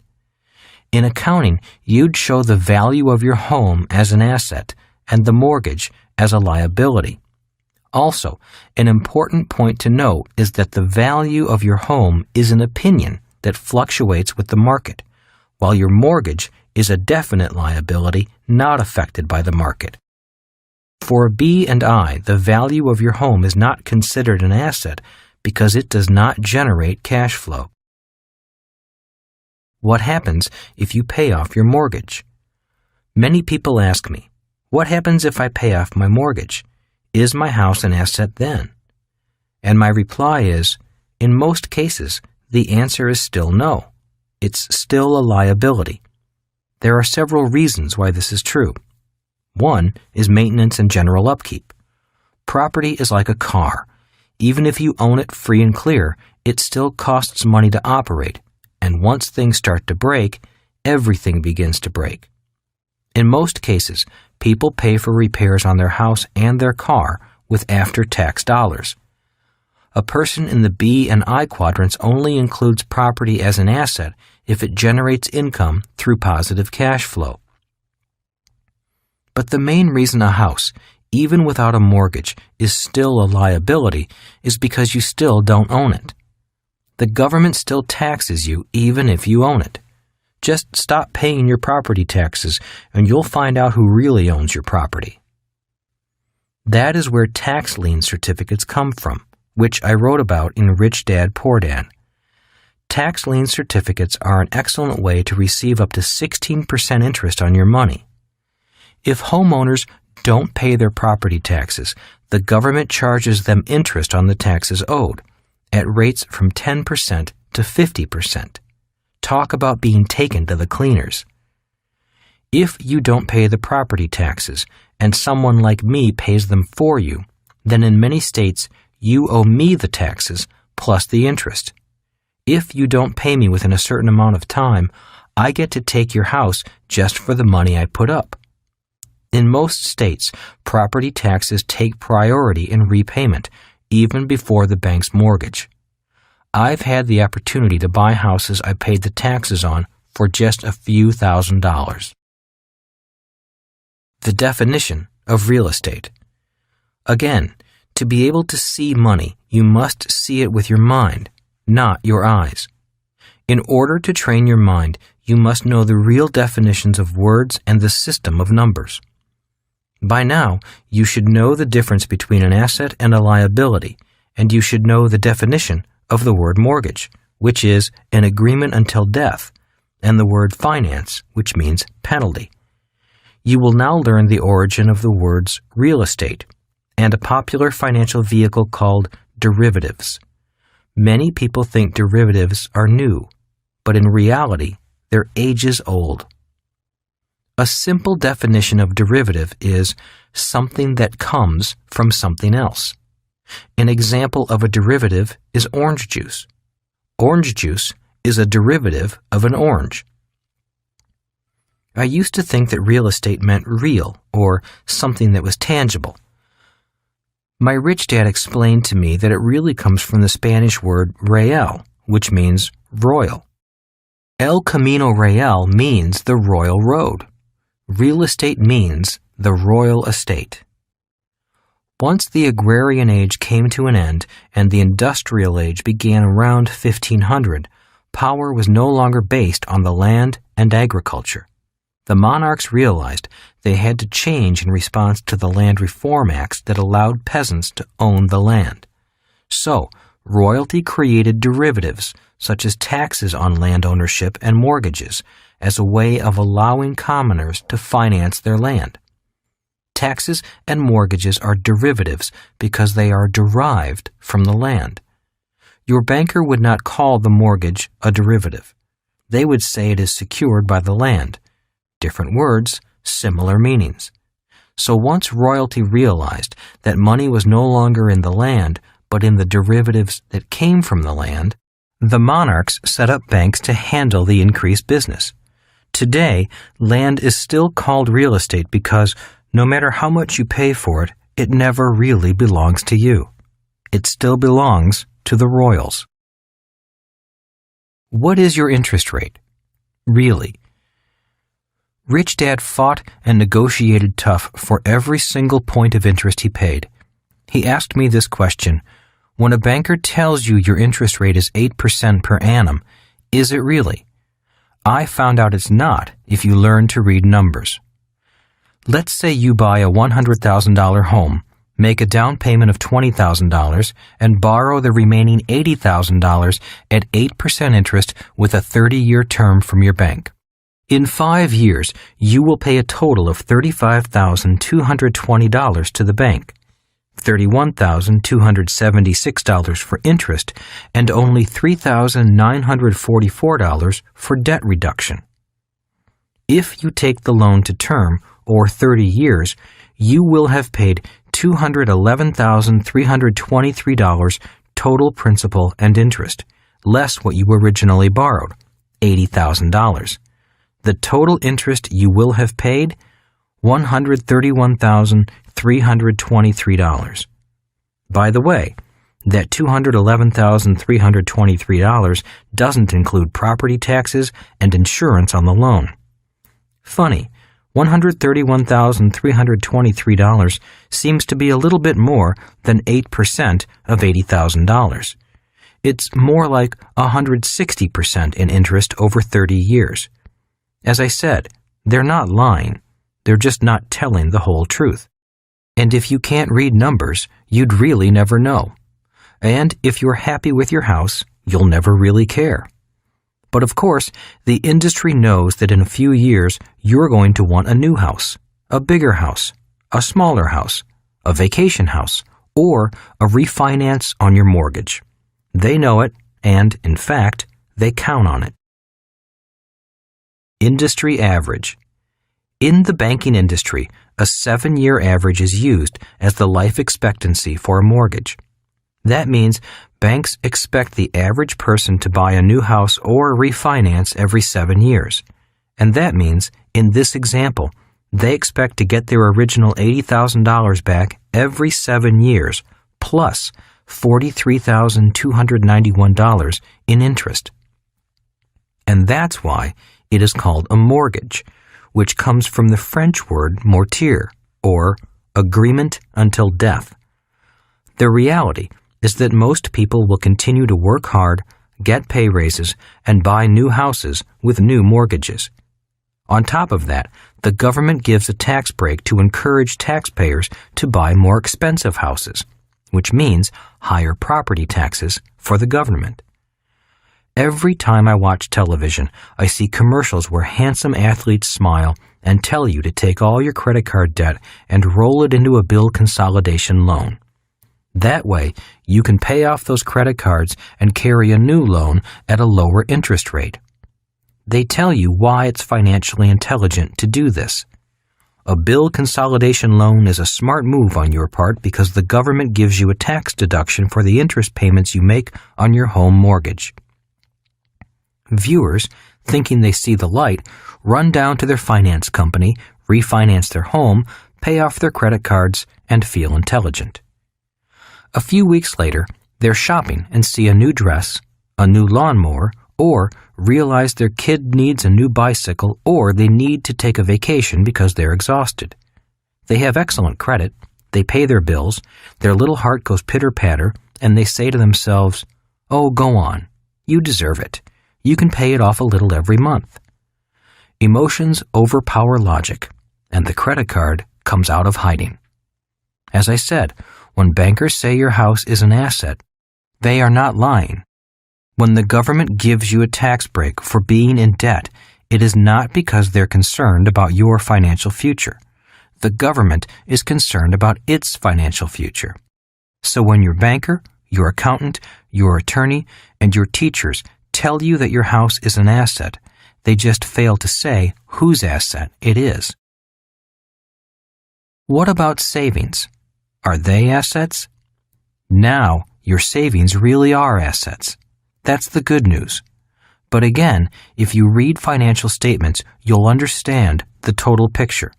In accounting, you'd show the value of your home as an asset and the mortgage as a liability. Also, an important point to note is that the value of your home is an opinion that fluctuates with the market, while your mortgage is a definite liability not affected by the market. For B&I, the value of your home is not considered an asset because it does not generate cash flow. What happens if you pay off your mortgage? Many people ask me, what happens if I pay off my mortgage? Is my house an asset then? And my reply is, in most cases, the answer is still no. It's still a liability. There are several reasons why this is true. One is maintenance and general upkeep. Property is like a car. Even if you own it free and clear, it still costs money to operate, and once things start to break, everything begins to break. In most cases, people pay for repairs on their house and their car with after-tax dollars. A person in the B and I quadrants only includes property as an asset if it generates income through positive cash flow. But the main reason a house, even without a mortgage, is still a liability is because you still don't own it. The government still taxes you even if you own it. Just stop paying your property taxes and you'll find out who really owns your property. That is where tax lien certificates come from, which I wrote about in Rich Dad, Poor Dad. Tax lien certificates are an excellent way to receive up to 16% interest on your money. If homeowners don't pay their property taxes, the government charges them interest on the taxes owed, at rates from 10% to 50%. Talk about being taken to the cleaners. If you don't pay the property taxes and someone like me pays them for you, then in many states you owe me the taxes plus the interest. If you don't pay me within a certain amount of time, I get to take your house just for the money I put up. In most states, property taxes take priority in repayment, even before the bank's mortgage. I've had the opportunity to buy houses I paid the taxes on for just a few $1,000s. The definition of real estate. Again, to be able to see money, you must see it with your mind, not your eyes. In order to train your mind, you must know the real definitions of words and the system of numbers. By now, you should know the difference between an asset and a liability, and you should know the definition of the word mortgage, which is an agreement until death, and the word finance, which means penalty. You will now learn the origin of the words real estate and a popular financial vehicle called derivatives. Many people think derivatives are new, but in reality, they're ages old. A simple definition of derivative is something that comes from something else. An example of a derivative is orange juice. Orange juice is a derivative of an orange. I used to think that real estate meant real, or something that was tangible. My rich dad explained to me that it really comes from the Spanish word real, which means royal. El Camino Real means the royal road. Real estate means the royal estate. Once the agrarian age came to an end and the industrial age began around 1500, power was no longer based on the land and agriculture. The monarchs realized they had to change in response to the land reform acts that allowed peasants to own the land. So, royalty created derivatives, such as taxes on land ownership and mortgages, as a way of allowing commoners to finance their land. Taxes and mortgages are derivatives because they are derived from the land. Your banker would not call the mortgage a derivative. They would say it is secured by the land. Different words, similar meanings. So once royalty realized that money was no longer in the land, but in the derivatives that came from the land, the monarchs set up banks to handle the increased business. Today, land is still called real estate because no matter how much you pay for it, it never really belongs to you. It still belongs to the royals. What is your interest rate? Really? Rich Dad fought and negotiated tough for every single point of interest he paid. He asked me this question: when a banker tells you your interest rate is 8% per annum, is it really? I found out it's not if you learn to read numbers. Let's say you buy a $100,000 home, make a down payment of $20,000, and borrow the remaining $80,000 at 8% interest with a 30-year term from your bank. In 5 years, you will pay a total of $35,220 to the bank, $31,276 for interest, and only $3,944 for debt reduction. If you take the loan to term, or 30 years, you will have paid $211,323 total principal and interest, less what you originally borrowed, $80,000. The total interest you will have paid, $131,323. By the way, that $211,323 doesn't include property taxes and insurance on the loan. Funny, $131,323 seems to be a little bit more than 8% of $80,000. It's more like 160% in interest over 30 years. As I said, they're not lying. They're just not telling the whole truth. And if you can't read numbers, you'd really never know. And if you're happy with your house, you'll never really care. But of course, the industry knows that in a few years, you're going to want a new house, a bigger house, a smaller house, a vacation house, or a refinance on your mortgage. They know it, and, in fact, they count on it. Industry average. In the banking industry, a 7-year average is used as the life expectancy for a mortgage. That means banks expect the average person to buy a new house or refinance every 7 years. And that means, in this example, they expect to get their original $80,000 back every 7 years, plus $43,291 in interest. And that's why it is called a mortgage, which comes from the French word mortier, or agreement until death. The reality is that most people will continue to work hard, get pay raises, and buy new houses with new mortgages. On top of that, the government gives a tax break to encourage taxpayers to buy more expensive houses, which means higher property taxes for the government. Every time I watch television, I see commercials where handsome athletes smile and tell you to take all your credit card debt and roll it into a bill consolidation loan. That way, you can pay off those credit cards and carry a new loan at a lower interest rate. They tell you why it's financially intelligent to do this. A bill consolidation loan is a smart move on your part because the government gives you a tax deduction for the interest payments you make on your home mortgage. Viewers, thinking they see the light, run down to their finance company, refinance their home, pay off their credit cards, and feel intelligent. A few weeks later, they're shopping and see a new dress, a new lawnmower, or realize their kid needs a new bicycle, or they need to take a vacation because they're exhausted. They have excellent credit, they pay their bills, their little heart goes pitter-patter, and they say to themselves, "Oh, go on. You deserve it. You can pay it off a little every month." Emotions overpower logic, and the credit card comes out of hiding. As I said, when bankers say your house is an asset, they are not lying. When the government gives you a tax break for being in debt, it is not because they're concerned about your financial future. The government is concerned about its financial future. So when your banker, your accountant, your attorney, and your teachers tell you that your house is an asset, they just fail to say whose asset it is. What about savings? Are they assets? Now, your savings really are assets. That's the good news. But again, if you read financial statements, you'll understand the total picture.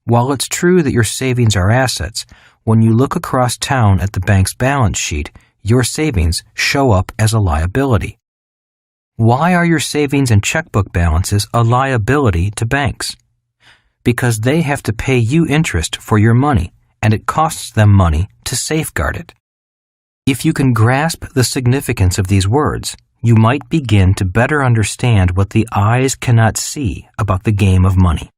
While it's true that your savings are assets, when you look across town at the bank's balance sheet, your savings show up as a liability. Why are your savings and checkbook balances a liability to banks? Because they have to pay you interest for your money, and it costs them money to safeguard it. If you can grasp the significance of these words, you might begin to better understand what the eyes cannot see about the game of money.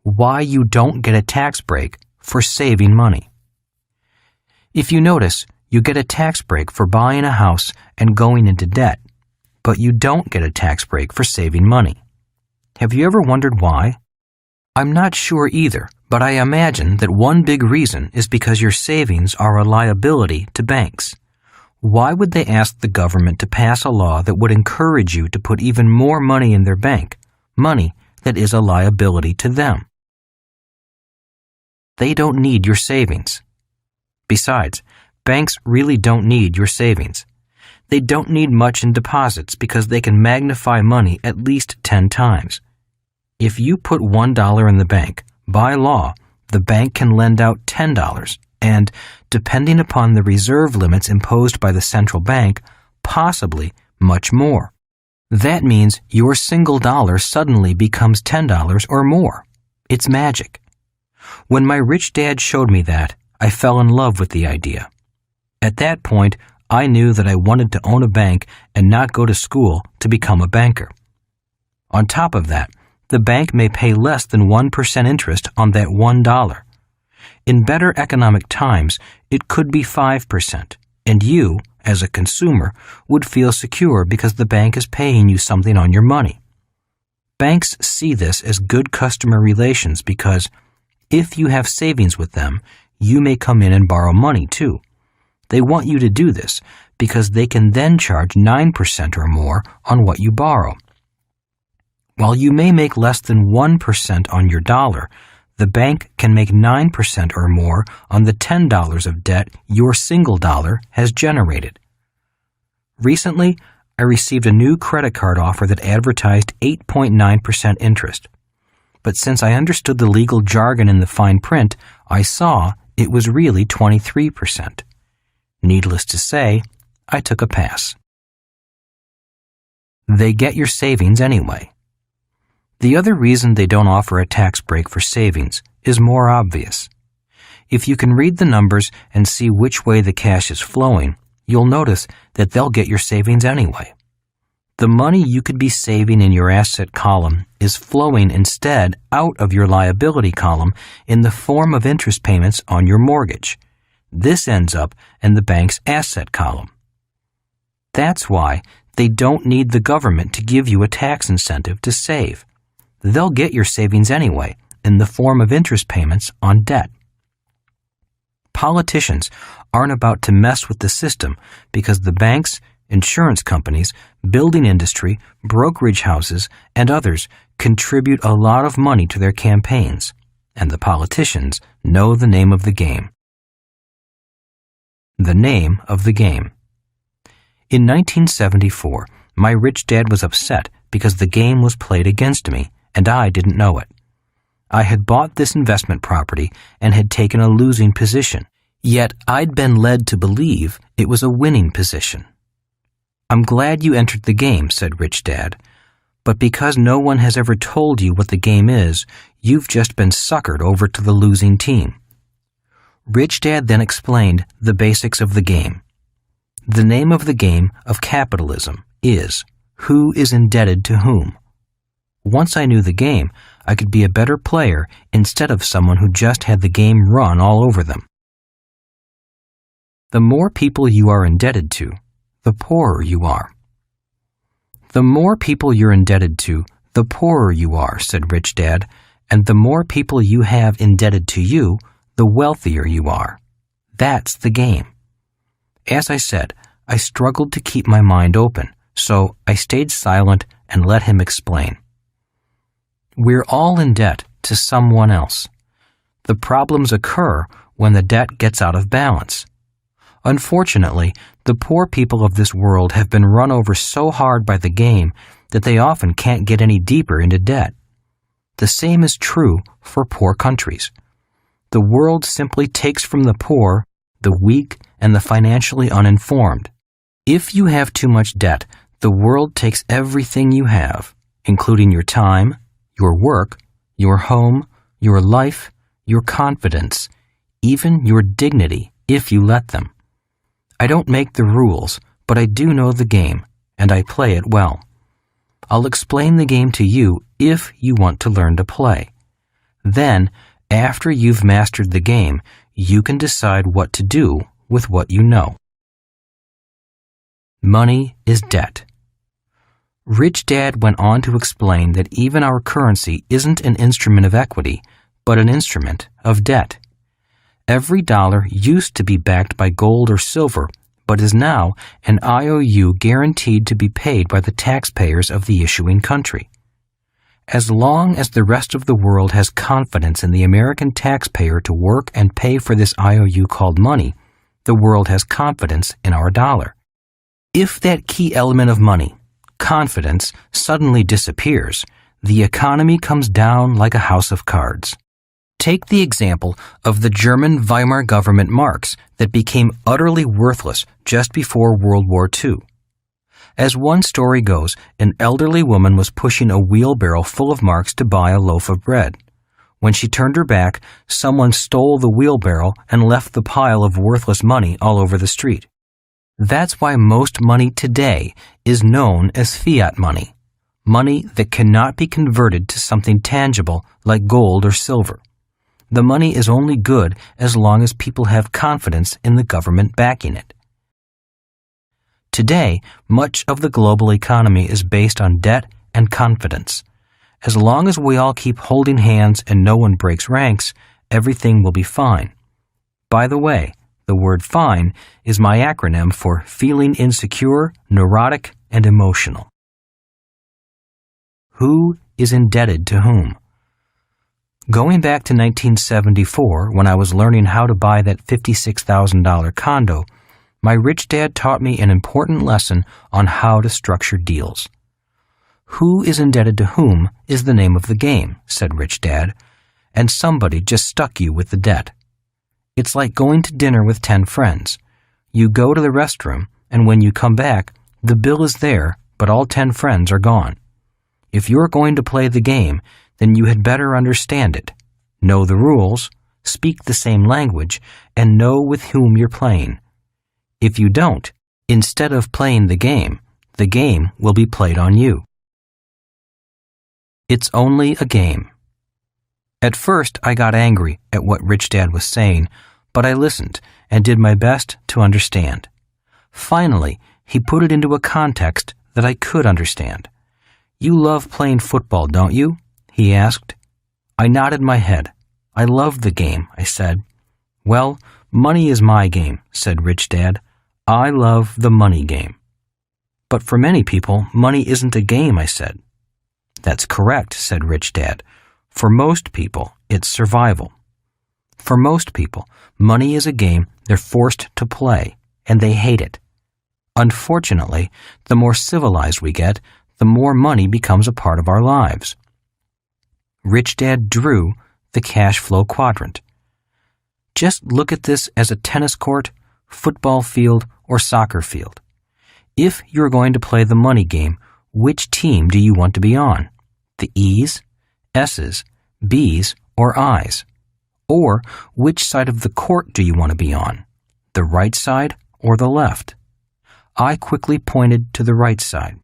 Why you don't get a tax break for saving money. If you notice, you get a tax break for buying a house and going into debt, but you don't get a tax break for saving money. Have you ever wondered why? I'm not sure either, but I imagine that one big reason is because your savings are a liability to banks. Why would they ask the government to pass a law that would encourage you to put even more money in their bank, money that is a liability to them? They don't need your savings. Besides, banks really don't need your savings. They don't need much in deposits because they can magnify money at least 10 times. If you put $1 in the bank, by law, the bank can lend out $10 and, depending upon the reserve limits imposed by the central bank, possibly much more. That means your single dollar suddenly becomes $10 or more. It's magic. When my rich dad showed me that, I fell in love with the idea. At that point, I knew that I wanted to own a bank and not go to school to become a banker. On top of that, the bank may pay less than 1% interest on that $1. In better economic times, it could be 5%, and you, as a consumer, would feel secure because the bank is paying you something on your money. Banks see this as good customer relations because if you have savings with them, you may come in and borrow money too. They want you to do this because they can then charge 9% or more on what you borrow. While you may make less than 1% on your dollar, the bank can make 9% or more on the $10 of debt your single dollar has generated. Recently, I received a new credit card offer that advertised 8.9% interest. But since I understood the legal jargon in the fine print, I saw it was really 23%. Needless to say, I took a pass. They get your savings anyway. The other reason they don't offer a tax break for savings is more obvious. If you can read the numbers and see which way the cash is flowing, you'll notice that they'll get your savings anyway. The money you could be saving in your asset column is flowing instead out of your liability column in the form of interest payments on your mortgage. This ends up in the bank's asset column. That's why they don't need the government to give you a tax incentive to save. They'll get your savings anyway in the form of interest payments on debt. Politicians aren't about to mess with the system because the banks, insurance companies, building industry, brokerage houses, and others contribute a lot of money to their campaigns, and the politicians know the name of the game. The name of the game. In 1974, my rich dad was upset because the game was played against me, and I didn't know it. I had bought this investment property and had taken a losing position, yet I'd been led to believe it was a winning position. "I'm glad you entered the game," said Rich Dad, "but because no one has ever told you what the game is, you've just been suckered over to the losing team." Rich Dad then explained the basics of the game. The name of the game of capitalism is who is indebted to whom. Once I knew the game, I could be a better player instead of someone who just had the game run all over them. The more people you are indebted to, the poorer you are. The more people you're indebted to, the poorer you are, said Rich Dad, and the more people you have indebted to you, the wealthier you are. That's the game. As I said, I struggled to keep my mind open, so I stayed silent and let him explain. We're all in debt to someone else. The problems occur when the debt gets out of balance. Unfortunately, the poor people of this world have been run over so hard by the game that they often can't get any deeper into debt. The same is true for poor countries. The world simply takes from the poor, the weak, and the financially uninformed. If you have too much debt, the world takes everything you have, including your time, your work, your home, your life, your confidence, even your dignity, if you let them. I don't make the rules, but I do know the game, and I play it well. I'll explain the game to you if you want to learn to play. Then, after you've mastered the game, you can decide what to do with what you know. Money is debt. Rich Dad went on to explain that even our currency isn't an instrument of equity, but an instrument of debt. Every dollar used to be backed by gold or silver, but is now an IOU guaranteed to be paid by the taxpayers of the issuing country. As long as the rest of the world has confidence in the American taxpayer to work and pay for this IOU called money, the world has confidence in our dollar. If that key element of money, confidence, suddenly disappears, the economy comes down like a house of cards. Take the example of the German Weimar government marks that became utterly worthless just before World War II. As one story goes, an elderly woman was pushing a wheelbarrow full of marks to buy a loaf of bread. When she turned her back, someone stole the wheelbarrow and left the pile of worthless money all over the street. That's why most money today is known as fiat money, money that cannot be converted to something tangible like gold or silver. The money is only good as long as people have confidence in the government backing it. Today, much of the global economy is based on debt and confidence. As long as we all keep holding hands and no one breaks ranks, everything will be fine. By the way, The word fine is my acronym for feeling insecure, neurotic, and emotional. Who is indebted to whom? Going back to 1974, when I was learning how to buy that $56,000 condo, my rich dad taught me an important lesson on how to structure deals. Who is indebted to whom is the name of the game, said Rich Dad, and somebody just stuck you with the debt. It's like going to dinner with 10 friends. You go to the restroom, and when you come back, the bill is there, but all 10 friends are gone. If you're going to play the game, then you had better understand it, know the rules, speak the same language, and know with whom you're playing. If you don't, instead of playing the game will be played on you. It's only a game. At first, I got angry at what Rich Dad was saying, but I listened and did my best to understand. Finally, he put it into a context that I could understand. You love playing football, don't you? He asked. I nodded my head. I love the game, I said. Well, money is my game, said Rich Dad. I love the money game. But for many people, money isn't a game, I said. That's correct, said Rich Dad. For most people, it's survival. For most people, money is a game they're forced to play, and they hate it. Unfortunately, the more civilized we get, the more money becomes a part of our lives. Rich Dad drew the cash flow quadrant. Just look at this as a tennis court, football field, or soccer field. If you're going to play the money game, which team do you want to be on? The E's, S's, B's, or I's? Or which side of the court do you want to be on? The right side or the left? I quickly pointed to the right side.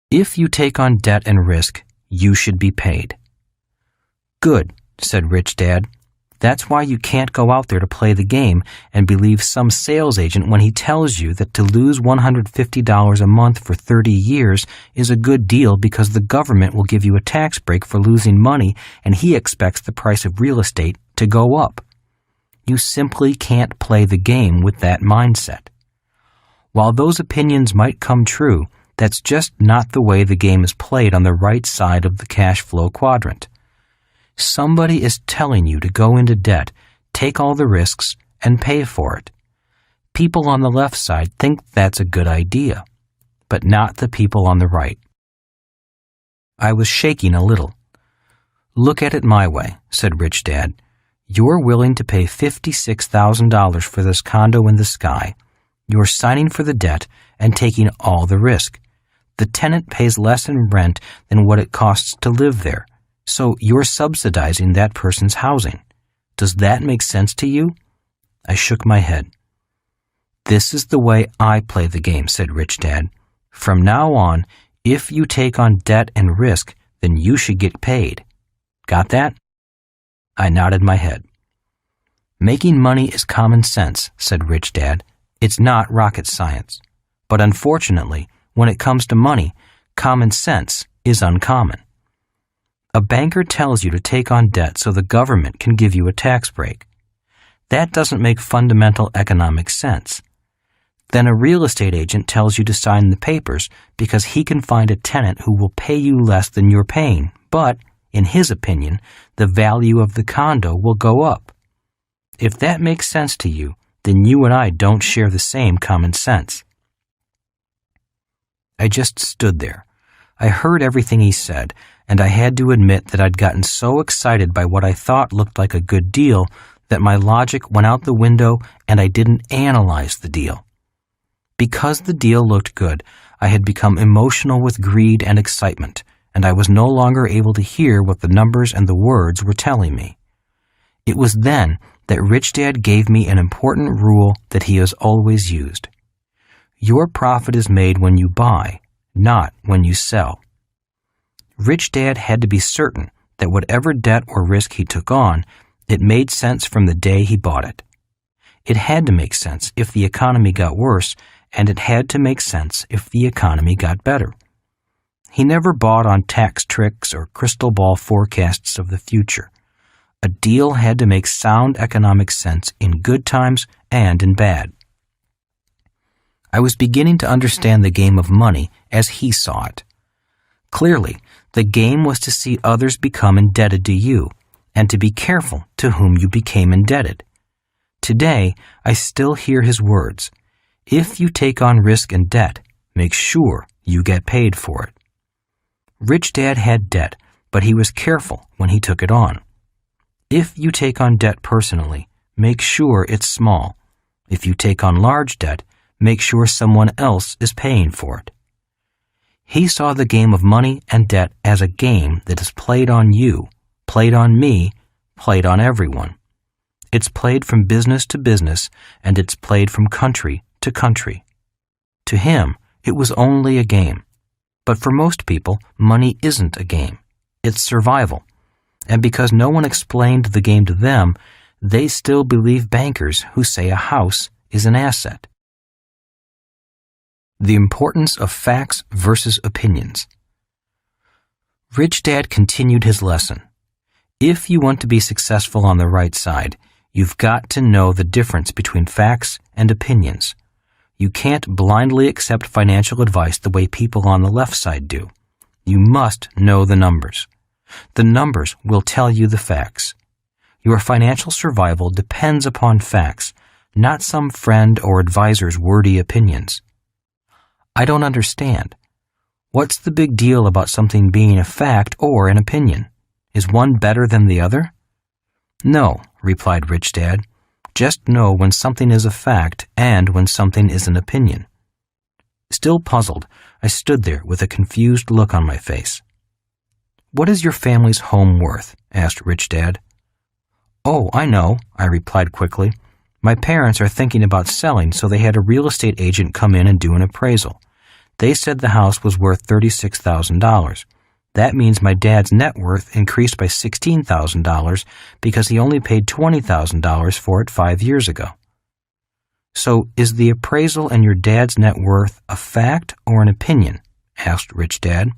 If you take on debt and risk, you should be paid. Good, said Rich Dad. That's why you can't go out there to play the game and believe some sales agent when he tells you that to lose $150 a month for 30 years is a good deal because the government will give you a tax break for losing money and he expects the price of real estate to go up. You simply can't play the game with that mindset. While those opinions might come true, that's just not the way the game is played on the right side of the cash flow quadrant. Somebody is telling you to go into debt, take all the risks, and pay for it. People on the left side think that's a good idea, but not the people on the right. I was shaking a little. Look at it my way, said Rich Dad. You're willing to pay $56,000 for this condo in the sky. You're signing for the debt and taking all the risk. The tenant pays less in rent than what it costs to live there. So you're subsidizing that person's housing. Does that make sense to you? I shook my head. This is the way I play the game, said Rich Dad. From now on, if you take on debt and risk, then you should get paid. Got that? I nodded my head. Making money is common sense, said Rich Dad. It's not rocket science. But unfortunately, when it comes to money, common sense is uncommon. A banker tells you to take on debt so the government can give you a tax break. That doesn't make fundamental economic sense. Then a real estate agent tells you to sign the papers because he can find a tenant who will pay you less than you're paying, but, in his opinion, the value of the condo will go up. If that makes sense to you, then you and I don't share the same common sense. I just stood there. I heard everything he said, and I had to admit that I'd gotten so excited by what I thought looked like a good deal that my logic went out the window and I didn't analyze the deal. Because the deal looked good, I had become emotional with greed and excitement, and I was no longer able to hear what the numbers and the words were telling me. It was then that Rich Dad gave me an important rule that he has always used. Your profit is made when you buy, not when you sell. Rich Dad had to be certain that whatever debt or risk he took on, it made sense from the day he bought it. It had to make sense if the economy got worse, and it had to make sense if the economy got better. He never bought on tax tricks or crystal ball forecasts of the future. A deal had to make sound economic sense in good times and in bad. I was beginning to understand the game of money as he saw it. Clearly, the game was to see others become indebted to you, and to be careful to whom you became indebted. Today, I still hear his words. If you take on risk and debt, make sure you get paid for it. Rich Dad had debt, but he was careful when he took it on. If you take on debt personally, make sure it's small. If you take on large debt, make sure someone else is paying for it. He saw the game of money and debt as a game that is played on you, played on me, played on everyone. It's played from business to business, and it's played from country to country. To him, it was only a game. But for most people, money isn't a game. It's survival. And because no one explained the game to them, they still believe bankers who say a house is an asset. The importance of facts versus opinions. Rich Dad continued his lesson. If you want to be successful on the right side, you've got to know the difference between facts and opinions. You can't blindly accept financial advice the way people on the left side do. You must know the numbers. The numbers will tell you the facts. Your financial survival depends upon facts, not some friend or advisor's wordy opinions. I don't understand. What's the big deal about something being a fact or an opinion? Is one better than the other? No, replied Rich Dad. Just know when something is a fact and when something is an opinion. Still puzzled, I stood there with a confused look on my face. What is your family's home worth? Asked Rich Dad. Oh, I know, I replied quickly. My parents are thinking about selling, so they had a real estate agent come in and do an appraisal. They said the house was worth $36,000. That means my dad's net worth increased by $16,000 because he only paid $20,000 for it 5 years ago. So, is the appraisal and your dad's net worth a fact or an opinion? Asked Rich Dad.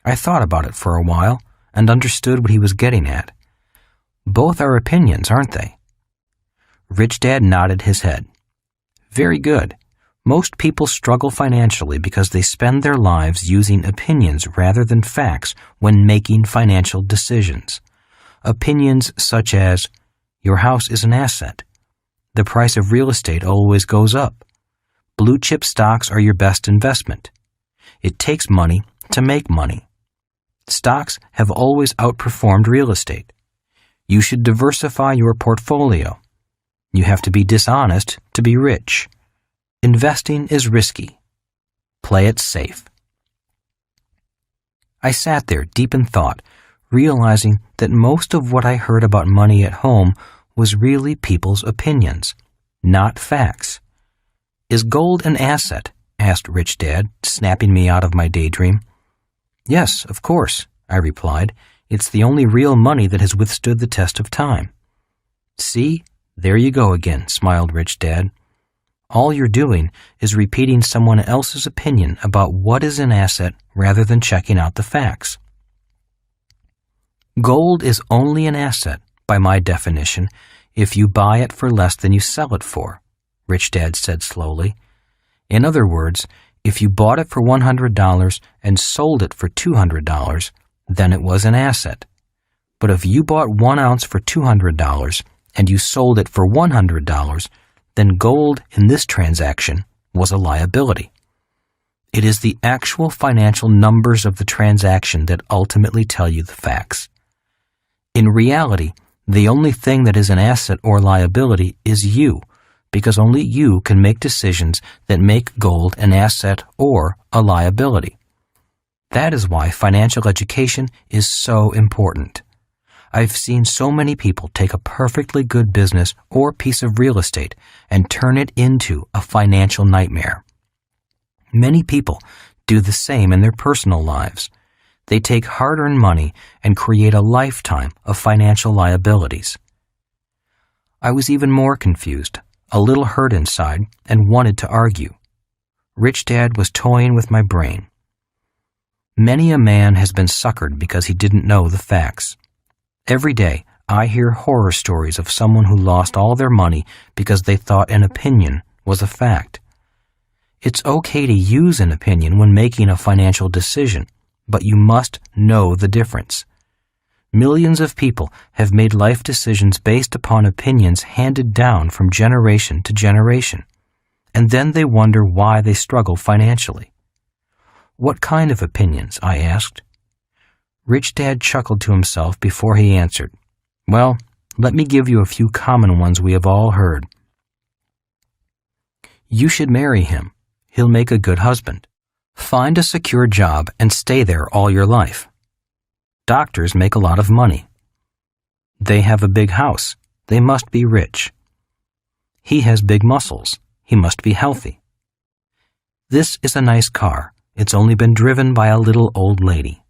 I thought about it for a while and understood what he was getting at. Both are opinions, aren't they? Rich Dad nodded his head. Very good. Most people struggle financially because they spend their lives using opinions rather than facts when making financial decisions. Opinions such as, your house is an asset. The price of real estate always goes up. Blue chip stocks are your best investment. It takes money to make money. Stocks have always outperformed real estate. You should diversify your portfolio. You have to be dishonest to be rich. Investing is risky. Play it safe. I sat there deep in thought, realizing that most of what I heard about money at home was really people's opinions, not facts. Is gold an asset? Asked Rich Dad, snapping me out of my daydream. Yes, of course, I replied. It's the only real money that has withstood the test of time. See, there you go again, smiled Rich Dad. All you're doing is repeating someone else's opinion about what is an asset rather than checking out the facts. Gold is only an asset, by my definition, if you buy it for less than you sell it for, Rich Dad said slowly. In other words, if you bought it for $100 and sold it for $200, then it was an asset. But if you bought 1 ounce for $200 and you sold it for $100, then gold in this transaction was a liability. It is the actual financial numbers of the transaction that ultimately tell you the facts. In reality, the only thing that is an asset or liability is you, because only you can make decisions that make gold an asset or a liability. That is why financial education is so important. I've seen so many people take a perfectly good business or piece of real estate and turn it into a financial nightmare. Many people do the same in their personal lives. They take hard-earned money and create a lifetime of financial liabilities. I was even more confused, a little hurt inside, and wanted to argue. Rich Dad was toying with my brain. Many a man has been suckered because he didn't know the facts. Every day, I hear horror stories of someone who lost all their money because they thought an opinion was a fact. It's okay to use an opinion when making a financial decision, but you must know the difference. Millions of people have made life decisions based upon opinions handed down from generation to generation, and then they wonder why they struggle financially. "What kind of opinions?" I asked. Rich Dad chuckled to himself before he answered. "Well, let me give you a few common ones we have all heard. You should marry him. He'll make a good husband. Find a secure job and stay there all your life. Doctors make a lot of money. They have a big house. They must be rich. He has big muscles. He must be healthy. This is a nice car. It's only been driven by a little old lady.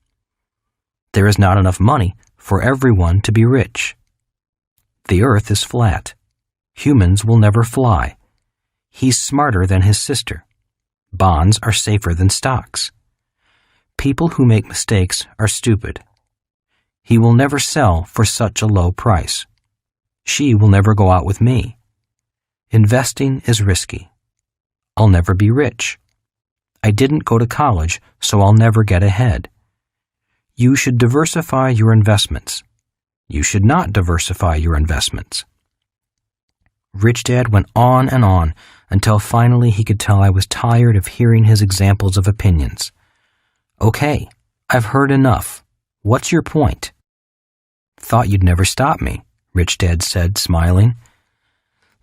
There is not enough money for everyone to be rich. The earth is flat. Humans will never fly. He's smarter than his sister. Bonds are safer than stocks. People who make mistakes are stupid. He will never sell for such a low price. She will never go out with me. Investing is risky. I'll never be rich. I didn't go to college, so I'll never get ahead. You should diversify your investments. You should not diversify your investments." Rich Dad went on and on until finally he could tell I was tired of hearing his examples of opinions. "Okay, I've heard enough. What's your point?" "Thought you'd never stop me," Rich Dad said, smiling.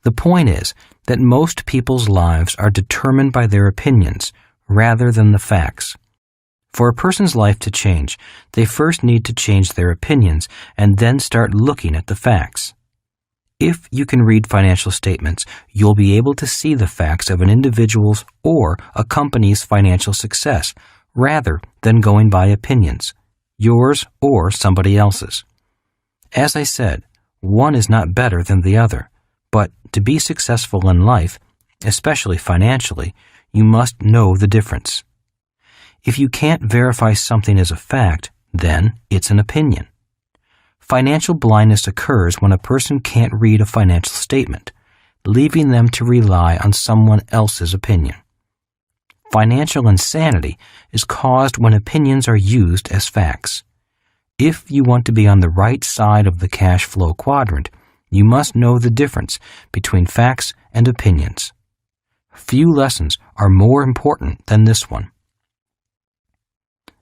"The point is that most people's lives are determined by their opinions rather than the facts. For a person's life to change, they first need to change their opinions and then start looking at the facts. If you can read financial statements, you'll be able to see the facts of an individual's or a company's financial success rather than going by opinions, yours or somebody else's. As I said, one is not better than the other, but to be successful in life, especially financially, you must know the difference. If you can't verify something as a fact, then it's an opinion. Financial blindness occurs when a person can't read a financial statement, leaving them to rely on someone else's opinion. Financial insanity is caused when opinions are used as facts. If you want to be on the right side of the cash flow quadrant, you must know the difference between facts and opinions. Few lessons are more important than this one.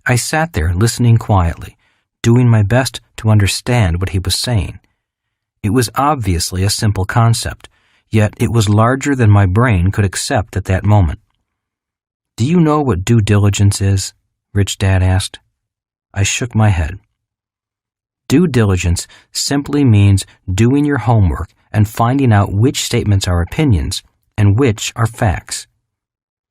I sat there listening quietly, doing my best to understand what he was saying. It was obviously a simple concept, yet it was larger than my brain could accept at that moment. "Do you know what due diligence is?" Rich Dad asked. I shook my head. Due diligence simply means doing your homework and finding out which statements are opinions and which are facts.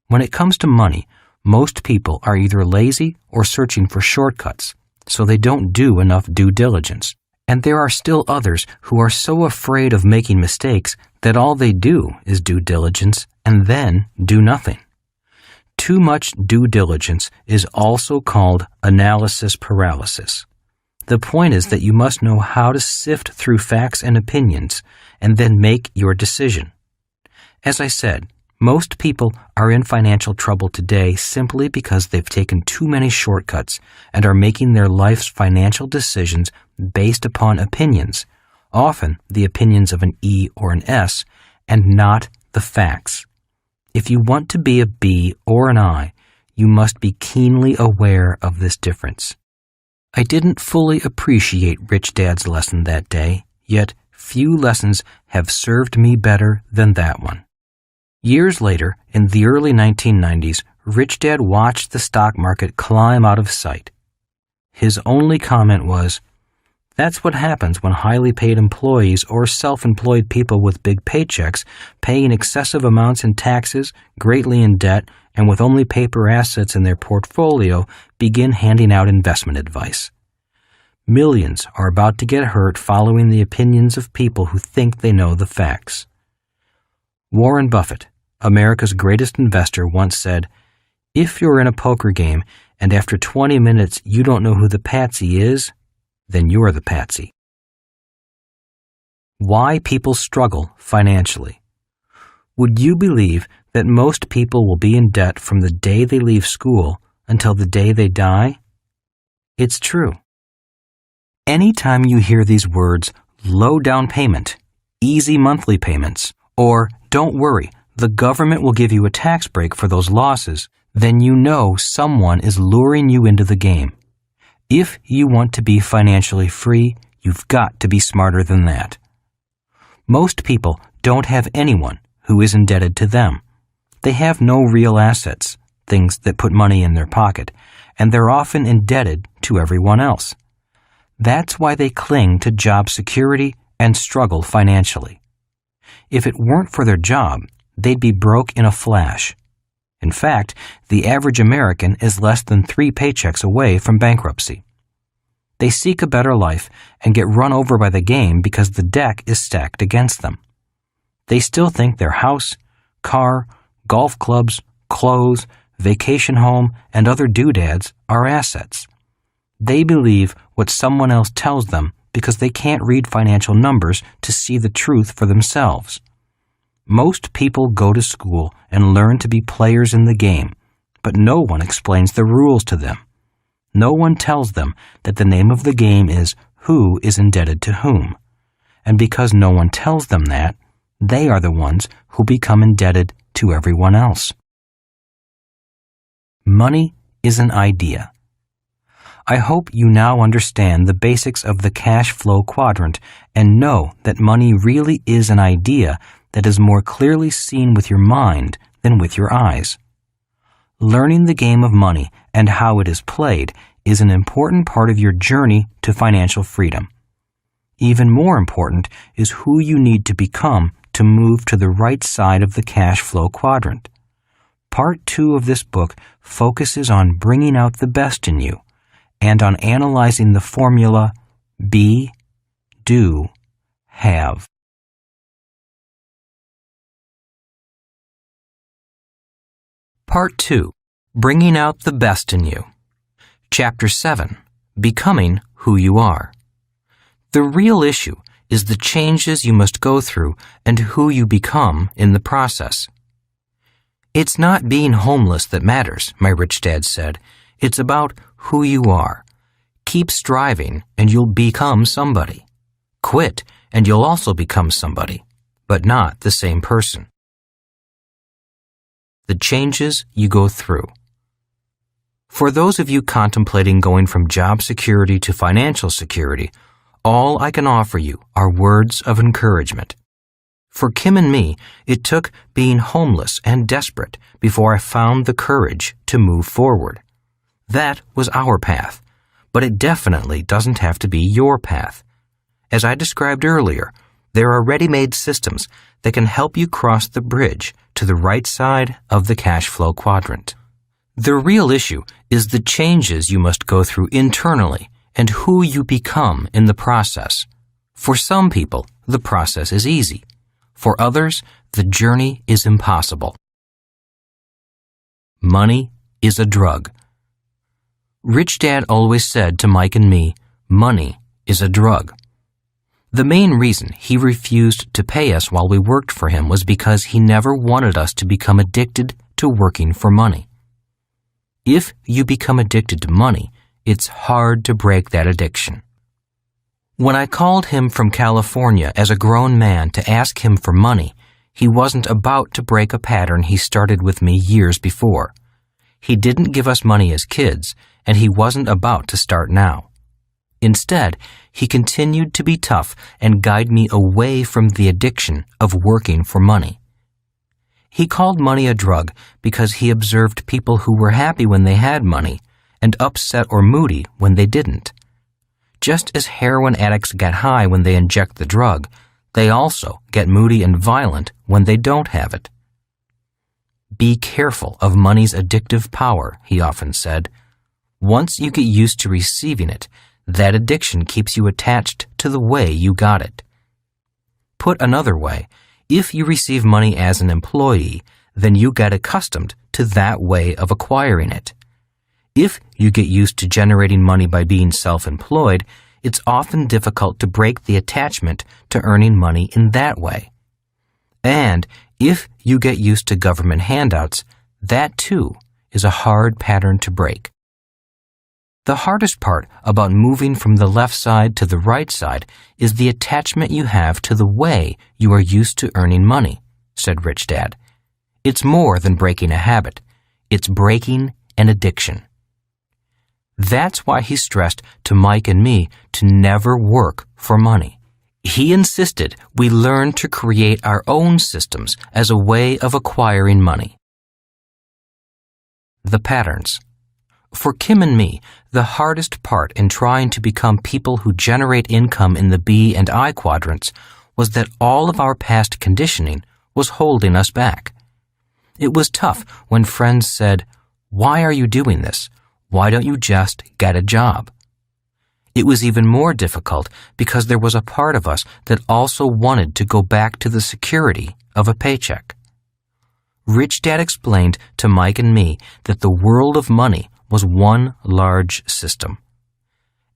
When it comes to money, most people are either lazy or searching for shortcuts, so they don't do enough due diligence. And there are still others who are so afraid of making mistakes that all they do is due diligence and then do nothing. Too much due diligence is also called analysis paralysis. The point is that you must know how to sift through facts and opinions and then make your decision. As I said, most people are in financial trouble today simply because they've taken too many shortcuts and are making their life's financial decisions based upon opinions, often the opinions of an E or an S, and not the facts. If you want to be a B or an I, you must be keenly aware of this difference. I didn't fully appreciate Rich Dad's lesson that day, yet few lessons have served me better than that one. Years later, in the early 1990s, Rich Dad watched the stock market climb out of sight. His only comment was, "That's what happens when highly paid employees or self-employed people with big paychecks, paying excessive amounts in taxes, greatly in debt, and with only paper assets in their portfolio, begin handing out investment advice. Millions are about to get hurt following the opinions of people who think they know the facts." Warren Buffett, America's greatest investor, once said, "If you're in a poker game and after 20 minutes you don't know who the patsy is, then you're the patsy." Why people struggle financially. Would you believe that most people will be in debt from the day they leave school until the day they die? It's true. Anytime you hear these words, low down payment, easy monthly payments, or don't worry, the government will give you a tax break for those losses, then you know someone is luring you into the game. If you want to be financially free, you've got to be smarter than that. Most people don't have anyone who is indebted to them. They have no real assets, things that put money in their pocket, and they're often indebted to everyone else. That's why they cling to job security and struggle financially. If it weren't for their job, they'd be broke in a flash. In fact, the average American is less than 3 paychecks away from bankruptcy. They seek a better life and get run over by the game because the deck is stacked against them. They still think their house, car, golf clubs, clothes, vacation home, and other doodads are assets. They believe what someone else tells them because they can't read financial numbers to see the truth for themselves. Most people go to school and learn to be players in the game, but no one explains the rules to them. No one tells them that the name of the game is who is indebted to whom. And because no one tells them that, they are the ones who become indebted to everyone else. Money is an idea. I hope you now understand the basics of the cash flow quadrant and know that money really is an idea that is more clearly seen with your mind than with your eyes. Learning the game of money and how it is played is an important part of your journey to financial freedom. Even more important is who you need to become to move to the right side of the cash flow quadrant. Part 2 of this book focuses on bringing out the best in you and on analyzing the formula be, do, have. Part 2. Bringing Out the Best in You. Chapter 7. Becoming Who You Are. The real issue is the changes you must go through and who you become in the process. It's not being homeless that matters, my rich dad said. It's about who you are. Keep striving and you'll become somebody. Quit and you'll also become somebody, but not the same person. The changes you go through. For those of you contemplating going from job security to financial security, all I can offer you are words of encouragement. For Kim and me, it took being homeless and desperate before I found the courage to move forward. That was our path, but it definitely doesn't have to be your path. As I described earlier, there are ready-made systems that can help you cross the bridge to the right side of the cash flow quadrant. The real issue is the changes you must go through internally and who you become in the process. For some people, the process is easy. For others, the journey is impossible. Money is a drug. Rich Dad always said to Mike and me, money is a drug. The main reason he refused to pay us while we worked for him was because he never wanted us to become addicted to working for money. If you become addicted to money, it's hard to break that addiction. When I called him from California as a grown man to ask him for money, he wasn't about to break a pattern he started with me years before. He didn't give us money as kids, and he wasn't about to start now. Instead, he continued to be tough and guide me away from the addiction of working for money. He called money a drug because he observed people who were happy when they had money and upset or moody when they didn't. Just as heroin addicts get high when they inject the drug, they also get moody and violent when they don't have it. Be careful of money's addictive power, he often said. Once you get used to receiving it, that addiction keeps you attached to the way you got it. Put another way, if you receive money as an employee, then you get accustomed to that way of acquiring it. If you get used to generating money by being self-employed, it's often difficult to break the attachment to earning money in that way. And if you get used to government handouts, that too is a hard pattern to break. The hardest part about moving from the left side to the right side is the attachment you have to the way you are used to earning money, said Rich Dad. It's more than breaking a habit. It's breaking an addiction. That's why he stressed to Mike and me to never work for money. He insisted we learn to create our own systems as a way of acquiring money. The patterns. For Kim and me, the hardest part in trying to become people who generate income in the B and I quadrants was that all of our past conditioning was holding us back. It was tough when friends said, "Why are you doing this? Why don't you just get a job?" It was even more difficult because there was a part of us that also wanted to go back to the security of a paycheck. Rich Dad explained to Mike and me that the world of money was one large system,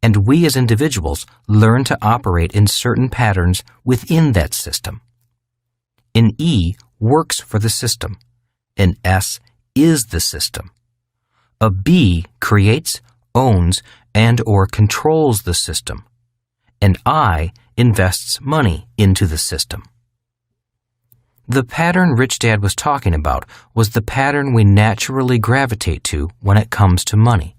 and we as individuals learn to operate in certain patterns within that system. An E works for the system. An S is the system. A B creates, owns, and/or controls the system. An I invests money into the system. The pattern Rich Dad was talking about was the pattern we naturally gravitate to when it comes to money.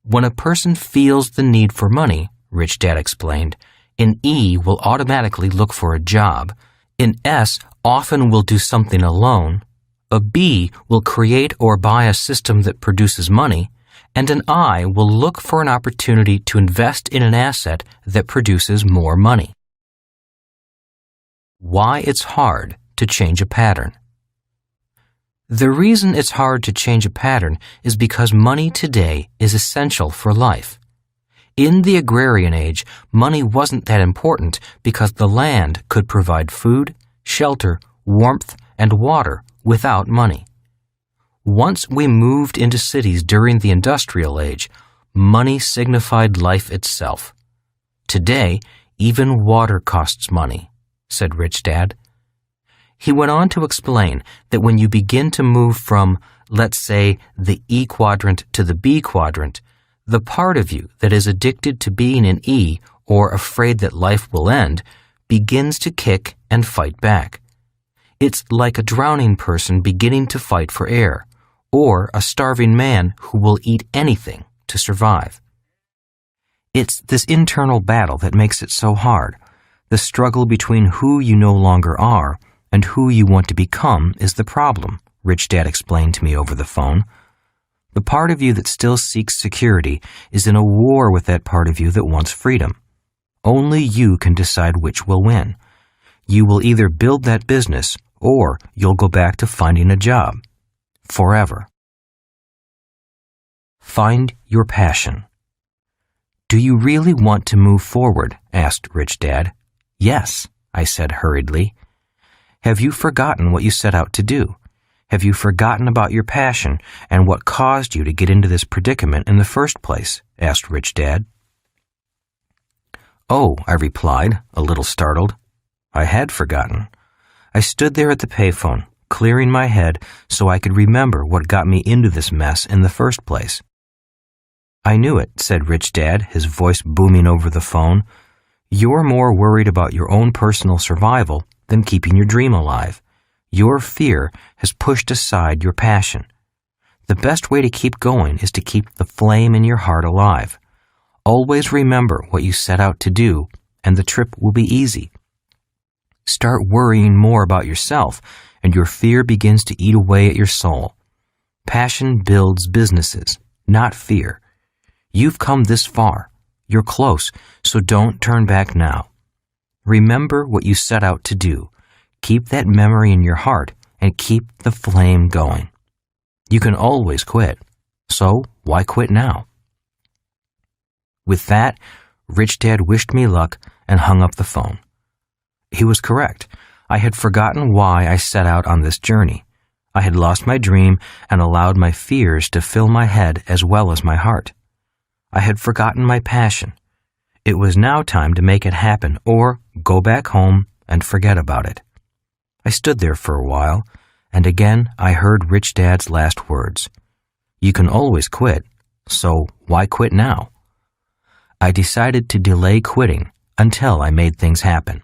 When a person feels the need for money, Rich Dad explained, an E will automatically look for a job, an S often will do something alone, a B will create or buy a system that produces money, and an I will look for an opportunity to invest in an asset that produces more money. Why it's hard to change a pattern. The reason it's hard to change a pattern is because money today is essential for life. In the agrarian age, money wasn't that important because the land could provide food, shelter, warmth, and water without money. Once we moved into cities during the industrial age, money signified life itself. Today, even water costs money, said Rich Dad. He went on to explain that when you begin to move from, let's say, the E quadrant to the B quadrant, the part of you that is addicted to being an E or afraid that life will end begins to kick and fight back. It's like a drowning person beginning to fight for air, or a starving man who will eat anything to survive. It's this internal battle that makes it so hard. The struggle between who you no longer are and who you want to become is the problem, Rich Dad explained to me over the phone. The part of you that still seeks security is in a war with that part of you that wants freedom. Only you can decide which will win. You will either build that business or you'll go back to finding a job. Forever. Find your passion. Do you really want to move forward? Asked Rich Dad. Yes, I said hurriedly. Have you forgotten what you set out to do? Have you forgotten about your passion and what caused you to get into this predicament in the first place? Asked Rich Dad. Oh, I replied, a little startled. I had forgotten. I stood there at the payphone, clearing my head so I could remember what got me into this mess in the first place. I knew it, said Rich Dad, his voice booming over the phone. You're more worried about your own personal survival than keeping your dream alive. Your fear has pushed aside your passion. The best way to keep going is to keep the flame in your heart alive. Always remember what you set out to do, and the trip will be easy. Start worrying more about yourself, and your fear begins to eat away at your soul. Passion builds businesses, not fear. You've come this far. You're close, so don't turn back now. Remember what you set out to do. Keep that memory in your heart and keep the flame going. You can always quit, so why quit now? With that, Rich Dad wished me luck and hung up the phone. He was correct. I had forgotten why I set out on this journey. I had lost my dream and allowed my fears to fill my head as well as my heart. I had forgotten my passion. It was now time to make it happen or go back home and forget about it. I stood there for a while, and again I heard Rich Dad's last words. You can always quit, so why quit now? I decided to delay quitting until I made things happen.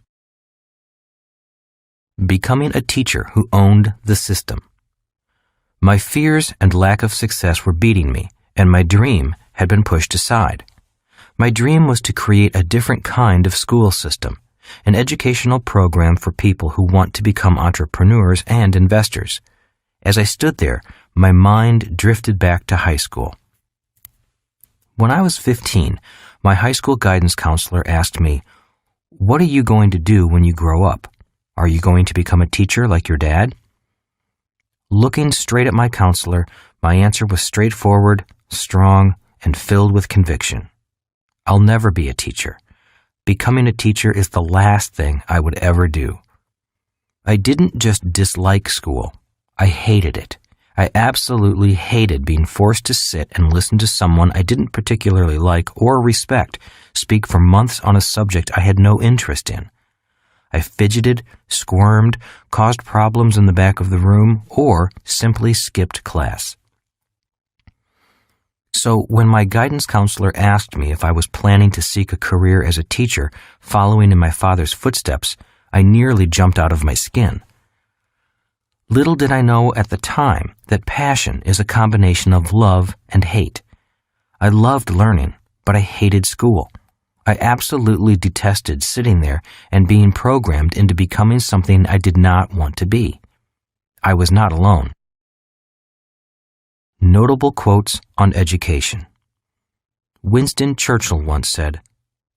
Becoming a teacher who owned the system. My fears and lack of success were beating me, and my dream had been pushed aside. My dream was to create a different kind of school system, an educational program for people who want to become entrepreneurs and investors. As I stood there, my mind drifted back to high school. When I was 15, my high school guidance counselor asked me, "What are you going to do when you grow up? Are you going to become a teacher like your dad?" Looking straight at my counselor, my answer was straightforward, strong, and filled with conviction. I'll never be a teacher. Becoming a teacher is the last thing I would ever do. I didn't just dislike school. I hated it. I absolutely hated being forced to sit and listen to someone I didn't particularly like or respect speak for months on a subject I had no interest in. I fidgeted, squirmed, caused problems in the back of the room, or simply skipped class. So when my guidance counselor asked me if I was planning to seek a career as a teacher following in my father's footsteps, I nearly jumped out of my skin. Little did I know at the time that passion is a combination of love and hate. I loved learning, but I hated school. I absolutely detested sitting there and being programmed into becoming something I did not want to be. I was not alone. Notable quotes on education. Winston Churchill once said,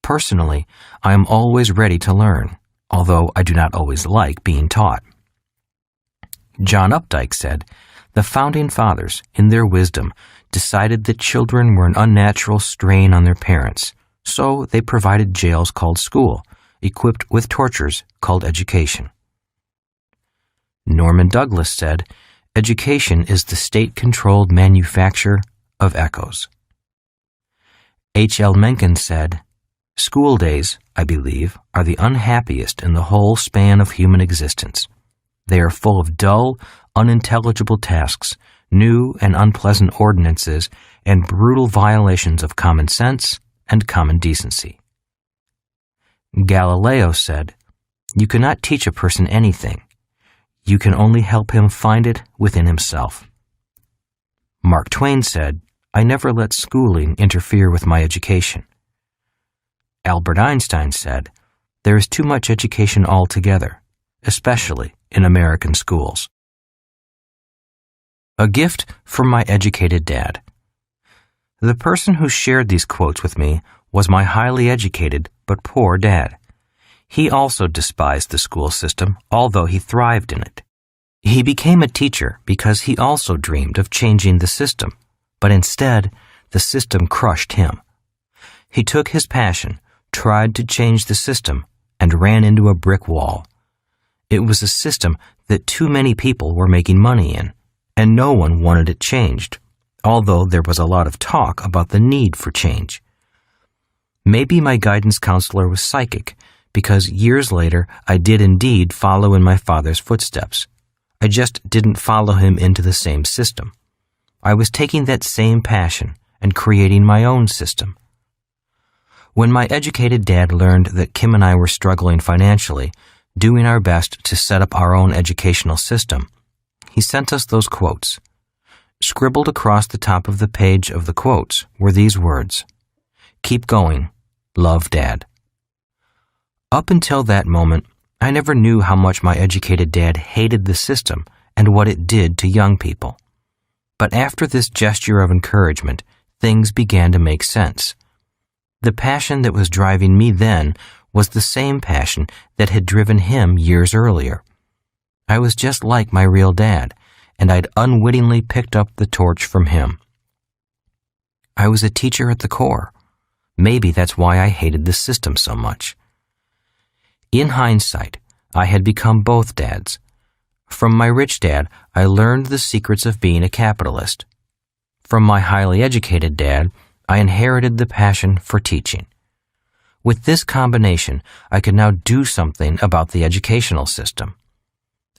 "Personally, I am always ready to learn, although I do not always like being taught." John Updike said, "The Founding Fathers, in their wisdom, decided that children were an unnatural strain on their parents, so they provided jails called school, equipped with tortures called education." Norman Douglas said, "Education is the state-controlled manufacture of echoes." H.L. Mencken said, "School days, I believe, are the unhappiest in the whole span of human existence. They are full of dull, unintelligible tasks, new and unpleasant ordinances, and brutal violations of common sense and common decency." Galileo said, "You cannot teach a person anything. You can only help him find it within himself." Mark Twain said, "I never let schooling interfere with my education." Albert Einstein said, "There is too much education altogether, especially in American schools." A gift from my educated dad. The person who shared these quotes with me was my highly educated but poor dad. He also despised the school system, although he thrived in it. He became a teacher because he also dreamed of changing the system, but instead, the system crushed him. He took his passion, tried to change the system, and ran into a brick wall. It was a system that too many people were making money in, and no one wanted it changed, although there was a lot of talk about the need for change. Maybe my guidance counselor was psychic, because years later I did indeed follow in my father's footsteps. I just didn't follow him into the same system. I was taking that same passion and creating my own system. When my educated dad learned that Kim and I were struggling financially, doing our best to set up our own educational system, he sent us those quotes. Scribbled across the top of the page of the quotes were these words: "Keep going. Love, Dad." Up until that moment, I never knew how much my educated dad hated the system and what it did to young people. But after this gesture of encouragement, things began to make sense. The passion that was driving me then was the same passion that had driven him years earlier. I was just like my real dad, and I'd unwittingly picked up the torch from him. I was a teacher at the core. Maybe that's why I hated the system so much. In hindsight, I had become both dads. From my rich dad, I learned the secrets of being a capitalist. From my highly educated dad, I inherited the passion for teaching. With this combination, I could now do something about the educational system.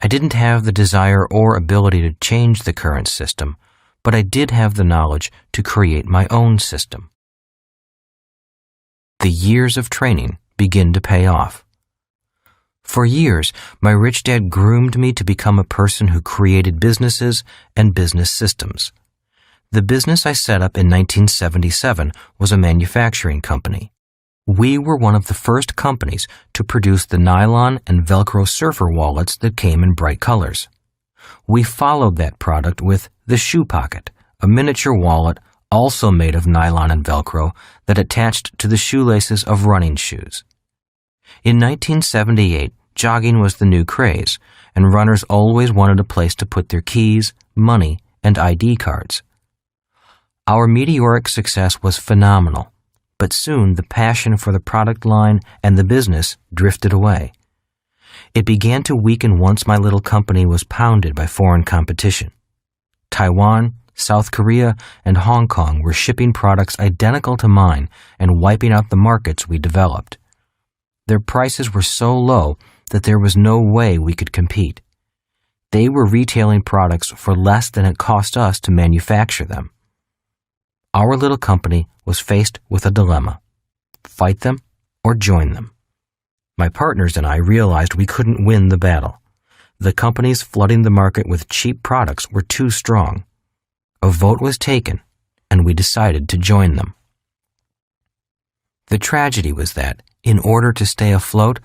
I didn't have the desire or ability to change the current system, but I did have the knowledge to create my own system. The years of training begin to pay off. For years, my rich dad groomed me to become a person who created businesses and business systems. The business I set up in 1977 was a manufacturing company. We were one of the first companies to produce the nylon and Velcro surfer wallets that came in bright colors. We followed that product with the shoe pocket, a miniature wallet also made of nylon and Velcro that attached to the shoelaces of running shoes. In 1978, jogging was the new craze, and runners always wanted a place to put their keys, money, and ID cards. Our meteoric success was phenomenal, but soon the passion for the product line and the business drifted away. It began to weaken once my little company was pounded by foreign competition. Taiwan, South Korea, and Hong Kong were shipping products identical to mine and wiping out the markets we developed. Their prices were so low that there was no way we could compete. They were retailing products for less than it cost us to manufacture them. Our little company was faced with a dilemma: fight them or join them. My partners and I realized we couldn't win the battle. The companies flooding the market with cheap products were too strong. A vote was taken, and we decided to join them. The tragedy was that, in order to stay afloat,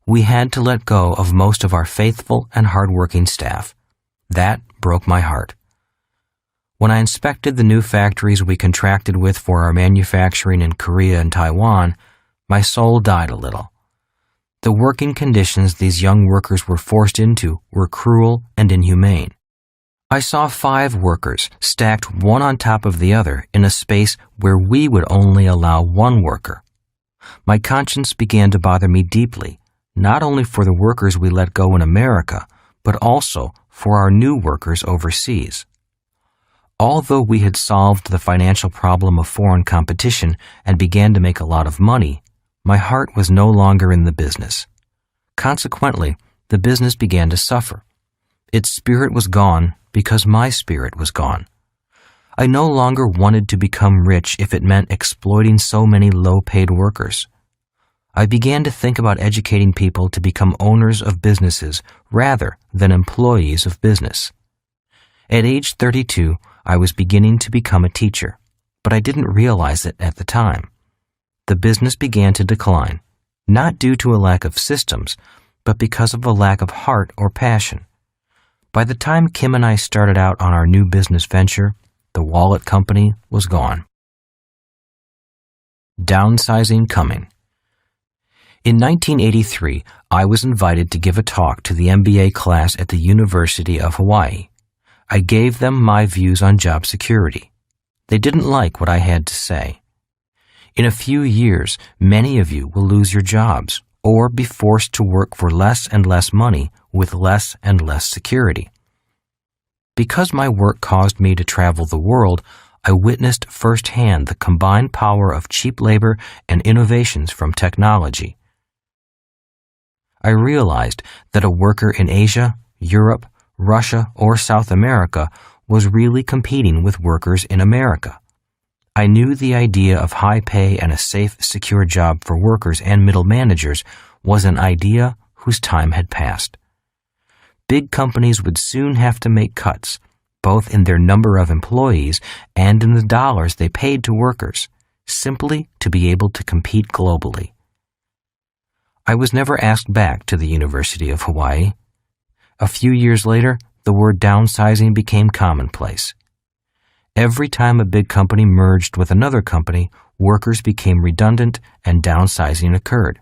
we had to let go of most of our faithful and hardworking staff. That broke my heart. When I inspected the new factories we contracted with for our manufacturing in Korea and Taiwan, my soul died a little. The working conditions these young workers were forced into were cruel and inhumane. I saw 5 workers stacked one on top of the other in a space where we would only allow 1 worker. My conscience began to bother me deeply, not only for the workers we let go in America, but also for our new workers overseas. Although we had solved the financial problem of foreign competition and began to make a lot of money, my heart was no longer in the business. Consequently, the business began to suffer. Its spirit was gone because my spirit was gone. I no longer wanted to become rich if it meant exploiting so many low-paid workers. I began to think about educating people to become owners of businesses rather than employees of business. At age 32, I was beginning to become a teacher, but I didn't realize it at the time. The business began to decline, not due to a lack of systems, but because of a lack of heart or passion. By the time Kim and I started out on our new business venture, the wallet company was gone. Downsizing coming. In 1983, I was invited to give a talk to the MBA class at the University of Hawaii. I gave them my views on job security. They didn't like what I had to say. In a few years, many of you will lose your jobs or be forced to work for less and less money with less and less security. Because my work caused me to travel the world, I witnessed firsthand the combined power of cheap labor and innovations from technology. I realized that a worker in Asia, Europe, Russia, or South America was really competing with workers in America. I knew the idea of high pay and a safe, secure job for workers and middle managers was an idea whose time had passed. Big companies would soon have to make cuts, both in their number of employees and in the dollars they paid to workers, simply to be able to compete globally. I was never asked back to the University of Hawaii. A few years later, the word downsizing became commonplace. Every time a big company merged with another company, workers became redundant and downsizing occurred.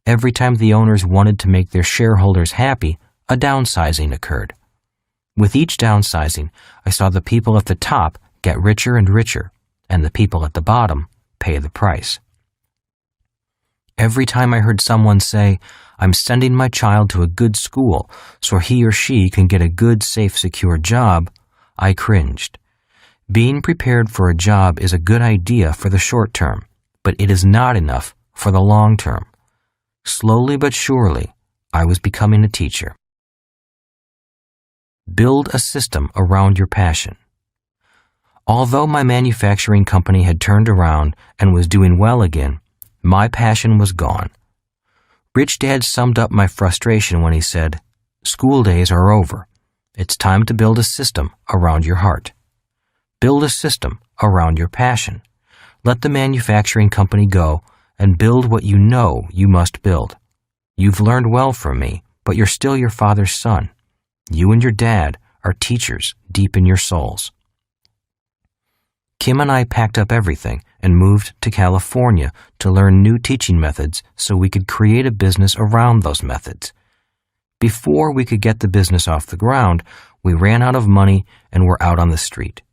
Every time the owners wanted to make their shareholders happy, a downsizing occurred. With each downsizing, I saw the people at the top get richer and richer, and the people at the bottom pay the price. Every time I heard someone say, "I'm sending my child to a good school so he or she can get a good, safe, secure job," I cringed. Being prepared for a job is a good idea for the short term, but it is not enough for the long term. Slowly but surely, I was becoming a teacher. Build a system around your passion. Although my manufacturing company had turned around and was doing well again, my passion was gone. Rich Dad summed up my frustration when he said, "School days are over. It's time to build a system around your heart. Build a system around your passion. Let the manufacturing company go and build what you know you must build. You've learned well from me, but you're still your father's son. You and your dad are teachers deep in your souls." Kim and I packed up everything and moved to California to learn new teaching methods so we could create a business around those methods. Before we could get the business off the ground, we ran out of money and were out on the street.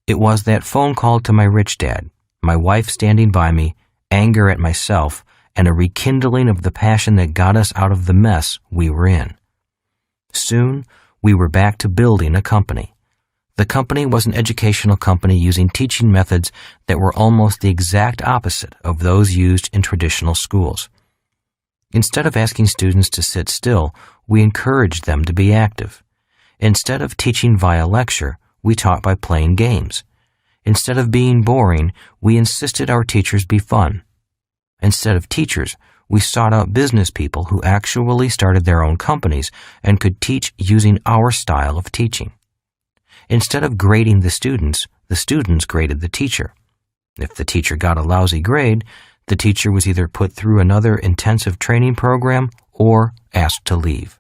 It was that phone call to my rich dad, my wife standing by me, anger at myself, and a rekindling of the passion that got us out of the mess we were in. Soon, we were back to building a company. The company was an educational company using teaching methods that were almost the exact opposite of those used in traditional schools. Instead of asking students to sit still, we encouraged them to be active. Instead of teaching via lecture, we taught by playing games. Instead of being boring, we insisted our teachers be fun. Instead of teachers, we sought out business people who actually started their own companies and could teach using our style of teaching. Instead of grading the students graded the teacher. If the teacher got a lousy grade, the teacher was either put through another intensive training program or asked to leave.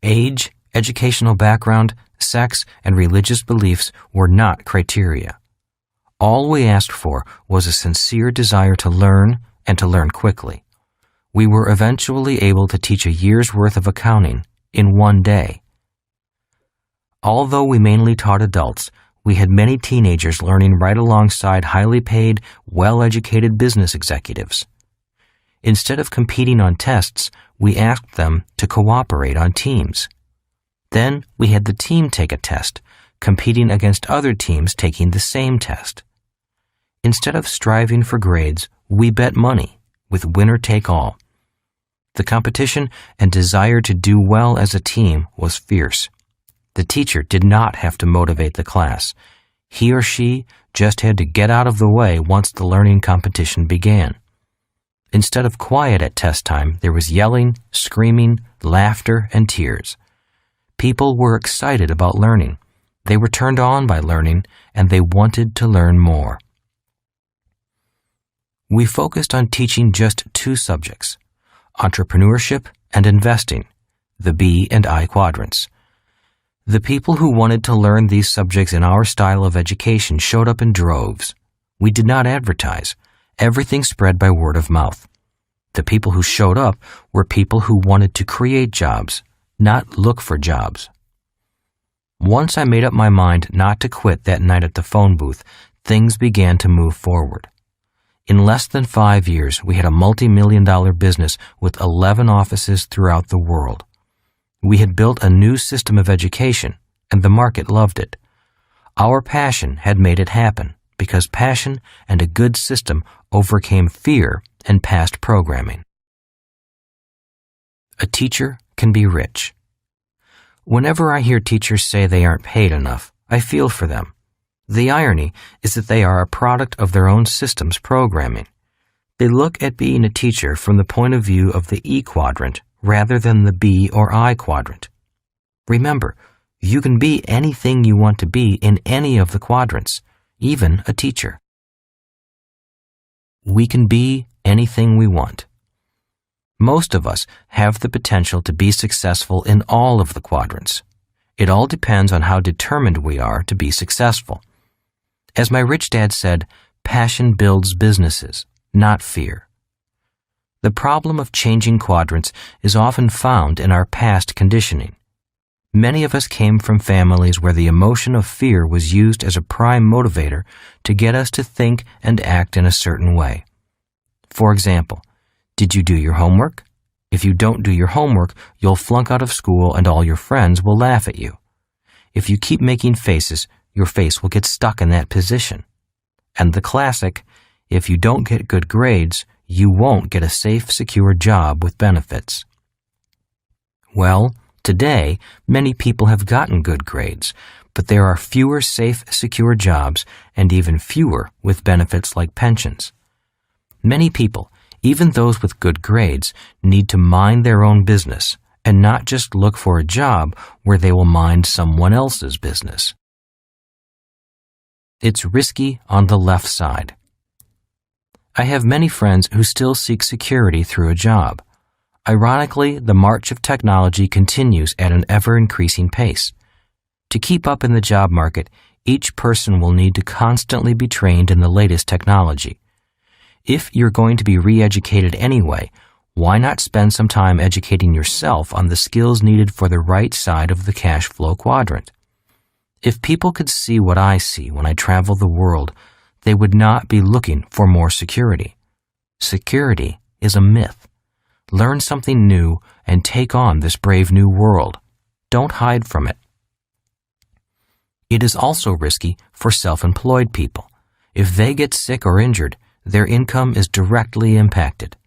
Age, educational background, sex, and religious beliefs were not criteria. All we asked for was a sincere desire to learn and to learn quickly. We were eventually able to teach a year's worth of accounting in one day. Although we mainly taught adults, we had many teenagers learning right alongside highly paid, well-educated business executives. Instead of competing on tests, we asked them to cooperate on teams. Then we had the team take a test, competing against other teams taking the same test. Instead of striving for grades, we bet money, with winner take all. The competition and desire to do well as a team was fierce. The teacher did not have to motivate the class. He or she just had to get out of the way once the learning competition began. Instead of quiet at test time, there was yelling, screaming, laughter, and tears. People were excited about learning. They were turned on by learning, and they wanted to learn more. We focused on teaching just two subjects, entrepreneurship and investing, the B and I quadrants. The people who wanted to learn these subjects in our style of education showed up in droves. We did not advertise. Everything spread by word of mouth. The people who showed up were people who wanted to create jobs, not look for jobs. Once I made up my mind not to quit that night at the phone booth, things began to move forward. In less than 5 years, we had a multi-million-dollar business with 11 offices throughout the world. We had built a new system of education, and the market loved it. Our passion had made it happen, because passion and a good system overcame fear and past programming. A teacher can be rich. Whenever I hear teachers say they aren't paid enough, I feel for them. The irony is that they are a product of their own system's programming. They look at being a teacher from the point of view of the E quadrant rather than the B or I quadrant. Remember, you can be anything you want to be in any of the quadrants, even a teacher. We can be anything we want. Most of us have the potential to be successful in all of the quadrants. It all depends on how determined we are to be successful. As my rich dad said, passion builds businesses, not fear. The problem of changing quadrants is often found in our past conditioning. Many of us came from families where the emotion of fear was used as a prime motivator to get us to think and act in a certain way. For example, did you do your homework? If you don't do your homework, you'll flunk out of school and all your friends will laugh at you. If you keep making faces, your face will get stuck in that position. And the classic, If you don't get good grades, you won't get a safe, secure job with benefits. Well, today, many people have gotten good grades, but there are fewer safe, secure jobs and even fewer with benefits like pensions. Many people, even those with good grades, need to mind their own business and not just look for a job where they will mind someone else's business. It's risky on the left side. I have many friends who still seek security through a job. Ironically, the march of technology continues at an ever-increasing pace. To keep up in the job market, each person will need to constantly be trained in the latest technology. If you're going to be re-educated anyway, why not spend some time educating yourself on the skills needed for the right side of the cash flow quadrant? If people could see what I see when I travel the world, they would not be looking for more security. Security is a myth. Learn something new and take on this brave new world. Don't hide from it. It is also risky for self-employed people. If they get sick or injured, their income is directly impacted.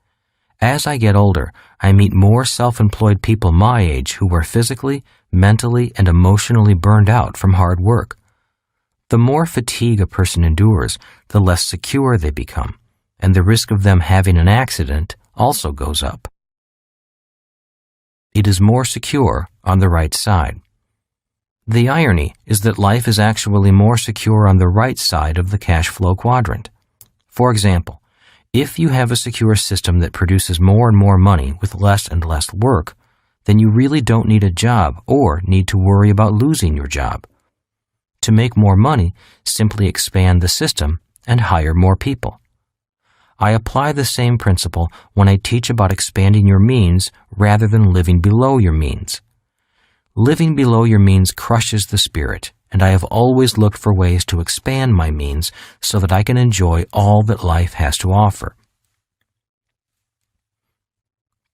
As I get older, I meet more self-employed people my age who are physically, mentally, and emotionally burned out from hard work. The more fatigue a person endures, the less secure they become, and the risk of them having an accident also goes up. It is more secure on the right side. The irony is that life is actually more secure on the right side of the cash flow quadrant. For example, if you have a secure system that produces more and more money with less and less work, then you really don't need a job or need to worry about losing your job. To make more money, simply expand the system and hire more people. I apply the same principle when I teach about expanding your means rather than living below your means. Living below your means crushes the spirit, and I have always looked for ways to expand my means so that I can enjoy all that life has to offer.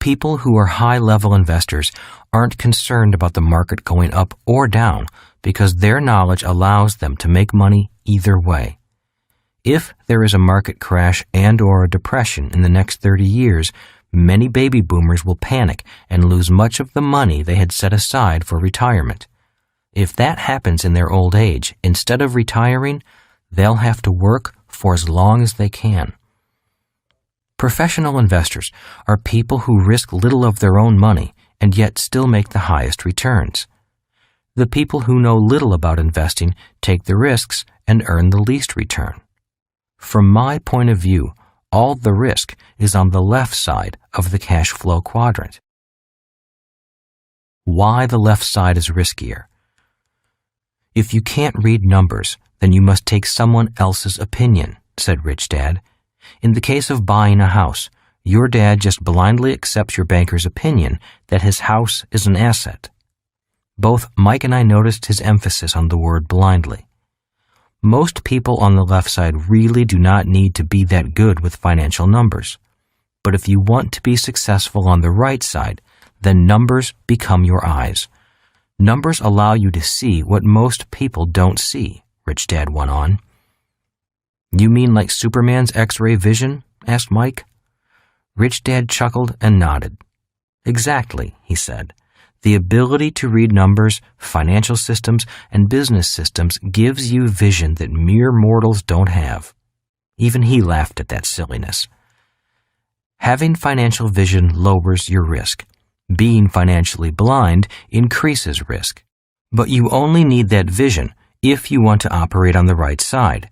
People who are high-level investors aren't concerned about the market going up or down because their knowledge allows them to make money either way. If there is a market crash and/or a depression in the next 30 years, many baby boomers will panic and lose much of the money they had set aside for retirement. If that happens in their old age, instead of retiring, they'll have to work for as long as they can. Professional investors are people who risk little of their own money and yet still make the highest returns. The people who know little about investing take the risks and earn the least return. From my point of view, all the risk is on the left side of the cash flow quadrant. Why the left side is riskier? If you can't read numbers, then you must take someone else's opinion, said Rich Dad. In the case of buying a house, your dad just blindly accepts your banker's opinion that his house is an asset. Both Mike and I noticed his emphasis on the word blindly. Most people on the left side really do not need to be that good with financial numbers. But if you want to be successful on the right side, then numbers become your eyes. Numbers allow you to see what most people don't see, Rich Dad went on. You mean like Superman's X-ray vision? Asked Mike. Rich Dad chuckled and nodded. Exactly, he said. The ability to read numbers, financial systems, and business systems gives you vision that mere mortals don't have. Even he laughed at that silliness. Having financial vision lowers your risk. Being financially blind increases risk. But you only need that vision if you want to operate on the right side.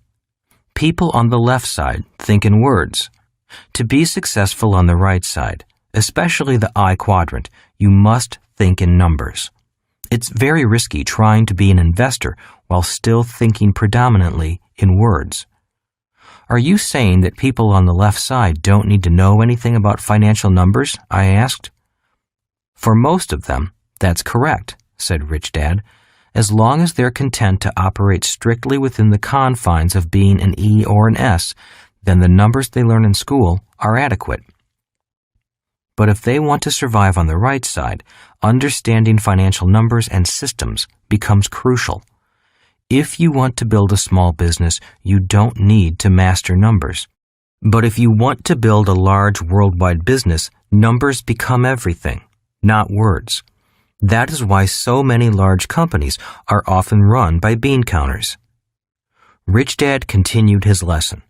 People on the left side think in words. To be successful on the right side, especially the I quadrant, you must think in numbers. It's very risky trying to be an investor while still thinking predominantly in words. Are you saying that people on the left side don't need to know anything about financial numbers? I asked. For most of them, that's correct, said Rich Dad, as long as they're content to operate strictly within the confines of being an E or an S, then the numbers they learn in school are adequate. But if they want to survive on the right side, understanding financial numbers and systems becomes crucial. If you want to build a small business, you don't need to master numbers. But if you want to build a large worldwide business, numbers become everything, not words. That is why so many large companies are often run by bean counters. Rich Dad continued his lesson.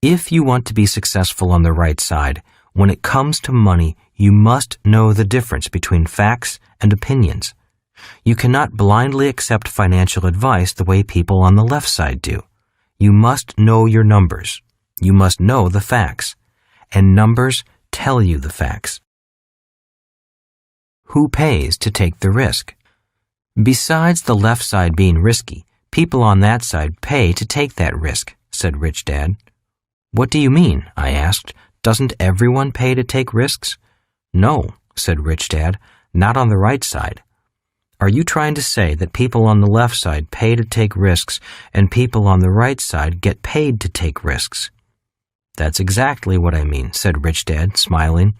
If you want to be successful on the right side, when it comes to money, you must know the difference between facts and opinions. You cannot blindly accept financial advice the way people on the left side do. You must know your numbers. You must know the facts. And numbers tell you the facts. Who pays to take the risk? Besides the left side being risky, people on that side pay to take that risk, said Rich Dad. What do you mean? I asked. Doesn't everyone pay to take risks? No, said Rich Dad, not on the right side. Are you trying to say that people on the left side pay to take risks and people on the right side get paid to take risks? That's exactly what I mean, said Rich Dad, smiling.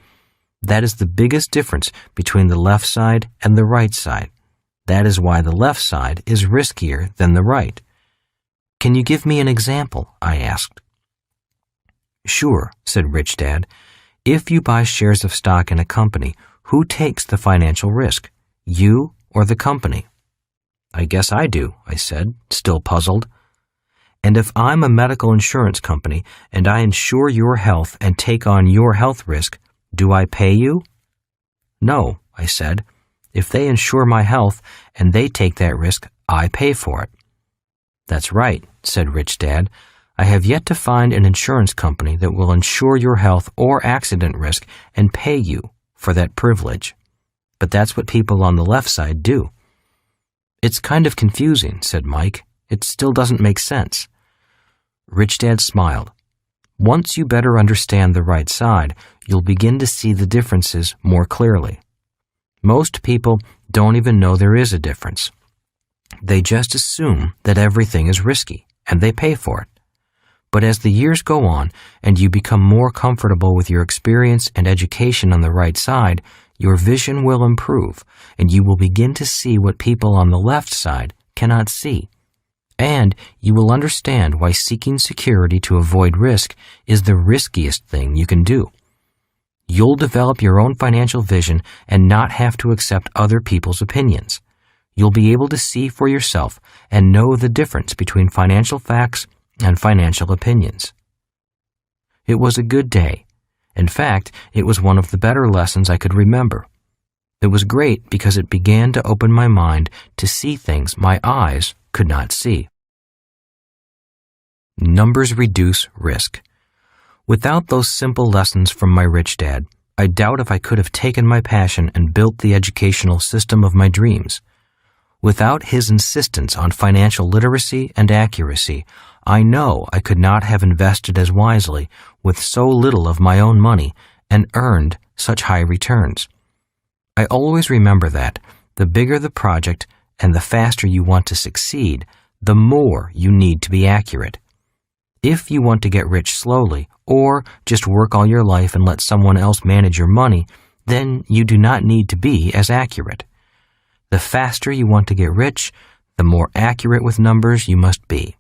That is the biggest difference between the left side and the right side. That is why the left side is riskier than the right. Can you give me an example? I asked. Sure, said Rich Dad. If you buy shares of stock in a company, who takes the financial risk? You or the company? I guess I do, I said, still puzzled. And if I'm a medical insurance company and I insure your health and take on your health risk, do I pay you? No, I said. If they insure my health and they take that risk, I pay for it. That's right, said Rich Dad. I have yet to find an insurance company that will insure your health or accident risk and pay you for that privilege. But that's what people on the left side do. It's kind of confusing, said Mike. It still doesn't make sense. Rich Dad smiled. Once you better understand the right side, you'll begin to see the differences more clearly. Most people don't even know there is a difference. They just assume that everything is risky, and they pay for it. But as the years go on and you become more comfortable with your experience and education on the right side, your vision will improve, and you will begin to see what people on the left side cannot see. And you will understand why seeking security to avoid risk is the riskiest thing you can do. You'll develop your own financial vision and not have to accept other people's opinions. You'll be able to see for yourself and know the difference between financial facts and financial opinions. It was a good day. In fact, it was one of the better lessons I could remember. It was great because it began to open my mind to see things my eyes could not see. Numbers reduce risk. Without those simple lessons from my rich dad, I doubt if I could have taken my passion and built the educational system of my dreams. Without his insistence on financial literacy and accuracy, I know I could not have invested as wisely with so little of my own money and earned such high returns. I always remember that the bigger the project and the faster you want to succeed, the more you need to be accurate. If you want to get rich slowly, or just work all your life and let someone else manage your money, then you do not need to be as accurate. The faster you want to get rich, the more accurate with numbers you must be.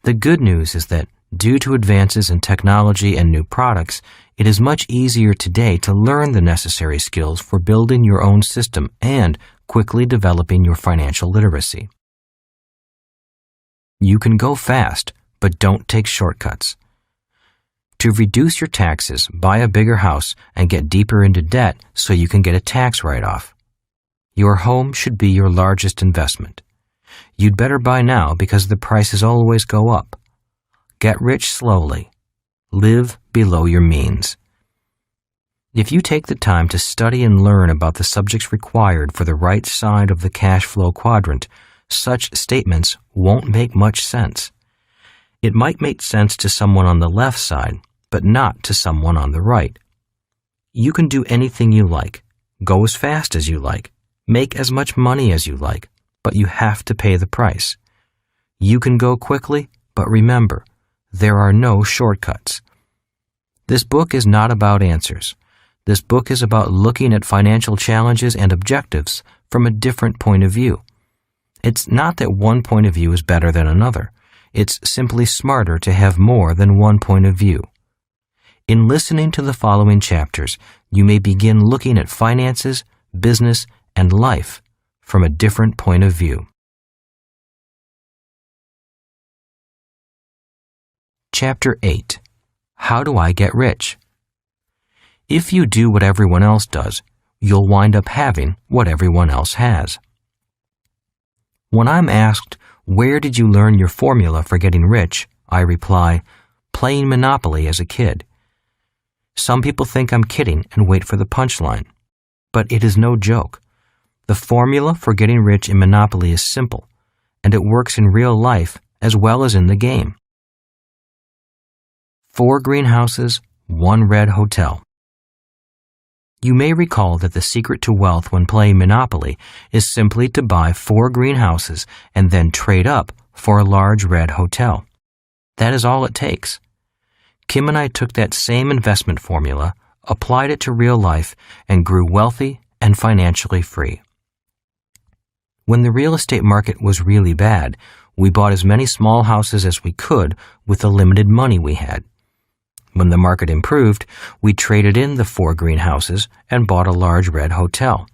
The good news is that, due to advances in technology and new products, it is much easier today to learn the necessary skills for building your own system and quickly developing your financial literacy. You can go fast, but don't take shortcuts. To reduce your taxes, buy a bigger house and get deeper into debt so you can get a tax write-off. Your home should be your largest investment. You'd better buy now because the prices always go up. Get rich slowly. Live below your means. If you take the time to study and learn about the subjects required for the right side of the cash flow quadrant, such statements won't make much sense. It might make sense to someone on the left side, but not to someone on the right. You can do anything you like, go as fast as you like, make as much money as you like, but you have to pay the price. You can go quickly, but remember, there are no shortcuts. This book is not about answers. This book is about looking at financial challenges and objectives from a different point of view. It's not that one point of view is better than another. It's simply smarter to have more than one point of view. In listening to the following chapters, you may begin looking at finances, business, and life from a different point of view. Chapter 8. How do I get rich? If you do what everyone else does, you'll wind up having what everyone else has. When I'm asked, "Where did you learn your formula for getting rich?" I reply, "Playing Monopoly as a kid." Some people think I'm kidding and wait for the punchline. But it is no joke. The formula for getting rich in Monopoly is simple, and it works in real life as well as in the game. 4 greenhouses, 1 red hotel. You may recall that the secret to wealth when playing Monopoly is simply to buy 4 greenhouses and then trade up for a large red hotel. That is all it takes. Kim and I took that same investment formula, applied it to real life, and grew wealthy and financially free. When the real estate market was really bad, we bought as many small houses as we could with the limited money we had. When the market improved, we traded in the 4 greenhouses and bought a large red hotel.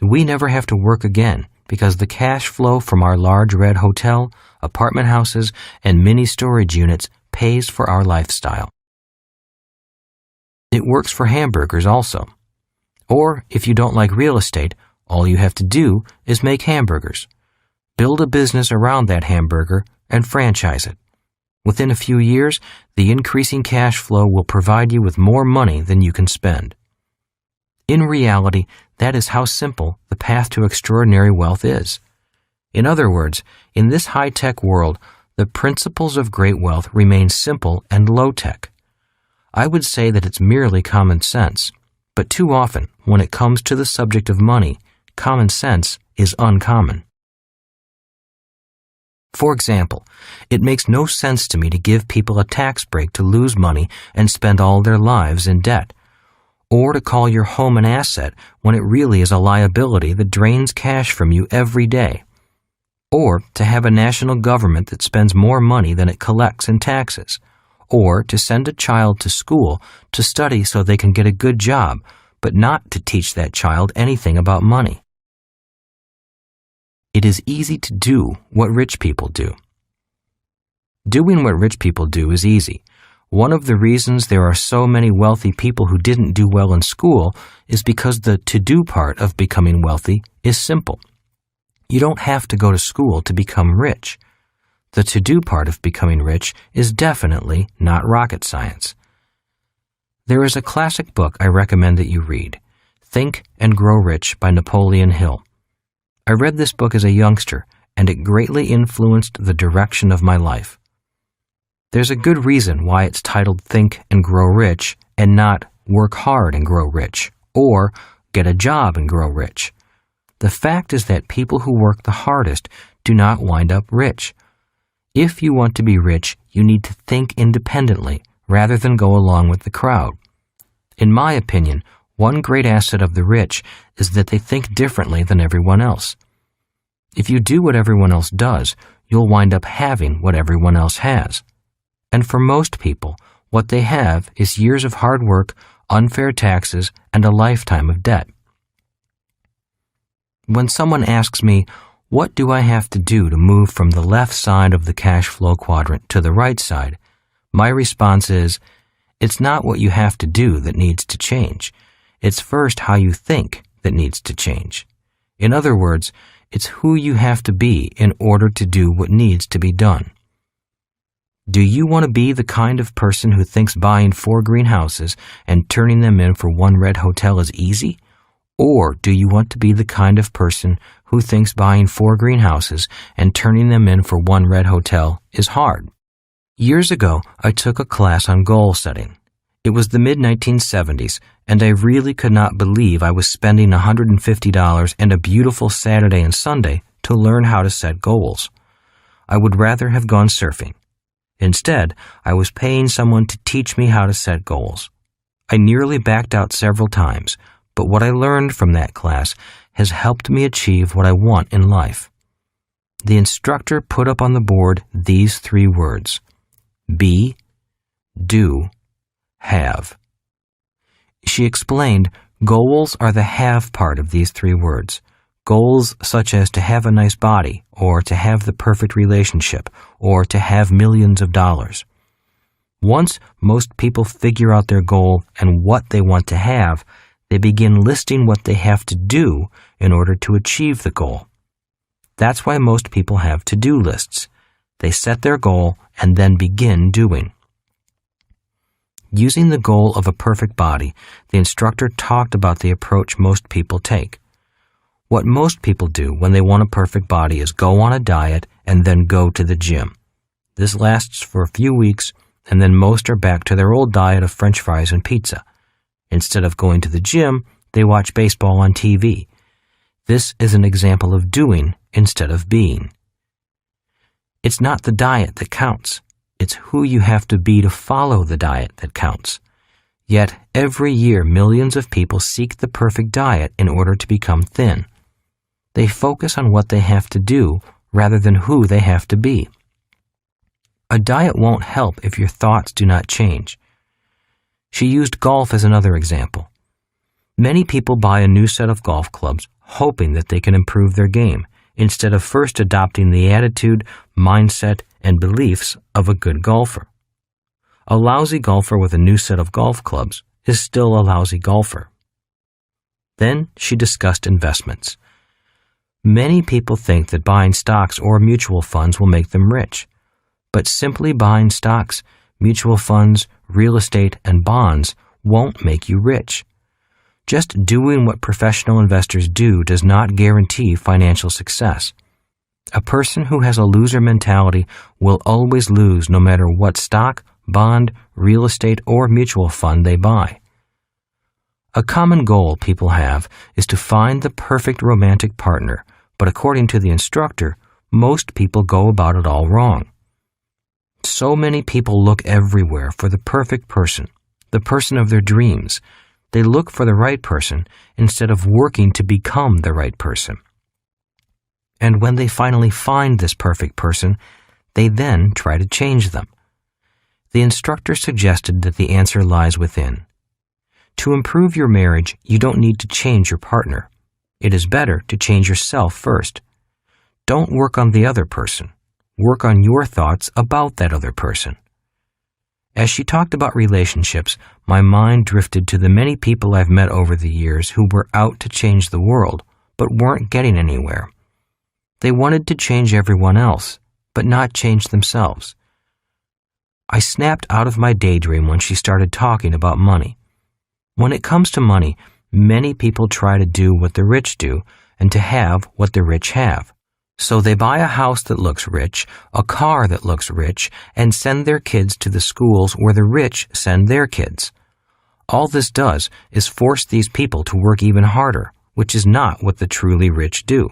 We never have to work again because the cash flow from our large red hotel, apartment houses, and mini storage units pays for our lifestyle. It works for hamburgers also. Or if you don't like real estate, all you have to do is make hamburgers. Build a business around that hamburger and franchise it. Within a few years, the increasing cash flow will provide you with more money than you can spend. In reality, that is how simple the path to extraordinary wealth is. In other words, in this high-tech world, the principles of great wealth remain simple and low-tech. I would say that it's merely common sense, but too often, when it comes to the subject of money, common sense is uncommon. For example, it makes no sense to me to give people a tax break to lose money and spend all their lives in debt, or to call your home an asset when it really is a liability that drains cash from you every day, or to have a national government that spends more money than it collects in taxes, or to send a child to school to study so they can get a good job, but not to teach that child anything about money. It is easy to do what rich people do. Doing what rich people do is easy. One of the reasons there are so many wealthy people who didn't do well in school is because the to-do part of becoming wealthy is simple. You don't have to go to school to become rich. The to-do part of becoming rich is definitely not rocket science. There is a classic book I recommend that you read, Think and Grow Rich by Napoleon Hill. I read this book as a youngster, and it greatly influenced the direction of my life. There's a good reason why it's titled Think and Grow Rich and not Work Hard and Grow Rich or Get a Job and Grow Rich. The fact is that people who work the hardest do not wind up rich. If you want to be rich, you need to think independently rather than go along with the crowd. In my opinion, one great asset of the rich is that they think differently than everyone else. If you do what everyone else does, you'll wind up having what everyone else has. And for most people, what they have is years of hard work, unfair taxes, and a lifetime of debt. When someone asks me, what do I have to do to move from the left side of the cash flow quadrant to the right side? My response is, it's not what you have to do that needs to change. It's first how you think that needs to change. In other words, it's who you have to be in order to do what needs to be done. Do you want to be the kind of person who thinks buying 4 greenhouses and turning them in for 1 red hotel is easy? Or do you want to be the kind of person who thinks buying 4 greenhouses and turning them in for 1 red hotel is hard? Years ago, I took a class on goal setting. It was the mid-1970s, and I really could not believe I was spending $150 and a beautiful Saturday and Sunday to learn how to set goals. I would rather have gone surfing. Instead, I was paying someone to teach me how to set goals. I nearly backed out several times, but what I learned from that class has helped me achieve what I want in life. the instructor put up on the board these 3 words: be, do, have. She explained goals are the have part of these 3 words. Goals such as to have a nice body, or to have the perfect relationship, or to have millions of dollars. Once most people figure out their goal and what they want to have, they begin listing what they have to do in order to achieve the goal. That's why most people have to-do lists. They set their goal and then begin doing. Using the goal of a perfect body, the instructor talked about the approach most people take. What most people do when they want a perfect body is go on a diet and then go to the gym. This lasts for a few weeks, and then most are back to their old diet of French fries and pizza. Instead of going to the gym, they watch baseball on TV. This is an example of doing instead of being. It's not the diet that counts. It's who you have to be to follow the diet that counts. Yet, every year millions of people seek the perfect diet in order to become thin. They focus on what they have to do rather than who they have to be. A diet won't help if your thoughts do not change. She used golf as another example. Many people buy a new set of golf clubs hoping that they can improve their game, instead of first adopting the attitude, mindset, and beliefs of a good golfer. A lousy golfer with a new set of golf clubs is still a lousy golfer. Then she discussed investments. Many people think that buying stocks or mutual funds will make them rich. But simply buying stocks, mutual funds, real estate, and bonds won't make you rich. Just doing what professional investors do does not guarantee financial success. A person who has a loser mentality will always lose no matter what stock, bond, real estate, or mutual fund they buy. A common goal people have is to find the perfect romantic partner, but according to the instructor, most people go about it all wrong. So many people look everywhere for the perfect person, the person of their dreams. They look for the right person instead of working to become the right person. And when they finally find this perfect person, they then try to change them. The instructor suggested that the answer lies within. To improve your marriage, you don't need to change your partner. It is better to change yourself first. Don't work on the other person. Work on your thoughts about that other person. As she talked about relationships, my mind drifted to the many people I've met over the years who were out to change the world, but weren't getting anywhere. They wanted to change everyone else, but not change themselves. I snapped out of my daydream when she started talking about money. When it comes to money, many people try to do what the rich do and to have what the rich have. So they buy a house that looks rich, a car that looks rich, and send their kids to the schools where the rich send their kids. All this does is force these people to work even harder, which is not what the truly rich do.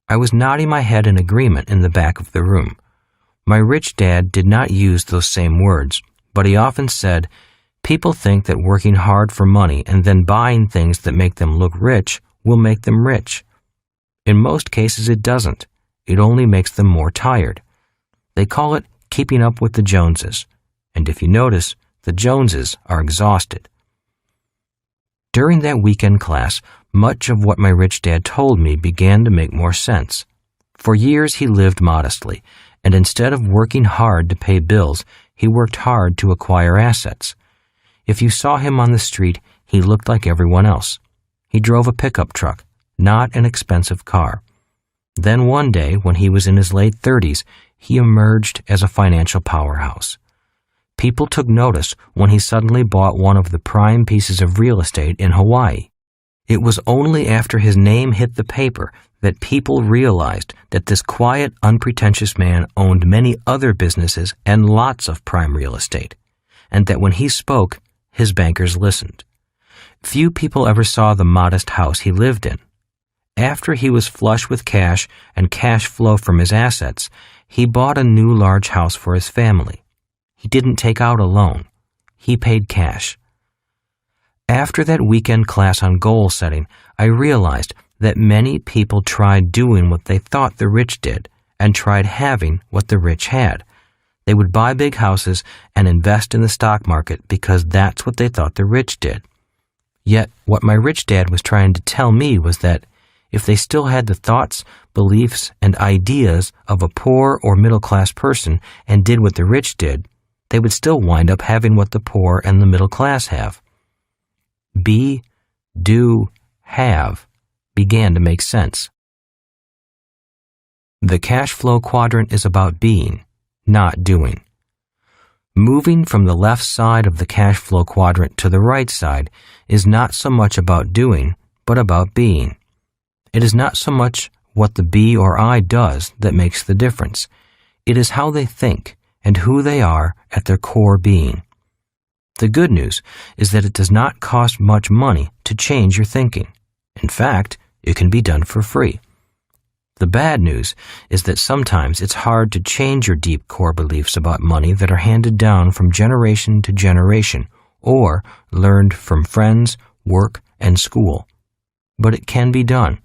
I was nodding my head in agreement in the back of the room. My rich dad did not use those same words, but he often said, "People think that working hard for money and then buying things that make them look rich will make them rich. In most cases, it doesn't. It only makes them more tired. They call it keeping up with the Joneses. And if you notice, the Joneses are exhausted." During that weekend class, much of what my rich dad told me began to make more sense. For years, he lived modestly, and instead of working hard to pay bills, he worked hard to acquire assets. If you saw him on the street, he looked like everyone else. He drove a pickup truck, not an expensive car. Then one day, when he was in his late 30s, he emerged as a financial powerhouse. People took notice when he suddenly bought one of the prime pieces of real estate in Hawaii. It was only after his name hit the paper that people realized that this quiet, unpretentious man owned many other businesses and lots of prime real estate, and that when he spoke, his bankers listened. Few people ever saw the modest house he lived in. After he was flush with cash and cash flow from his assets, he bought a new large house for his family. He didn't take out a loan. He paid cash. After that weekend class on goal setting, I realized that many people tried doing what they thought the rich did and tried having what the rich had. They would buy big houses and invest in the stock market because that's what they thought the rich did. Yet, what my rich dad was trying to tell me was that if they still had the thoughts, beliefs, and ideas of a poor or middle-class person and did what the rich did, they would still wind up having what the poor and the middle class have. Be, do, have began to make sense. The cash flow quadrant is about being, not doing. Moving from the left side of the cash flow quadrant to the right side is not so much about doing, but about being. It is not so much what the be or I does that makes the difference. It is how they think and who they are at their core being. The good news is that it does not cost much money to change your thinking. In fact, it can be done for free. The bad news is that sometimes it's hard to change your deep core beliefs about money that are handed down from generation to generation or learned from friends, work, and school. But it can be done,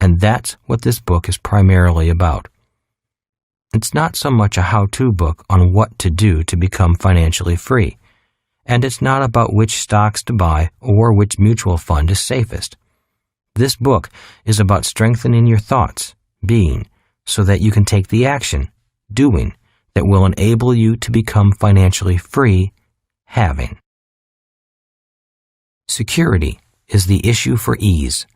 and that's what this book is primarily about. It's not so much a how-to book on what to do to become financially free, and it's not about which stocks to buy or which mutual fund is safest. This book is about strengthening your thoughts, being, so that you can take the action, doing, that will enable you to become financially free, having. Security is the issue for ease.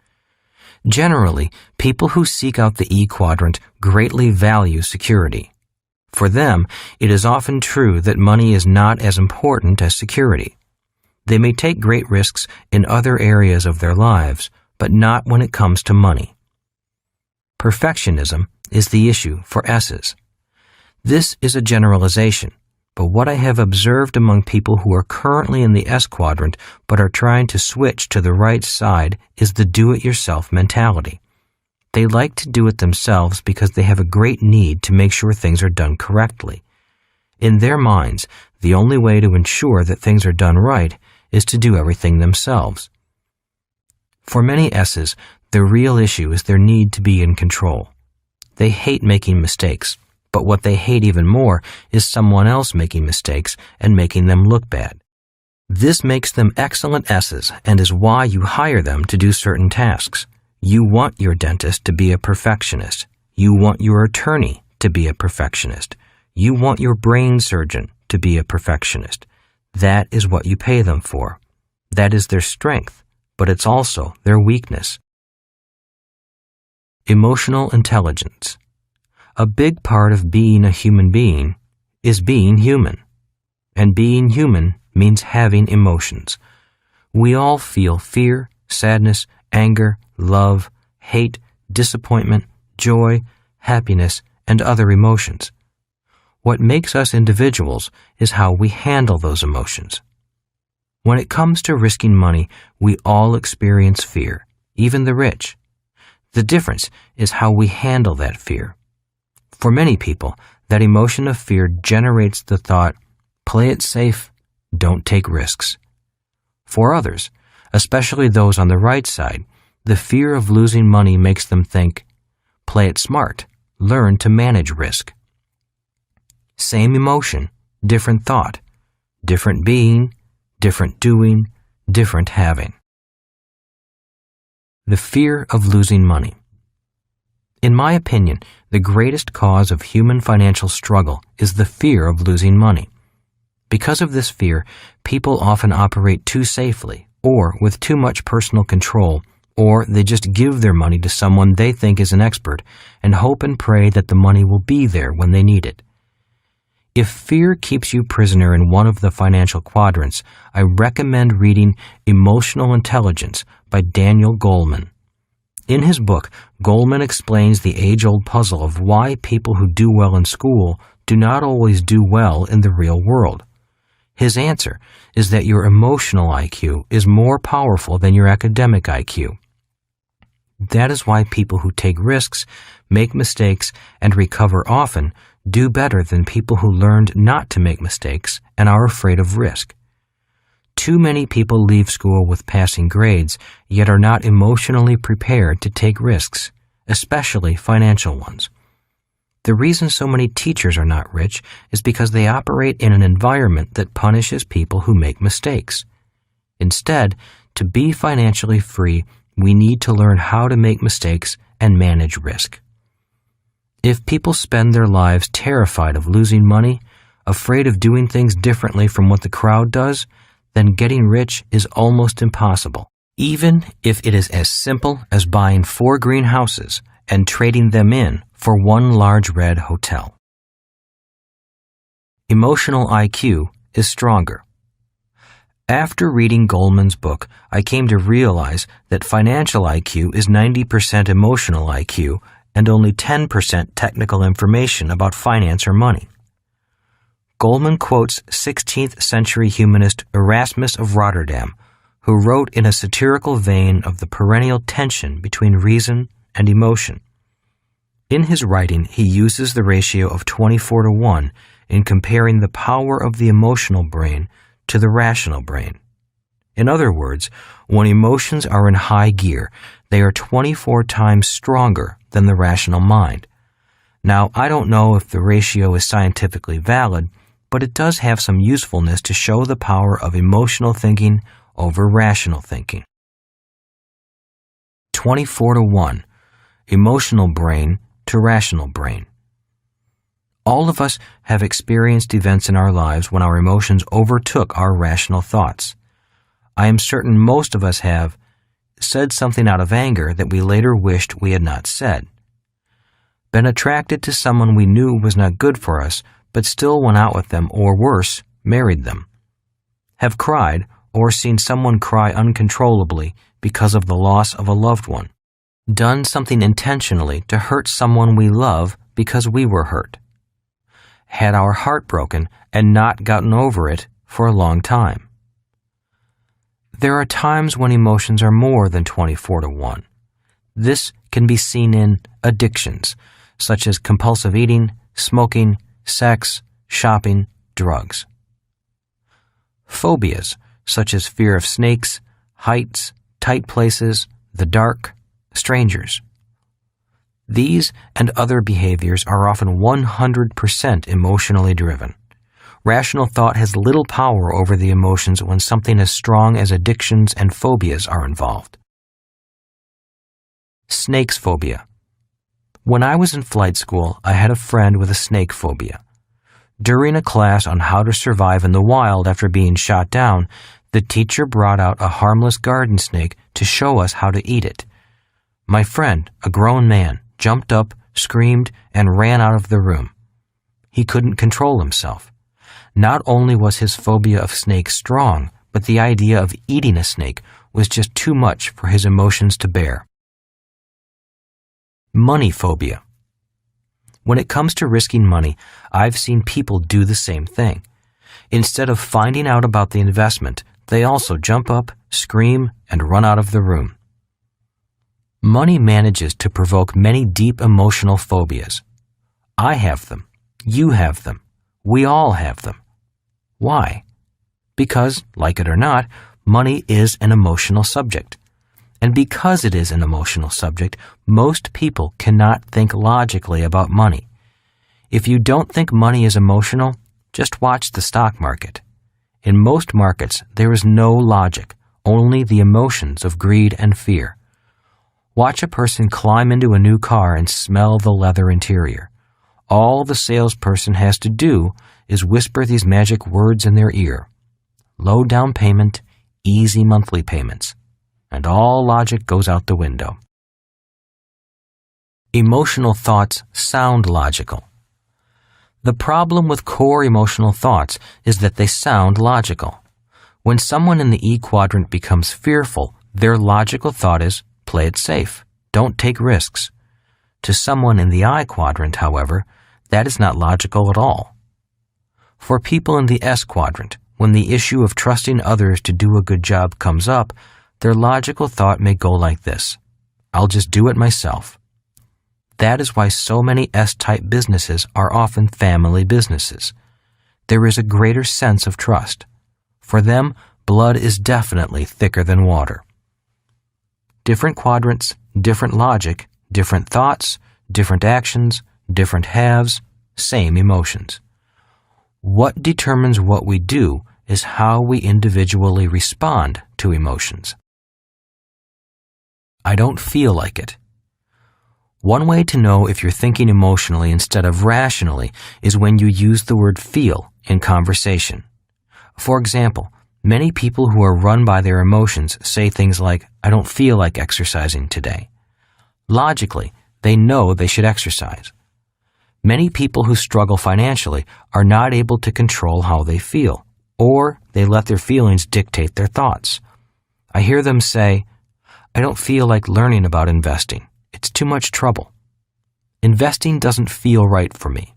Generally, people who seek out the E quadrant greatly value security. For them, it is often true that money is not as important as security. They may take great risks in other areas of their lives, but not when it comes to money. Perfectionism is the issue for S's. This is a generalization, but what I have observed among people who are currently in the S quadrant but are trying to switch to the right side is the do-it-yourself mentality. They like to do it themselves because they have a great need to make sure things are done correctly. In their minds, the only way to ensure that things are done right is to do everything themselves. For many S's, the real issue is their need to be in control. They hate making mistakes, but what they hate even more is someone else making mistakes and making them look bad. This makes them excellent S's and is why you hire them to do certain tasks. You want your dentist to be a perfectionist. You want your attorney to be a perfectionist. You want your brain surgeon to be a perfectionist. That is what you pay them for. That is their strength, but it's also their weakness. Emotional intelligence. A big part of being a human being is being human. And being human means having emotions. We all feel fear, sadness, anger, love, hate, disappointment, joy, happiness, and other emotions. What makes us individuals is how we handle those emotions. When it comes to risking money, we all experience fear, even the rich. The difference is how we handle that fear. For many people, that emotion of fear generates the thought, play it safe, don't take risks. For others, especially those on the right side, the fear of losing money makes them think, play it smart, learn to manage risk. Same emotion, different thought, different being, different doing, different having. The fear of losing money. In my opinion, the greatest cause of human financial struggle is the fear of losing money. Because of this fear, people often operate too safely or with too much personal control, or they just give their money to someone they think is an expert and hope and pray that the money will be there when they need it. If fear keeps you prisoner in one of the financial quadrants, I recommend reading Emotional Intelligence by Daniel Goleman. In his book, Goleman explains the age-old puzzle of why people who do well in school do not always do well in the real world. His answer is that your emotional IQ is more powerful than your academic IQ. That is why people who take risks, make mistakes, and recover often do better than people who learned not to make mistakes and are afraid of risk. Too many people leave school with passing grades, yet are not emotionally prepared to take risks, especially financial ones. The reason so many teachers are not rich is because they operate in an environment that punishes people who make mistakes. Instead, to be financially free, we need to learn how to make mistakes and manage risk. If people spend their lives terrified of losing money, afraid of doing things differently from what the crowd does, then getting rich is almost impossible, even if it is as simple as buying 4 greenhouses and trading them in for 1 large red hotel. Emotional IQ is stronger. After reading Goleman's book, I came to realize that financial IQ is 90% emotional IQ and only 10% technical information about finance or money. Goleman quotes 16th century humanist Erasmus of Rotterdam, who wrote in a satirical vein of the perennial tension between reason and emotion. In his writing, he uses the ratio of 24:1 in comparing the power of the emotional brain to the rational brain. In other words, when emotions are in high gear, they are 24 times stronger than the rational mind. Now, I don't know if the ratio is scientifically valid, but it does have some usefulness to show the power of emotional thinking over rational thinking. 24:1, emotional brain to rational brain. All of us have experienced events in our lives when our emotions overtook our rational thoughts. I am certain most of us have said something out of anger that we later wished we had not said, been attracted to someone we knew was not good for us, but still went out with them, or worse, married them, have cried or seen someone cry uncontrollably because of the loss of a loved one, done something intentionally to hurt someone we love because we were hurt, had our heart broken and not gotten over it for a long time. There are times when emotions are more than 24:1. This can be seen in addictions, such as compulsive eating, smoking, sex, shopping, drugs. Phobias, such as fear of snakes, heights, tight places, the dark, strangers. These and other behaviors are often 100% emotionally driven. Rational thought has little power over the emotions when something as strong as addictions and phobias are involved. Snakes phobia. When I was in flight school, I had a friend with a snake phobia. During a class on how to survive in the wild after being shot down, the teacher brought out a harmless garden snake to show us how to eat it. My friend, a grown man, jumped up, screamed, and ran out of the room. He couldn't control himself. Not only was his phobia of snakes strong, but the idea of eating a snake was just too much for his emotions to bear. Money phobia. When it comes to risking money, I've seen people do the same thing. Instead of finding out about the investment, they also jump up, scream, and run out of the room. Money manages to provoke many deep emotional phobias. I have them. You have them. We all have them. Why? Because, like it or not, money is an emotional subject. And because it is an emotional subject, most people cannot think logically about money. If you don't think money is emotional, just watch the stock market. In most markets, there is no logic, only the emotions of greed and fear. Watch a person climb into a new car and smell the leather interior. All the salesperson has to do is whisper these magic words in their ear. Low down payment, easy monthly payments. And all logic goes out the window. Emotional thoughts sound logical. The problem with core emotional thoughts is that they sound logical. When someone in the E quadrant becomes fearful, their logical thought is, play it safe, don't take risks. To someone in the I quadrant, however, that is not logical at all. For people in the S quadrant, when the issue of trusting others to do a good job comes up, their logical thought may go like this: I'll just do it myself. That is why so many S-type businesses are often family businesses. There is a greater sense of trust. For them, blood is definitely thicker than water. Different quadrants, different logic, different thoughts, different actions, different halves, same emotions. What determines what we do is how we individually respond to emotions. I don't feel like it. One way to know if you're thinking emotionally instead of rationally is when you use the word feel in conversation. For example, many people who are run by their emotions say things like, "I don't feel like exercising today." Logically, they know they should exercise. Many people who struggle financially are not able to control how they feel, or they let their feelings dictate their thoughts. I hear them say, "I don't feel like learning about investing. It's too much trouble. Investing doesn't feel right for me.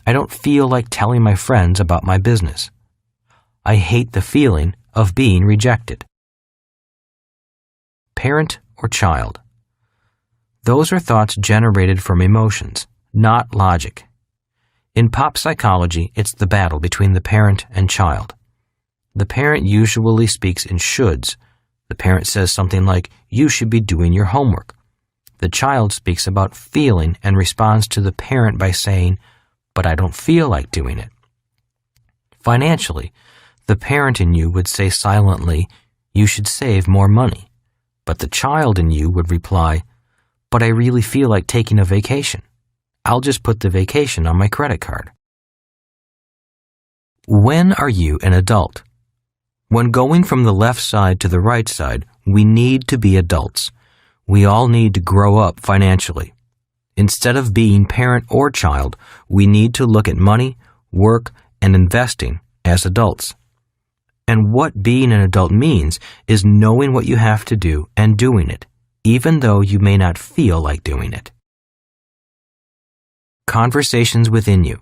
I don't feel like telling my friends about my business. I hate the feeling of being rejected." Parent or child. Those are thoughts generated from emotions, not logic. In pop psychology, it's the battle between the parent and child. The parent usually speaks in shoulds. The parent says something like, "You should be doing your homework." The child speaks about feeling and responds to the parent by saying, "But I don't feel like doing it." Financially, the parent in you would say silently, "You should save more money." But the child in you would reply, "But I really feel like taking a vacation. I'll just put the vacation on my credit card." When are you an adult? When going from the left side to the right side, we need to be adults. We all need to grow up financially. Instead of being parent or child, we need to look at money, work, and investing as adults. And what being an adult means is knowing what you have to do and doing it, even though you may not feel like doing it. Conversations within you.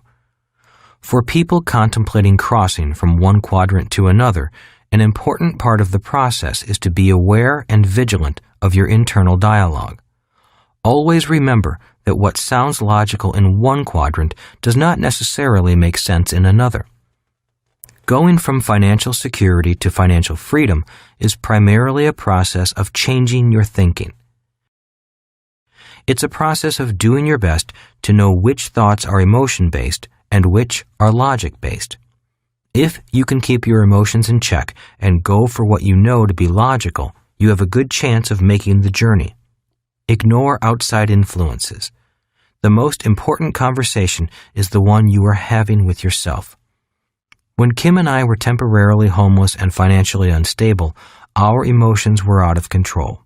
For people contemplating crossing from one quadrant to another, an important part of the process is to be aware and vigilant of your internal dialogue. Always remember that what sounds logical in one quadrant does not necessarily make sense in another. Going from financial security to financial freedom is primarily a process of changing your thinking. It's a process of doing your best to know which thoughts are emotion-based and which are logic-based. If you can keep your emotions in check and go for what you know to be logical, you have a good chance of making the journey. Ignore outside influences. The most important conversation is the one you are having with yourself. When Kim and I were temporarily homeless and financially unstable, our emotions were out of control.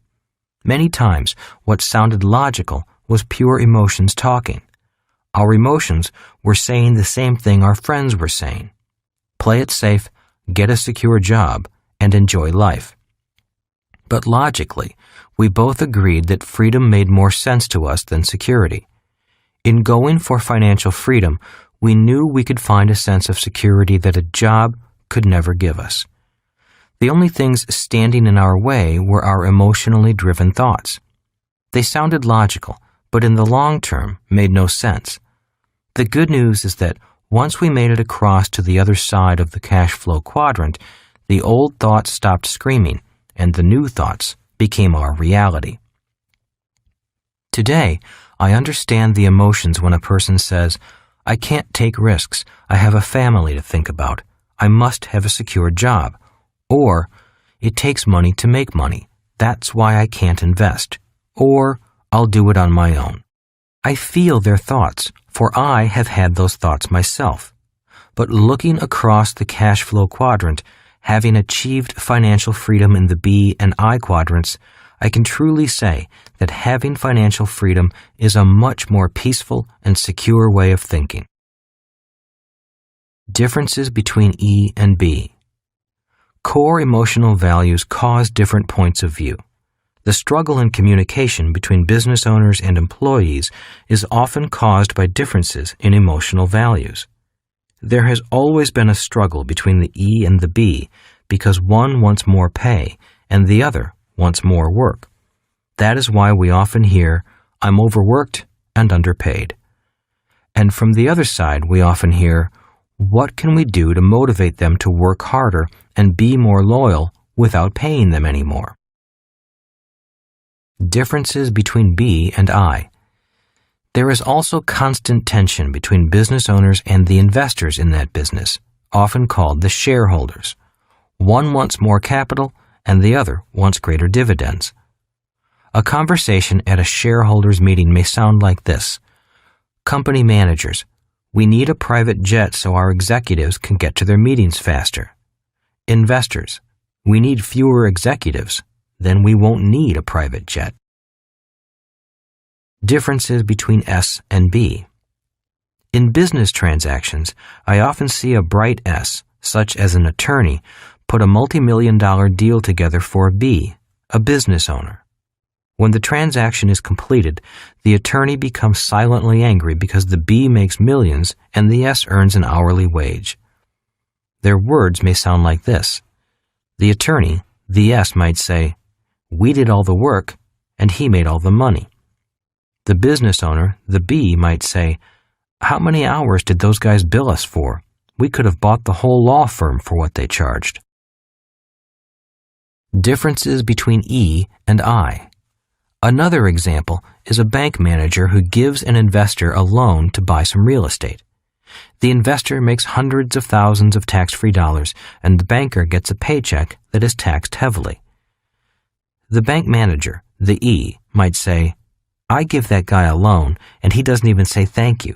Many times, what sounded logical was pure emotions talking. Our emotions were saying the same thing our friends were saying. Play it safe, get a secure job, and enjoy life. But logically, we both agreed that freedom made more sense to us than security. In going for financial freedom, we knew we could find a sense of security that a job could never give us. The only things standing in our way were our emotionally driven thoughts. They sounded logical, but in the long term made no sense. The good news is that once we made it across to the other side of the cash flow quadrant, the old thoughts stopped screaming, and the new thoughts became our reality. Today, I understand the emotions when a person says, "I can't take risks. I have a family to think about. I must have a secure job." Or, "It takes money to make money. That's why I can't invest." Or, "I'll do it on my own." I feel their thoughts, for I have had those thoughts myself. But looking across the cash flow quadrant, having achieved financial freedom in the B and I quadrants, I can truly say that having financial freedom is a much more peaceful and secure way of thinking. Differences between E and B. Core emotional values cause different points of view. The struggle in communication between business owners and employees is often caused by differences in emotional values. There has always been a struggle between the E and the B because one wants more pay and the other wants more work. That is why we often hear, "I'm overworked and underpaid." And from the other side, we often hear, What can we do to motivate them to work harder and be more loyal without paying them anymore? Differences between B and I. There is also constant tension between business owners and the investors in that business, often called the shareholders. One wants more capital and the other wants greater dividends. A conversation at a shareholders meeting may sound like this. Company managers, we need a private jet so our executives can get to their meetings faster. Investors, we need fewer executives, then we won't need a private jet. Differences between S and B. In business transactions, I often see a bright S, such as an attorney, put a multi-million-dollar deal together for a B, a business owner. When the transaction is completed, the attorney becomes silently angry because the B makes millions and the S earns an hourly wage. Their words may sound like this. The attorney, the S, might say, "We did all the work, and he made all the money." The business owner, the B, might say, "How many hours did those guys bill us for? We could have bought the whole law firm for what they charged." Differences between E and I. Another example is a bank manager who gives an investor a loan to buy some real estate. The investor makes hundreds of thousands of tax-free dollars, and the banker gets a paycheck that is taxed heavily. The bank manager, the E, might say, "I give that guy a loan, and he doesn't even say thank you.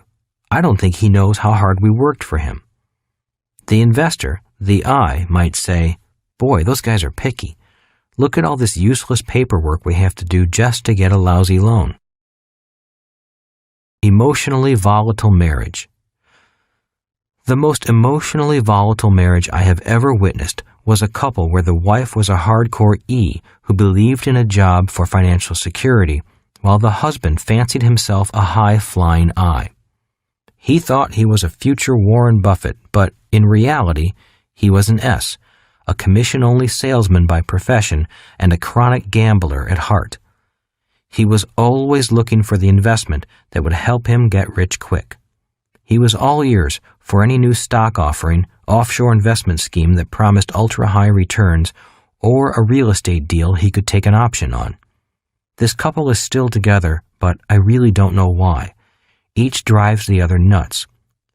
I don't think he knows how hard we worked for him." The investor, the I, might say, "Boy, those guys are picky. Look at all this useless paperwork we have to do just to get a lousy loan." Emotionally volatile marriage. The most emotionally volatile marriage I have ever witnessed was a couple where the wife was a hardcore E who believed in a job for financial security, while the husband fancied himself a high-flying I. He thought he was a future Warren Buffett, but in reality, he was an S, a commission-only salesman by profession and a chronic gambler at heart. He was always looking for the investment that would help him get rich quick. He was all ears for any new stock offering, offshore investment scheme that promised ultra-high returns, or a real estate deal he could take an option on. This couple is still together, but I really don't know why. Each drives the other nuts.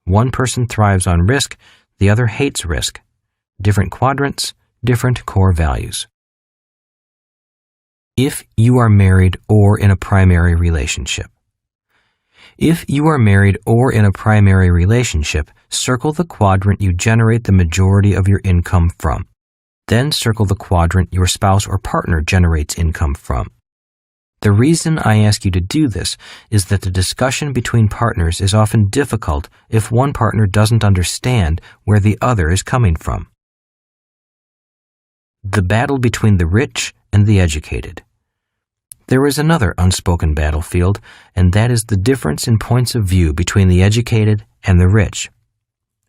One person thrives on risk, the other hates risk. Different quadrants, different core values. If you are married or in a primary relationship. If you are married or in a primary relationship, circle the quadrant you generate the majority of your income from. Then circle the quadrant your spouse or partner generates income from. The reason I ask you to do this is that the discussion between partners is often difficult if one partner doesn't understand where the other is coming from. The battle between the rich and the educated. There is another unspoken battlefield, and that is the difference in points of view between the educated and the rich.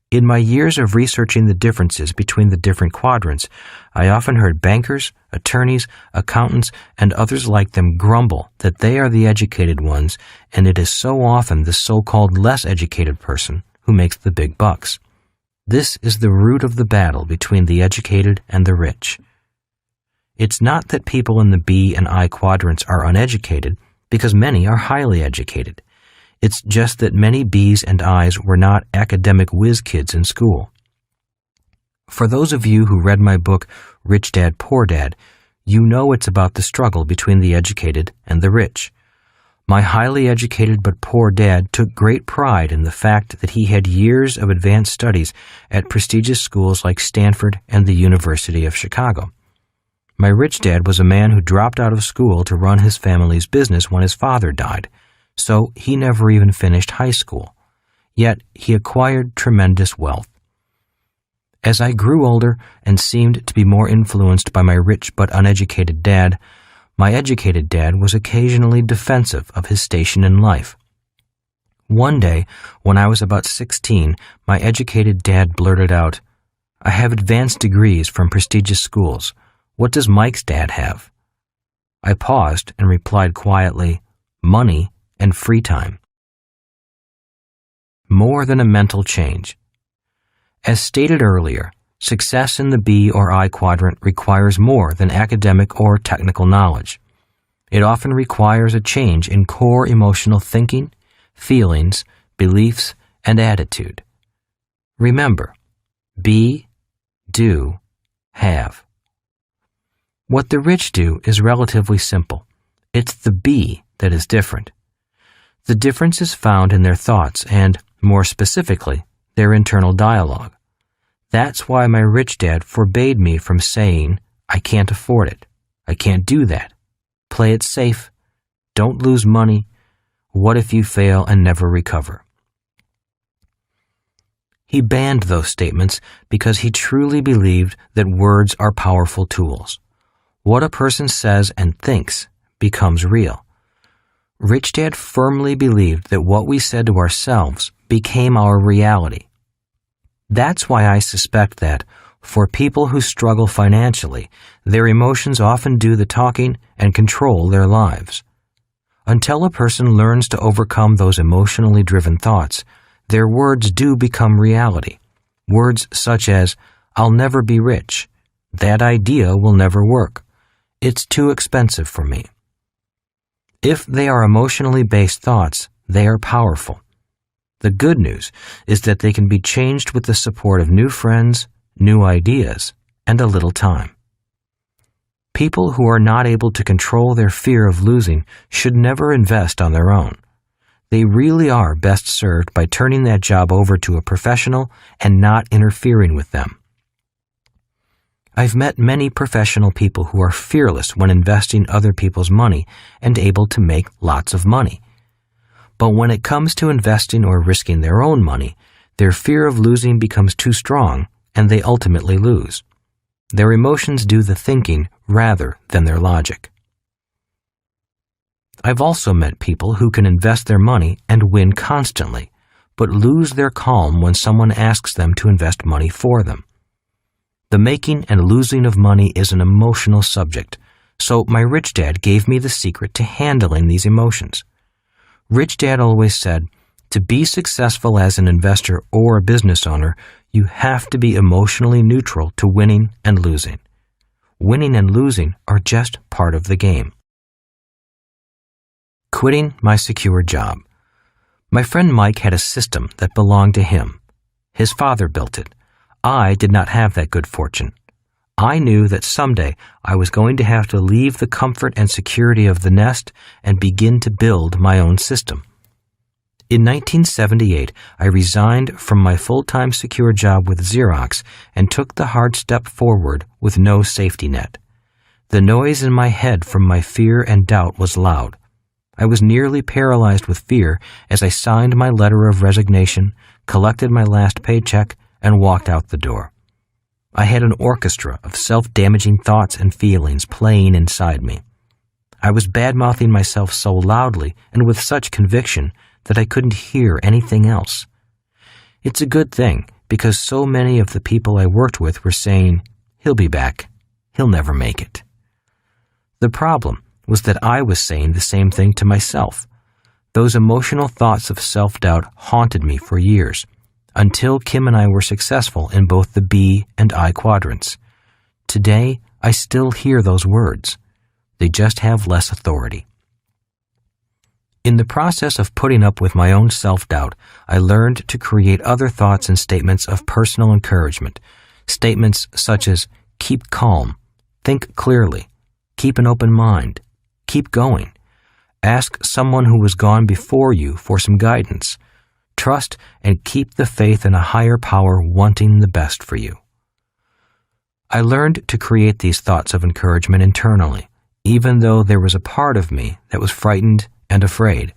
In my years of researching the differences between the different quadrants, I often heard bankers, attorneys, accountants, and others like them grumble that they are the educated ones, and it is so often the so-called less educated person who makes the big bucks. This is the root of the battle between the educated and the rich. It's not that people in the B and I quadrants are uneducated, because many are highly educated. It's just that many B's and I's were not academic whiz kids in school. For those of you who read my book, Rich Dad, Poor Dad, you know it's about the struggle between the educated and the rich. My highly educated but poor dad took great pride in the fact that he had years of advanced studies at prestigious schools like Stanford and the University of Chicago. My rich dad was a man who dropped out of school to run his family's business when his father died, so he never even finished high school. Yet he acquired tremendous wealth. As I grew older and seemed to be more influenced by my rich but uneducated dad, my educated dad was occasionally defensive of his station in life. One day, when I was about 16, my educated dad blurted out, "I have advanced degrees from prestigious schools. What does Mike's dad have?" I paused and replied quietly, "Money and free time." More than a mental change. As stated earlier, success in the B or I quadrant requires more than academic or technical knowledge. It often requires a change in core emotional thinking, feelings, beliefs, and attitude. Remember, be, do, have. What the rich do is relatively simple. It's the be that is different. The difference is found in their thoughts and, more specifically, their internal dialogue. That's why my rich dad forbade me from saying, "I can't afford it. I can't do that. Play it safe. Don't lose money. What if you fail and never recover?" He banned those statements because he truly believed that words are powerful tools. What a person says and thinks becomes real. Rich Dad firmly believed that what we said to ourselves became our reality. That's why I suspect that, for people who struggle financially, their emotions often do the talking and control their lives. Until a person learns to overcome those emotionally driven thoughts, their words do become reality. Words such as, "I'll never be rich," "That idea will never work," "It's too expensive for me." If they are emotionally based thoughts, they are powerful. The good news is that they can be changed with the support of new friends, new ideas, and a little time. People who are not able to control their fear of losing should never invest on their own. They really are best served by turning that job over to a professional and not interfering with them. I've met many professional people who are fearless when investing other people's money and able to make lots of money. But when it comes to investing or risking their own money, their fear of losing becomes too strong and they ultimately lose. Their emotions do the thinking rather than their logic. I've also met people who can invest their money and win constantly, but lose their calm when someone asks them to invest money for them. The making and losing of money is an emotional subject, so my rich dad gave me the secret to handling these emotions. Rich Dad always said, to be successful as an investor or a business owner, you have to be emotionally neutral to winning and losing. Winning and losing are just part of the game. Quitting my secure job. My friend Mike had a system that belonged to him. His father built it. I did not have that good fortune. I knew that someday I was going to have to leave the comfort and security of the nest and begin to build my own system. In 1978, I resigned from my full-time secure job with Xerox and took the hard step forward with no safety net. The noise in my head from my fear and doubt was loud. I was nearly paralyzed with fear as I signed my letter of resignation, collected my last paycheck, and walked out the door. I had an orchestra of self-damaging thoughts and feelings playing inside me. I was bad-mouthing myself so loudly and with such conviction that I couldn't hear anything else. It's a good thing, because so many of the people I worked with were saying, "He'll be back. He'll never make it." The problem was that I was saying the same thing to myself. Those emotional thoughts of self-doubt haunted me for years, until Kim and I were successful in both the B and I quadrants. Today, I still hear those words. They just have less authority. In the process of putting up with my own self-doubt, I learned to create other thoughts and statements of personal encouragement. Statements such as, keep calm, think clearly, keep an open mind, keep going, ask someone who has gone before you for some guidance, trust and keep the faith in a higher power wanting the best for you. I learned to create these thoughts of encouragement internally, even though there was a part of me that was frightened and afraid.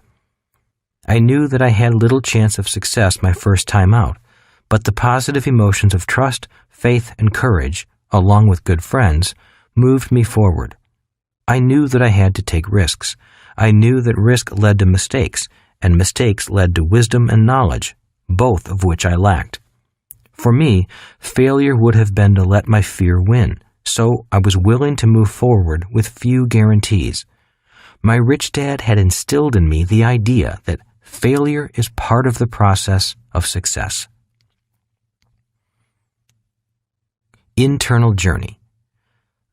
I knew that I had little chance of success my first time out, but the positive emotions of trust, faith, and courage, along with good friends, moved me forward. I knew that I had to take risks. I knew that risk led to mistakes, and mistakes led to wisdom and knowledge, both of which I lacked. For me, failure would have been to let my fear win, so I was willing to move forward with few guarantees. My rich dad had instilled in me the idea that failure is part of the process of success. Internal journey.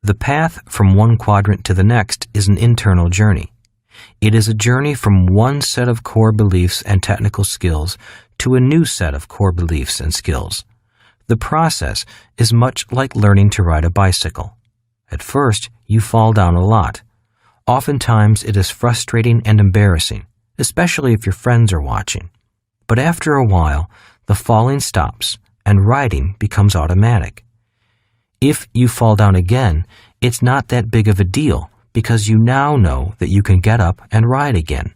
The path from one quadrant to the next is an internal journey. It is a journey from one set of core beliefs and technical skills to a new set of core beliefs and skills. The process is much like learning to ride a bicycle. At first, you fall down a lot. Oftentimes, it is frustrating and embarrassing, especially if your friends are watching. But after a while, the falling stops and riding becomes automatic. If you fall down again, it's not that big of a deal because you now know that you can get up and ride again.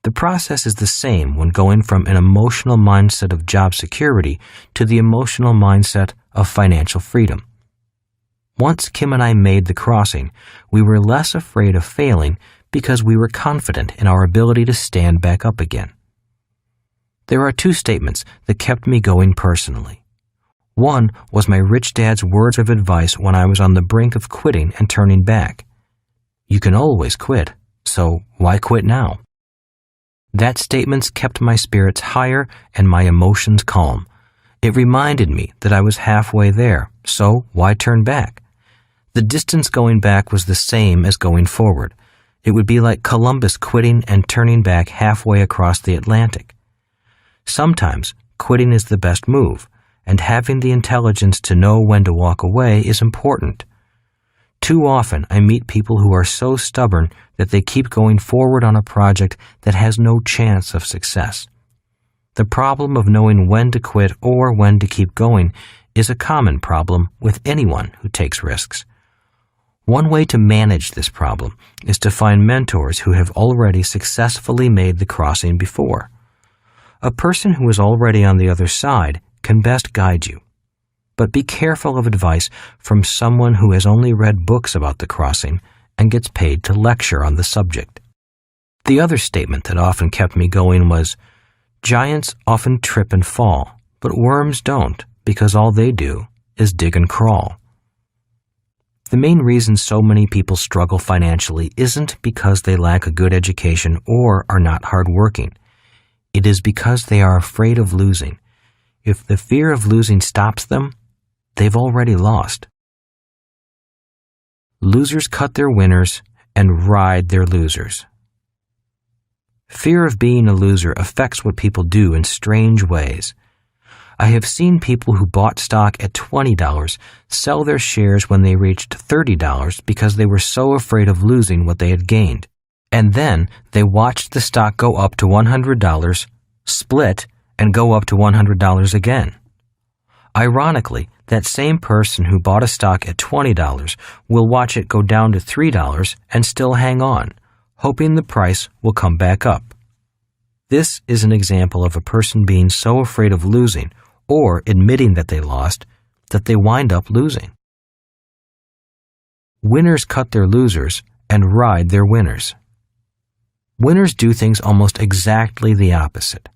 The process is the same when going from an emotional mindset of job security to the emotional mindset of financial freedom. Once Kim and I made the crossing, we were less afraid of failing because we were confident in our ability to stand back up again. There are two statements that kept me going personally. One was my rich dad's words of advice when I was on the brink of quitting and turning back. You can always quit, so why quit now? That statement kept my spirits higher and my emotions calm. It reminded me that I was halfway there, so why turn back? The distance going back was the same as going forward. It would be like Columbus quitting and turning back halfway across the Atlantic. Sometimes quitting is the best move, and having the intelligence to know when to walk away is important. Too often I meet people who are so stubborn that they keep going forward on a project that has no chance of success. The problem of knowing when to quit or when to keep going is a common problem with anyone who takes risks. One way to manage this problem is to find mentors who have already successfully made the crossing before. A person who is already on the other side can best guide you. But be careful of advice from someone who has only read books about the crossing and gets paid to lecture on the subject. The other statement that often kept me going was, giants often trip and fall, but worms don't because all they do is dig and crawl. The main reason so many people struggle financially isn't because they lack a good education or are not hardworking. It is because they are afraid of losing. If the fear of losing stops them, they've already lost. Losers cut their winners and ride their losers. Fear of being a loser affects what people do in strange ways. I have seen people who bought stock at $20 sell their shares when they reached $30 because they were so afraid of losing what they had gained. And then they watched the stock go up to $100, split, and go up to $100 again. Ironically, that same person who bought a stock at $20 will watch it go down to $3 and still hang on, hoping the price will come back up. This is an example of a person being so afraid of losing or admitting that they lost that they wind up losing. Winners cut their losers and ride their winners. Winners do things almost exactly the opposite.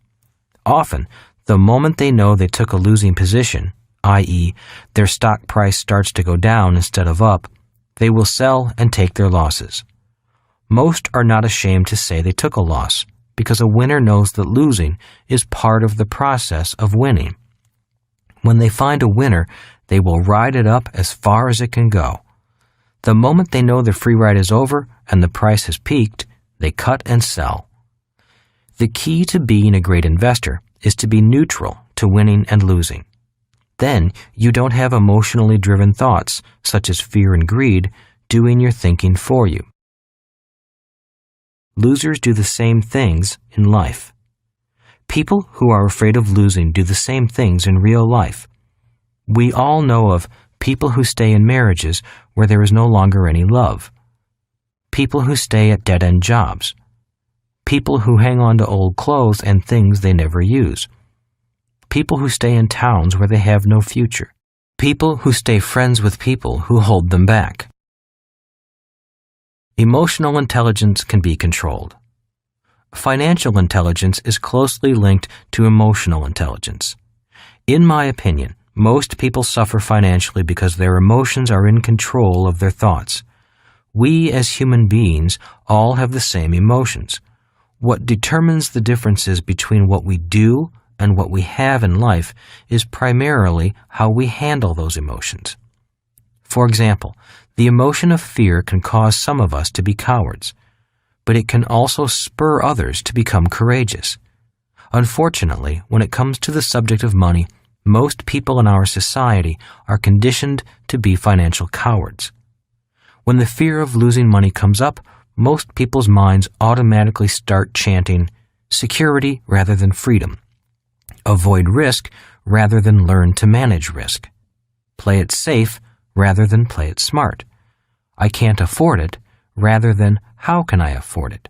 Often, the moment they know they took a losing position, i.e., their stock price starts to go down instead of up, they will sell and take their losses. Most are not ashamed to say they took a loss, because a winner knows that losing is part of the process of winning. When they find a winner, they will ride it up as far as it can go. The moment they know the free ride is over and the price has peaked, they cut and sell. The key to being a great investor is to be neutral to winning and losing. Then you don't have emotionally driven thoughts, such as fear and greed, doing your thinking for you. Losers do the same things in life. People who are afraid of losing do the same things in real life. We all know of people who stay in marriages where there is no longer any love. People who stay at dead-end jobs. People who hang on to old clothes and things they never use. People who stay in towns where they have no future. People who stay friends with people who hold them back. Emotional intelligence can be controlled. Financial intelligence is closely linked to emotional intelligence. In my opinion, most people suffer financially because their emotions are in control of their thoughts. We as human beings all have the same emotions. What determines the differences between what we do and what we have in life is primarily how we handle those emotions. For example, the emotion of fear can cause some of us to be cowards, but it can also spur others to become courageous. Unfortunately, when it comes to the subject of money, most people in our society are conditioned to be financial cowards. When the fear of losing money comes up, most people's minds automatically start chanting, security rather than freedom. Avoid risk rather than learn to manage risk. Play it safe rather than play it smart. I can't afford it rather than how can I afford it?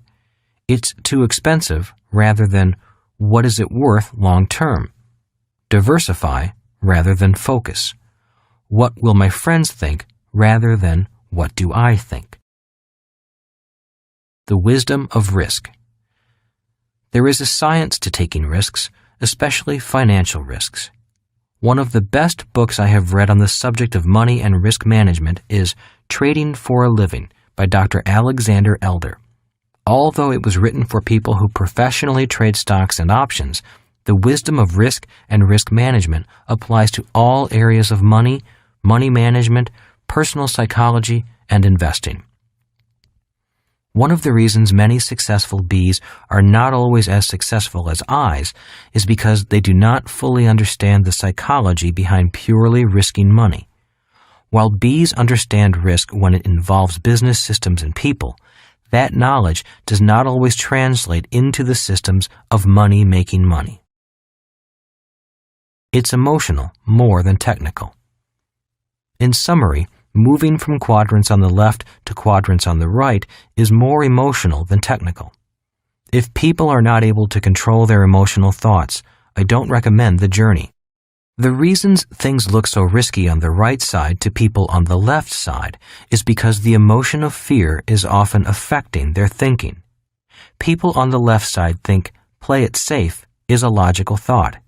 It's too expensive rather than what is it worth long term? Diversify rather than focus. What will my friends think rather than what do I think? The wisdom of risk. There is a science to taking risks, especially financial risks. One of the best books I have read on the subject of money and risk management is Trading for a Living by Dr. Alexander Elder. Although it was written for people who professionally trade stocks and options, the wisdom of risk and risk management applies to all areas of money, money management, personal psychology, and investing. One of the reasons many successful Bs are not always as successful as Is is because they do not fully understand the psychology behind purely risking money. While Bs understand risk when it involves business systems and people, that knowledge does not always translate into the systems of money making money. It's emotional more than technical. In summary, moving from quadrants on the left to quadrants on the right is more emotional than technical. If people are not able to control their emotional thoughts, I don't recommend the journey. The reasons things look so risky on the right side to people on the left side is because the emotion of fear is often affecting their thinking. People on the left side think, play it safe is a logical thought.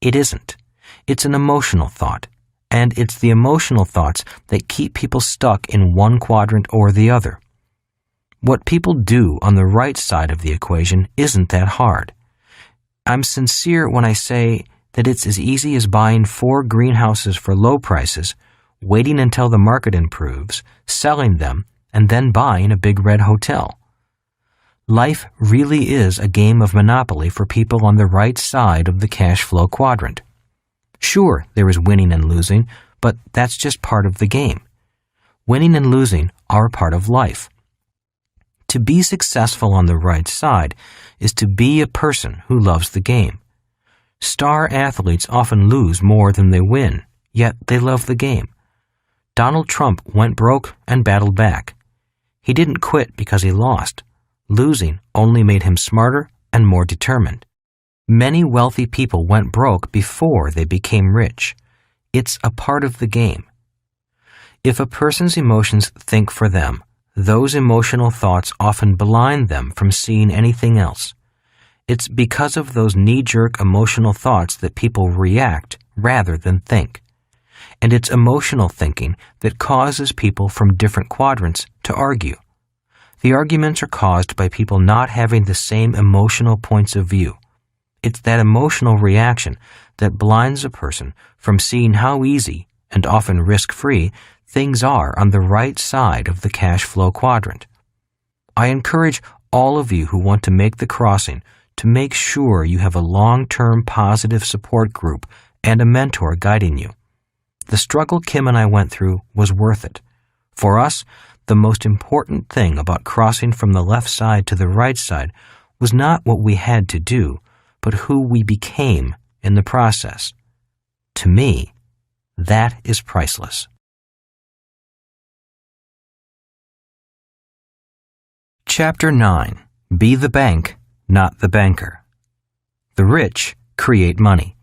It isn't. It's an emotional thought. And it's the emotional thoughts that keep people stuck in one quadrant or the other. What people do on the right side of the equation isn't that hard. I'm sincere when I say that it's as easy as buying 4 greenhouses for low prices, waiting until the market improves, selling them, and then buying a big red hotel. Life really is a game of Monopoly for people on the right side of the cash flow quadrant. Sure, there is winning and losing, but that's just part of the game. Winning and losing are part of life. To be successful on the right side is to be a person who loves the game. Star athletes often lose more than they win, yet they love the game. Donald Trump went broke and battled back. He didn't quit because he lost. Losing only made him smarter and more determined. Many wealthy people went broke before they became rich. It's a part of the game. If a person's emotions think for them, those emotional thoughts often blind them from seeing anything else. It's because of those knee-jerk emotional thoughts that people react rather than think. And it's emotional thinking that causes people from different quadrants to argue. The arguments are caused by people not having the same emotional points of view. It's that emotional reaction that blinds a person from seeing how easy, and often risk-free, things are on the right side of the cash flow quadrant. I encourage all of you who want to make the crossing to make sure you have a long-term positive support group and a mentor guiding you. The struggle Kim and I went through was worth it. For us, the most important thing about crossing from the left side to the right side was not what we had to do, but who we became in the process. To me, that is priceless. Chapter 9. Be the bank, not the banker. The rich create money.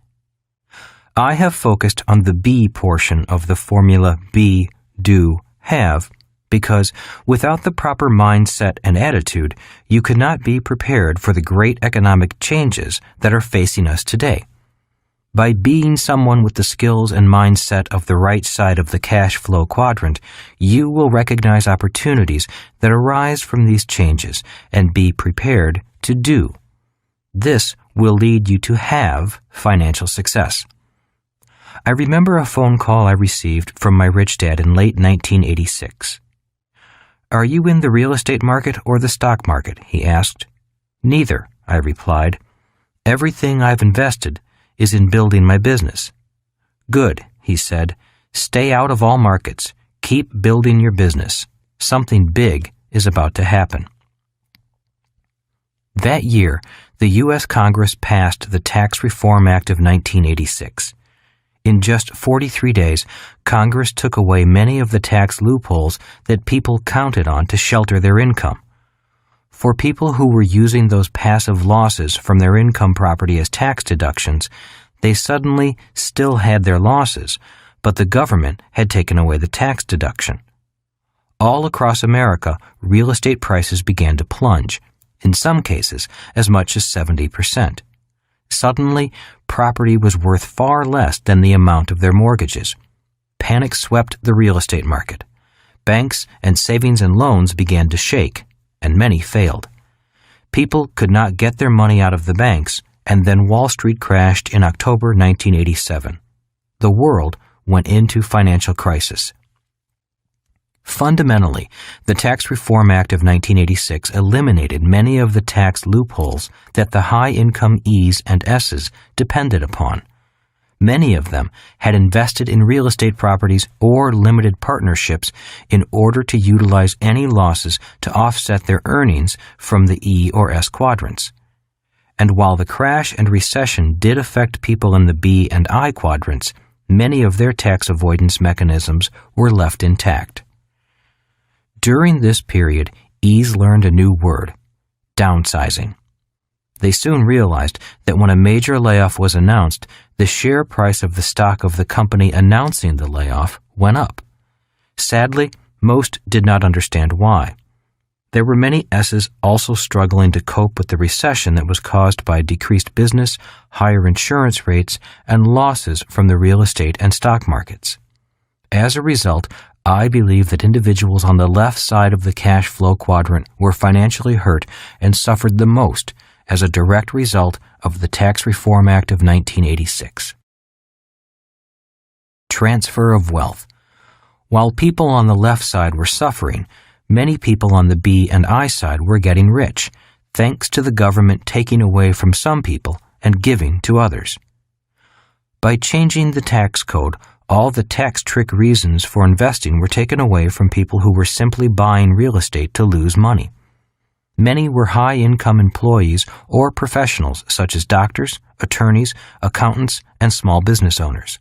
I have focused on the B portion of the formula be, do, have, because without the proper mindset and attitude, you could not be prepared for the great economic changes that are facing us today. By being someone with the skills and mindset of the right side of the cash flow quadrant, you will recognize opportunities that arise from these changes and be prepared to do. This will lead you to have financial success. I remember a phone call I received from my rich dad in late 1986. "Are you in the real estate market or the stock market?" he asked. "Neither," I replied. "Everything I've invested is in building my business." "Good," he said. "Stay out of all markets. Keep building your business. Something big is about to happen." That year, the U.S. Congress passed the Tax Reform Act of 1986. In just 43 days, Congress took away many of the tax loopholes that people counted on to shelter their income. For people who were using those passive losses from their income property as tax deductions, they suddenly still had their losses, but the government had taken away the tax deduction. All across America, real estate prices began to plunge, in some cases as much as 70%. Suddenly, property was worth far less than the amount of their mortgages. Panic swept the real estate market. Banks and savings and loans began to shake, and many failed. People could not get their money out of the banks, and then Wall Street crashed in October 1987. The world went into financial crisis. Fundamentally, the Tax Reform Act of 1986 eliminated many of the tax loopholes that the high-income E's and S's depended upon. Many of them had invested in real estate properties or limited partnerships in order to utilize any losses to offset their earnings from the E or S quadrants. And while the crash and recession did affect people in the B and I quadrants, many of their tax avoidance mechanisms were left intact. During this period, E's learned a new word: downsizing. They soon realized that when a major layoff was announced, the share price of the stock of the company announcing the layoff went up. Sadly, most did not understand why. There were many S's also struggling to cope with the recession that was caused by decreased business, higher insurance rates, and losses from the real estate and stock markets. As a result, I believe that individuals on the left side of the cash flow quadrant were financially hurt and suffered the most as a direct result of the Tax Reform Act of 1986. Transfer of wealth. While people on the left side were suffering, many people on the B and I side were getting rich, thanks to the government taking away from some people and giving to others. By changing the tax code, all the tax trick reasons for investing were taken away from people who were simply buying real estate to lose money. Many were high-income employees or professionals such as doctors, attorneys, accountants, and small business owners.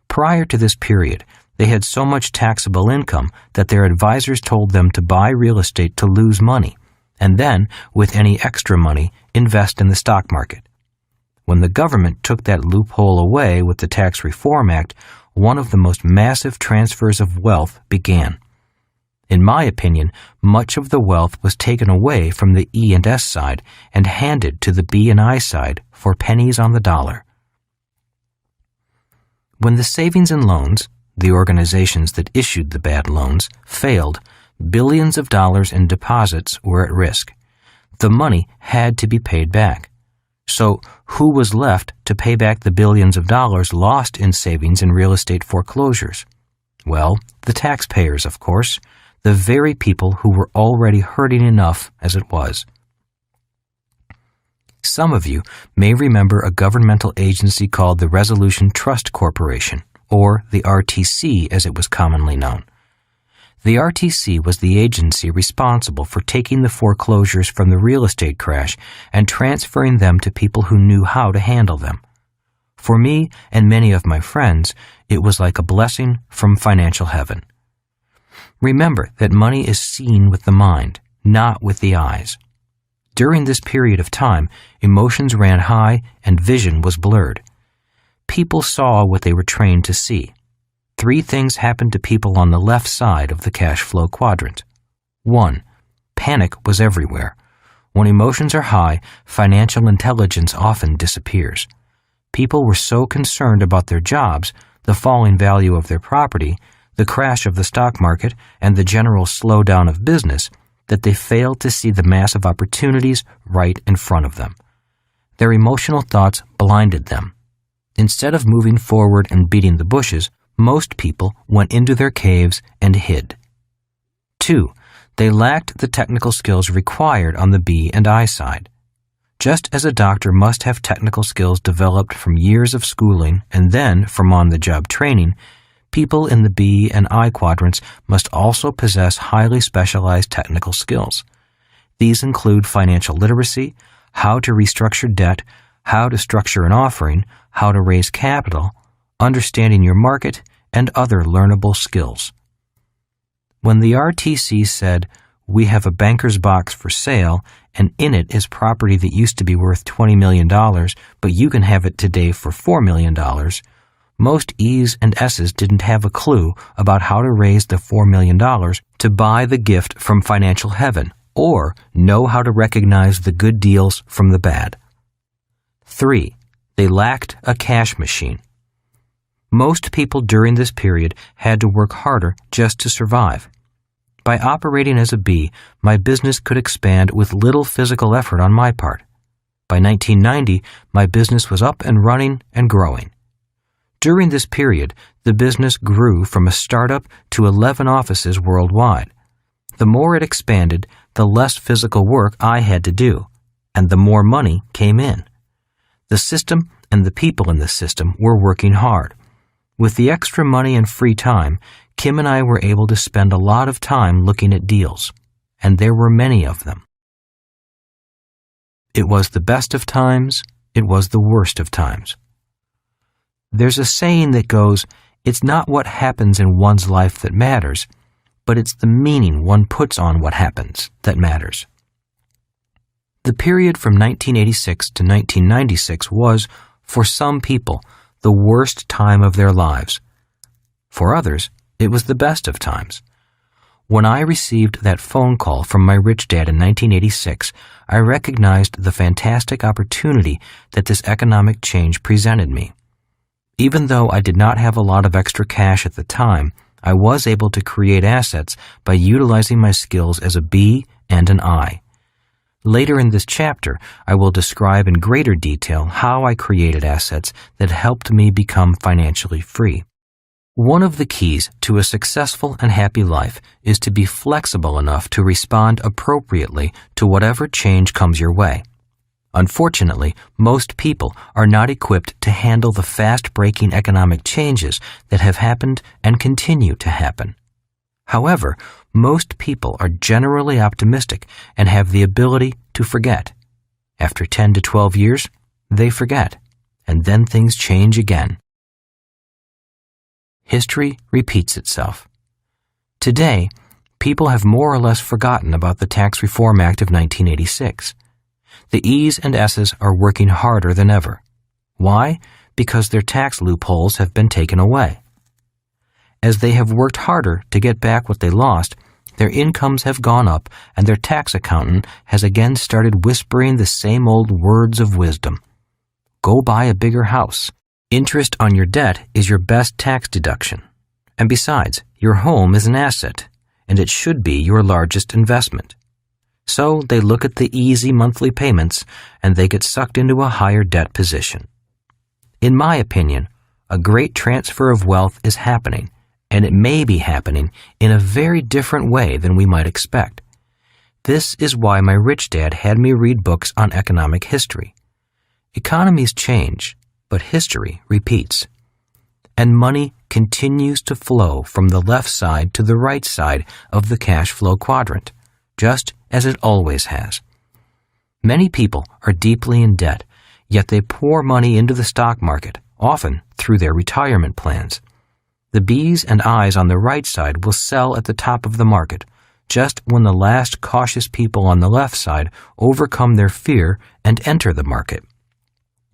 Prior to this period, they had so much taxable income that their advisors told them to buy real estate to lose money, and then, with any extra money, invest in the stock market. When the government took that loophole away with the Tax Reform Act, one of the most massive transfers of wealth began. In my opinion, much of the wealth was taken away from the E and S side and handed to the B and I side for pennies on the dollar. When the savings and loans, the organizations that issued the bad loans, failed, billions of dollars in deposits were at risk. The money had to be paid back. So, who was left to pay back the billions of dollars lost in savings and real estate foreclosures? Well, the taxpayers, of course, the very people who were already hurting enough as it was. Some of you may remember a governmental agency called the Resolution Trust Corporation, or the RTC as it was commonly known. The RTC was the agency responsible for taking the foreclosures from the real estate crash and transferring them to people who knew how to handle them. For me and many of my friends, it was like a blessing from financial heaven. Remember that money is seen with the mind, not with the eyes. During this period of time, emotions ran high and vision was blurred. People saw what they were trained to see. 3 things happened to people on the left side of the cash flow quadrant. 1. Panic was everywhere. When emotions are high, financial intelligence often disappears. People were so concerned about their jobs, the falling value of their property, the crash of the stock market, and the general slowdown of business that they failed to see the massive opportunities right in front of them. Their emotional thoughts blinded them. Instead of moving forward and beating the bushes, most people went into their caves and hid. 2. They lacked the technical skills required on the B and I side. Just as a doctor must have technical skills developed from years of schooling and then from on-the-job training, people in the B and I quadrants must also possess highly specialized technical skills. These include financial literacy, how to restructure debt, how to structure an offering, how to raise capital, understanding your market, and other learnable skills. When the RTC said, "We have a banker's box for sale, and in it is property that used to be worth $20 million, but you can have it today for $4 million, most E's and S's didn't have a clue about how to raise the $4 million to buy the gift from financial heaven, or know how to recognize the good deals from the bad. 3. They lacked a cash machine. Most people during this period had to work harder just to survive. By operating as a B, my business could expand with little physical effort on my part. By 1990, my business was up and running and growing. During this period, the business grew from a startup to 11 offices worldwide. The more it expanded, the less physical work I had to do, and the more money came in. The system and the people in the system were working hard. With the extra money and free time, Kim and I were able to spend a lot of time looking at deals, and there were many of them. It was the best of times, it was the worst of times. There's a saying that goes, "It's not what happens in one's life that matters, but it's the meaning one puts on what happens that matters." The period from 1986 to 1996 was, for some people, the worst time of their lives. For others, it was the best of times. When I received that phone call from my rich dad in 1986, I recognized the fantastic opportunity that this economic change presented me. Even though I did not have a lot of extra cash at the time, I was able to create assets by utilizing my skills as a B and an I. Later in this chapter, I will describe in greater detail how I created assets that helped me become financially free. One of the keys to a successful and happy life is to be flexible enough to respond appropriately to whatever change comes your way. Unfortunately, most people are not equipped to handle the fast-breaking economic changes that have happened and continue to happen. However, most people are generally optimistic and have the ability to forget. After 10 to 12 years, they forget, and then things change again. History repeats itself. Today, people have more or less forgotten about the Tax Reform Act of 1986. The E's and S's are working harder than ever. Why? Because their tax loopholes have been taken away. As they have worked harder to get back what they lost, their incomes have gone up and their tax accountant has again started whispering the same old words of wisdom. Go buy a bigger house. Interest on your debt is your best tax deduction. And besides, your home is an asset, and it should be your largest investment. So they look at the easy monthly payments and they get sucked into a higher debt position. In my opinion, a great transfer of wealth is happening, and it may be happening in a very different way than we might expect. This is why my rich dad had me read books on economic history. Economies change, but history repeats. And money continues to flow from the left side to the right side of the cash flow quadrant, just as it always has. Many people are deeply in debt, yet they pour money into the stock market, often through their retirement plans. The B's and I's on the right side will sell at the top of the market, just when the last cautious people on the left side overcome their fear and enter the market.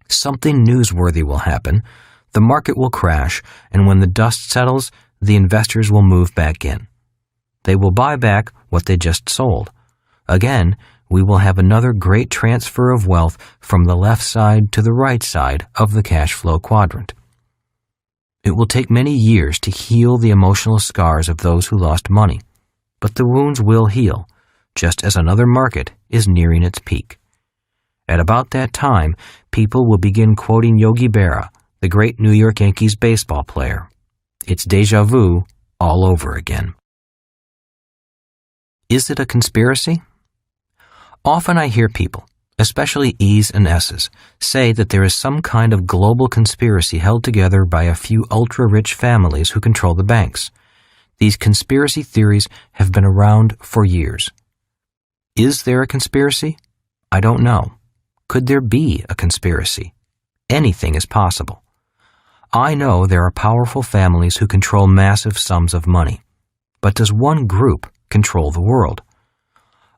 Something newsworthy will happen, the market will crash, and when the dust settles, the investors will move back in. They will buy back what they just sold. Again, we will have another great transfer of wealth from the left side to the right side of the cash flow quadrant. It will take many years to heal the emotional scars of those who lost money, but the wounds will heal, just as another market is nearing its peak. At about that time, people will begin quoting Yogi Berra, the great New York Yankees baseball player. It's déjà vu all over again. Is it a conspiracy? Often I hear people, especially E's and S's, say that there is some kind of global conspiracy held together by a few ultra-rich families who control the banks. These conspiracy theories have been around for years. Is there a conspiracy? I don't know. Could there be a conspiracy? Anything is possible. I know there are powerful families who control massive sums of money. But does one group control the world?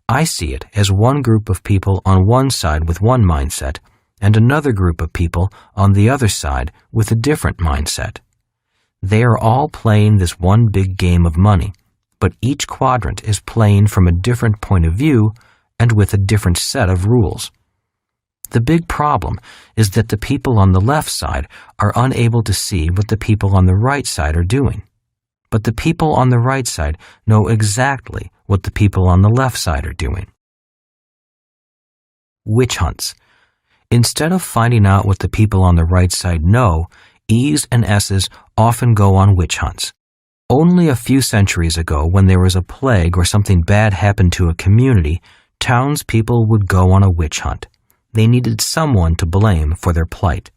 I see it as one group of people on one side with one mindset and another group of people on the other side with a different mindset. They are all playing this one big game of money, but each quadrant is playing from a different point of view and with a different set of rules. The big problem is that the people on the left side are unable to see what the people on the right side are doing. But the people on the right side know exactly what the people on the left side are doing. Witch hunts. Instead of finding out what the people on the right side know, E's and S's often go on witch hunts. Only a few centuries ago, when there was a plague or something bad happened to a community, townspeople would go on a witch hunt. They needed someone to blame for their plight.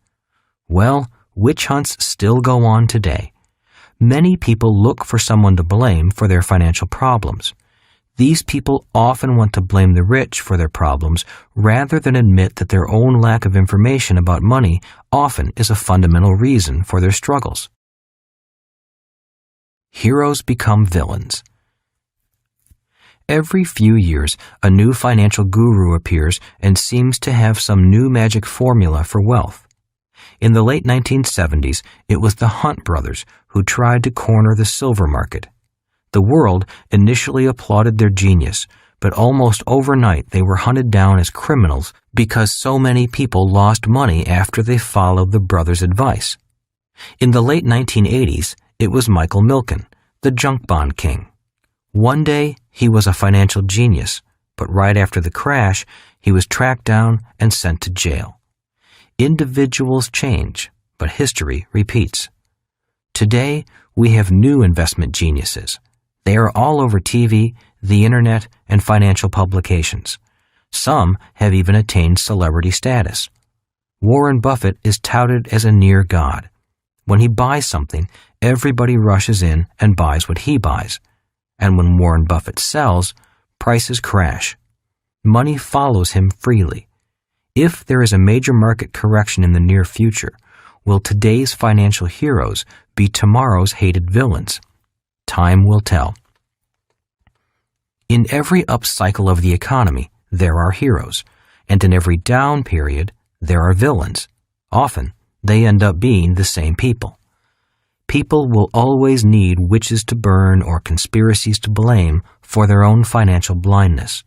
Well, witch hunts still go on today. Many people look for someone to blame for their financial problems. These people often want to blame the rich for their problems rather than admit that their own lack of information about money often is a fundamental reason for their struggles. Heroes become villains. Every few years, a new financial guru appears and seems to have some new magic formula for wealth. In the late 1970s, it was the Hunt brothers who tried to corner the silver market. The world initially applauded their genius, but almost overnight they were hunted down as criminals because so many people lost money after they followed the brothers' advice. In the late 1980s, it was Michael Milken, the junk bond king. One day, he was a financial genius, but right after the crash, he was tracked down and sent to jail. Individuals change, but history repeats. Today, we have new investment geniuses. They are all over TV, the internet, and financial publications. Some have even attained celebrity status. Warren Buffett is touted as a near god. When he buys something, everybody rushes in and buys what he buys. And when Warren Buffett sells, prices crash. Money follows him freely. If there is a major market correction in the near future, will today's financial heroes be tomorrow's hated villains? Time will tell. In every upcycle of the economy, there are heroes, and in every down period, there are villains. Often, they end up being the same people. People will always need witches to burn or conspiracies to blame for their own financial blindness.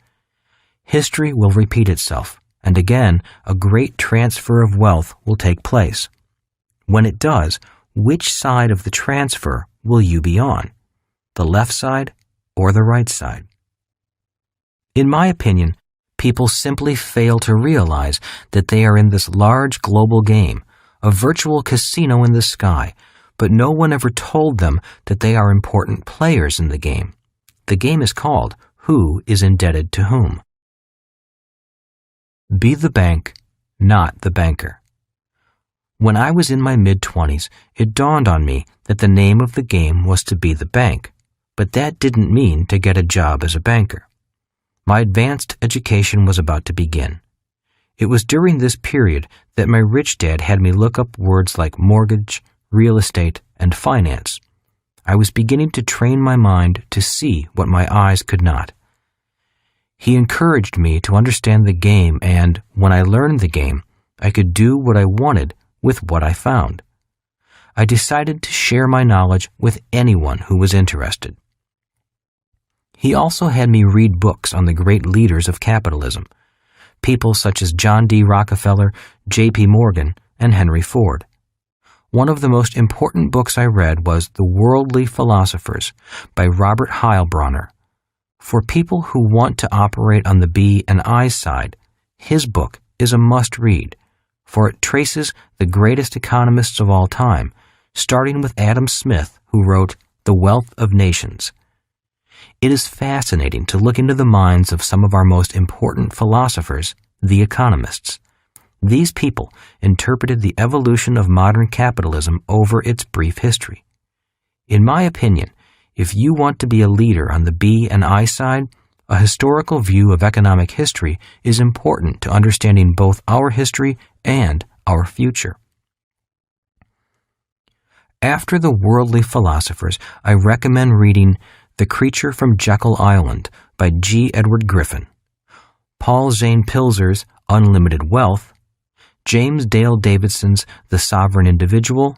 History will repeat itself, and again, a great transfer of wealth will take place. When it does, which side of the transfer will you be on? The left side or the right side? In my opinion, people simply fail to realize that they are in this large global game, a virtual casino in the sky, but no one ever told them that they are important players in the game. The game is called Who is Indebted to Whom? Be the bank, not the banker. When I was in my mid-20s, it dawned on me that the name of the game was to be the bank, but that didn't mean to get a job as a banker. My advanced education was about to begin. It was during this period that my rich dad had me look up words like mortgage, real estate, and finance. I was beginning to train my mind to see what my eyes could not. He encouraged me to understand the game, and when I learned the game, I could do what I wanted with what I found. I decided to share my knowledge with anyone who was interested. He also had me read books on the great leaders of capitalism, people such as John D. Rockefeller, J.P. Morgan, and Henry Ford. One of the most important books I read was The Worldly Philosophers by Robert Heilbronner. For people who want to operate on the B and I side, his book is a must-read, for it traces the greatest economists of all time, starting with Adam Smith, who wrote The Wealth of Nations. It is fascinating to look into the minds of some of our most important philosophers, the economists. These people interpreted the evolution of modern capitalism over its brief history. In my opinion, if you want to be a leader on the B and I side, a historical view of economic history is important to understanding both our history and our future. After the worldly philosophers, I recommend reading The Creature from Jekyll Island by G. Edward Griffin, Paul Zane Pilzer's Unlimited Wealth, James Dale Davidson's The Sovereign Individual,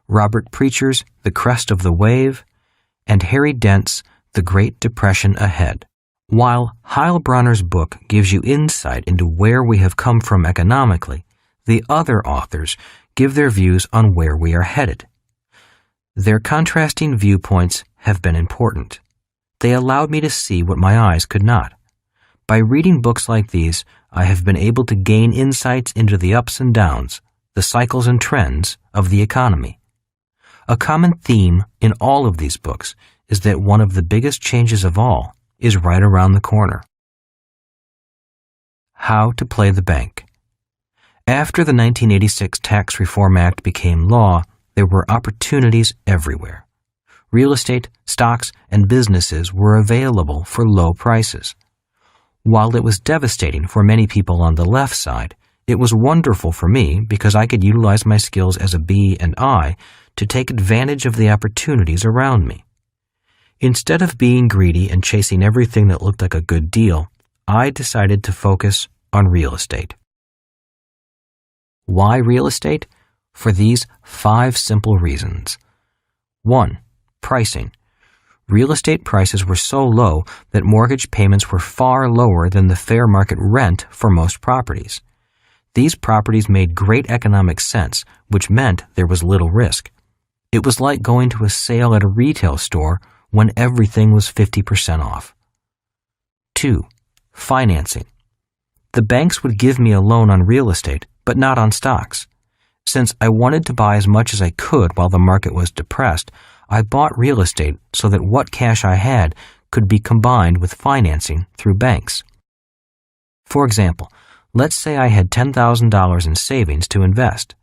Robert Preacher's The Crest of the Wave, and Harry Dent's The Great Depression Ahead. While Heilbronner's book gives you insight into where we have come from economically, the other authors give their views on where we are headed. Their contrasting viewpoints have been important. They allowed me to see what my eyes could not. By reading books like these, I have been able to gain insights into the ups and downs, the cycles and trends of the economy. A common theme in all of these books is that one of the biggest changes of all is right around the corner. How to play the bank. After the 1986 Tax Reform Act became law, there were opportunities everywhere. Real estate, stocks, and businesses were available for low prices. While it was devastating for many people on the left side, it was wonderful for me because I could utilize my skills as a B and I to take advantage of the opportunities around me. Instead of being greedy and chasing everything that looked like a good deal, I decided to focus on real estate. Why real estate? For these 5 simple reasons. 1. Pricing. Real estate prices were so low that mortgage payments were far lower than the fair market rent for most properties. These properties made great economic sense, which meant there was little risk. It was like going to a sale at a retail store when everything was 50% off. 2. Financing. The banks would give me a loan on real estate, but not on stocks. Since I wanted to buy as much as I could while the market was depressed, I bought real estate so that what cash I had could be combined with financing through banks. For example, let's say I had $10,000 in savings to invest.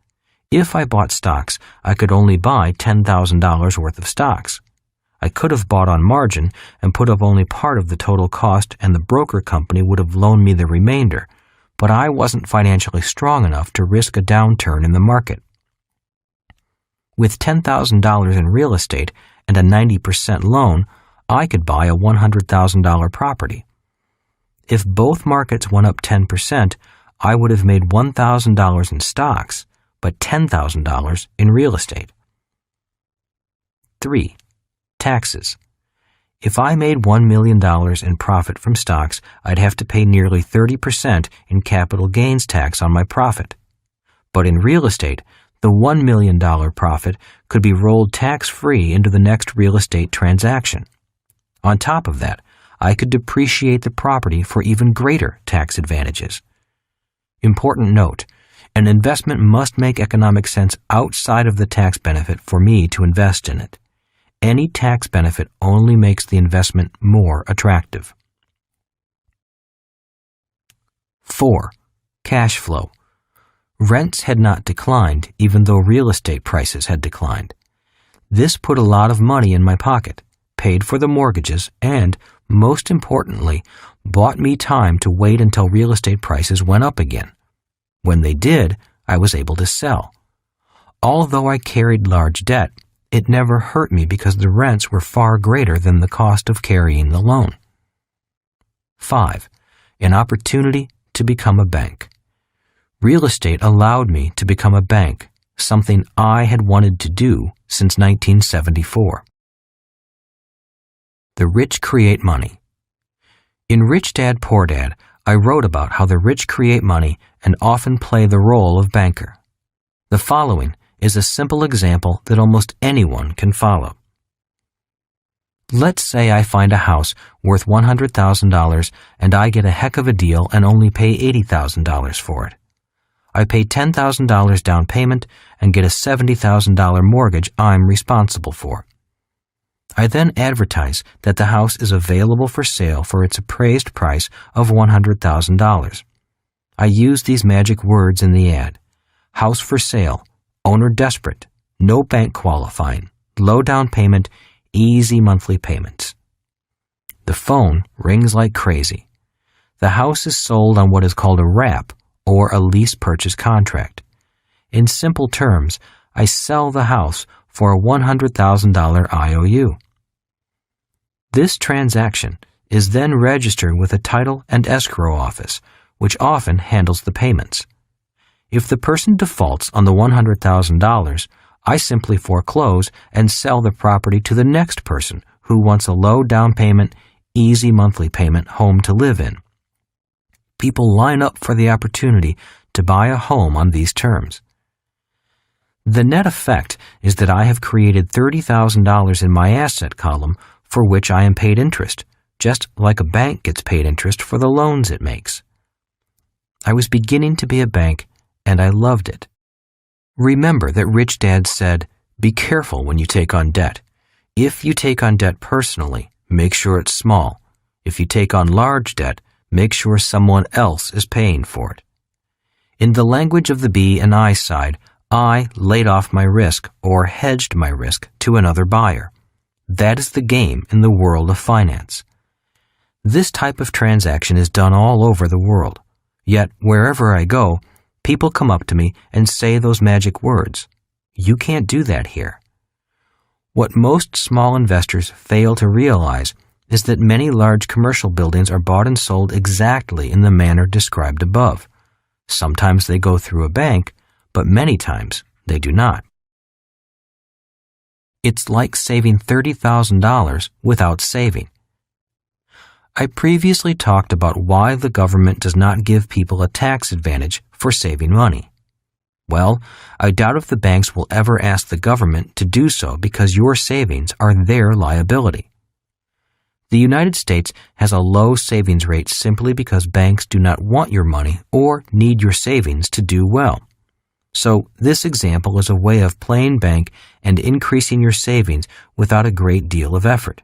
If I bought stocks, I could only buy $10,000 worth of stocks. I could have bought on margin and put up only part of the total cost, and the broker company would have loaned me the remainder, but I wasn't financially strong enough to risk a downturn in the market. With $10,000 in real estate and a 90% loan, I could buy a $100,000 property. If both markets went up 10%, I would have made $1,000 in stocks, but $10,000 in real estate. 3. Taxes. If I made $1 million in profit from stocks, I'd have to pay nearly 30% in capital gains tax on my profit. But in real estate, the $1 million profit could be rolled tax-free into the next real estate transaction. On top of that, I could depreciate the property for even greater tax advantages. Important note, an investment must make economic sense outside of the tax benefit for me to invest in it. Any tax benefit only makes the investment more attractive. 4. Cash flow. Rents had not declined even though real estate prices had declined. This put a lot of money in my pocket, paid for the mortgages, and, most importantly, bought me time to wait until real estate prices went up again. When they did, I was able to sell. Although I carried large debt, it never hurt me because the rents were far greater than the cost of carrying the loan. 5. An opportunity to become a bank. Real estate allowed me to become a bank, something I had wanted to do since 1974. The rich create money. In Rich Dad, Poor Dad, I wrote about how the rich create money and often play the role of banker. The following is a simple example that almost anyone can follow. Let's say I find a house worth $100,000 and I get a heck of a deal and only pay $80,000 for it. I pay $10,000 down payment and get a $70,000 mortgage I'm responsible for. I then advertise that the house is available for sale for its appraised price of $100,000. I use these magic words in the ad: house for sale, owner desperate, no bank qualifying, low down payment, easy monthly payments. The phone rings like crazy. The house is sold on what is called a wrap, or a lease purchase contract. In simple terms, I sell the house for a $100,000 IOU. This transaction is then registered with a title and escrow office, which often handles the payments. If the person defaults on the $100,000, I simply foreclose and sell the property to the next person who wants a low down payment, easy monthly payment home to live in. People line up for the opportunity to buy a home on these terms. The net effect is that I have created $30,000 in my asset column for which I am paid interest, just like a bank gets paid interest for the loans it makes. I was beginning to be a bank, and I loved it. Remember that Rich Dad said, "Be careful when you take on debt. If you take on debt personally, make sure it's small. If you take on large debt, make sure someone else is paying for it." In the language of the B and I side, I laid off my risk or hedged my risk to another buyer. That is the game in the world of finance. This type of transaction is done all over the world. Yet, wherever I go, people come up to me and say those magic words. You can't do that here. What most small investors fail to realize is that many large commercial buildings are bought and sold exactly in the manner described above. Sometimes they go through a bank, but many times they do not. It's like saving $30,000 without saving. I previously talked about why the government does not give people a tax advantage for saving money. Well, I doubt if the banks will ever ask the government to do so because your savings are their liability. The United States has a low savings rate simply because banks do not want your money or need your savings to do well. So this example is a way of playing bank and increasing your savings without a great deal of effort.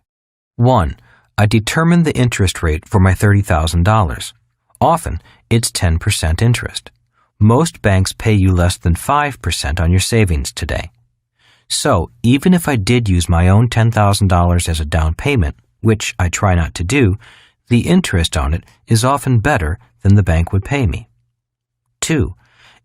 1. I determine the interest rate for my $30,000. Often, it's 10% interest. Most banks pay you less than 5% on your savings today. So, even if I did use my own $10,000 as a down payment, which I try not to do, the interest on it is often better than the bank would pay me. 2.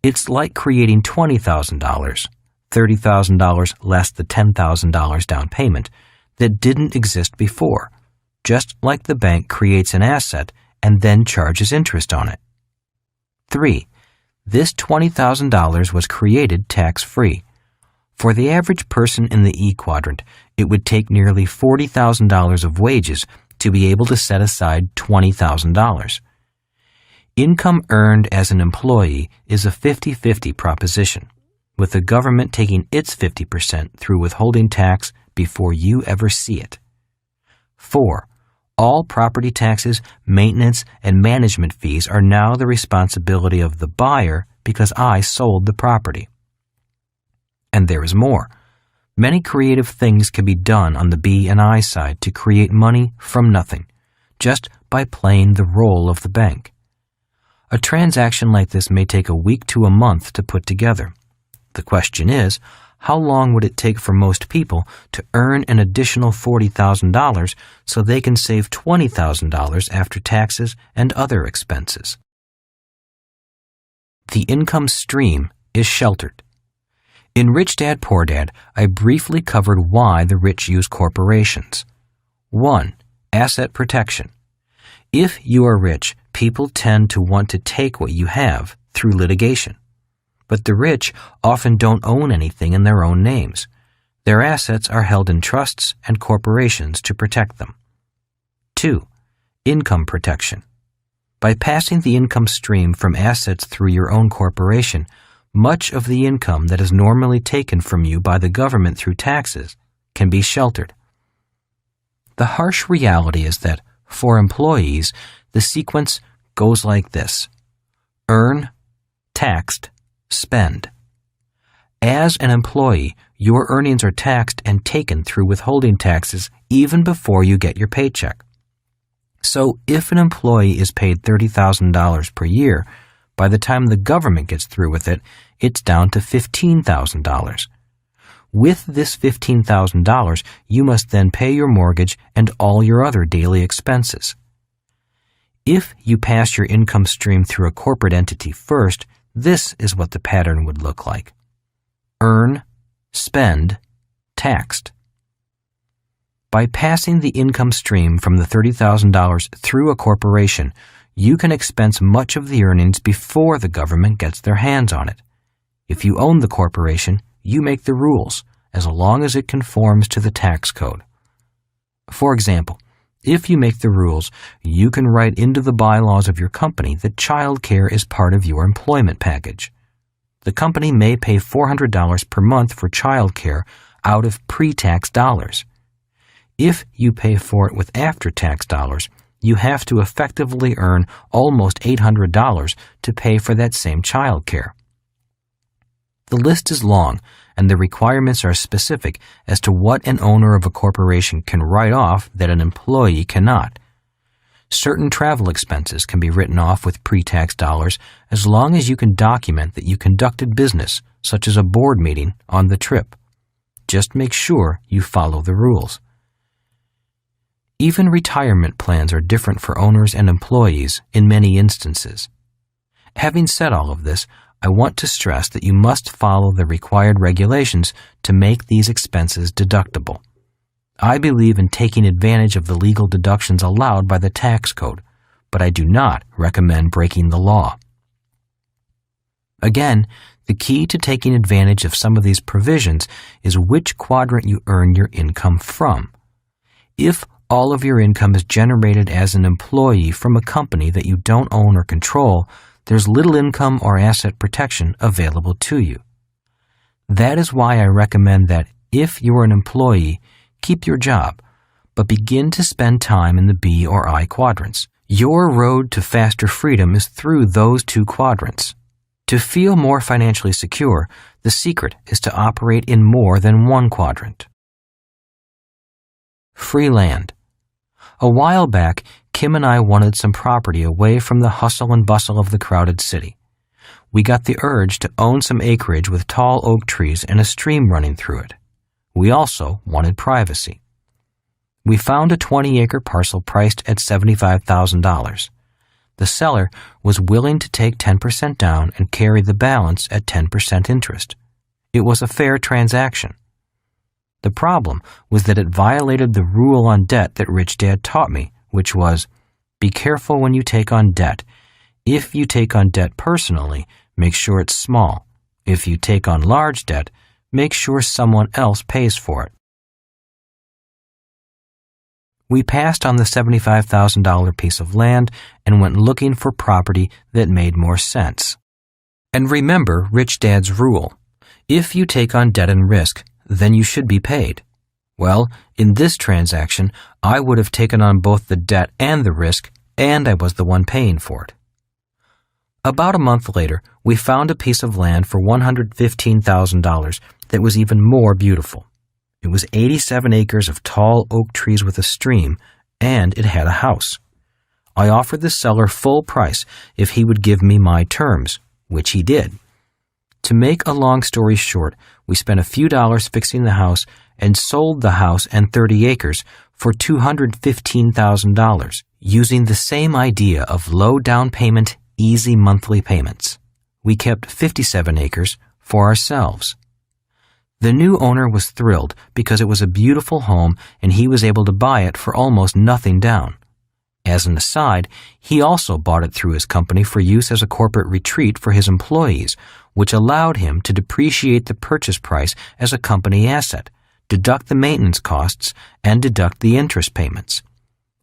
It's like creating $20,000, $30,000 less the $10,000 down payment, that didn't exist before, just like the bank creates an asset and then charges interest on it. 3. This $20,000 was created tax-free. For the average person in the E Quadrant, it would take nearly $40,000 of wages to be able to set aside $20,000. Income earned as an employee is a 50-50 proposition, with the government taking its 50% through withholding tax before you ever see it. 4. All property taxes, maintenance, and management fees are now the responsibility of the buyer because I sold the property. And there is more. Many creative things can be done on the B and I side to create money from nothing, just by playing the role of the bank. A transaction like this may take a week to a month to put together. The question is, how long would it take for most people to earn an additional $40,000 so they can save $20,000 after taxes and other expenses? The income stream is sheltered. In Rich Dad, Poor Dad, I briefly covered why the rich use corporations. 1. Asset protection. If you are rich, people tend to want to take what you have through litigation. But the rich often don't own anything in their own names. Their assets are held in trusts and corporations to protect them. 2. Income protection. By passing the income stream from assets through your own corporation, much of the income that is normally taken from you by the government through taxes can be sheltered. The harsh reality is that, for employees, the sequence goes like this: earn, taxed, spend. As an employee, your earnings are taxed and taken through withholding taxes even before you get your paycheck. So if an employee is paid $30,000 per year, by the time the government gets through with it, it's down to $15,000. With this $15,000, you must then pay your mortgage and all your other daily expenses. If you pass your income stream through a corporate entity first, this is what the pattern would look like: earn, spend, taxed. By passing the income stream from the $30,000 through a corporation, you can expense much of the earnings before the government gets their hands on it. If you own the corporation, you make the rules, as long as it conforms to the tax code. For example, if you make the rules, you can write into the bylaws of your company that child care is part of your employment package. The company may pay $400 per month for child care out of pre-tax dollars. If you pay for it with after-tax dollars, you have to effectively earn almost $800 to pay for that same child care. The list is long, and the requirements are specific as to what an owner of a corporation can write off that an employee cannot. Certain travel expenses can be written off with pre-tax dollars as long as you can document that you conducted business, such as a board meeting, on the trip. Just make sure you follow the rules. Even retirement plans are different for owners and employees in many instances. Having said all of this, I want to stress that you must follow the required regulations to make these expenses deductible. I believe in taking advantage of the legal deductions allowed by the tax code, but I do not recommend breaking the law. Again, the key to taking advantage of some of these provisions is which quadrant you earn your income from. If all of your income is generated as an employee from a company that you don't own or control, there's little income or asset protection available to you. That is why I recommend that if you're an employee, keep your job, but begin to spend time in the B or I quadrants. Your road to faster freedom is through those two quadrants. To feel more financially secure, the secret is to operate in more than one quadrant. Free land. A while back, Kim and I wanted some property away from the hustle and bustle of the crowded city. We got the urge to own some acreage with tall oak trees and a stream running through it. We also wanted privacy. We found a 20-acre parcel priced at $75,000. The seller was willing to take 10% down and carry the balance at 10% interest. It was a fair transaction. The problem was that it violated the rule on debt that Rich Dad taught me, which was, be careful when you take on debt. If you take on debt personally, make sure it's small. If you take on large debt, make sure someone else pays for it. We passed on the $75,000 piece of land and went looking for property that made more sense. And remember Rich Dad's rule. If you take on debt and risk, then you should be paid. Well, in this transaction, I would have taken on both the debt and the risk, and I was the one paying for it. About a month later, we found a piece of land for $115,000 that was even more beautiful. It was 87 acres of tall oak trees with a stream, and it had a house. I offered the seller full price if he would give me my terms, which he did. To make a long story short, we spent a few dollars fixing the house and sold the house and 30 acres for $215,000, using the same idea of low down payment, easy monthly payments. We kept 57 acres for ourselves. The new owner was thrilled because it was a beautiful home and he was able to buy it for almost nothing down. As an aside, he also bought it through his company for use as a corporate retreat for his employees, which allowed him to depreciate the purchase price as a company asset, deduct the maintenance costs, and deduct the interest payments.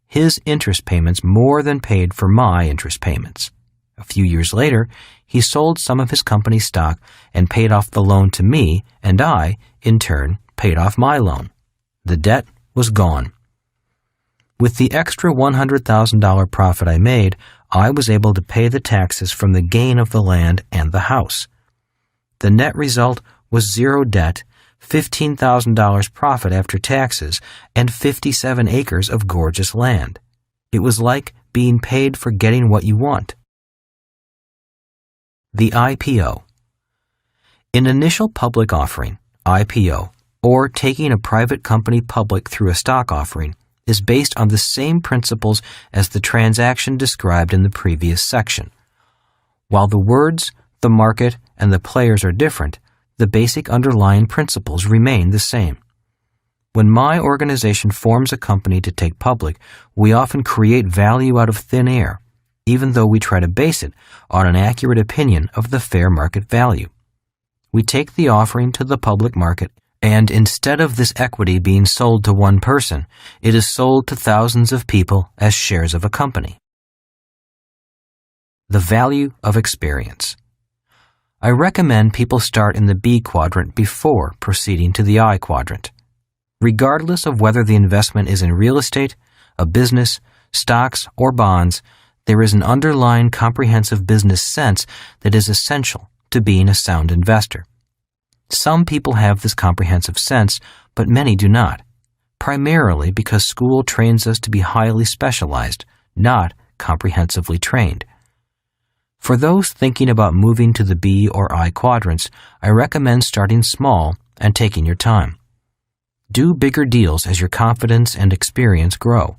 His interest payments more than paid for my interest payments. A few years later, he sold some of his company stock and paid off the loan to me, and I, in turn, paid off my loan. The debt was gone. With the extra $100,000 profit I made, I was able to pay the taxes from the gain of the land and the house. The net result was zero debt, $15,000 profit after taxes, and 57 acres of gorgeous land. It was like being paid for getting what you want. The IPO. An initial public offering, IPO, or taking a private company public through a stock offering, is based on the same principles as the transaction described in the previous section. While the words, the market, and the players are different, the basic underlying principles remain the same. When my organization forms a company to take public, we often create value out of thin air, even though we try to base it on an accurate opinion of the fair market value. We take the offering to the public market, and instead of this equity being sold to one person, it is sold to thousands of people as shares of a company. The value of experience. I recommend people start in the B quadrant before proceeding to the I quadrant. Regardless of whether the investment is in real estate, a business, stocks, or bonds, there is an underlying comprehensive business sense that is essential to being a sound investor. Some people have this comprehensive sense, but many do not, primarily because school trains us to be highly specialized, not comprehensively trained. For those thinking about moving to the B or I quadrants, I recommend starting small and taking your time. Do bigger deals as your confidence and experience grow.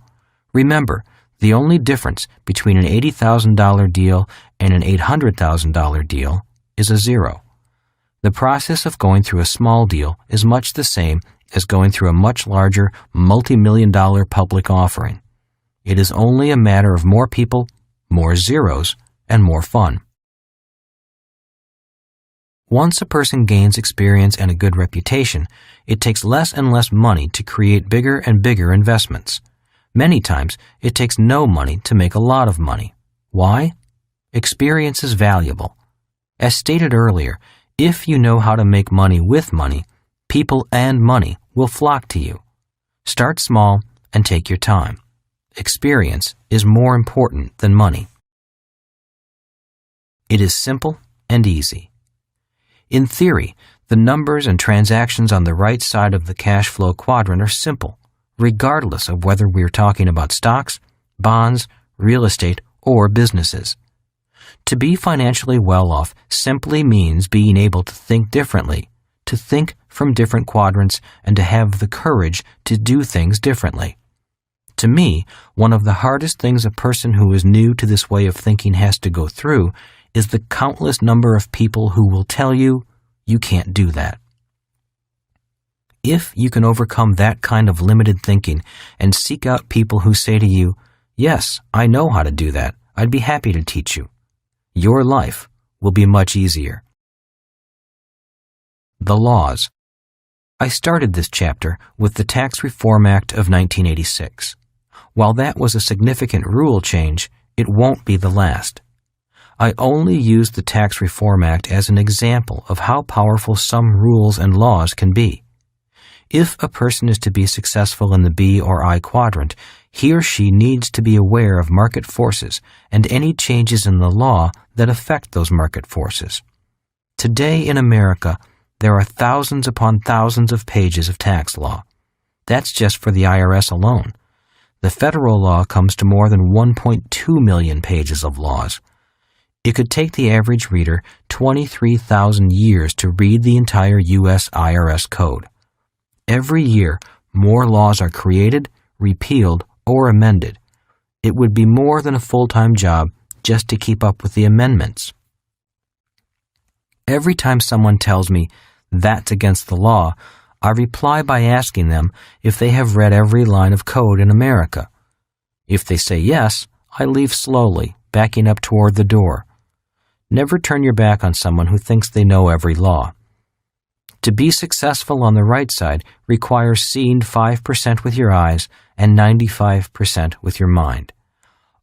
Remember, the only difference between an $80,000 deal and an $800,000 deal is a zero. The process of going through a small deal is much the same as going through a much larger, multi-million-dollar public offering. It is only a matter of more people, more zeros, and more fun. Once a person gains experience and a good reputation, it takes less and less money to create bigger and bigger investments. Many times, it takes no money to make a lot of money. Why? Experience is valuable. As stated earlier, if you know how to make money with money, people and money will flock to you. Start small and take your time. Experience is more important than money. It is simple and easy. In theory, the numbers and transactions on the right side of the cash flow quadrant are simple, regardless of whether we're talking about stocks, bonds, real estate, or businesses. To be financially well off simply means being able to think differently, to think from different quadrants, and to have the courage to do things differently. To me, one of the hardest things a person who is new to this way of thinking has to go through is the countless number of people who will tell you, you can't do that. If you can overcome that kind of limited thinking and seek out people who say to you, yes, I know how to do that, I'd be happy to teach you, your life will be much easier. The laws. I started this chapter with the Tax Reform Act of 1986. While that was a significant rule change, it won't be the last. I only use the Tax Reform Act as an example of how powerful some rules and laws can be. If a person is to be successful in the B or I quadrant, he or she needs to be aware of market forces and any changes in the law that affect those market forces. Today in America, there are thousands upon thousands of pages of tax law. That's just for the IRS alone. The federal law comes to more than 1.2 million pages of laws. It could take the average reader 23,000 years to read the entire U.S. IRS code. Every year, more laws are created, repealed, or amended. It would be more than a full-time job just to keep up with the amendments. Every time someone tells me that's against the law, I reply by asking them if they have read every line of code in America. If they say yes, I leave slowly, backing up toward the door. Never turn your back on someone who thinks they know every law. To be successful on the right side requires seeing 5% with your eyes and 95% with your mind.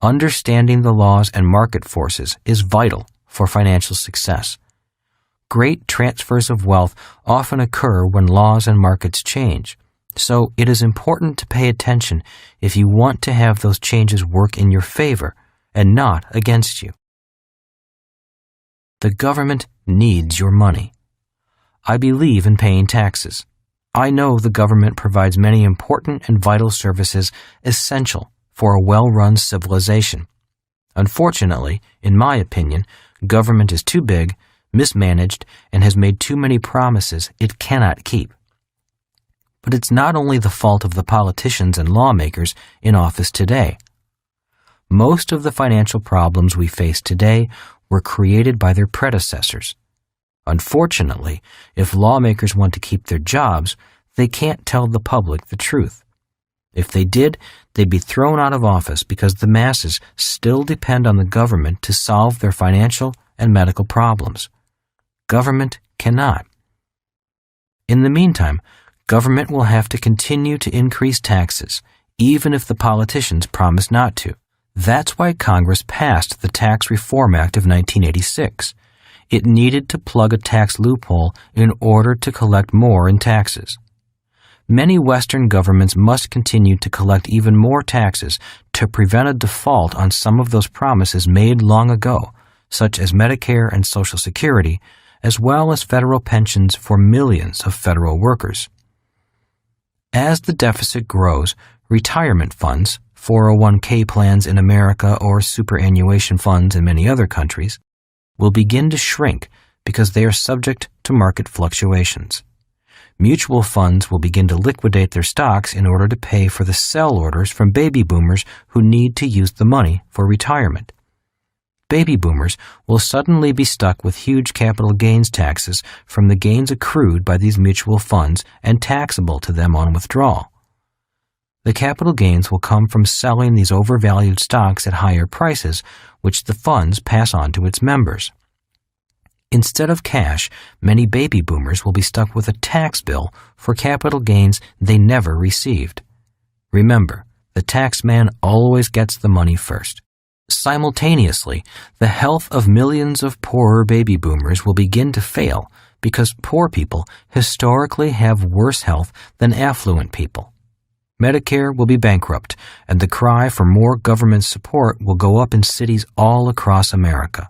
Understanding the laws and market forces is vital for financial success. Great transfers of wealth often occur when laws and markets change. So it is important to pay attention if you want to have those changes work in your favor and not against you. The government needs your money. I believe in paying taxes. I know the government provides many important and vital services essential for a well-run civilization. Unfortunately, in my opinion, government is too big, mismanaged, and has made too many promises it cannot keep. But it's not only the fault of the politicians and lawmakers in office today. Most of the financial problems we face today were created by their predecessors. Unfortunately, if lawmakers want to keep their jobs, they can't tell the public the truth. If they did, they'd be thrown out of office because the masses still depend on the government to solve their financial and medical problems. Government cannot. In the meantime, government will have to continue to increase taxes, even if the politicians promise not to. That's why Congress passed the Tax Reform Act of 1986. It needed to plug a tax loophole in order to collect more in taxes. Many Western governments must continue to collect even more taxes to prevent a default on some of those promises made long ago, such as Medicare and Social Security, as well as federal pensions for millions of federal workers. As the deficit grows, retirement funds, 401k plans in America or superannuation funds in many other countries, will begin to shrink because they are subject to market fluctuations. Mutual funds will begin to liquidate their stocks in order to pay for the sell orders from baby boomers who need to use the money for retirement. Baby boomers will suddenly be stuck with huge capital gains taxes from the gains accrued by these mutual funds and taxable to them on withdrawal. The capital gains will come from selling these overvalued stocks at higher prices, which the funds pass on to its members. Instead of cash, many baby boomers will be stuck with a tax bill for capital gains they never received. Remember, the tax man always gets the money first. Simultaneously, the health of millions of poorer baby boomers will begin to fail because poor people historically have worse health than affluent people. Medicare will be bankrupt, and the cry for more government support will go up in cities all across America.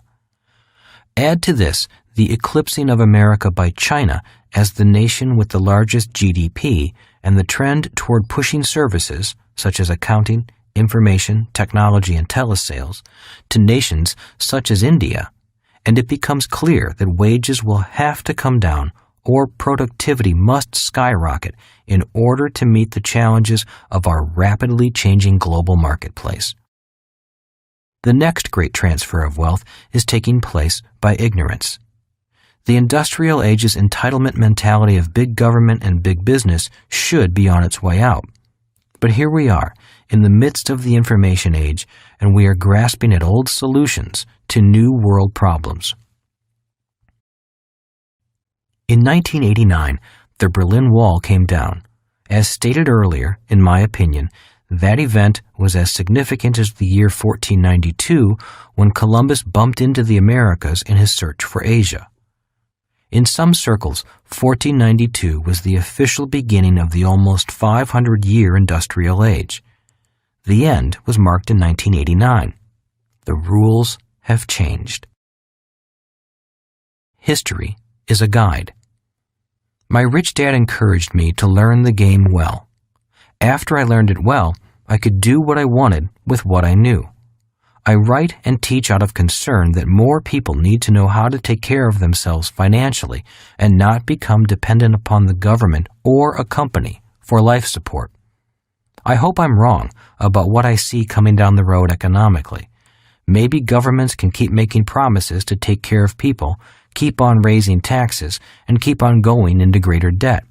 Add to this the eclipsing of America by China as the nation with the largest GDP and the trend toward pushing services, such as accounting, information, technology, and telesales, to nations such as India, and it becomes clear that wages will have to come down or productivity must skyrocket in order to meet the challenges of our rapidly changing global marketplace. The next great transfer of wealth is taking place by ignorance. The industrial age's entitlement mentality of big government and big business should be on its way out. But here we are, in the midst of the information age, and we are grasping at old solutions to new world problems. In 1989, the Berlin Wall came down. As stated earlier, in my opinion, that event was as significant as the year 1492 when Columbus bumped into the Americas in his search for Asia. In some circles, 1492 was the official beginning of the almost 500-year industrial age. The end was marked in 1989. The rules have changed. History is a guide. My rich dad encouraged me to learn the game well. After I learned it well, I could do what I wanted with what I knew. I write and teach out of concern that more people need to know how to take care of themselves financially and not become dependent upon the government or a company for life support. I hope I'm wrong about what I see coming down the road economically. Maybe governments can keep making promises to take care of people, keep on raising taxes, and keep on going into greater debt.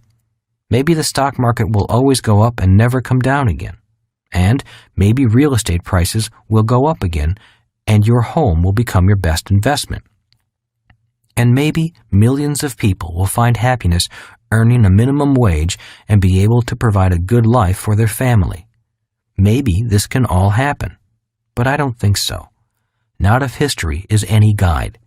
Maybe the stock market will always go up and never come down again. And maybe real estate prices will go up again, and your home will become your best investment. And maybe millions of people will find happiness earning a minimum wage and be able to provide a good life for their family. Maybe this can all happen, but I don't think so. Not if history is any guide.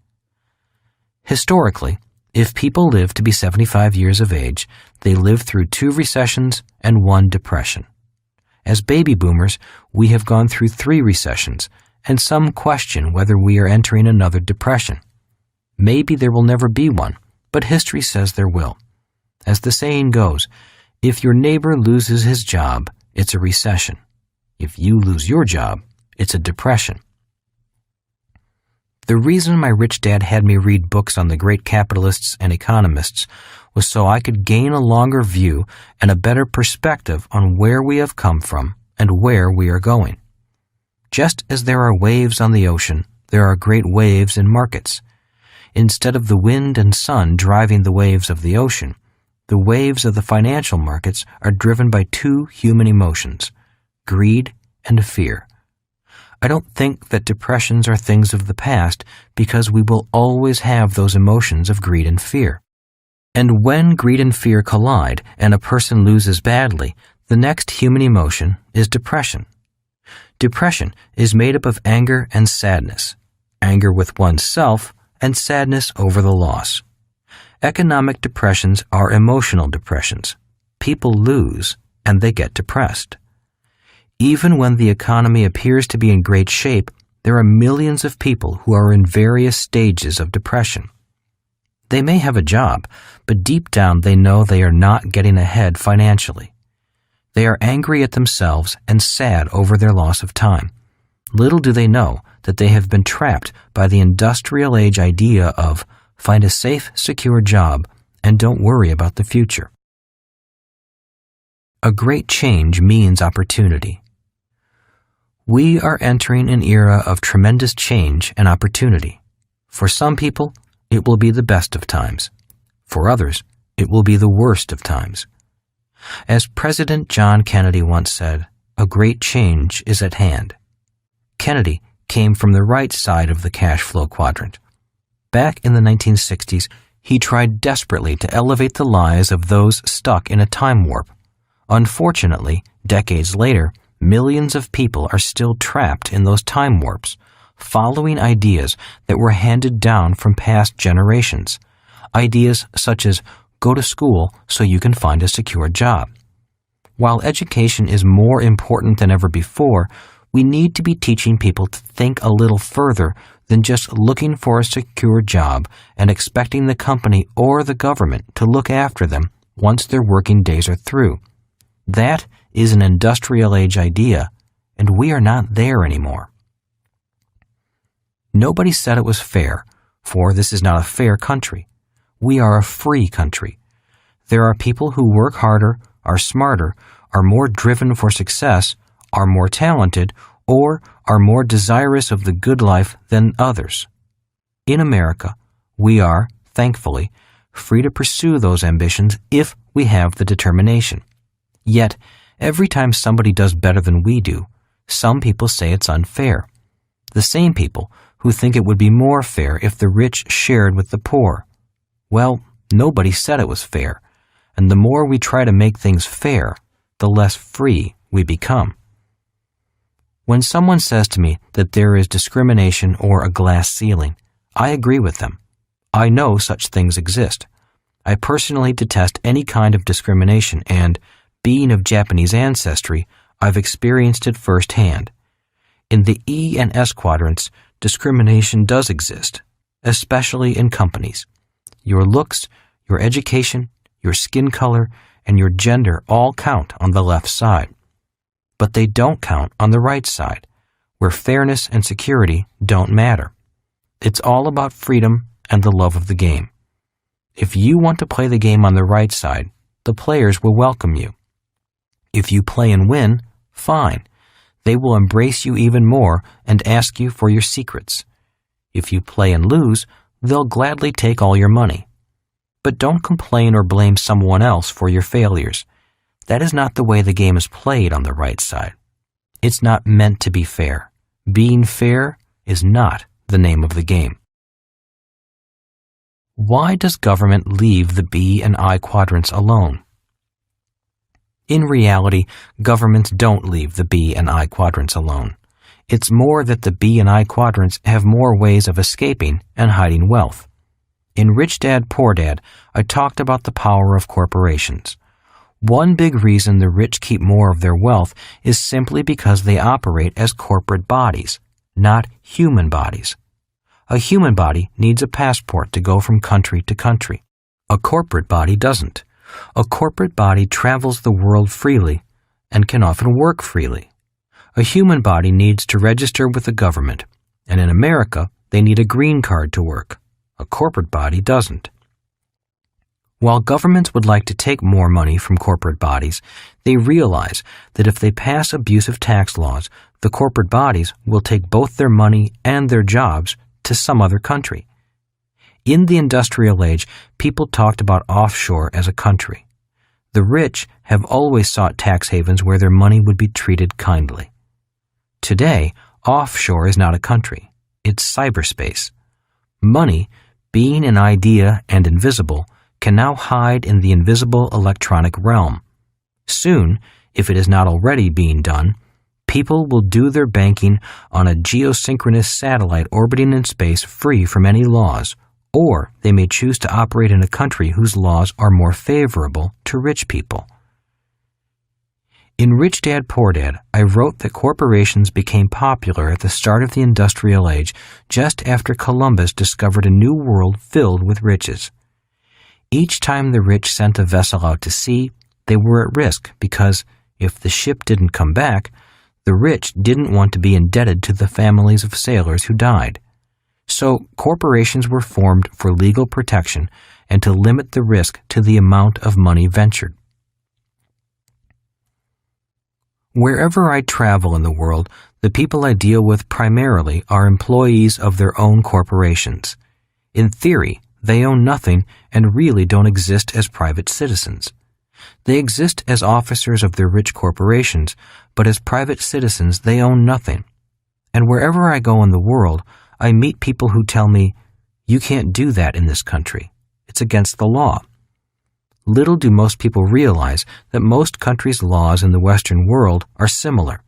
Historically, If people live to be 75 years of age, they live through 2 recessions and 1 depression. As baby boomers, we have gone through 3 recessions, and some question whether we are entering another depression. Maybe there will never be one, but history says there will. As the saying goes, if your neighbor loses his job, it's a recession. If you lose your job, it's a depression. The reason my rich dad had me read books on the great capitalists and economists was so I could gain a longer view and a better perspective on where we have come from and where we are going. Just as there are waves on the ocean, there are great waves in markets. Instead of the wind and sun driving the waves of the ocean, the waves of the financial markets are driven by 2 human emotions, greed and fear. I don't think that depressions are things of the past because we will always have those emotions of greed and fear. And when greed and fear collide and a person loses badly, the next human emotion is depression. Depression is made up of anger and sadness, anger with oneself and sadness over the loss. Economic depressions are emotional depressions. People lose and they get depressed. Even when the economy appears to be in great shape, there are millions of people who are in various stages of depression. They may have a job, but deep down they know they are not getting ahead financially. They are angry at themselves and sad over their loss of time. Little do they know that they have been trapped by the industrial age idea of find a safe, secure job and don't worry about the future. A great change means opportunity. We are entering an era of tremendous change and opportunity. For some people, it will be the best of times. For others, it will be the worst of times. As President John Kennedy once said, a great change is at hand. Kennedy came from the right side of the Cashflow Quadrant. Back in the 1960s, he tried desperately to elevate the lives of those stuck in a time warp. Unfortunately, decades later, millions of people are still trapped in those time warps, following ideas that were handed down from past generations. Ideas such as, go to school so you can find a secure job. While education is more important than ever before, we need to be teaching people to think a little further than just looking for a secure job and expecting the company or the government to look after them once their working days are through. That is an industrial age idea, and we are not there anymore. Nobody said it was fair, for this is not a fair country. We are a free country. There are people who work harder, are smarter, are more driven for success, are more talented, or are more desirous of the good life than others. In America, we are, thankfully, free to pursue those ambitions if we have the determination. Yet, every time somebody does better than we do, some people say it's unfair. The same people who think it would be more fair if the rich shared with the poor. Well, nobody said it was fair, and the more we try to make things fair, the less free we become. When someone says to me that there is discrimination or a glass ceiling, I agree with them. I know such things exist. I personally detest any kind of discrimination and, being of Japanese ancestry, I've experienced it firsthand. In the E and S quadrants, discrimination does exist, especially in companies. Your looks, your education, your skin color, and your gender all count on the left side. But they don't count on the right side, where fairness and security don't matter. It's all about freedom and the love of the game. If you want to play the game on the right side, the players will welcome you. If you play and win, fine. They will embrace you even more and ask you for your secrets. If you play and lose, they'll gladly take all your money. But don't complain or blame someone else for your failures. That is not the way the game is played on the right side. It's not meant to be fair. Being fair is not the name of the game. Why does government leave the B and I quadrants alone? In reality, governments don't leave the B and I quadrants alone. It's more that the B and I quadrants have more ways of escaping and hiding wealth. In Rich Dad, Poor Dad, I talked about the power of corporations. One big reason the rich keep more of their wealth is simply because they operate as corporate bodies, not human bodies. A human body needs a passport to go from country to country. A corporate body doesn't. A corporate body travels the world freely and can often work freely. A human body needs to register with the government, and in America, they need a green card to work. A corporate body doesn't. While governments would like to take more money from corporate bodies, they realize that if they pass abusive tax laws, the corporate bodies will take both their money and their jobs to some other country. In the industrial age, people talked about offshore as a country. The rich have always sought tax havens where their money would be treated kindly. Today, offshore is not a country. It's cyberspace. Money, being an idea and invisible, can now hide in the invisible electronic realm. Soon, if it is not already being done, people will do their banking on a geosynchronous satellite orbiting in space free from any laws, or they may choose to operate in a country whose laws are more favorable to rich people. In Rich Dad, Poor Dad, I wrote that corporations became popular at the start of the industrial age just after Columbus discovered a new world filled with riches. Each time the rich sent a vessel out to sea, they were at risk because, if the ship didn't come back, the rich didn't want to be indebted to the families of sailors who died. So corporations were formed for legal protection and to limit the risk to the amount of money ventured. Wherever I travel in the world, the people I deal with primarily are employees of their own corporations. In theory, they own nothing and really don't exist as private citizens. They exist as officers of their rich corporations, but as private citizens they own nothing. And wherever I go in the world, I meet people who tell me, "You can't do that in this country. It's against the law." Little do most people realize that most countries' laws in the Western world are similar.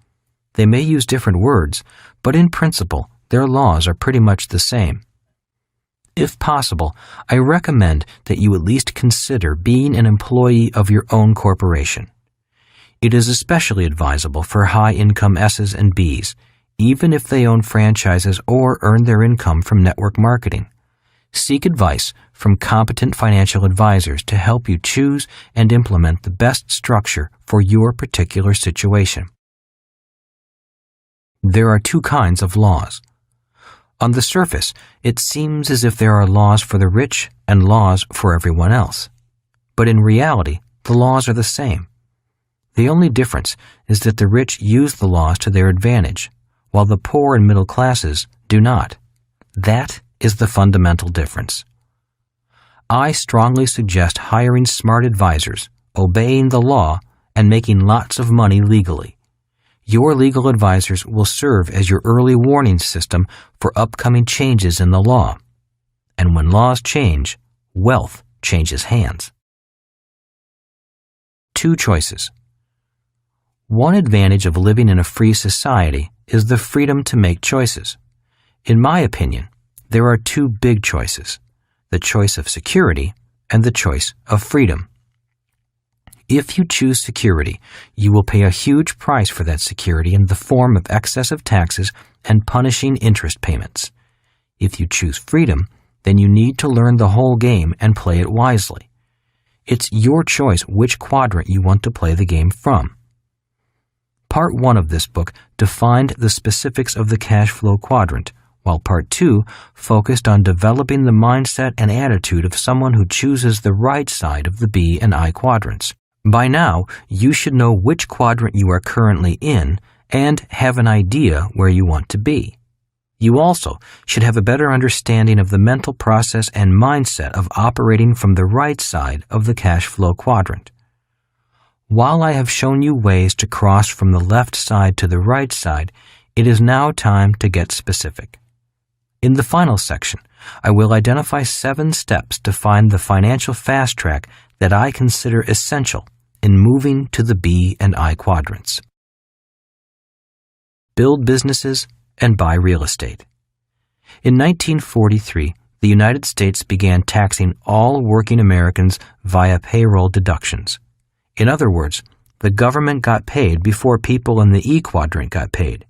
They may use different words, but in principle, their laws are pretty much the same. If possible, I recommend that you at least consider being an employee of your own corporation. It is especially advisable for high-income S's and B's, even if they own franchises or earn their income from network marketing. Seek advice from competent financial advisors to help you choose and implement the best structure for your particular situation. There are two kinds of laws. On the surface, it seems as if there are laws for the rich and laws for everyone else. But in reality, the laws are the same. The only difference is that the rich use the laws to their advantage, while the poor and middle classes do not. That is the fundamental difference. I strongly suggest hiring smart advisors, obeying the law, and making lots of money legally. Your legal advisors will serve as your early warning system for upcoming changes in the law. And when laws change, wealth changes hands. Two choices. One advantage of living in a free society is the freedom to make choices. In my opinion, there are two big choices: the choice of security and the choice of freedom. If you choose security, you will pay a huge price for that security in the form of excessive taxes and punishing interest payments. If you choose freedom, then you need to learn the whole game and play it wisely. It's your choice which quadrant you want to play the game from. Part 1 of this book defined the specifics of the cash flow quadrant, while Part 2 focused on developing the mindset and attitude of someone who chooses the right side of the B and I quadrants. By now, you should know which quadrant you are currently in and have an idea where you want to be. You also should have a better understanding of the mental process and mindset of operating from the right side of the cash flow quadrant. While I have shown you ways to cross from the left side to the right side, it is now time to get specific. In the final section, I will identify 7 steps to find the financial fast track that I consider essential in moving to the B and I quadrants. Build businesses and buy real estate. In 1943, the United States began taxing all working Americans via payroll deductions. In other words, the government got paid before people in the E quadrant got paid.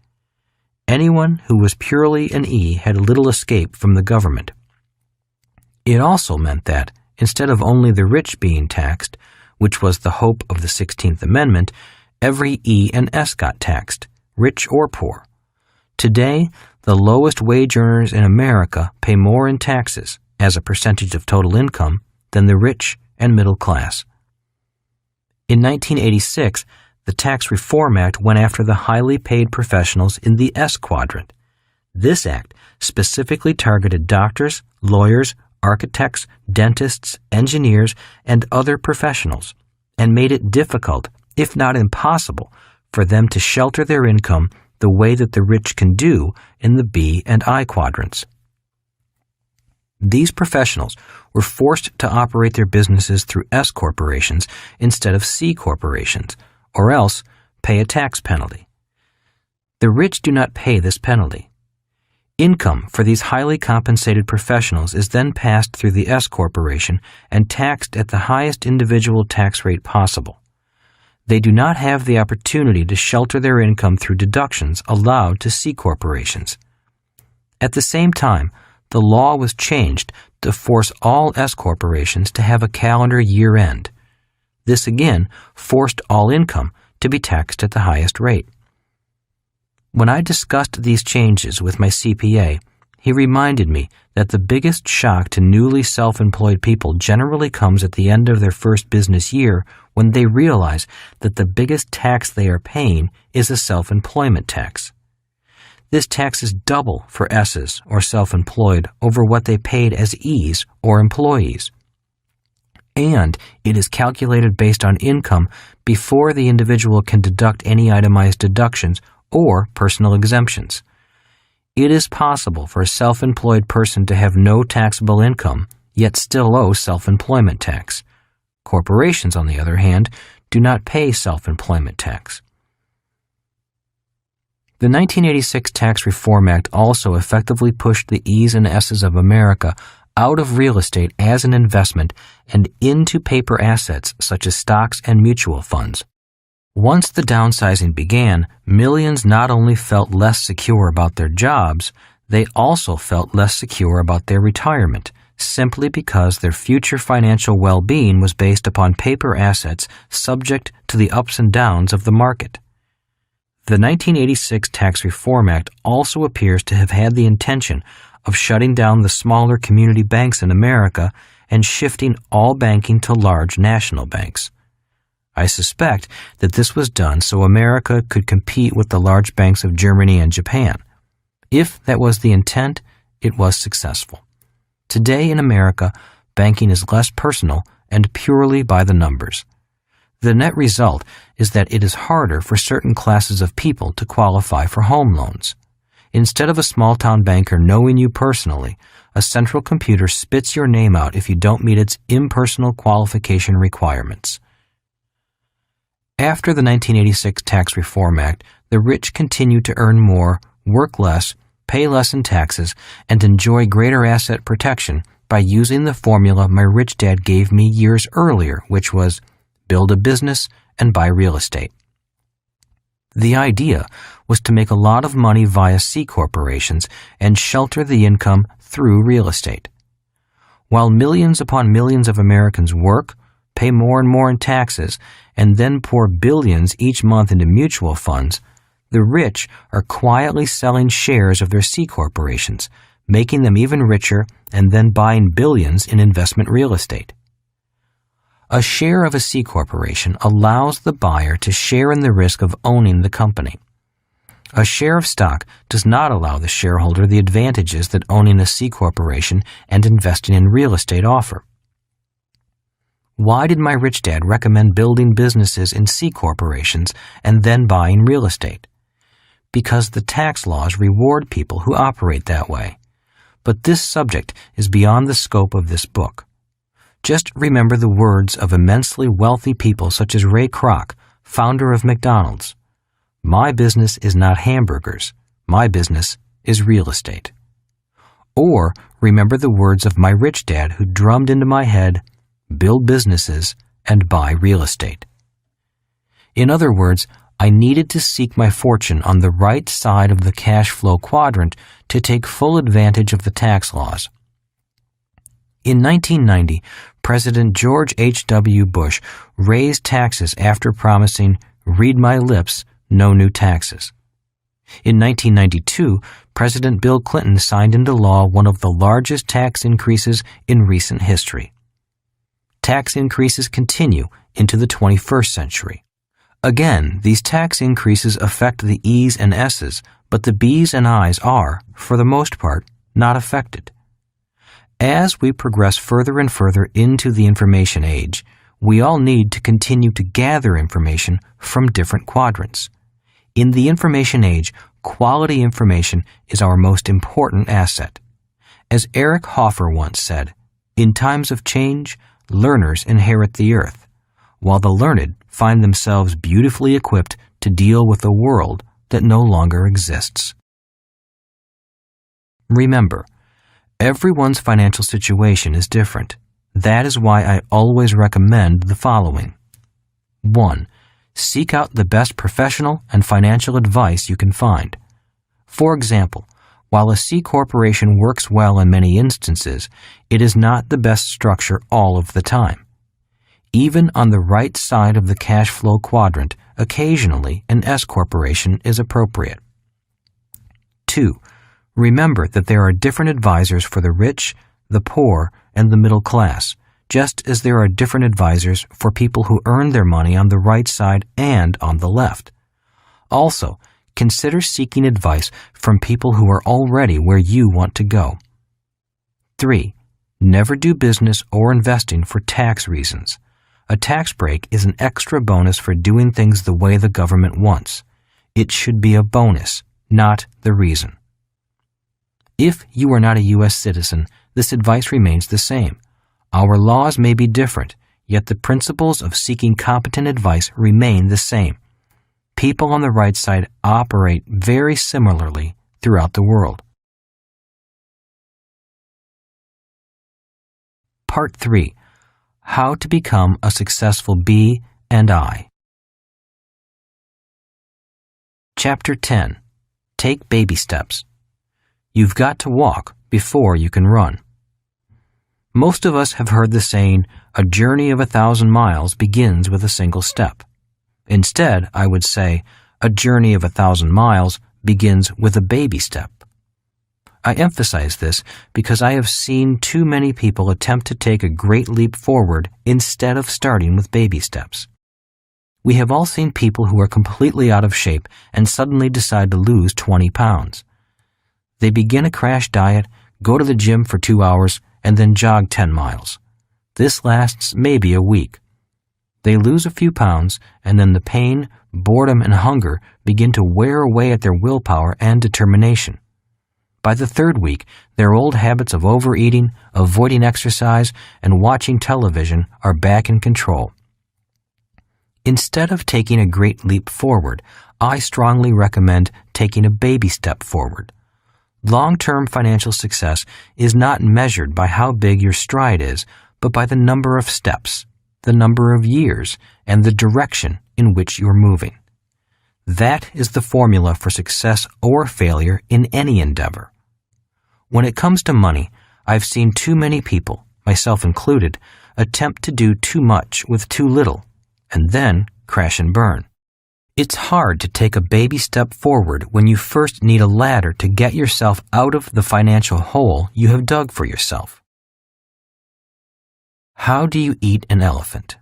Anyone who was purely an E had little escape from the government. It also meant that, instead of only the rich being taxed, which was the hope of the 16th Amendment, every E and S got taxed, rich or poor. Today, the lowest wage earners in America pay more in taxes, as a percentage of total income, than the rich and middle class. In 1986, the Tax Reform Act went after the highly paid professionals in the S quadrant. This act specifically targeted doctors, lawyers, architects, dentists, engineers, and other professionals, and made it difficult, if not impossible, for them to shelter their income the way that the rich can do in the B and I quadrants. These professionals were forced to operate their businesses through S corporations instead of C corporations, or else pay a tax penalty. The rich do not pay this penalty. Income for these highly compensated professionals is then passed through the S corporation and taxed at the highest individual tax rate possible. They do not have the opportunity to shelter their income through deductions allowed to C corporations. At the same time, the law was changed to force all S corporations to have a calendar year end. This again forced all income to be taxed at the highest rate. When I discussed these changes with my CPA, he reminded me that the biggest shock to newly self-employed people generally comes at the end of their first business year when they realize that the biggest tax they are paying is a self-employment tax. This tax is double for S's or self-employed over what they paid as E's or employees. And it is calculated based on income before the individual can deduct any itemized deductions or personal exemptions. It is possible for a self-employed person to have no taxable income, yet still owe self-employment tax. Corporations, on the other hand, do not pay self-employment tax. The 1986 Tax Reform Act also effectively pushed the E's and S's of America out of real estate as an investment and into paper assets such as stocks and mutual funds. Once the downsizing began, millions not only felt less secure about their jobs, they also felt less secure about their retirement, simply because their future financial well-being was based upon paper assets subject to the ups and downs of the market. The 1986 Tax Reform Act also appears to have had the intention of shutting down the smaller community banks in America and shifting all banking to large national banks. I suspect that this was done so America could compete with the large banks of Germany and Japan. If that was the intent, it was successful. Today in America, banking is less personal and purely by the numbers. The net result is that it is harder for certain classes of people to qualify for home loans. Instead of a small-town banker knowing you personally, a central computer spits your name out if you don't meet its impersonal qualification requirements. After the 1986 Tax Reform Act, the rich continued to earn more, work less, pay less in taxes, and enjoy greater asset protection by using the formula my rich dad gave me years earlier, which was build a business and buy real estate. The idea was to make a lot of money via C corporations and shelter the income through real estate. While millions upon millions of Americans work, pay more and more in taxes, and then pour billions each month into mutual funds, the rich are quietly selling shares of their C corporations, making them even richer and then buying billions in investment real estate. A share of a C corporation allows the buyer to share in the risk of owning the company. A share of stock does not allow the shareholder the advantages that owning a C corporation and investing in real estate offer. Why did my rich dad recommend building businesses in C corporations and then buying real estate? Because the tax laws reward people who operate that way. But this subject is beyond the scope of this book. Just remember the words of immensely wealthy people such as Ray Kroc, founder of McDonald's. My business is not hamburgers. My business is real estate. Or remember the words of my rich dad who drummed into my head, build businesses and buy real estate. In other words, I needed to seek my fortune on the right side of the cash flow quadrant to take full advantage of the tax laws. In 1990, President George H.W. Bush raised taxes after promising, read my lips, no new taxes. In 1992, President Bill Clinton signed into law one of the largest tax increases in recent history. Tax increases continue into the 21st century. Again, these tax increases affect the E's and S's, but the B's and I's are, for the most part, not affected. As we progress further and further into the information age, we all need to continue to gather information from different quadrants. In the information age, quality information is our most important asset. As Eric Hoffer once said, in times of change, learners inherit the earth, while the learned find themselves beautifully equipped to deal with a world that no longer exists. Remember, everyone's financial situation is different. That is why I always recommend the following. 1. Seek out the best professional and financial advice you can find. For example, while a C corporation works well in many instances, it is not the best structure all of the time. Even on the right side of the cash flow quadrant, occasionally an S corporation is appropriate. 2. Remember that there are different advisors for the rich, the poor, and the middle class, just as there are different advisors for people who earn their money on the right side and on the left. Also, consider seeking advice from people who are already where you want to go. 3. Never do business or investing for tax reasons. A tax break is an extra bonus for doing things the way the government wants. It should be a bonus, not the reason. If you are not a U.S. citizen, this advice remains the same. Our laws may be different, yet the principles of seeking competent advice remain the same. People on the right side operate very similarly throughout the world. Part 3. How to become a successful B and I. Chapter 10. Take baby steps. You've got to walk before you can run. Most of us have heard the saying, a journey of 1,000 miles begins with a single step. Instead, I would say, a journey of 1,000 miles begins with a baby step. I emphasize this because I have seen too many people attempt to take a great leap forward instead of starting with baby steps. We have all seen people who are completely out of shape and suddenly decide to lose 20 pounds. They begin a crash diet, go to the gym for 2 hours, and then jog 10 miles. This lasts maybe a week. They lose a few pounds, and then the pain, boredom, and hunger begin to wear away at their willpower and determination. By the 3rd week, their old habits of overeating, avoiding exercise, and watching television are back in control. Instead of taking a great leap forward, I strongly recommend taking a baby step forward. Long-term financial success is not measured by how big your stride is, but by the number of steps, the number of years, and the direction in which you're moving. That is the formula for success or failure in any endeavor. When it comes to money, I've seen too many people, myself included, attempt to do too much with too little, and then crash and burn. It's hard to take a baby step forward when you first need a ladder to get yourself out of the financial hole you have dug for yourself. How do you eat an elephant?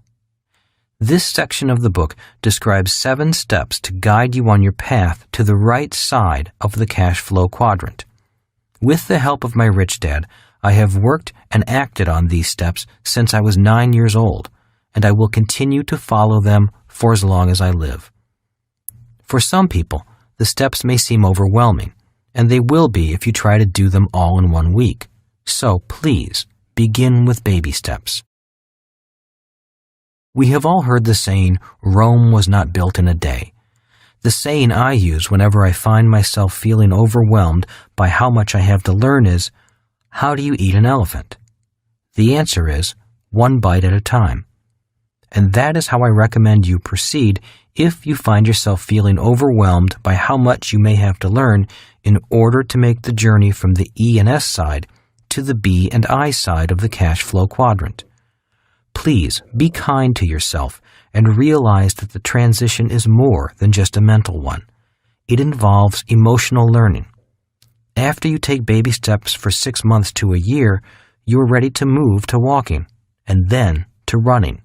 This section of the book describes 7 steps to guide you on your path to the right side of the cash flow quadrant. With the help of my rich dad, I have worked and acted on these steps since I was 9 years old, and I will continue to follow them for as long as I live. For some people, the steps may seem overwhelming, and they will be if you try to do them all in 1 week. So please, begin with baby steps. We have all heard the saying, Rome was not built in a day. The saying I use whenever I find myself feeling overwhelmed by how much I have to learn is, How do you eat an elephant? The answer is one bite at a time. And that is how I recommend you proceed if you find yourself feeling overwhelmed by how much you may have to learn in order to make the journey from the E and S side to the B and I side of the cash flow quadrant. Please be kind to yourself and realize that the transition is more than just a mental one. It involves emotional learning. After you take baby steps for 6 months to a year, you are ready to move to walking and then to running.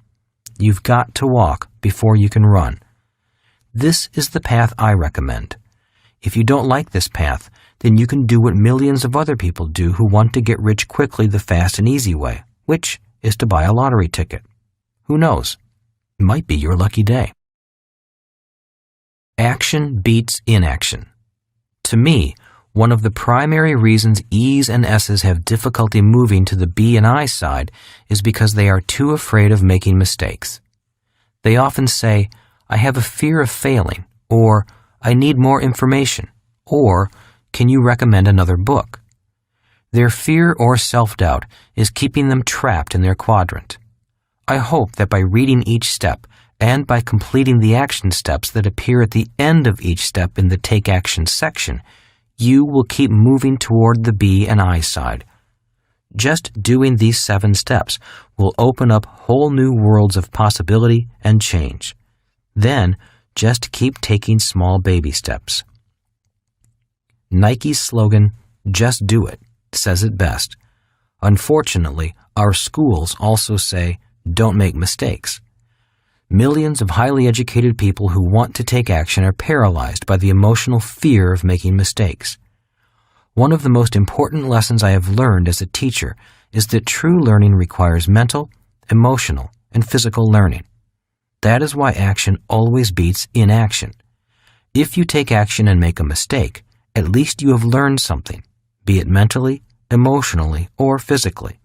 You've got to walk before you can run. This is the path I recommend. If you don't like this path, then you can do what millions of other people do who want to get rich quickly the fast and easy way, which is to buy a lottery ticket. Who knows? It might be your lucky day. Action beats inaction. To me, one of the primary reasons E's and S's have difficulty moving to the B and I side is because they are too afraid of making mistakes. They often say, "I have a fear of failing," or "I need more information," or "Can you recommend another book?" Their fear or self-doubt is keeping them trapped in their quadrant. I hope that by reading each step and by completing the action steps that appear at the end of each step in the Take Action section, you will keep moving toward the B and I side. Just doing these 7 steps will open up whole new worlds of possibility and change. Then, just keep taking small baby steps. Nike's slogan, "Just do it," says it best. Unfortunately, our schools also say, "Don't make mistakes." Millions of highly educated people who want to take action are paralyzed by the emotional fear of making mistakes. One of the most important lessons I have learned as a teacher is that true learning requires mental, emotional, and physical learning. That is why action always beats inaction. If you take action and make a mistake, at least you have learned something, be it mentally, emotionally, or physically.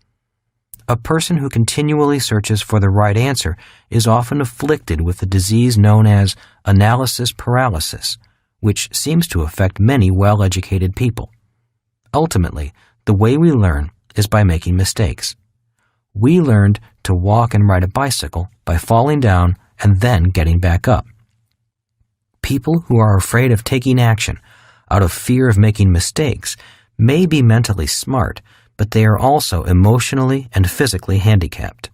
A person who continually searches for the right answer is often afflicted with a disease known as analysis paralysis, which seems to affect many well-educated people. Ultimately, the way we learn is by making mistakes. We learned to walk and ride a bicycle by falling down and then getting back up. People who are afraid of taking action out of fear of making mistakes may be mentally smart, but they are also emotionally and physically handicapped.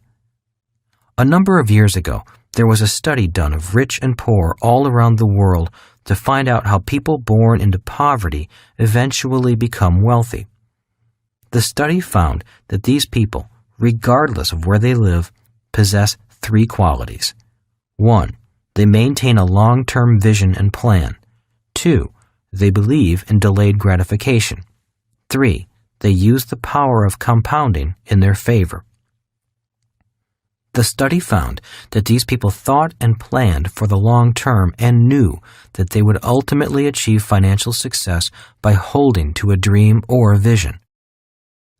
A number of years ago, there was a study done of rich and poor all around the world to find out how people born into poverty eventually become wealthy. The study found that these people, regardless of where they live, possess 3 qualities. 1. They maintain a long-term vision and plan. 2. They believe in delayed gratification. 3. They use the power of compounding in their favor. The study found that these people thought and planned for the long term and knew that they would ultimately achieve financial success by holding to a dream or a vision.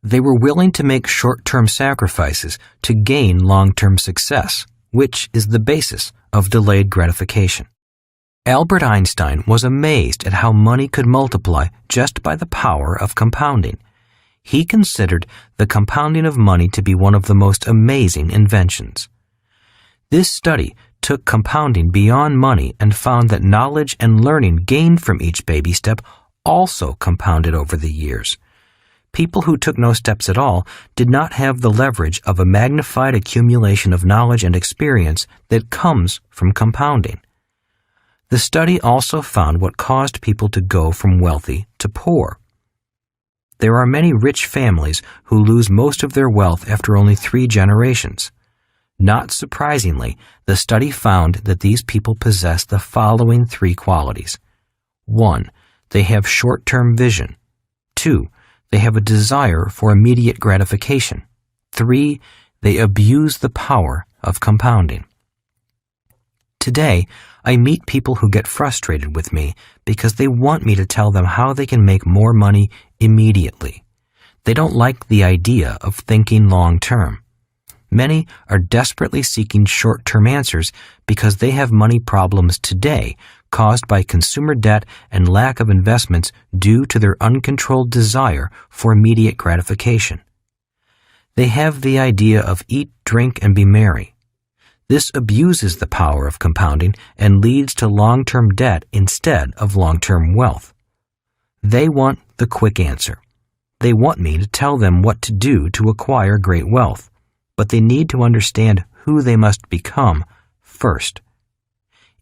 They were willing to make short-term sacrifices to gain long-term success, which is the basis of delayed gratification. Albert Einstein was amazed at how money could multiply just by the power of compounding. He considered the compounding of money to be one of the most amazing inventions. This study took compounding beyond money and found that knowledge and learning gained from each baby step also compounded over the years. People who took no steps at all did not have the leverage of a magnified accumulation of knowledge and experience that comes from compounding. The study also found what caused people to go from wealthy to poor. There are many rich families who lose most of their wealth after only 3 generations. Not surprisingly, the study found that these people possess the following 3 qualities. 1. They have short-term vision. 2. They have a desire for immediate gratification. 3. They abuse the power of compounding. Today, I meet people who get frustrated with me because they want me to tell them how they can make more money immediately. They don't like the idea of thinking long-term. Many are desperately seeking short-term answers because they have money problems today caused by consumer debt and lack of investments due to their uncontrolled desire for immediate gratification. They have the idea of eat, drink, and be merry. This abuses the power of compounding and leads to long-term debt instead of long-term wealth. They want the quick answer. They want me to tell them what to do to acquire great wealth, but they need to understand who they must become first.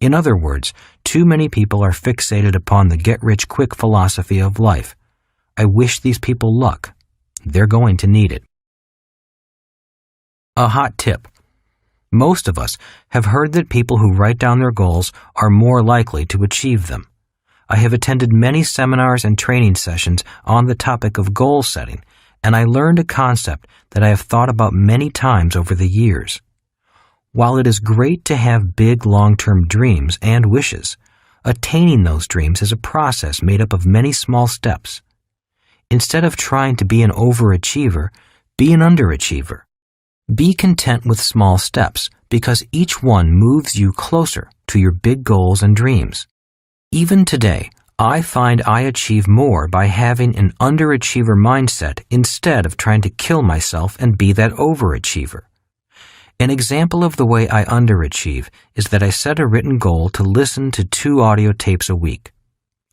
In other words, too many people are fixated upon the get-rich-quick philosophy of life. I wish these people luck. They're going to need it. A hot tip. Most of us have heard that people who write down their goals are more likely to achieve them. I have attended many seminars and training sessions on the topic of goal setting, and I learned a concept that I have thought about many times over the years. While it is great to have big long-term dreams and wishes, attaining those dreams is a process made up of many small steps. Instead of trying to be an overachiever, be an underachiever. Be content with small steps because each one moves you closer to your big goals and dreams. Even today, I find I achieve more by having an underachiever mindset instead of trying to kill myself and be that overachiever. An example of the way I underachieve is that I set a written goal to listen to 2 audio tapes a week.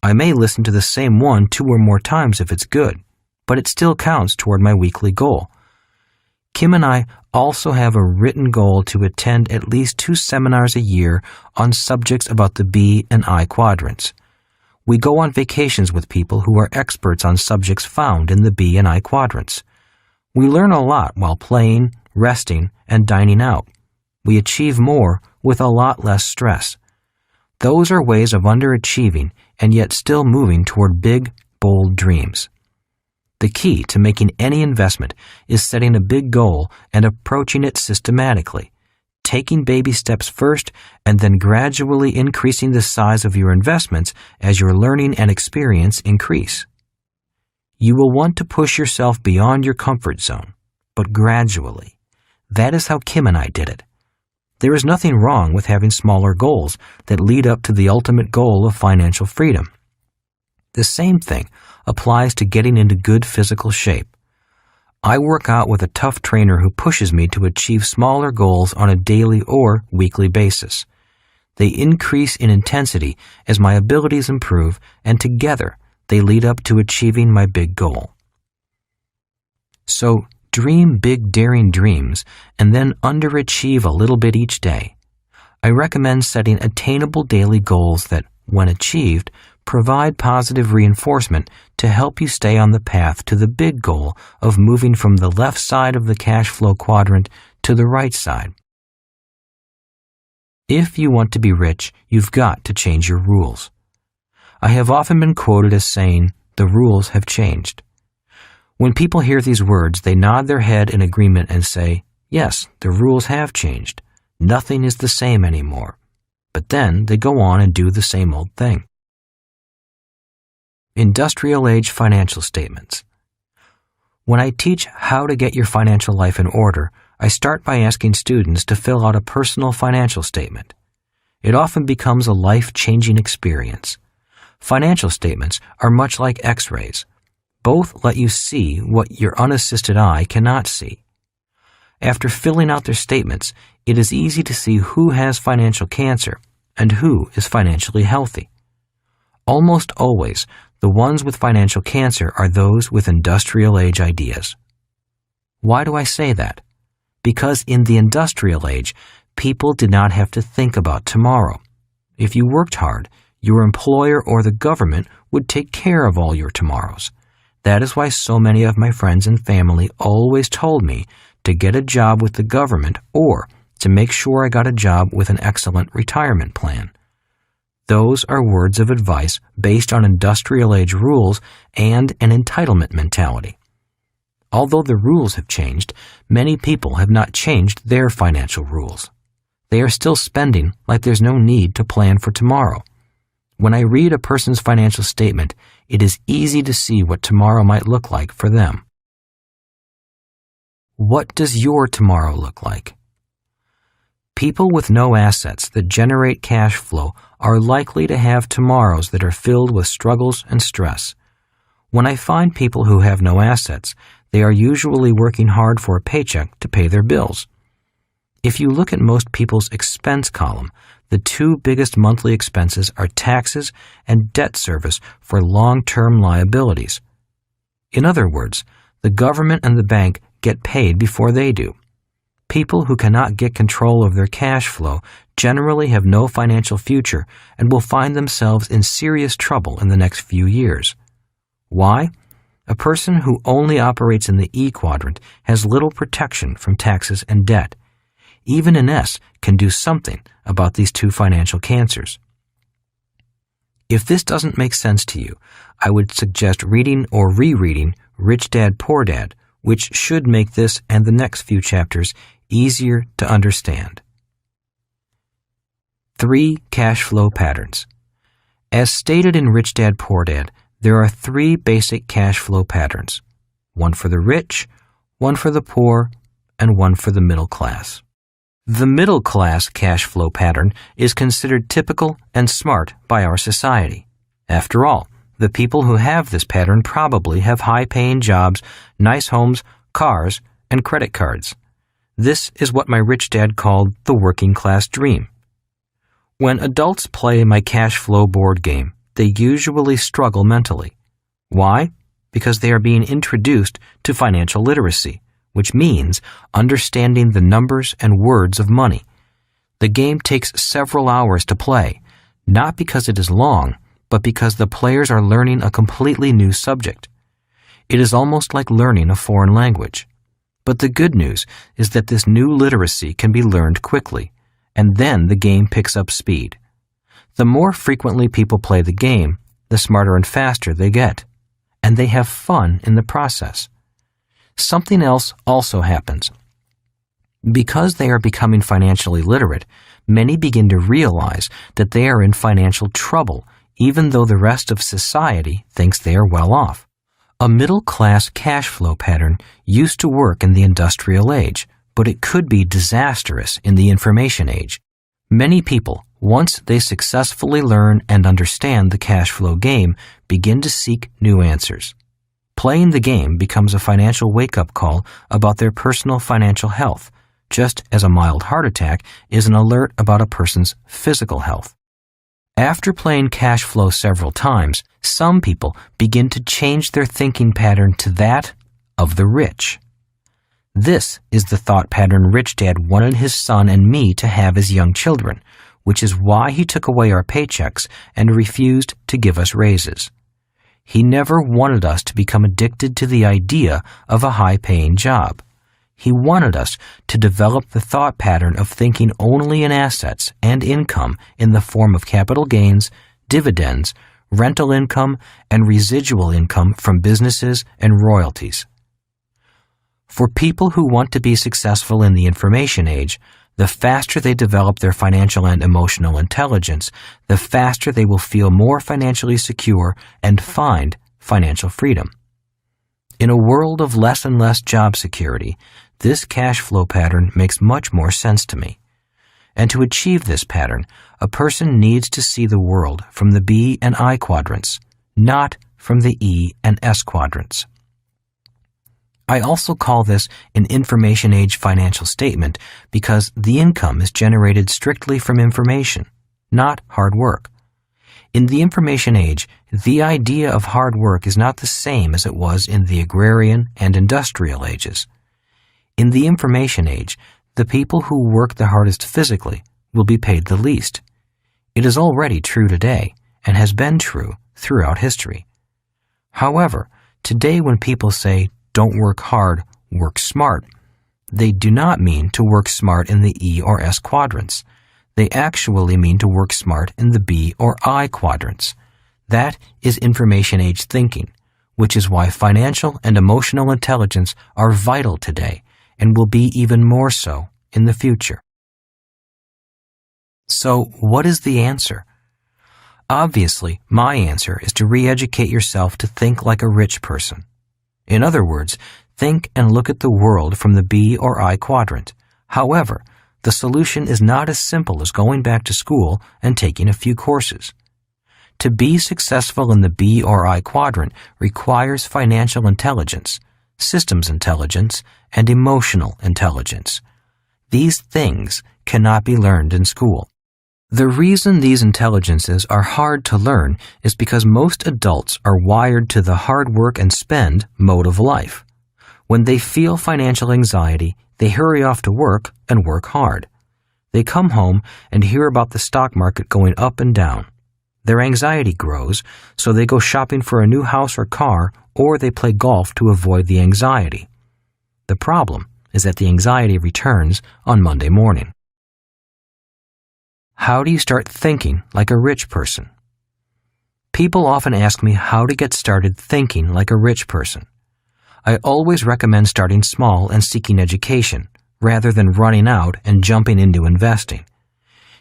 I may listen to the same one 2 or more times if it's good, but it still counts toward my weekly goal. Kim and I also have a written goal to attend at least 2 seminars a year on subjects about the B and I quadrants. We go on vacations with people who are experts on subjects found in the B and I quadrants. We learn a lot while playing, resting, and dining out. We achieve more with a lot less stress. Those are ways of underachieving and yet still moving toward big, bold dreams. The key to making any investment is setting a big goal and approaching it systematically, taking baby steps first and then gradually increasing the size of your investments as your learning and experience increase. You will want to push yourself beyond your comfort zone, but gradually. That is how Kim and I did it. There is nothing wrong with having smaller goals that lead up to the ultimate goal of financial freedom. The same thing applies to getting into good physical shape. I work out with a tough trainer who pushes me to achieve smaller goals on a daily or weekly basis. They increase in intensity as my abilities improve, and together they lead up to achieving my big goal. So, dream big, daring dreams and then underachieve a little bit each day. I recommend setting attainable daily goals that, when achieved, provide positive reinforcement to help you stay on the path to the big goal of moving from the left side of the cash flow quadrant to the right side. If you want to be rich, you've got to change your rules. I have often been quoted as saying, "The rules have changed." When people hear these words, they nod their head in agreement and say, "Yes, the rules have changed. Nothing is the same anymore." But then they go on and do the same old thing. Industrial age financial statements. When I teach how to get your financial life in order, I start by asking students to fill out a personal financial statement. It often becomes a life-changing experience. Financial statements are much like X-rays. Both let you see what your unassisted eye cannot see. After filling out their statements, it is easy to see who has financial cancer and who is financially healthy. Almost always, the ones with financial cancer are those with industrial age ideas. Why do I say that? Because in the industrial age, people did not have to think about tomorrow. If you worked hard, your employer or the government would take care of all your tomorrows. That is why so many of my friends and family always told me to get a job with the government or to make sure I got a job with an excellent retirement plan. Those are words of advice based on industrial age rules and an entitlement mentality. Although the rules have changed, many people have not changed their financial rules. They are still spending like there's no need to plan for tomorrow. When I read a person's financial statement, it is easy to see what tomorrow might look like for them. What does your tomorrow look like? People with no assets that generate cash flow are likely to have tomorrows that are filled with struggles and stress. When I find people who have no assets, they are usually working hard for a paycheck to pay their bills. If you look at most people's expense column, the two biggest monthly expenses are taxes and debt service for long-term liabilities. In other words, the government and the bank get paid before they do. People who cannot get control of their cash flow generally have no financial future and will find themselves in serious trouble in the next few years. Why? A person who only operates in the E quadrant has little protection from taxes and debt. Even an S can do something about these two financial cancers. If this doesn't make sense to you, I would suggest reading or rereading Rich Dad, Poor Dad, which should make this and the next few chapters easier to understand. 3 cash flow patterns. As stated in Rich Dad, Poor Dad, there are 3 basic cash flow patterns, one for the rich, one for the poor, and one for the middle class. The middle class cash flow pattern is considered typical and smart by our society. After all, the people who have this pattern probably have high-paying jobs, nice homes, cars, and credit cards. This is what my rich dad called the working class dream. When adults play my cash flow board game, they usually struggle mentally. Why? Because they are being introduced to financial literacy, which means understanding the numbers and words of money. The game takes several hours to play, not because it is long, but because the players are learning a completely new subject. It is almost like learning a foreign language. But the good news is that this new literacy can be learned quickly, and then the game picks up speed. The more frequently people play the game, the smarter and faster they get, and they have fun in the process. Something else also happens. Because they are becoming financially literate, many begin to realize that they are in financial trouble, even though the rest of society thinks they are well off. A middle-class cash flow pattern used to work in the industrial age, but it could be disastrous in the information age. Many people, once they successfully learn and understand the cash flow game, begin to seek new answers. Playing the game becomes a financial wake-up call about their personal financial health, just as a mild heart attack is an alert about a person's physical health. After playing cash flow several times, some people begin to change their thinking pattern to that of the rich. This is the thought pattern Rich Dad wanted his son and me to have as young children, which is why he took away our paychecks and refused to give us raises. He never wanted us to become addicted to the idea of a high-paying job. He wanted us to develop the thought pattern of thinking only in assets and income in the form of capital gains, dividends, rental income, and residual income from businesses and royalties. For people who want to be successful in the information age, the faster they develop their financial and emotional intelligence, the faster they will feel more financially secure and find financial freedom. In a world of less and less job security, this cash flow pattern makes much more sense to me. And to achieve this pattern, a person needs to see the world from the B and I quadrants, not from the E and S quadrants. I also call this an information age financial statement because the income is generated strictly from information, not hard work. In the information age, the idea of hard work is not the same as it was in the agrarian and industrial ages. In the information age, the people who work the hardest physically will be paid the least. It is already true today and has been true throughout history. However, today when people say, "Don't work hard, work smart," they do not mean to work smart in the E or S quadrants. They actually mean to work smart in the B or I quadrants. That is information age thinking, which is why financial and emotional intelligence are vital today and will be even more so in the future. So, what is the answer? Obviously, my answer is to re-educate yourself to think like a rich person. In other words, think and look at the world from the B or I quadrant. However, The solution is not as simple as going back to school and taking a few courses. To be successful in the B or I quadrant requires financial intelligence, systems intelligence, and emotional intelligence. These things cannot be learned in school. The reason these intelligences are hard to learn is because most adults are wired to the hard work and spend mode of life. When they feel financial anxiety, they hurry off to work and work hard. They come home and hear about the stock market going up and down. Their anxiety grows, so they go shopping for a new house or car, or they play golf to avoid the anxiety. The problem is that the anxiety returns on Monday morning. How do you start thinking like a rich person? People often ask me how to get started thinking like a rich person. I always recommend starting small and seeking education, rather than running out and jumping into investing.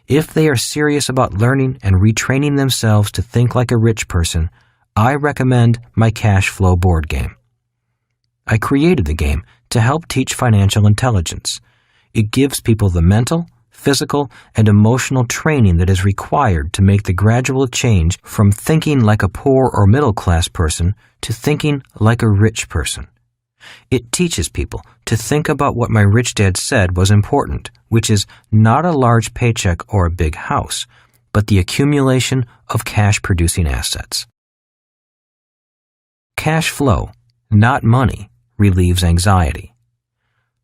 If they are serious about learning and retraining themselves to think like a rich person, I recommend my Cashflow board game. I created the game to help teach financial intelligence. It gives people the mental, physical, and emotional training that is required to make the gradual change from thinking like a poor or middle-class person to thinking like a rich person. It teaches people to think about what my rich dad said was important, which is not a large paycheck or a big house, but the accumulation of cash-producing assets. Cash flow, not money, relieves anxiety.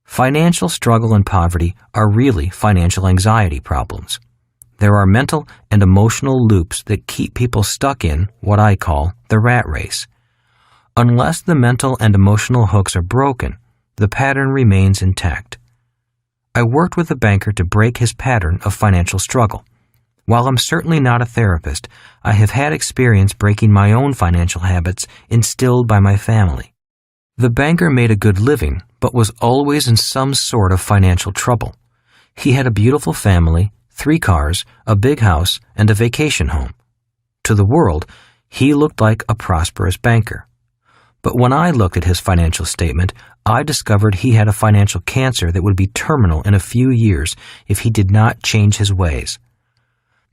Financial struggle and poverty are really financial anxiety problems. There are mental and emotional loops that keep people stuck in what I call the rat race. Unless the mental and emotional hooks are broken, the pattern remains intact. I worked with a banker to break his pattern of financial struggle. While I'm certainly not a therapist, I have had experience breaking my own financial habits instilled by my family. The banker made a good living, but was always in some sort of financial trouble. He had a beautiful family, 3 cars, a big house, and a vacation home. To the world, he looked like a prosperous banker. But when I looked at his financial statement, I discovered he had a financial cancer that would be terminal in a few years if he did not change his ways.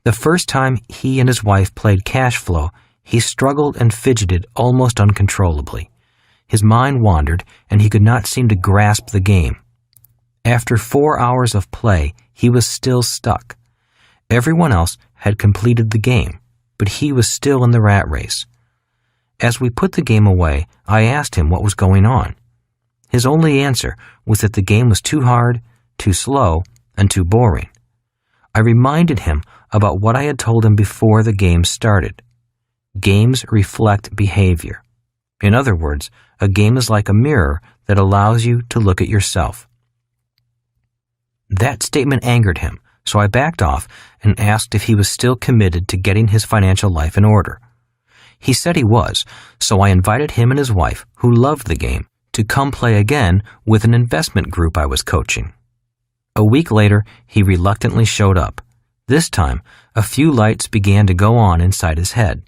The first time he and his wife played Cashflow, he struggled and fidgeted almost uncontrollably. His mind wandered, and he could not seem to grasp the game. After 4 hours of play, he was still stuck. Everyone else had completed the game, but he was still in the rat race. As we put the game away, I asked him what was going on. His only answer was that the game was too hard, too slow, and too boring. I reminded him about what I had told him before the game started. Games reflect behavior. In other words, a game is like a mirror that allows you to look at yourself. That statement angered him, so I backed off and asked if he was still committed to getting his financial life in order. He said he was, so I invited him and his wife, who loved the game, to come play again with an investment group I was coaching. A week later, he reluctantly showed up. This time, a few lights began to go on inside his head.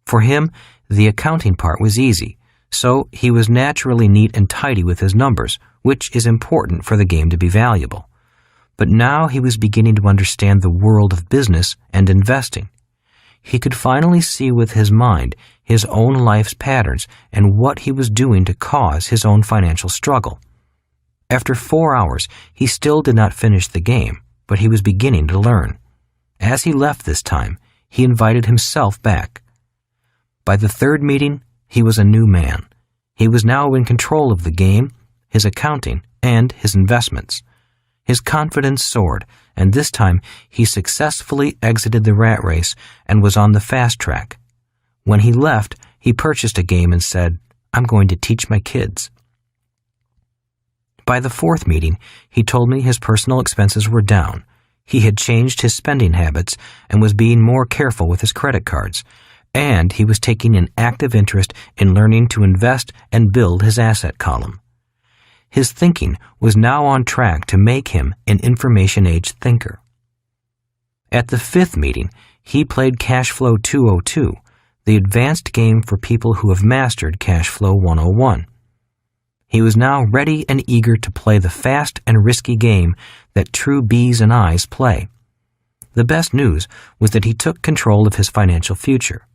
For him, the accounting part was easy, so he was naturally neat and tidy with his numbers, which is important for the game to be valuable. But now he was beginning to understand the world of business and investing. He could finally see with his mind his own life's patterns and what he was doing to cause his own financial struggle. After 4 hours, he still did not finish the game, but he was beginning to learn. As he left this time, he invited himself back. By the 3rd meeting, he was a new man. He was now in control of the game, his accounting, and his investments. His confidence soared, and this time he successfully exited the rat race and was on the fast track. When he left, he purchased a game and said, "I'm going to teach my kids." By the 4th meeting, he told me his personal expenses were down. He had changed his spending habits and was being more careful with his credit cards, and he was taking an active interest in learning to invest and build his asset column. His thinking was now on track to make him an information-age thinker. At the 5th meeting, he played Cashflow 202, the advanced game for people who have mastered Cashflow 101. He was now ready and eager to play the fast and risky game that true B's and I's play. The best news was that he took control of his financial future.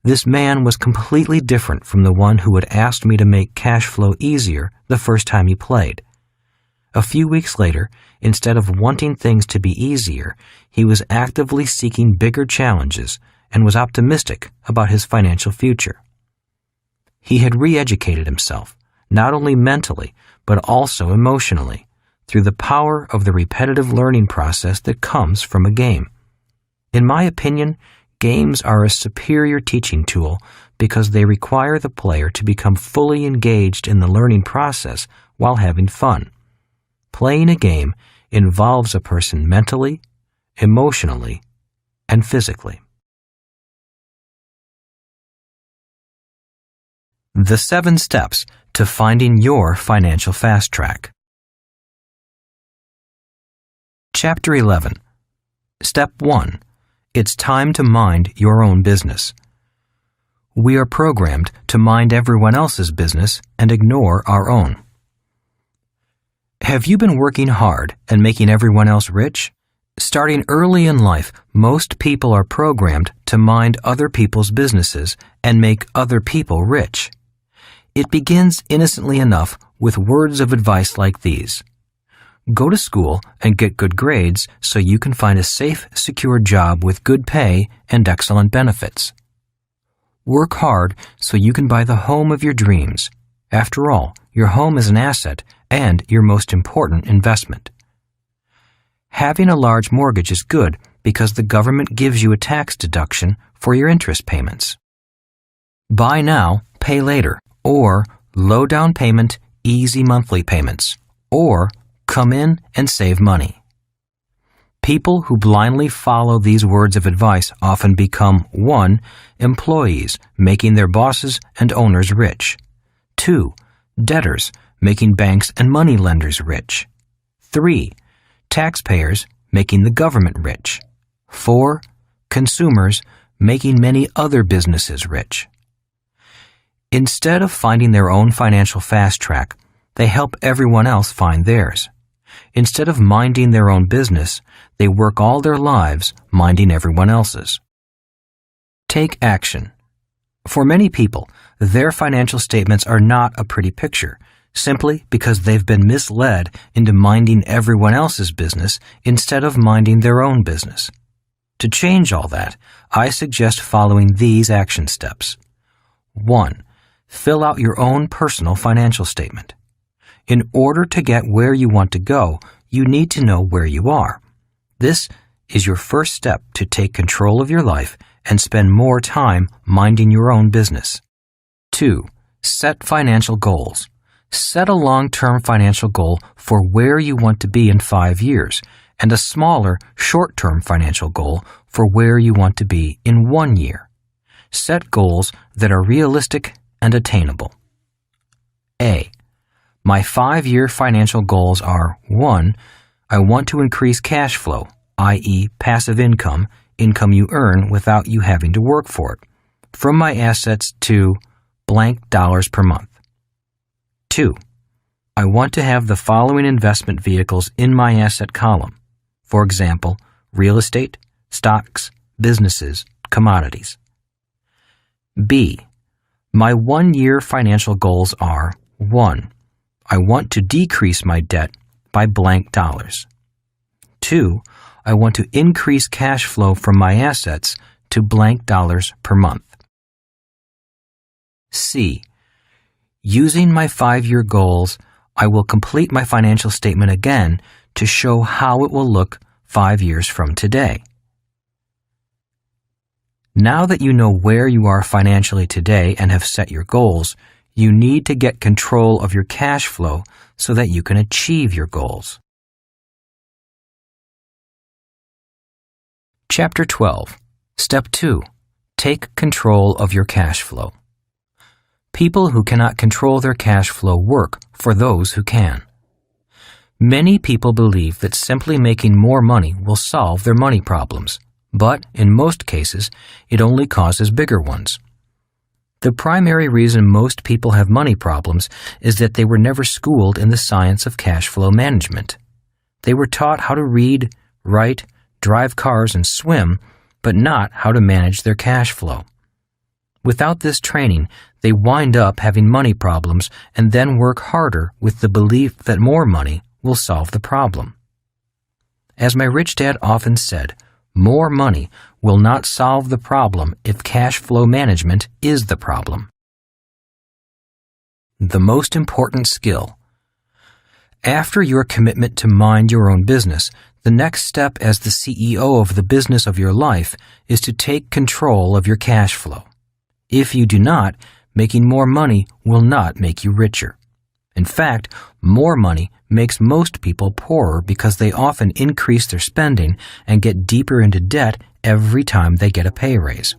This man was completely different from the one who had asked me to make cash flow easier the first time he played. A few weeks later, instead of wanting things to be easier, he was actively seeking bigger challenges and was optimistic about his financial future. He had re-educated himself, not only mentally, but also emotionally, through the power of the repetitive learning process that comes from a game. In my opinion, games are a superior teaching tool because they require the player to become fully engaged in the learning process while having fun. Playing a game involves a person mentally, emotionally, and physically. The 7 steps to finding your financial fast track. Chapter 11. Step 1. It's time to mind your own business. We are programmed to mind everyone else's business and ignore our own. Have you been working hard and making everyone else rich? Starting early in life, most people are programmed to mind other people's businesses and make other people rich. It begins innocently enough with words of advice like these. Go to school and get good grades so you can find a safe, secure job with good pay and excellent benefits. Work hard so you can buy the home of your dreams. After all, your home is an asset and your most important investment. Having a large mortgage is good because the government gives you a tax deduction for your interest payments. Buy now, pay later, or low down payment, easy monthly payments, or come in and save money. People who blindly follow these words of advice often become 1. Employees, making their bosses and owners rich. 2. Debtors, making banks and money lenders rich. 3. Taxpayers, making the government rich. 4. Consumers, making many other businesses rich. Instead of finding their own financial fast track, they help everyone else find theirs. Instead of minding their own business, they work all their lives minding everyone else's. Take action. For many people, their financial statements are not a pretty picture, simply because they've been misled into minding everyone else's business instead of minding their own business. To change all that, I suggest following these action steps. 1. Fill out your own personal financial statement. In order to get where you want to go, you need to know where you are. This is your first step to take control of your life and spend more time minding your own business. 2. Set financial goals. Set a long-term financial goal for where you want to be in 5 years and a smaller, short-term financial goal for where you want to be in 1 year. Set goals that are realistic and attainable. A. My 5-year financial goals are 1. I want to increase cash flow, i.e. passive income you earn without you having to work for it, from my assets to blank dollars per month. 2. I want to have the following investment vehicles in my asset column. For example, real estate, stocks, businesses, commodities. B. My 1-year financial goals are 1. I want to decrease my debt by blank dollars. 2. I want to increase cash flow from my assets to blank dollars per month. C. Using my 5-year goals, I will complete my financial statement again to show how it will look 5 years from today. Now that you know where you are financially today and have set your goals, you need to get control of your cash flow so that you can achieve your goals. Chapter 12. Step 2. Take control of your cash flow. People who cannot control their cash flow work for those who can. Many people believe that simply making more money will solve their money problems, but in most cases, it only causes bigger ones. The primary reason most people have money problems is that they were never schooled in the science of cash flow management. They were taught how to read, write, drive cars, and swim, but not how to manage their cash flow. Without this training, they wind up having money problems and then work harder with the belief that more money will solve the problem. As my rich dad often said, more money will not solve the problem if cash flow management is the problem. The most important skill. After your commitment to mind your own business, the next step as the CEO of the business of your life is to take control of your cash flow. If you do not, making more money will not make you richer. In fact, more money makes most people poorer because they often increase their spending and get deeper into debt every time they get a pay raise.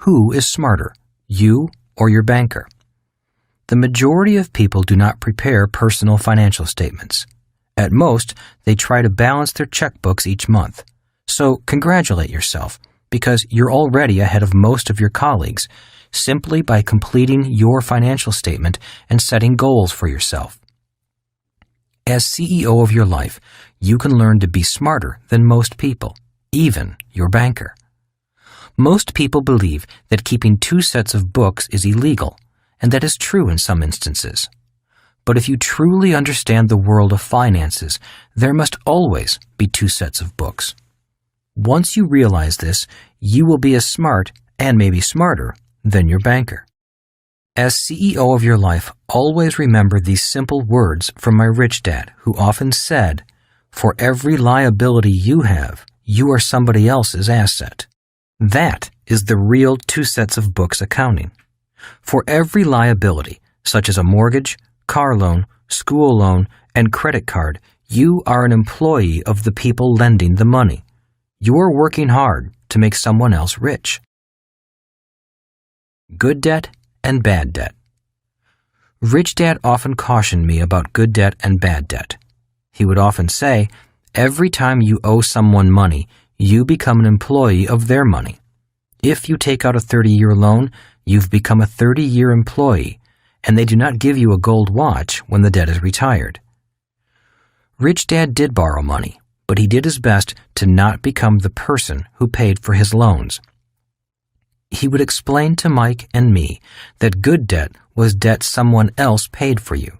Who is smarter, you or your banker? The majority of people do not prepare personal financial statements. At most, they try to balance their checkbooks each month. So congratulate yourself, because you're already ahead of most of your colleagues, simply by completing your financial statement and setting goals for yourself. As CEO of your life, you can learn to be smarter than most people, even your banker. Most people believe that keeping 2 sets of books is illegal, and that is true in some instances. But if you truly understand the world of finances, there must always be 2 sets of books. Once you realize this, you will be as smart, and maybe smarter, than your banker. As CEO of your life, always remember these simple words from my rich dad, who often said, "For every liability you have, you are somebody else's asset." That is the real 2 sets of books accounting. For every liability, such as a mortgage, car loan, school loan, and credit card, you are an employee of the people lending the money. You are working hard to make someone else rich. Good debt and bad debt. Rich Dad often cautioned me about good debt and bad debt. He would often say, every time you owe someone money, you become an employee of their money. If you take out a 30-year loan, you've become a 30-year employee, and they do not give you a gold watch when the debt is retired. Rich Dad did borrow money, but he did his best to not become the person who paid for his loans. He would explain to Mike and me that good debt was debt someone else paid for you.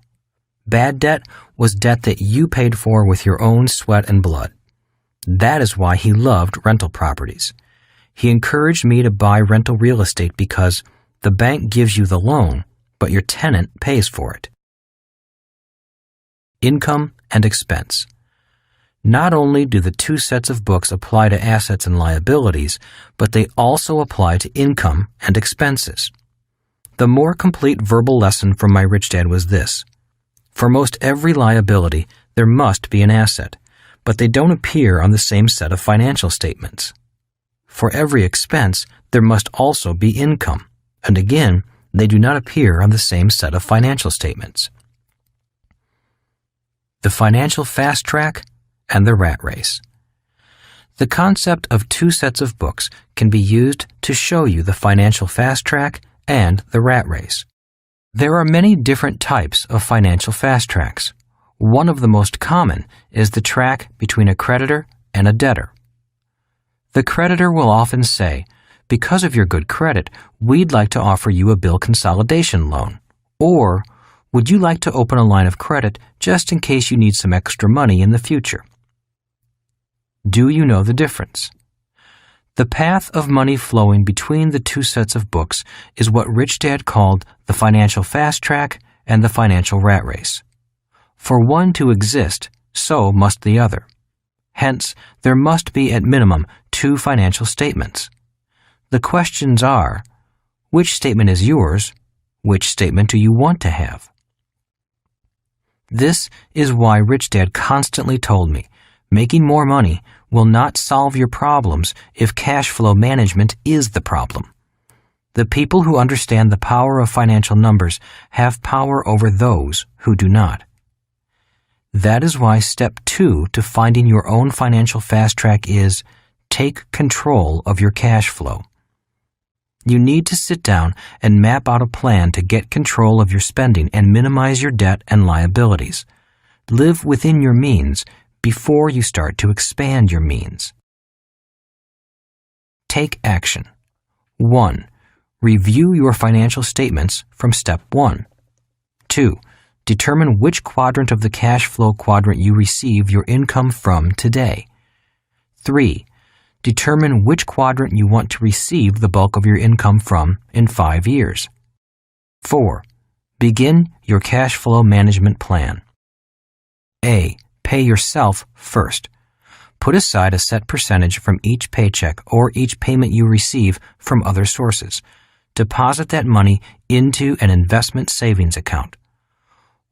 Bad debt was debt that you paid for with your own sweat and blood. That is why he loved rental properties. He encouraged me to buy rental real estate because the bank gives you the loan, but your tenant pays for it. Income and expense. Not only do the 2 sets of books apply to assets and liabilities, but they also apply to income and expenses. The more complete verbal lesson from my rich dad was this. For most every liability, there must be an asset, but they don't appear on the same set of financial statements. For every expense, there must also be income, and again, they do not appear on the same set of financial statements. The financial fast track and the rat race. The concept of 2 sets of books can be used to show you the financial fast track and the rat race. There are many different types of financial fast tracks. One of the most common is the track between a creditor and a debtor. The creditor will often say, "Because of your good credit, we'd like to offer you a bill consolidation loan," or "Would you like to open a line of credit just in case you need some extra money in the future?" Do you know the difference? The path of money flowing between the 2 sets of books is what Rich Dad called the financial fast track and the financial rat race. For one to exist, so must the other. Hence, there must be at minimum 2 financial statements. The questions are, which statement is yours? Which statement do you want to have? This is why Rich Dad constantly told me, making more money will not solve your problems if cash flow management is the problem. The people who understand the power of financial numbers have power over those who do not. That is why step 2 to finding your own financial fast track is take control of your cash flow. You need to sit down and map out a plan to get control of your spending and minimize your debt and liabilities. Live within your means before you start to expand your means. Take action. 1. Review your financial statements from step 1. 2. Determine which quadrant of the cash flow quadrant you receive your income from today. 3. Determine which quadrant you want to receive the bulk of your income from in 5 years. 4. Begin your cash flow management plan. A. Pay yourself first. Put aside a set percentage from each paycheck or each payment you receive from other sources. Deposit that money into an investment savings account.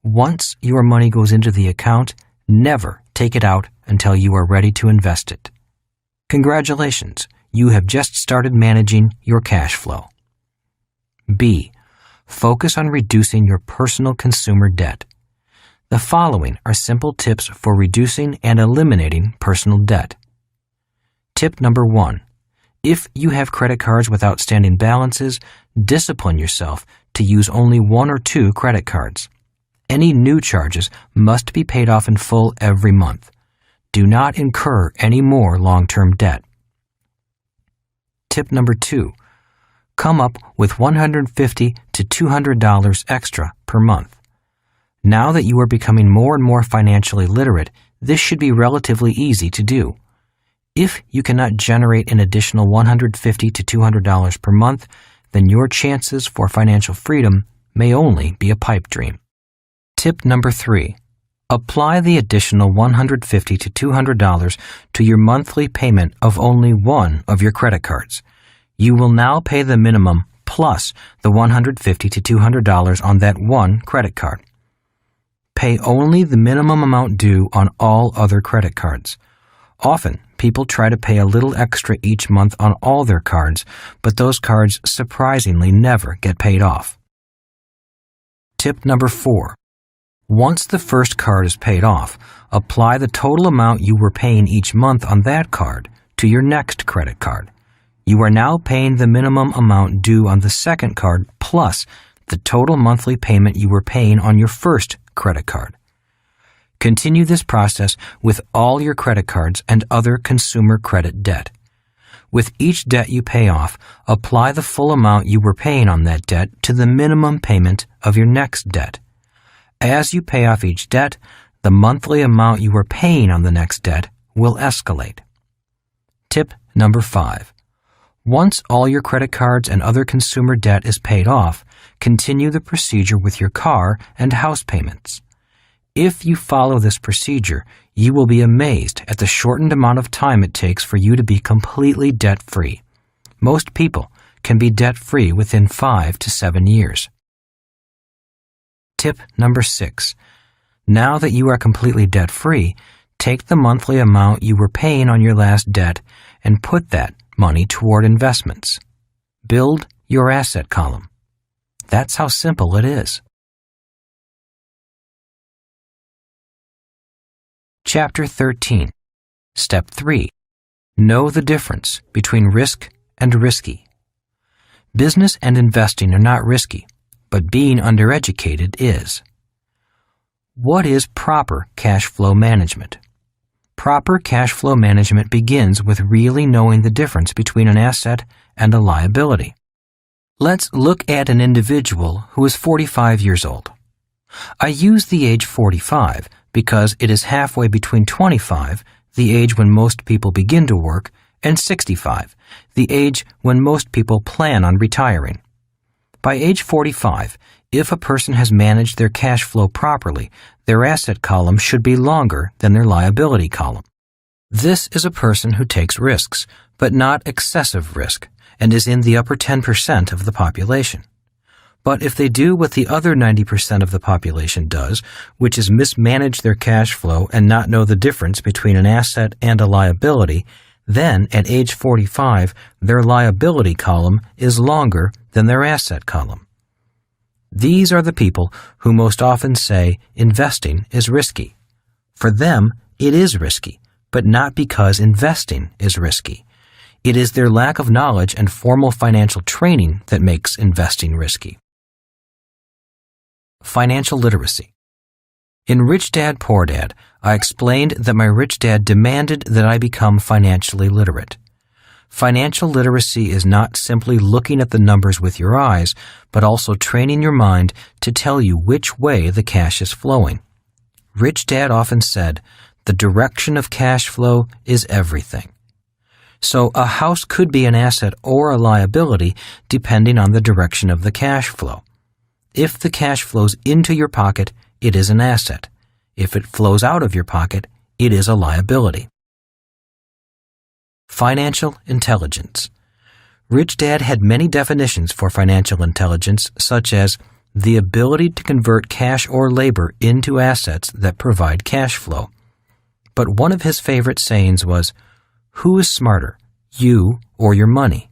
Once your money goes into the account, never take it out until you are ready to invest it. Congratulations, you have just started managing your cash flow. B. Focus on reducing your personal consumer debt. The following are simple tips for reducing and eliminating personal debt. Tip number 1. If you have credit cards with outstanding balances, discipline yourself to use only 1 or 2 credit cards. Any new charges must be paid off in full every month. Do not incur any more long-term debt. Tip number 2. Come up with $150 to $200 extra per month. Now that you are becoming more and more financially literate, this should be relatively easy to do. If you cannot generate an additional $150 to $200 per month, then your chances for financial freedom may only be a pipe dream. Tip number 3. Apply the additional $150 to $200 to your monthly payment of only one of your credit cards. You will now pay the minimum plus the $150 to $200 on that one credit card. Pay only the minimum amount due on all other credit cards. Often, people try to pay a little extra each month on all their cards, but those cards surprisingly never get paid off. Tip number 4. Once the first card is paid off, apply the total amount you were paying each month on that card to your next credit card. You are now paying the minimum amount due on the second card plus the total monthly payment you were paying on your first credit card. Continue this process with all your credit cards and other consumer credit debt. With each debt you pay off, apply the full amount you were paying on that debt to the minimum payment of your next debt. As you pay off each debt, the monthly amount you are paying on the next debt will escalate. Tip number 5. Once all your credit cards and other consumer debt is paid off, continue the procedure with your car and house payments. If you follow this procedure, you will be amazed at the shortened amount of time it takes for you to be completely debt-free. Most people can be debt-free within 5 to 7 years. Tip number 6. Now that you are completely debt-free, take the monthly amount you were paying on your last debt and put that money toward investments. Build your asset column. That's how simple it is. Chapter 13. Step 3. Know the difference between risk and risky. Business and investing are not risky, but being undereducated is. What is proper cash flow management? Proper cash flow management begins with really knowing the difference between an asset and a liability. Let's look at an individual who is 45 years old. I use the age 45 because it is halfway between 25, the age when most people begin to work, and 65, the age when most people plan on retiring. By age 45, if a person has managed their cash flow properly, their asset column should be longer than their liability column. This is a person who takes risks, but not excessive risk, and is in the upper 10% of the population. But if they do what the other 90% of the population does, which is mismanage their cash flow and not know the difference between an asset and a liability, then at age 45, their liability column is longer than their asset column. These are the people who most often say investing is risky. For them, it is risky, but not because investing is risky. It is their lack of knowledge and formal financial training that makes investing risky. Financial literacy. In Rich Dad, Poor Dad, I explained that my rich dad demanded that I become financially literate. Financial literacy is not simply looking at the numbers with your eyes, but also training your mind to tell you which way the cash is flowing. Rich Dad often said, "The direction of cash flow is everything." So a house could be an asset or a liability depending on the direction of the cash flow. If the cash flows into your pocket, it is an asset. If it flows out of your pocket, it is a liability. Financial intelligence. Rich Dad had many definitions for financial intelligence, such as the ability to convert cash or labor into assets that provide cash flow. But one of his favorite sayings was, "Who is smarter, you or your money?"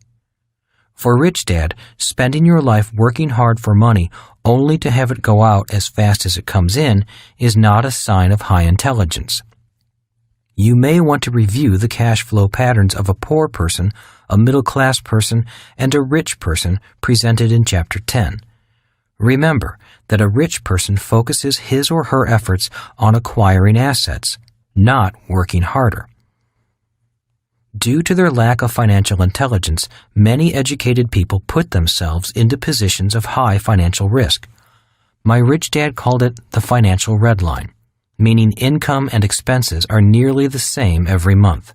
For Rich Dad, spending your life working hard for money only to have it go out as fast as it comes in is not a sign of high intelligence. You may want to review the cash flow patterns of a poor person, a middle-class person, and a rich person presented in Chapter 10. Remember that a rich person focuses his or her efforts on acquiring assets, not working harder. Due to their lack of financial intelligence, many educated people put themselves into positions of high financial risk. My rich dad called it the financial red line, meaning income and expenses are nearly the same every month.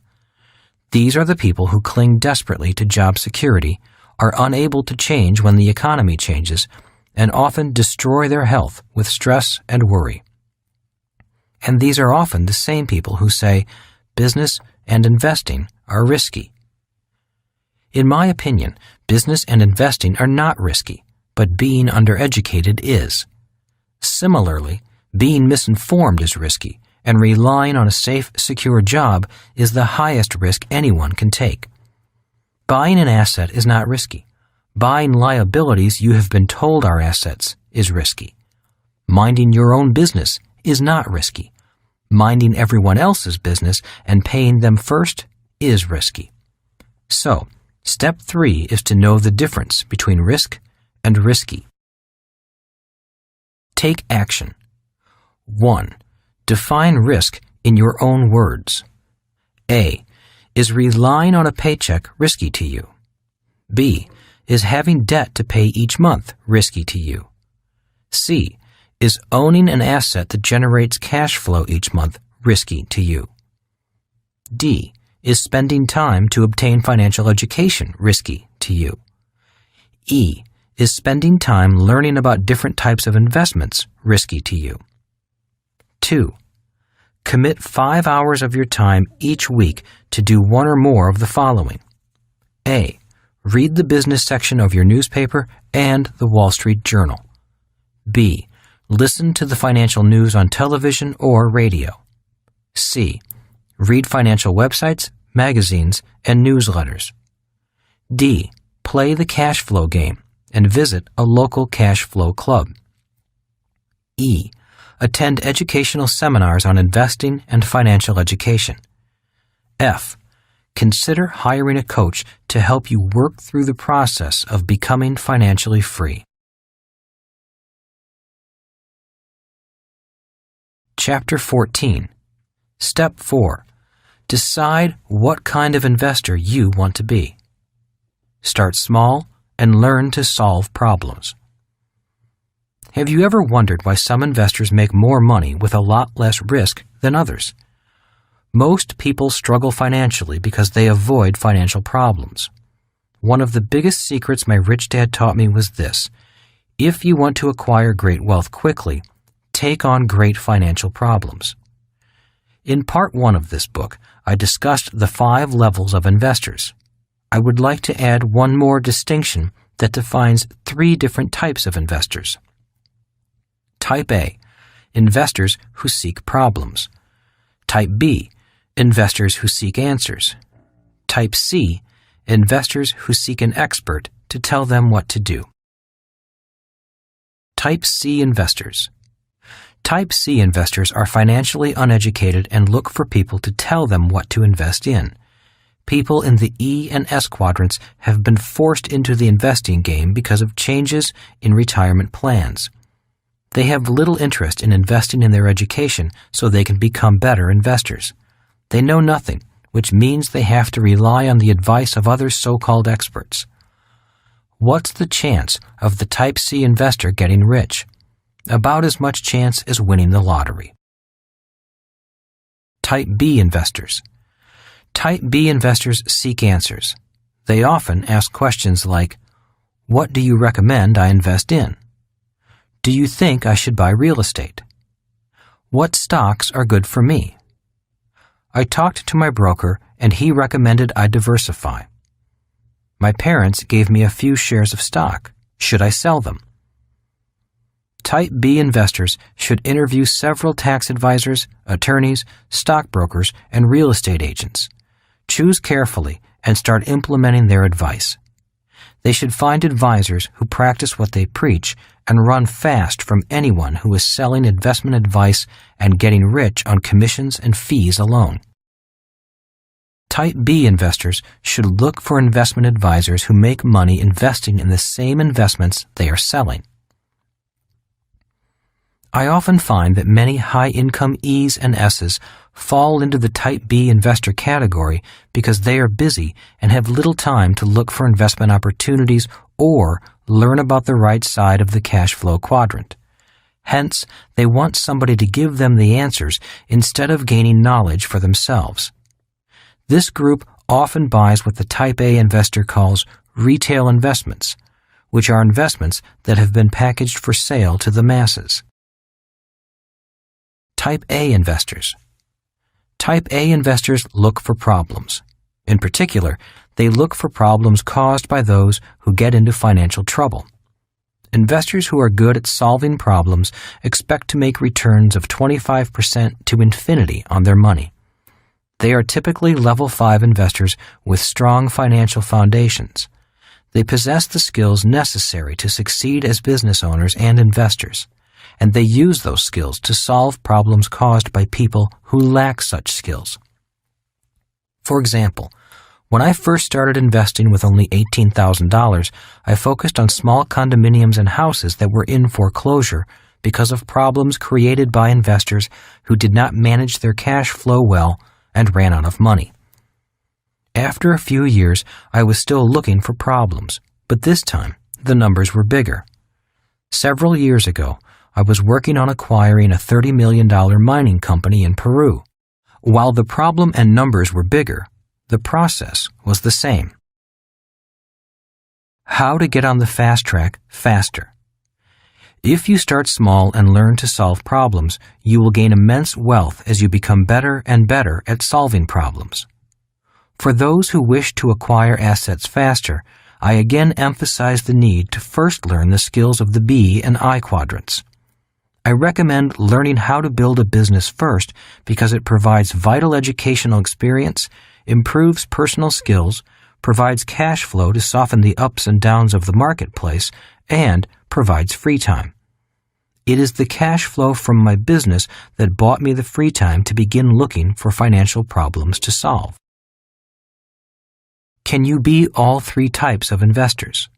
These are the people who cling desperately to job security, are unable to change when the economy changes, and often destroy their health with stress and worry. And these are often the same people who say business and investing are risky. In my opinion, business and investing are not risky, but being undereducated is. Similarly, being misinformed is risky, and relying on a safe, secure job is the highest risk anyone can take. Buying an asset is not risky. Buying liabilities you have been told are assets is risky. Minding your own business is not risky. Minding everyone else's business and paying them first is risky. So, step 3 is to know the difference between risk and risky. Take action. 1. Define risk in your own words. A. Is relying on a paycheck risky to you? B. Is having debt to pay each month risky to you? C. Is owning an asset that generates cash flow each month risky to you? D. Is spending time to obtain financial education risky to you? E. Is spending time learning about different types of investments risky to you? 2. Commit 5 hours of your time each week to do one or more of the following. A. Read the business section of your newspaper and the Wall Street Journal. B. Listen to the financial news on television or radio. C. Read financial websites, magazines, and newsletters. D. Play the cash flow game and visit a local cash flow club. E. Attend educational seminars on investing and financial education. F. Consider hiring a coach to help you work through the process of becoming financially free. Chapter 14. Step 4. Decide what kind of investor you want to be. Start small and learn to solve problems. Have you ever wondered why some investors make more money with a lot less risk than others? Most people struggle financially because they avoid financial problems. One of the biggest secrets my rich dad taught me was this: if you want to acquire great wealth quickly, take on great financial problems. In part 1 of this book, I discussed the 5 levels of investors. I would like to add one more distinction that defines 3 different types of investors. Type A, investors who seek problems. Type B, investors who seek answers. Type C, investors who seek an expert to tell them what to do. Type C investors. Type C investors are financially uneducated and look for people to tell them what to invest in. People in the E and S quadrants have been forced into the investing game because of changes in retirement plans. They have little interest in investing in their education so they can become better investors. They know nothing, which means they have to rely on the advice of other so-called experts. What's the chance of the Type C investor getting rich? About as much chance as winning the lottery. Type B investors. Type B investors seek answers. They often ask questions like, "What do you recommend I invest in? Do you think I should buy real estate? What stocks are good for me? I talked to my broker and he recommended I diversify. My parents gave me a few shares of stock. Should I sell them?" Type B investors should interview several tax advisors, attorneys, stockbrokers, and real estate agents. Choose carefully and start implementing their advice. They should find advisors who practice what they preach and run fast from anyone who is selling investment advice and getting rich on commissions and fees alone. Type B investors should look for investment advisors who make money investing in the same investments they are selling. I often find that many high-income E's and S's fall into the Type B investor category because they are busy and have little time to look for investment opportunities or learn about the right side of the cash flow quadrant. Hence, they want somebody to give them the answers instead of gaining knowledge for themselves. This group often buys what the Type A investor calls retail investments, which are investments that have been packaged for sale to the masses. Type A investors. Type A investors look for problems. In particular, they look for problems caused by those who get into financial trouble. Investors who are good at solving problems expect to make returns of 25% to infinity on their money. They are typically level 5 investors with strong financial foundations. They possess the skills necessary to succeed as business owners and investors, and they use those skills to solve problems caused by people who lack such skills. For example, when I first started investing with only $18,000, I focused on small condominiums and houses that were in foreclosure because of problems created by investors who did not manage their cash flow well and ran out of money. After a few years, I was still looking for problems, but this time the numbers were bigger. Several years ago, I was working on acquiring a $30 million mining company in Peru. While the problem and numbers were bigger, the process was the same. How to get on the fast track faster. If you start small and learn to solve problems, you will gain immense wealth as you become better and better at solving problems. For those who wish to acquire assets faster, I again emphasize the need to first learn the skills of the B and I quadrants. I recommend learning how to build a business first because it provides vital educational experience, improves personal skills, provides cash flow to soften the ups and downs of the marketplace, and provides free time. It is the cash flow from my business that bought me the free time to begin looking for financial problems to solve. Can you be all three types of investors?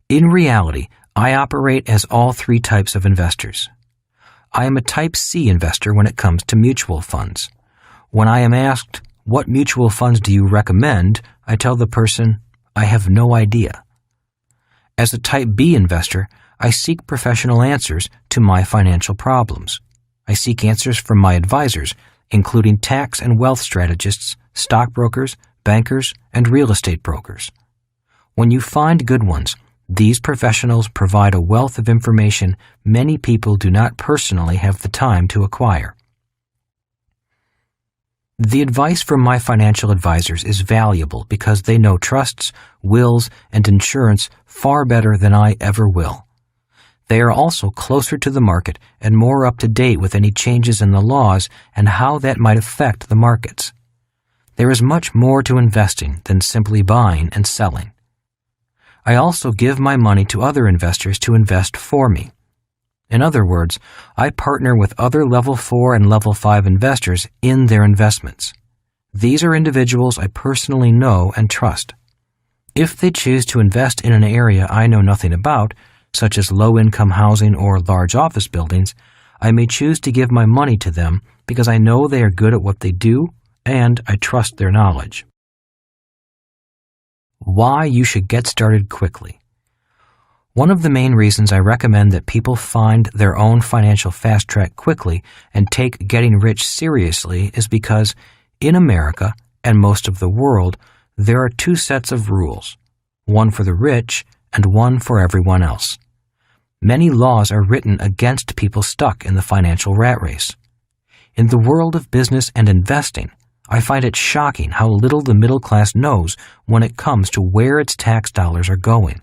In reality, I operate as all three types of investors. I am a Type C investor when it comes to mutual funds. When I am asked, "What mutual funds do you recommend?" I tell the person, "I have no idea." As a Type B investor, I seek professional answers to my financial problems. I seek answers from my advisors, including tax and wealth strategists, stockbrokers, bankers, and real estate brokers. When you find good ones, these professionals provide a wealth of information many people do not personally have the time to acquire. The advice from my financial advisors is valuable because they know trusts, wills, and insurance far better than I ever will. They are also closer to the market and more up to date with any changes in the laws and how that might affect the markets. There is much more to investing than simply buying and selling. I also give my money to other investors to invest for me. In other words, I partner with other Level 4 and Level 5 investors in their investments. These are individuals I personally know and trust. If they choose to invest in an area I know nothing about, such as low-income housing or large office buildings, I may choose to give my money to them because I know they are good at what they do and I trust their knowledge. Why you should get started quickly. One of the main reasons I recommend that people find their own financial fast track quickly and take getting rich seriously is because in America and most of the world, there are two sets of rules, one for the rich and one for everyone else. Many laws are written against people stuck in the financial rat race. In the world of business and investing, I find it shocking how little the middle class knows when it comes to where its tax dollars are going.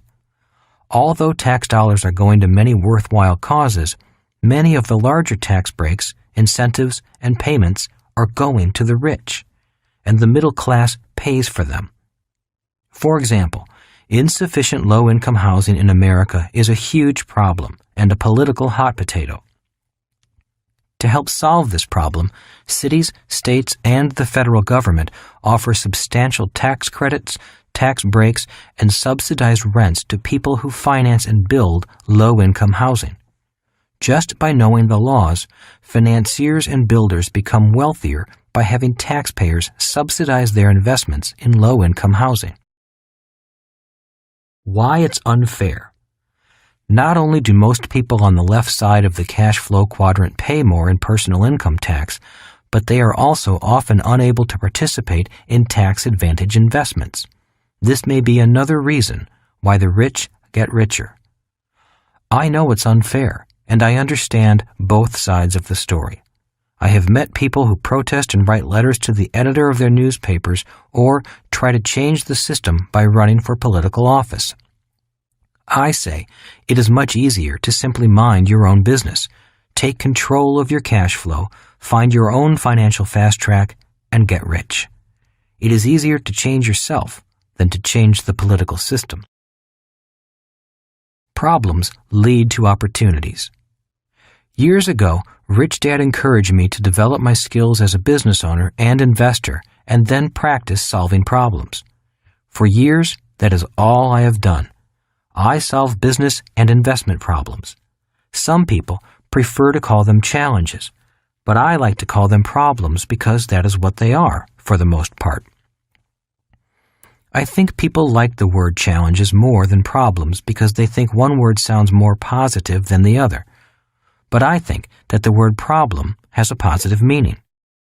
Although tax dollars are going to many worthwhile causes, many of the larger tax breaks, incentives, and payments are going to the rich, and the middle class pays for them. For example, insufficient low-income housing in America is a huge problem and a political hot potato. To help solve this problem, cities, states, and the federal government offer substantial tax credits, tax breaks, and subsidized rents to people who finance and build low-income housing. Just by knowing the laws, financiers and builders become wealthier by having taxpayers subsidize their investments in low-income housing. Why it's unfair. Not only do most people on the left side of the cash flow quadrant pay more in personal income tax, but they are also often unable to participate in tax advantage investments. This may be another reason why the rich get richer. I know it's unfair, and I understand both sides of the story. I have met people who protest and write letters to the editor of their newspapers or try to change the system by running for political office. I say it is much easier to simply mind your own business, take control of your cash flow, find your own financial fast track, and get rich. It is easier to change yourself than to change the political system. Problems lead to opportunities. Years ago, Rich Dad encouraged me to develop my skills as a business owner and investor and then practice solving problems. For years, that is all I have done. I solve business and investment problems. Some people prefer to call them challenges, but I like to call them problems because that is what they are, for the most part. I think people like the word challenges more than problems because they think one word sounds more positive than the other. But I think that the word problem has a positive meaning.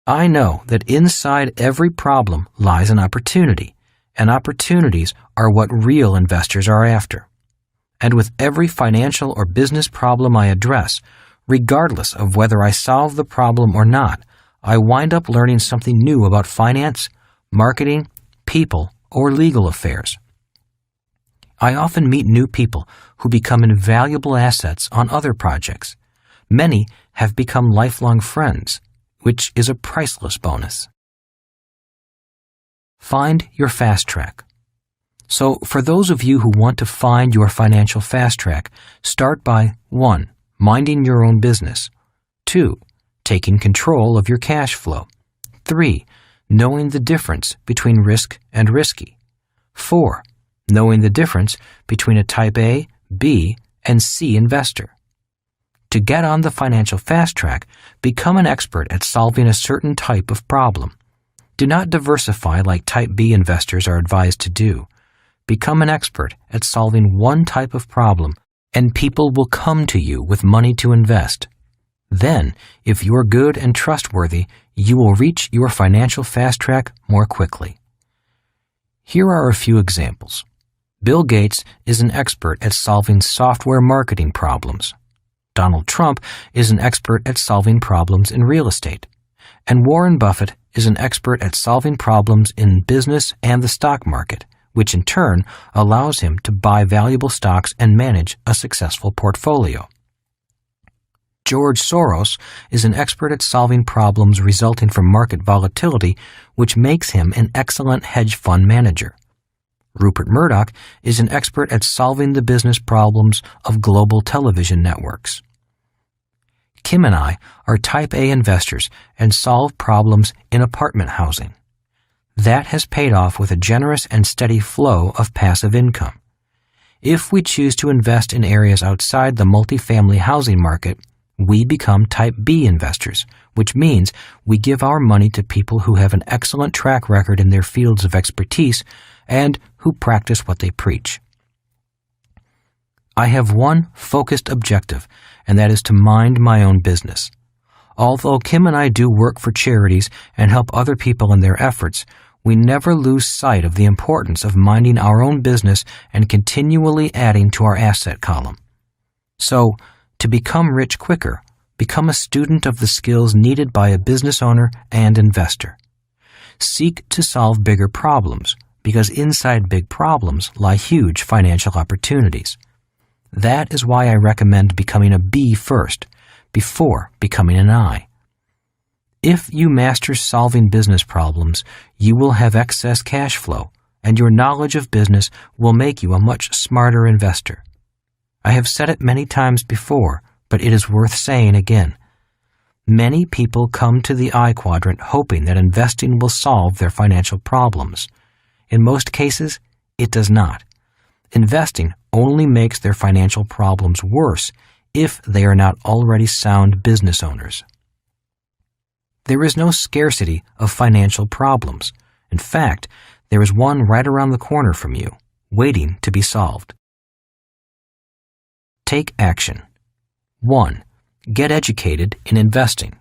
I know that inside every problem lies an opportunity, and opportunities are what real investors are after. And with every financial or business problem I address, regardless of whether I solve the problem or not, I wind up learning something new about finance, marketing, people, or legal affairs. I often meet new people who become invaluable assets on other projects. Many have become lifelong friends, which is a priceless bonus. Find your fast track. So, for those of you who want to find your financial fast track, start by 1. Minding your own business. 2. Taking control of your cash flow. 3. Knowing the difference between risk and risky. 4. Knowing the difference between a type A, B, and C investor. To get on the financial fast track, become an expert at solving a certain type of problem. Do not diversify like type B investors are advised to do. Become an expert at solving one type of problem, and people will come to you with money to invest. Then, if you're good and trustworthy, you will reach your financial fast track more quickly. Here are a few examples. Bill Gates is an expert at solving software marketing problems. Donald Trump is an expert at solving problems in real estate. And Warren Buffett is an expert at solving problems in business and the stock market, which in turn allows him to buy valuable stocks and manage a successful portfolio. George Soros is an expert at solving problems resulting from market volatility, which makes him an excellent hedge fund manager. Rupert Murdoch is an expert at solving the business problems of global television networks. Kim and I are type A investors and solve problems in apartment housing. That has paid off with a generous and steady flow of passive income. If we choose to invest in areas outside the multifamily housing market, we become Type B investors, which means we give our money to people who have an excellent track record in their fields of expertise and who practice what they preach. I have one focused objective, and that is to mind my own business. Although Kim and I do work for charities and help other people in their efforts, we never lose sight of the importance of minding our own business and continually adding to our asset column. So, to become rich quicker, become a student of the skills needed by a business owner and investor. Seek to solve bigger problems, because inside big problems lie huge financial opportunities. That is why I recommend becoming a B first, before becoming an I. If you master solving business problems, you will have excess cash flow, and your knowledge of business will make you a much smarter investor. I have said it many times before, but it is worth saying again. Many people come to the I quadrant hoping that investing will solve their financial problems. In most cases, it does not. Investing only makes their financial problems worse if they are not already sound business owners. There is no scarcity of financial problems. In fact, there is one right around the corner from you, waiting to be solved. Take action. 1. Get educated in investing.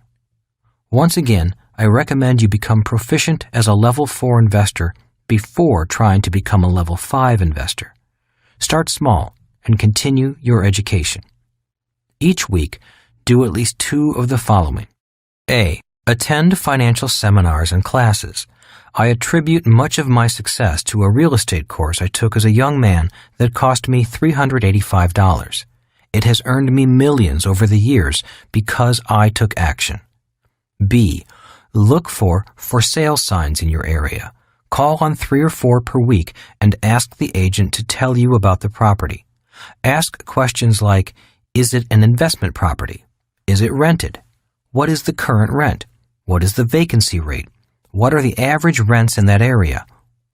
Once again, I recommend you become proficient as a Level 4 investor before trying to become a Level 5 investor. Start small and continue your education. Each week, do at least 2 of the following. A. Attend financial seminars and classes. I attribute much of my success to a real estate course I took as a young man that cost me $385. It has earned me millions over the years because I took action. B. Look for sale signs in your area. Call on 3 or 4 per week and ask the agent to tell you about the property. Ask questions like, is it an investment property? Is it rented? What is the current rent? What is the vacancy rate? What are the average rents in that area?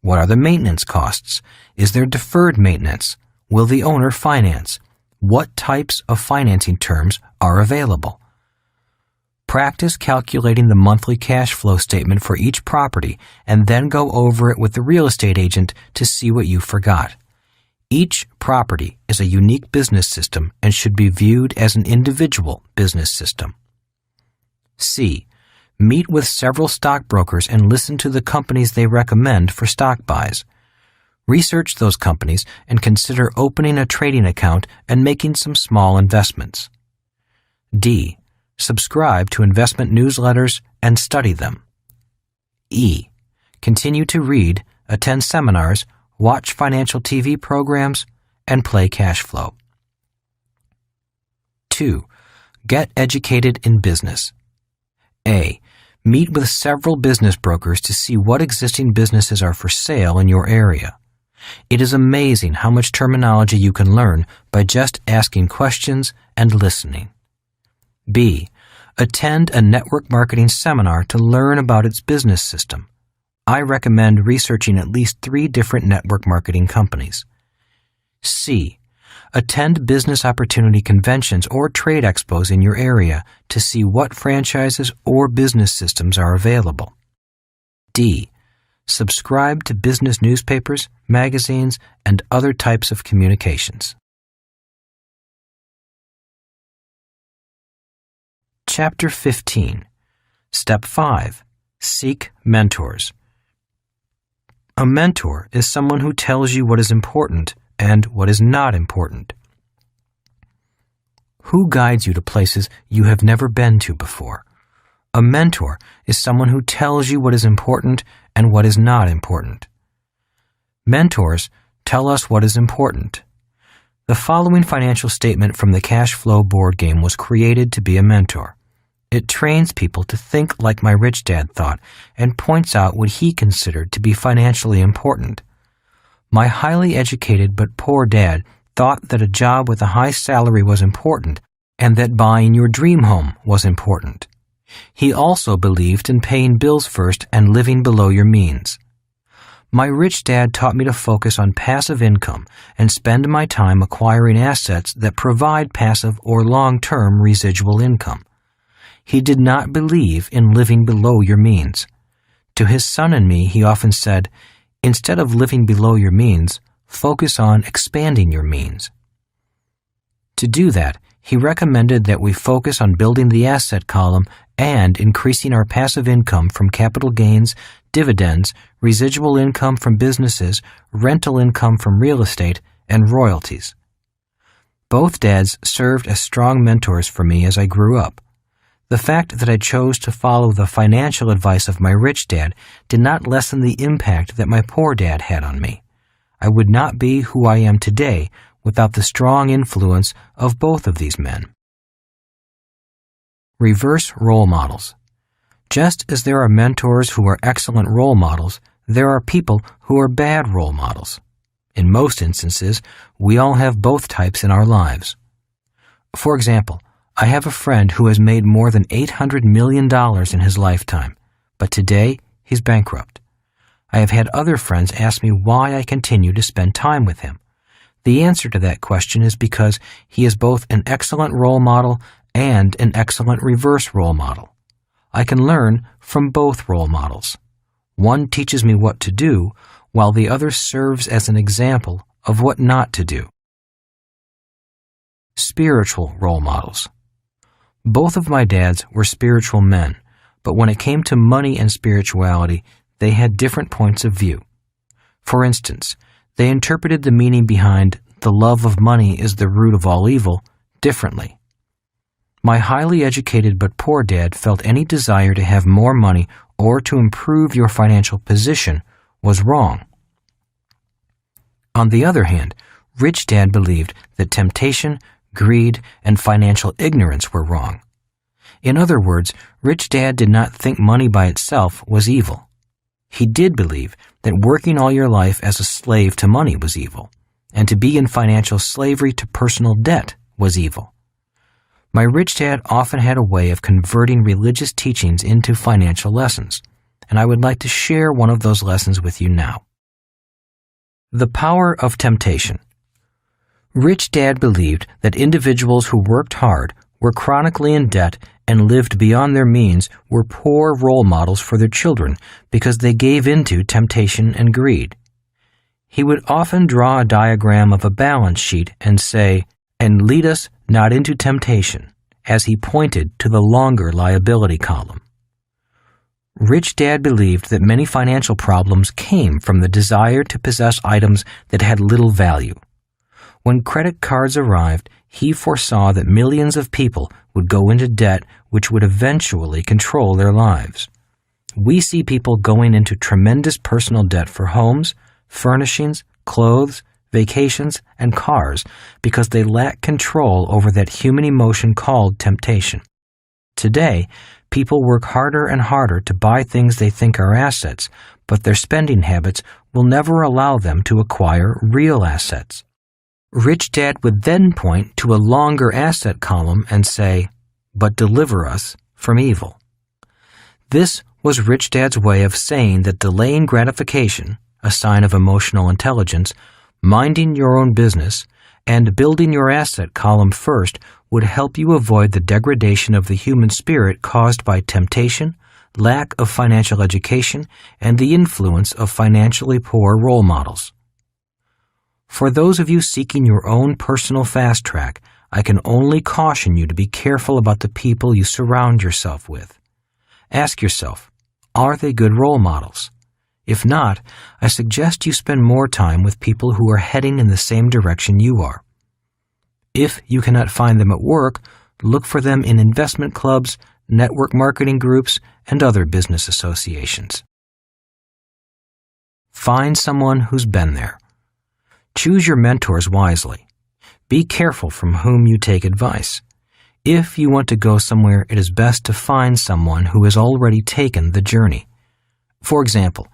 What are the maintenance costs? Is there deferred maintenance? Will the owner finance? What types of financing terms are available? Practice calculating the monthly cash flow statement for each property and then go over it with the real estate agent to see what you forgot. Each property is a unique business system and should be viewed as an individual business system. C. Meet with several stockbrokers and listen to the companies they recommend for stock buys. Research those companies and consider opening a trading account and making some small investments. D. Subscribe to investment newsletters and study them. E. Continue to read, attend seminars, watch financial TV programs, and play Cashflow. 2. Get educated in business. A. Meet with several business brokers to see what existing businesses are for sale in your area. It is amazing how much terminology you can learn by just asking questions and listening. B. Attend a network marketing seminar to learn about its business system. I recommend researching at least 3 different network marketing companies. C. Attend business opportunity conventions or trade expos in your area to see what franchises or business systems are available. D. Subscribe to business newspapers, magazines, and other types of communications. Chapter 15. Step 5. Seek mentors. A mentor is someone who tells you what is important and what is not important. Who guides you to places you have never been to before? A mentor is someone who tells you what is important and what is not important. Mentors tell us what is important. The following financial statement from the Cashflow board game was created to be a mentor. It trains people to think like my rich dad thought and points out what he considered to be financially important. My highly educated but poor dad thought that a job with a high salary was important and that buying your dream home was important. He also believed in paying bills first and living below your means. My rich dad taught me to focus on passive income and spend my time acquiring assets that provide passive or long-term residual income. He did not believe in living below your means. To his son and me, he often said, instead of living below your means, focus on expanding your means. To do that, he recommended that we focus on building the asset column and increasing our passive income from capital gains, dividends, residual income from businesses, rental income from real estate, and royalties. Both dads served as strong mentors for me as I grew up. The fact that I chose to follow the financial advice of my rich dad did not lessen the impact that my poor dad had on me. I would not be who I am today without the strong influence of both of these men. Reverse role models. Just as there are mentors who are excellent role models, there are people who are bad role models. In most instances, we all have both types in our lives. For example, I have a friend who has made more than $800 million in his lifetime, but today he's bankrupt. I have had other friends ask me why I continue to spend time with him. The answer to that question is because he is both an excellent role model and an excellent reverse role model. I can learn from both role models. One teaches me what to do, while the other serves as an example of what not to do. Spiritual role models. Both of my dads were spiritual men, but when it came to money and spirituality, they had different points of view. For instance, they interpreted the meaning behind "the love of money is the root of all evil" differently. My highly educated but poor dad felt any desire to have more money or to improve your financial position was wrong. On the other hand, rich dad believed that temptation, greed, and financial ignorance were wrong. In other words, rich dad did not think money by itself was evil. He did believe that working all your life as a slave to money was evil, and to be in financial slavery to personal debt was evil. My rich dad often had a way of converting religious teachings into financial lessons, and I would like to share one of those lessons with you now. The power of temptation. Rich dad believed that individuals who worked hard, were chronically in debt, and lived beyond their means were poor role models for their children because they gave into temptation and greed. He would often draw a diagram of a balance sheet and say, "And lead us not into temptation," as he pointed to the longer liability column. Rich dad believed that many financial problems came from the desire to possess items that had little value. When credit cards arrived, he foresaw that millions of people would go into debt which would eventually control their lives. We see people going into tremendous personal debt for homes, furnishings, clothes, vacations, and cars because they lack control over that human emotion called temptation. Today, people work harder and harder to buy things they think are assets, but their spending habits will never allow them to acquire real assets. Rich dad would then point to a longer asset column and say, "But deliver us from evil." This was rich dad's way of saying that delaying gratification, a sign of emotional intelligence, minding your own business, and building your asset column first would help you avoid the degradation of the human spirit caused by temptation, lack of financial education, and the influence of financially poor role models. For those of you seeking your own personal fast track, I can only caution you to be careful about the people you surround yourself with. Ask yourself, are they good role models? If not, I suggest you spend more time with people who are heading in the same direction you are. If you cannot find them at work, look for them in investment clubs, network marketing groups, and other business associations. Find someone who's been there. Choose your mentors wisely. Be careful from whom you take advice. If you want to go somewhere, it is best to find someone who has already taken the journey. For example,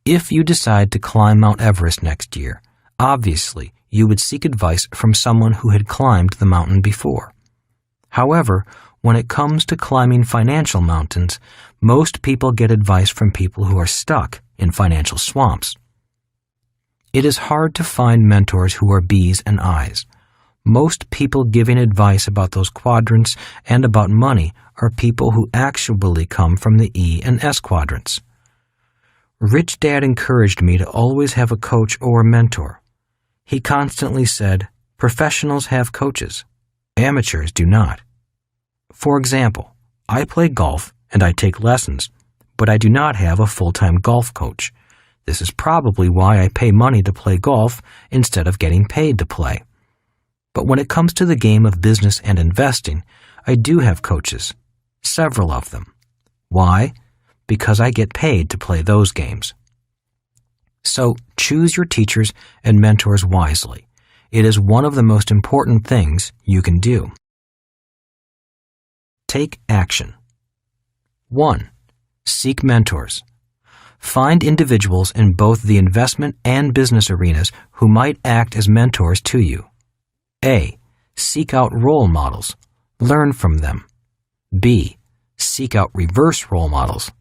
if you decide to climb Mount Everest next year, obviously you would seek advice from someone who had climbed the mountain before. However, when it comes to climbing financial mountains, most people get advice from people who are stuck in financial swamps. It is hard to find mentors who are B's and I's. Most people giving advice about those quadrants and about money are people who actually come from the E and S quadrants. Rich Dad encouraged me to always have a coach or a mentor. He constantly said, "Professionals have coaches. Amateurs do not." For example, I play golf and I take lessons, but I do not have a full-time golf coach. This is probably why I pay money to play golf instead of getting paid to play. But when it comes to the game of business and investing, I do have coaches, several of them. Why? Because I get paid to play those games. So choose your teachers and mentors wisely. It is one of the most important things you can do. Take action. 1. Seek mentors. Find individuals in both the investment and business arenas who might act as mentors to you. A. Seek out role models. Learn from them. B. Seek out reverse role models.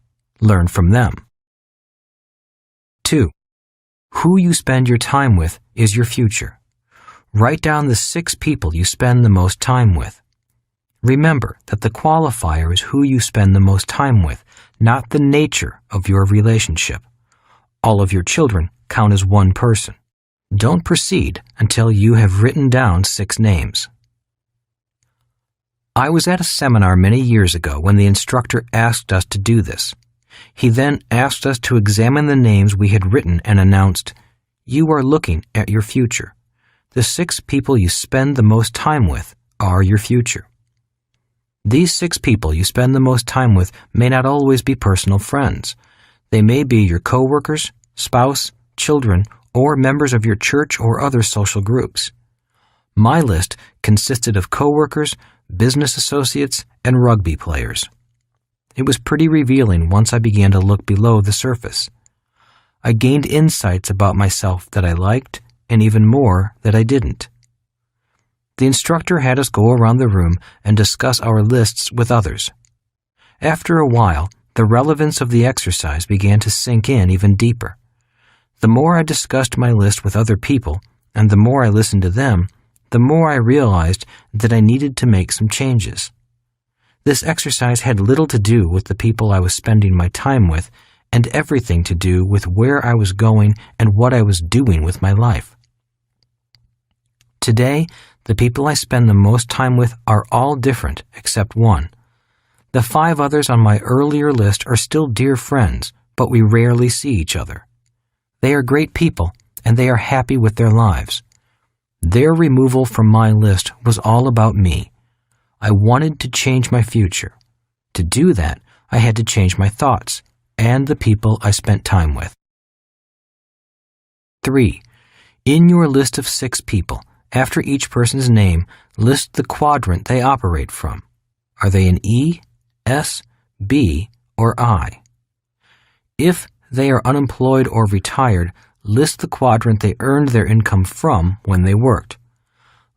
Learn from them. 2. Who you spend your time with is your future. Write down the 6 people you spend the most time with. Remember that the qualifier is who you spend the most time with, not the nature of your relationship. All of your children count as one person. Don't proceed until you have written down 6 names. I was at a seminar many years ago when the instructor asked us to do this. He then asked us to examine the names we had written and announced, "You are looking at your future. The 6 people you spend the most time with are your future." These 6 people you spend the most time with may not always be personal friends. They may be your coworkers, spouse, children, or members of your church or other social groups. My list consisted of coworkers, business associates, and rugby players. It was pretty revealing once I began to look below the surface. I gained insights about myself that I liked, and even more that I didn't. The instructor had us go around the room and discuss our lists with others. After a while, the relevance of the exercise began to sink in even deeper. The more I discussed my list with other people, and the more I listened to them, the more I realized that I needed to make some changes. This exercise had little to do with the people I was spending my time with, and everything to do with where I was going and what I was doing with my life. Today, the people I spend the most time with are all different except one. The 5 others on my earlier list are still dear friends, but we rarely see each other. They are great people, and they are happy with their lives. Their removal from my list was all about me. I wanted to change my future. To do that, I had to change my thoughts and the people I spent time with. 3. In your list of 6 people, after each person's name, list the quadrant they operate from. Are they an E, S, B, or I? If they are unemployed or retired, list the quadrant they earned their income from when they worked.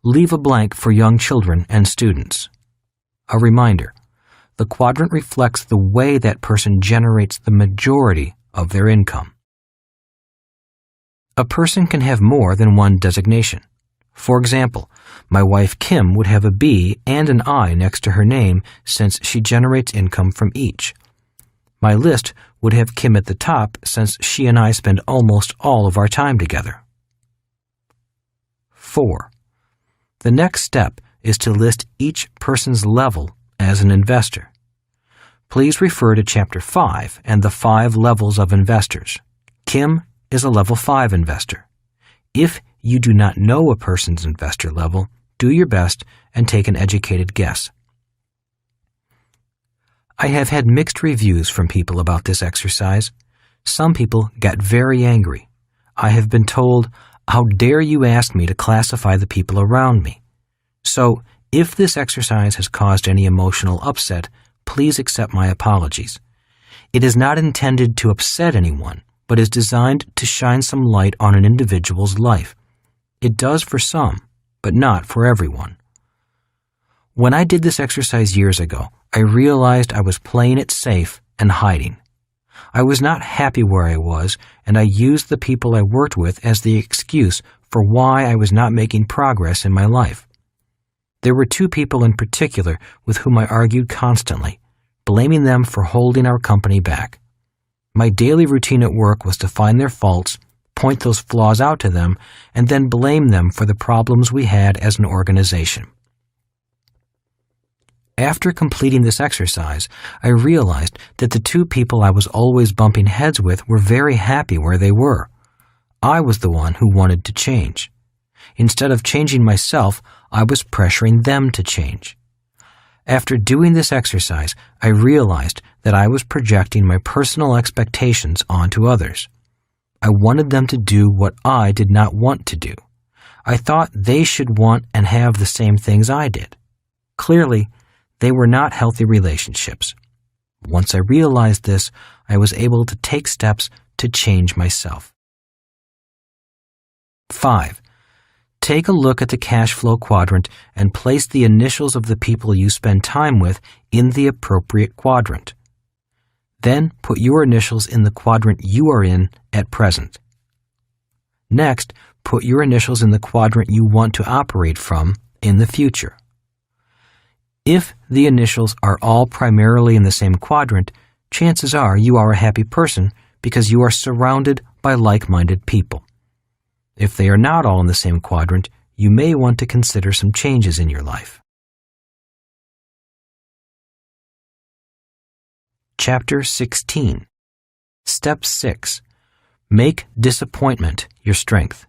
Leave a blank for young children and students. A reminder, the quadrant reflects the way that person generates the majority of their income. A person can have more than one designation. For example, my wife Kim would have a B and an I next to her name since she generates income from each. My list would have Kim at the top since she and I spend almost all of our time together. 4. The next step is to list each person's level as an investor. Please refer to Chapter 5 and the 5 levels of investors. Kim is a level 5 investor. If you do not know a person's investor level, do your best and take an educated guess. I have had mixed reviews from people about this exercise. Some people got very angry. I have been told, "How dare you ask me to classify the people around me?" So, if this exercise has caused any emotional upset, please accept my apologies. It is not intended to upset anyone, but is designed to shine some light on an individual's life. It does for some, but not for everyone. When I did this exercise years ago, I realized I was playing it safe and hiding. I was not happy where I was, and I used the people I worked with as the excuse for why I was not making progress in my life. There were two people in particular with whom I argued constantly, blaming them for holding our company back. My daily routine at work was to find their faults, point those flaws out to them, and then blame them for the problems we had as an organization. After completing this exercise, I realized that the two people I was always bumping heads with were very happy where they were. I was the one who wanted to change. Instead of changing myself, I was pressuring them to change. After doing this exercise, I realized that I was projecting my personal expectations onto others. I wanted them to do what I did not want to do. I thought they should want and have the same things I did. Clearly, they were not healthy relationships. Once I realized this, I was able to take steps to change myself. 5. Take a look at the Cashflow quadrant and place the initials of the people you spend time with in the appropriate quadrant. Then put your initials in the quadrant you are in at present. Next, put your initials in the quadrant you want to operate from in the future. If the initials are all primarily in the same quadrant, chances are you are a happy person because you are surrounded by like-minded people. If they are not all in the same quadrant, you may want to consider some changes in your life. Chapter 16. Step 6. Make disappointment your strength.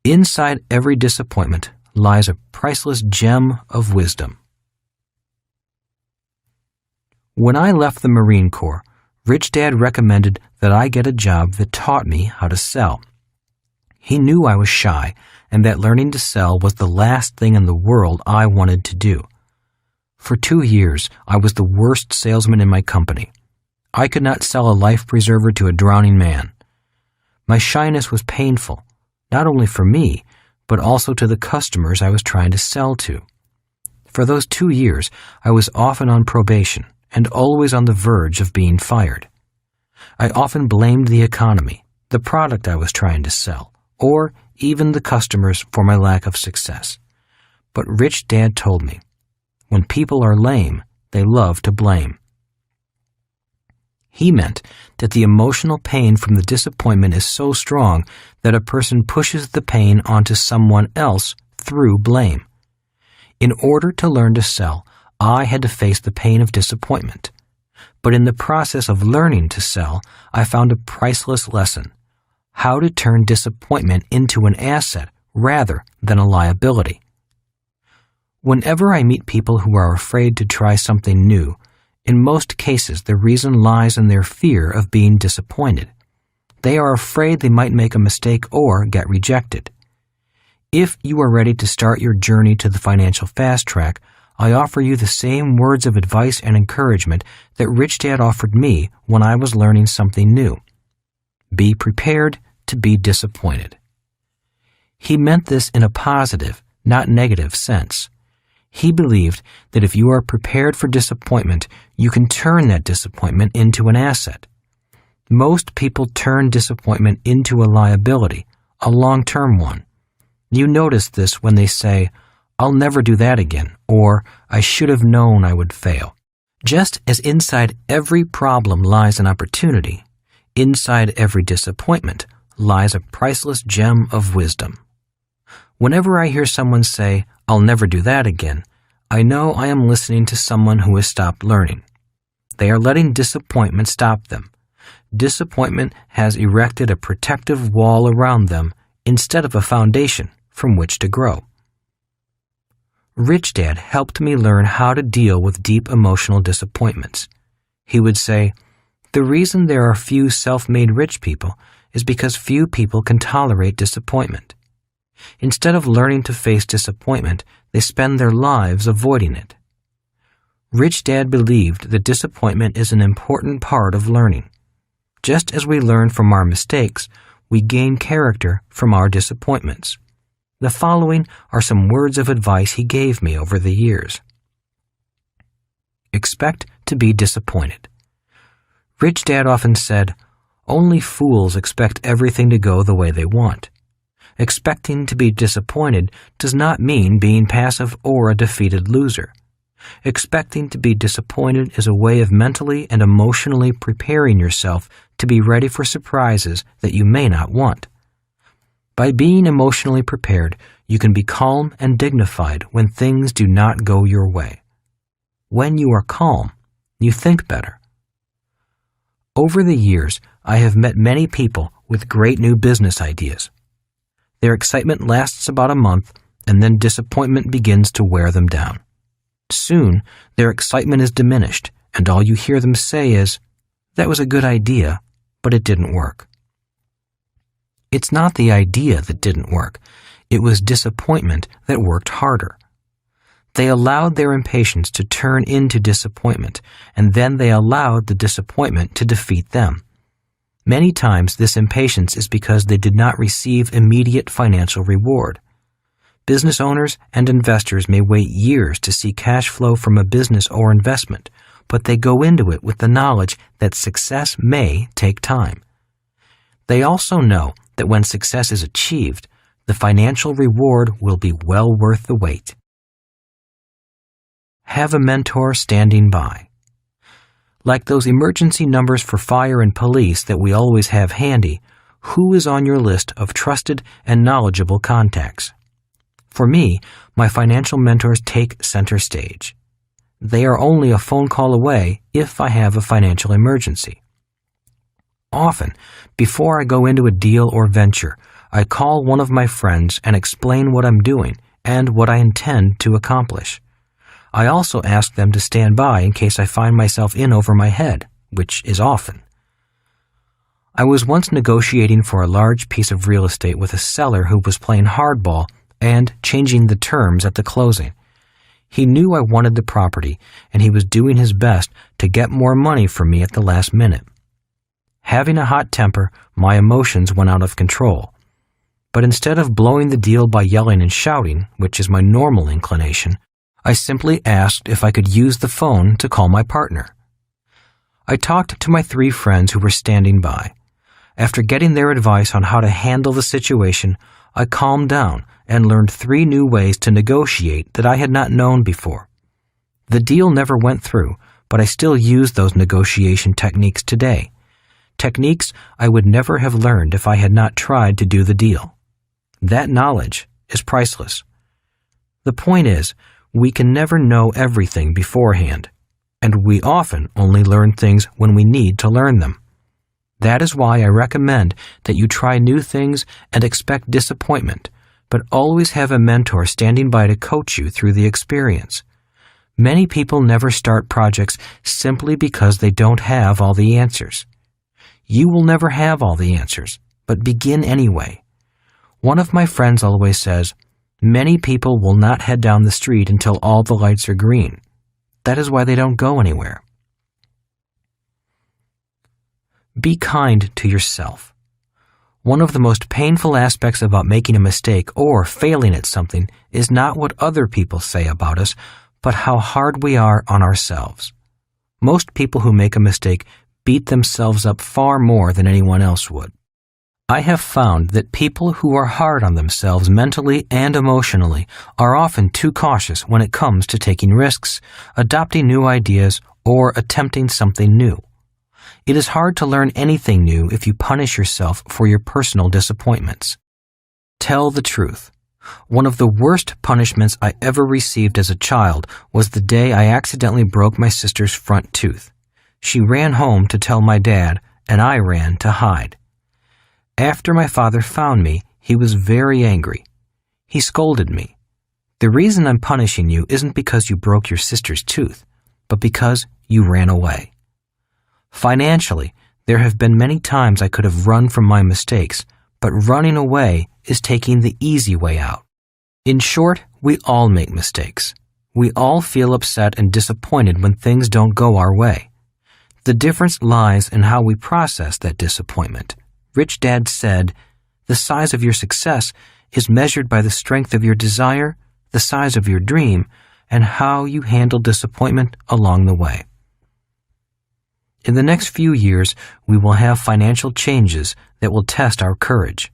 Inside every disappointment lies a priceless gem of wisdom. When I left the Marine Corps, Rich Dad recommended that I get a job that taught me how to sell. He knew I was shy and that learning to sell was the last thing in the world I wanted to do. For 2 years, I was the worst salesman in my company. I could not sell a life preserver to a drowning man. My shyness was painful, not only for me, but also to the customers I was trying to sell to. For those 2 years, I was often on probation and always on the verge of being fired. I often blamed the economy, the product I was trying to sell, or even the customers for my lack of success. But Rich Dad told me, when people are lame, they love to blame. He meant that the emotional pain from the disappointment is so strong that a person pushes the pain onto someone else through blame. In order to learn to sell, I had to face the pain of disappointment. But in the process of learning to sell, I found a priceless lesson: how to turn disappointment into an asset rather than a liability. Whenever I meet people who are afraid to try something new, in most cases the reason lies in their fear of being disappointed. They are afraid they might make a mistake or get rejected. If you are ready to start your journey to the financial fast track, I offer you the same words of advice and encouragement that Rich Dad offered me when I was learning something new. Be prepared to be disappointed. He meant this in a positive, not negative sense. He believed that if you are prepared for disappointment, you can turn that disappointment into an asset. Most people turn disappointment into a liability, a long-term one. You notice this when they say, "I'll never do that again," or "I should have known I would fail." Just as inside every problem lies an opportunity, inside every disappointment lies a priceless gem of wisdom. Whenever I hear someone say, "I'll never do that again," I know I am listening to someone who has stopped learning. They are letting disappointment stop them. Disappointment has erected a protective wall around them instead of a foundation from which to grow. Rich Dad helped me learn how to deal with deep emotional disappointments. He would say, "The reason there are few self-made rich people is because few people can tolerate disappointment. Instead of learning to face disappointment, they spend their lives avoiding it." Rich Dad believed that disappointment is an important part of learning. Just as we learn from our mistakes, we gain character from our disappointments. The following are some words of advice he gave me over the years. Expect to be disappointed. Rich Dad often said, "Only fools expect everything to go the way they want." Expecting to be disappointed does not mean being passive or a defeated loser. Expecting to be disappointed is a way of mentally and emotionally preparing yourself to be ready for surprises that you may not want. By being emotionally prepared, you can be calm and dignified when things do not go your way. When you are calm, you think better. Over the years, I have met many people with great new business ideas. Their excitement lasts about a month, and then disappointment begins to wear them down. Soon, their excitement is diminished, and all you hear them say is, "That was a good idea, but it didn't work." It's not the idea that didn't work. It was disappointment that worked harder. They allowed their impatience to turn into disappointment, and then they allowed the disappointment to defeat them. Many times this impatience is because they did not receive immediate financial reward. Business owners and investors may wait years to see cash flow from a business or investment, but they go into it with the knowledge that success may take time. They also know that when success is achieved, the financial reward will be well worth the wait. Have a mentor standing by. Like those emergency numbers for fire and police that we always have handy, who is on your list of trusted and knowledgeable contacts? For me, my financial mentors take center stage. They are only a phone call away if I have a financial emergency. Often, before I go into a deal or venture, I call one of my friends and explain what I'm doing and what I intend to accomplish. I also ask them to stand by in case I find myself in over my head, which is often. I was once negotiating for a large piece of real estate with a seller who was playing hardball and changing the terms at the closing. He knew I wanted the property, and he was doing his best to get more money from me at the last minute. Having a hot temper, my emotions went out of control. But instead of blowing the deal by yelling and shouting, which is my normal inclination, I simply asked if I could use the phone to call my partner. I talked to my 3 friends who were standing by. After getting their advice on how to handle the situation, I calmed down and learned 3 new ways to negotiate that I had not known before. The deal never went through, but I still use those negotiation techniques today. Techniques I would never have learned if I had not tried to do the deal. That knowledge is priceless. The point is, we can never know everything beforehand, and we often only learn things when we need to learn them. That is why I recommend that you try new things and expect disappointment, but always have a mentor standing by to coach you through the experience. Many people never start projects simply because they don't have all the answers. You will never have all the answers, but begin anyway. One of my friends always says, "Many people will not head down the street until all the lights are green." That is why they don't go anywhere. Be kind to yourself. One of the most painful aspects about making a mistake or failing at something is not what other people say about us, but how hard we are on ourselves. Most people who make a mistake beat themselves up far more than anyone else would. I have found that people who are hard on themselves mentally and emotionally are often too cautious when it comes to taking risks, adopting new ideas, or attempting something new. It is hard to learn anything new if you punish yourself for your personal disappointments. Tell the truth. One of the worst punishments I ever received as a child was the day I accidentally broke my sister's front tooth. She ran home to tell my dad, and I ran to hide. After my father found me, he was very angry. He scolded me. "The reason I'm punishing you isn't because you broke your sister's tooth, but because you ran away." Financially, there have been many times I could have run from my mistakes, but running away is taking the easy way out. In short, we all make mistakes. We all feel upset and disappointed when things don't go our way. The difference lies in how we process that disappointment. Rich Dad said, "The size of your success is measured by the strength of your desire, the size of your dream, and how you handle disappointment along the way." In the next few years, we will have financial changes that will test our courage.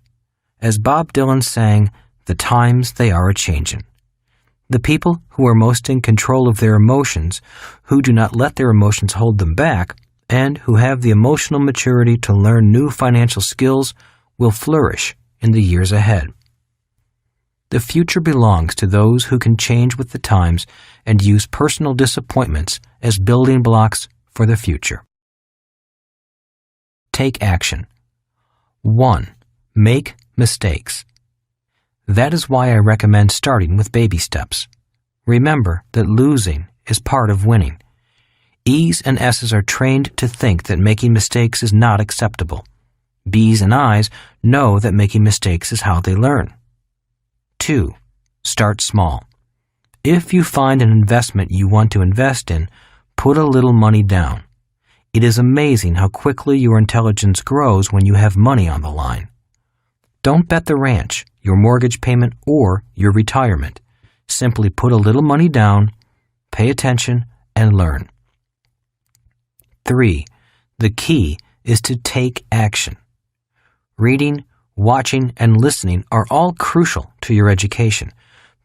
As Bob Dylan sang, "The times they are a-changin'." The people who are most in control of their emotions, who do not let their emotions hold them back, and who have the emotional maturity to learn new financial skills will flourish in the years ahead. The future belongs to those who can change with the times and use personal disappointments as building blocks for the future. Take action. 1. Make mistakes. That is why I recommend starting with baby steps. Remember that losing is part of winning. E's and S's are trained to think that making mistakes is not acceptable. B's and I's know that making mistakes is how they learn. 2. Start small. If you find an investment you want to invest in, put a little money down. It is amazing how quickly your intelligence grows when you have money on the line. Don't bet the ranch, your mortgage payment, or your retirement. Simply put a little money down, pay attention, and learn. 3. The key is to take action. Reading, watching, and listening are all crucial to your education,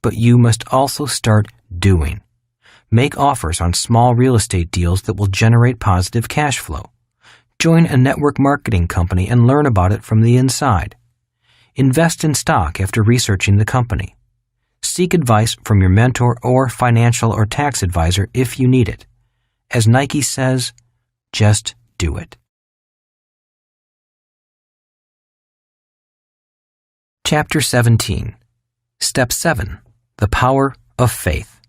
but you must also start doing. Make offers on small real estate deals that will generate positive cash flow. Join a network marketing company and learn about it from the inside. Invest in stock after researching the company. Seek advice from your mentor or financial or tax advisor if you need it. As Nike says, just do it. Chapter 17. Step 7. The Power of Faith.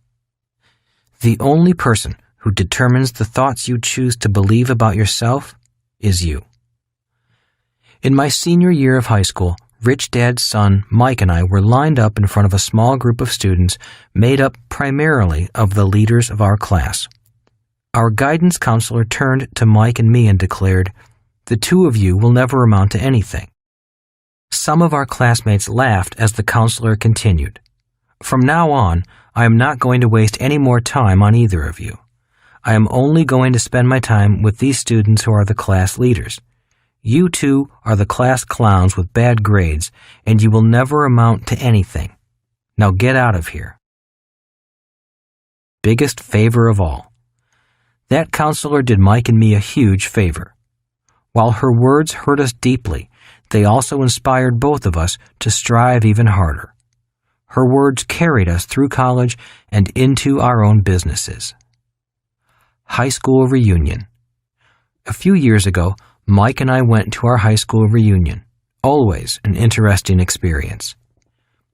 The only person who determines the thoughts you choose to believe about yourself is you. In my senior year of high school, Rich Dad's son, Mike, and I were lined up in front of a small group of students made up primarily of the leaders of our class. Our guidance counselor turned to Mike and me and declared, "The two of you will never amount to anything." Some of our classmates laughed as the counselor continued, "From now on, I am not going to waste any more time on either of you. I am only going to spend my time with these students who are the class leaders. You two are the class clowns with bad grades, and you will never amount to anything. Now get out of here." Biggest favor of all. That counselor did Mike and me a huge favor. While her words hurt us deeply, they also inspired both of us to strive even harder. Her words carried us through college and into our own businesses. High school reunion. A few years ago, Mike and I went to our high school reunion. Always an interesting experience.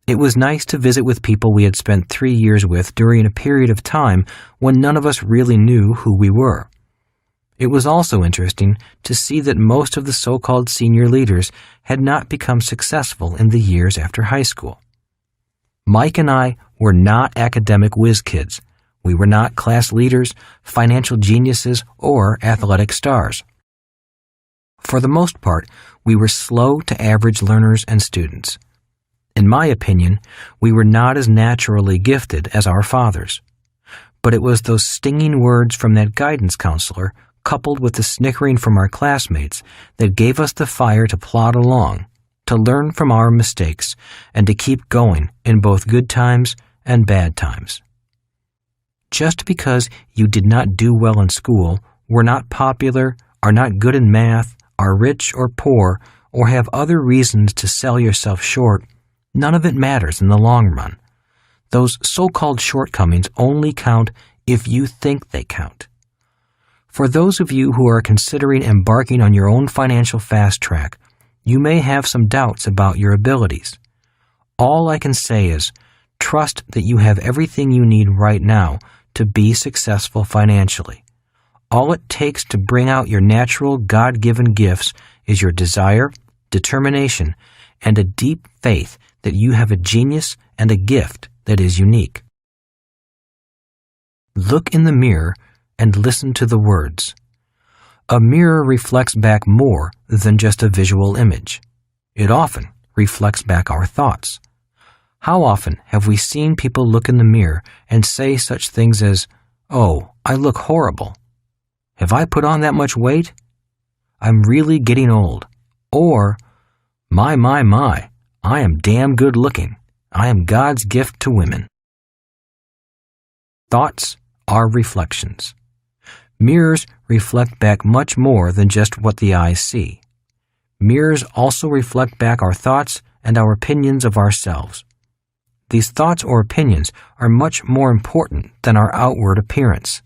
It was nice to visit with people we had spent 3 years with during a period of time when none of us really knew who we were. It was also interesting to see that most of the so-called senior leaders had not become successful in the years after high school. Mike and I were not academic whiz kids. We were not class leaders, financial geniuses, or athletic stars. For the most part, we were slow to average learners and students. In my opinion, we were not as naturally gifted as our fathers. But it was those stinging words from that guidance counselor, coupled with the snickering from our classmates, that gave us the fire to plod along, to learn from our mistakes, and to keep going in both good times and bad times. Just because you did not do well in school, were not popular, are not good in math, are rich or poor, or have other reasons to sell yourself short, none of it matters in the long run. Those so-called shortcomings only count if you think they count. For those of you who are considering embarking on your own financial fast track, you may have some doubts about your abilities. All I can say is, trust that you have everything you need right now to be successful financially. All it takes to bring out your natural God-given gifts is your desire, determination, and a deep faith that you have a genius and a gift that is unique. Look in the mirror and listen to the words. A mirror reflects back more than just a visual image. It often reflects back our thoughts. How often have we seen people look in the mirror and say such things as, "Oh, I look horrible"? Have I put on that much weight? I'm really getting old. Or, my, I am damn good looking. I am God's gift to women. Thoughts are reflections. Mirrors reflect back much more than just what the eyes see. Mirrors also reflect back our thoughts and our opinions of ourselves. These thoughts or opinions are much more important than our outward appearance.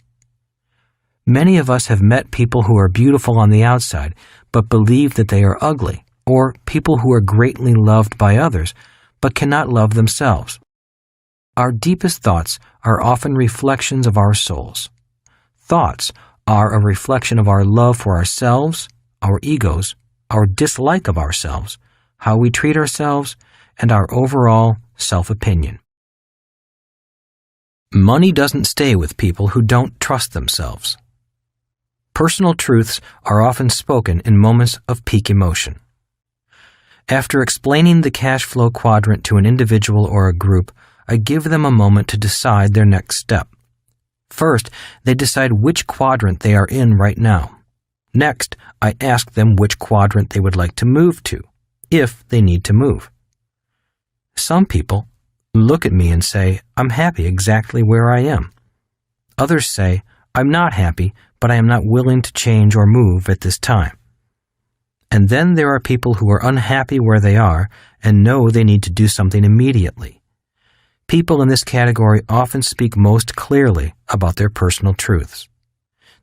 Many of us have met people who are beautiful on the outside, but believe that they are ugly, or people who are greatly loved by others, but cannot love themselves. Our deepest thoughts are often reflections of our souls. Thoughts are a reflection of our love for ourselves, our egos, our dislike of ourselves, how we treat ourselves, and our overall self-opinion. Money doesn't stay with people who don't trust themselves. Personal truths are often spoken in moments of peak emotion. After explaining the cash flow quadrant to an individual or a group, I give them a moment to decide their next step. First, they decide which quadrant they are in right now. Next, I ask them which quadrant they would like to move to, if they need to move. Some people look at me and say, I'm happy exactly where I am. Others say, I'm not happy, but I am not willing to change or move at this time. And then there are people who are unhappy where they are and know they need to do something immediately. People in this category often speak most clearly about their personal truths.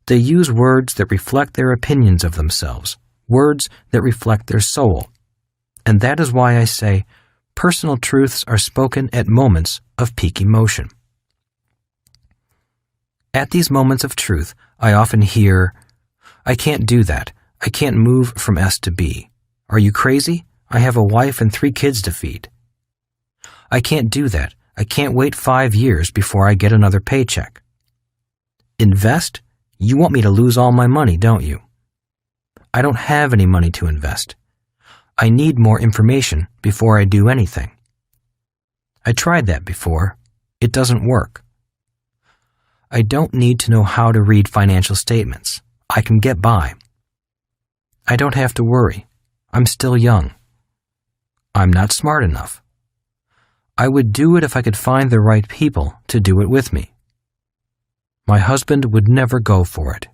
They use words that reflect their opinions of themselves, words that reflect their soul. And that is why I say, personal truths are spoken at moments of peak emotion. At these moments of truth, I often hear, I can't do that. I can't move from S to B. Are you crazy? I have a wife and 3 kids to feed. I can't do that. I can't wait 5 years before I get another paycheck. Invest? You want me to lose all my money, don't you? I don't have any money to invest. I need more information before I do anything. I tried that before. It doesn't work. I don't need to know how to read financial statements. I can get by. I don't have to worry. I'm still young. I'm not smart enough. I would do it if I could find the right people to do it with me. My husband would never go for it.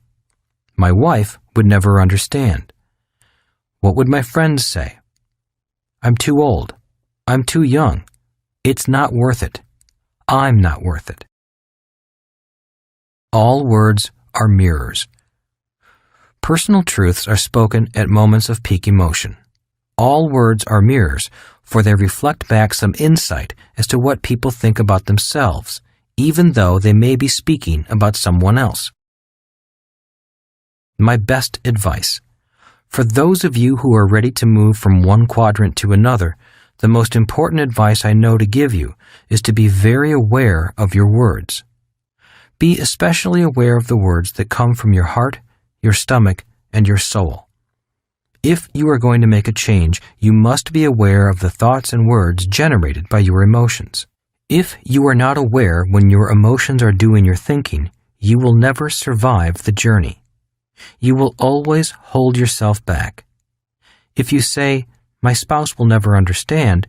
My wife would never understand. What would my friends say? I'm too old. I'm too young. It's not worth it. I'm not worth it. All words are mirrors. Personal truths are spoken at moments of peak emotion. All words are mirrors, for they reflect back some insight as to what people think about themselves, even though they may be speaking about someone else. My best advice. For those of you who are ready to move from one quadrant to another, the most important advice I know to give you is to be very aware of your words. Be especially aware of the words that come from your heart, your stomach, and your soul. If you are going to make a change, you must be aware of the thoughts and words generated by your emotions. If you are not aware when your emotions are doing your thinking, you will never survive the journey. You will always hold yourself back. If you say, my spouse will never understand,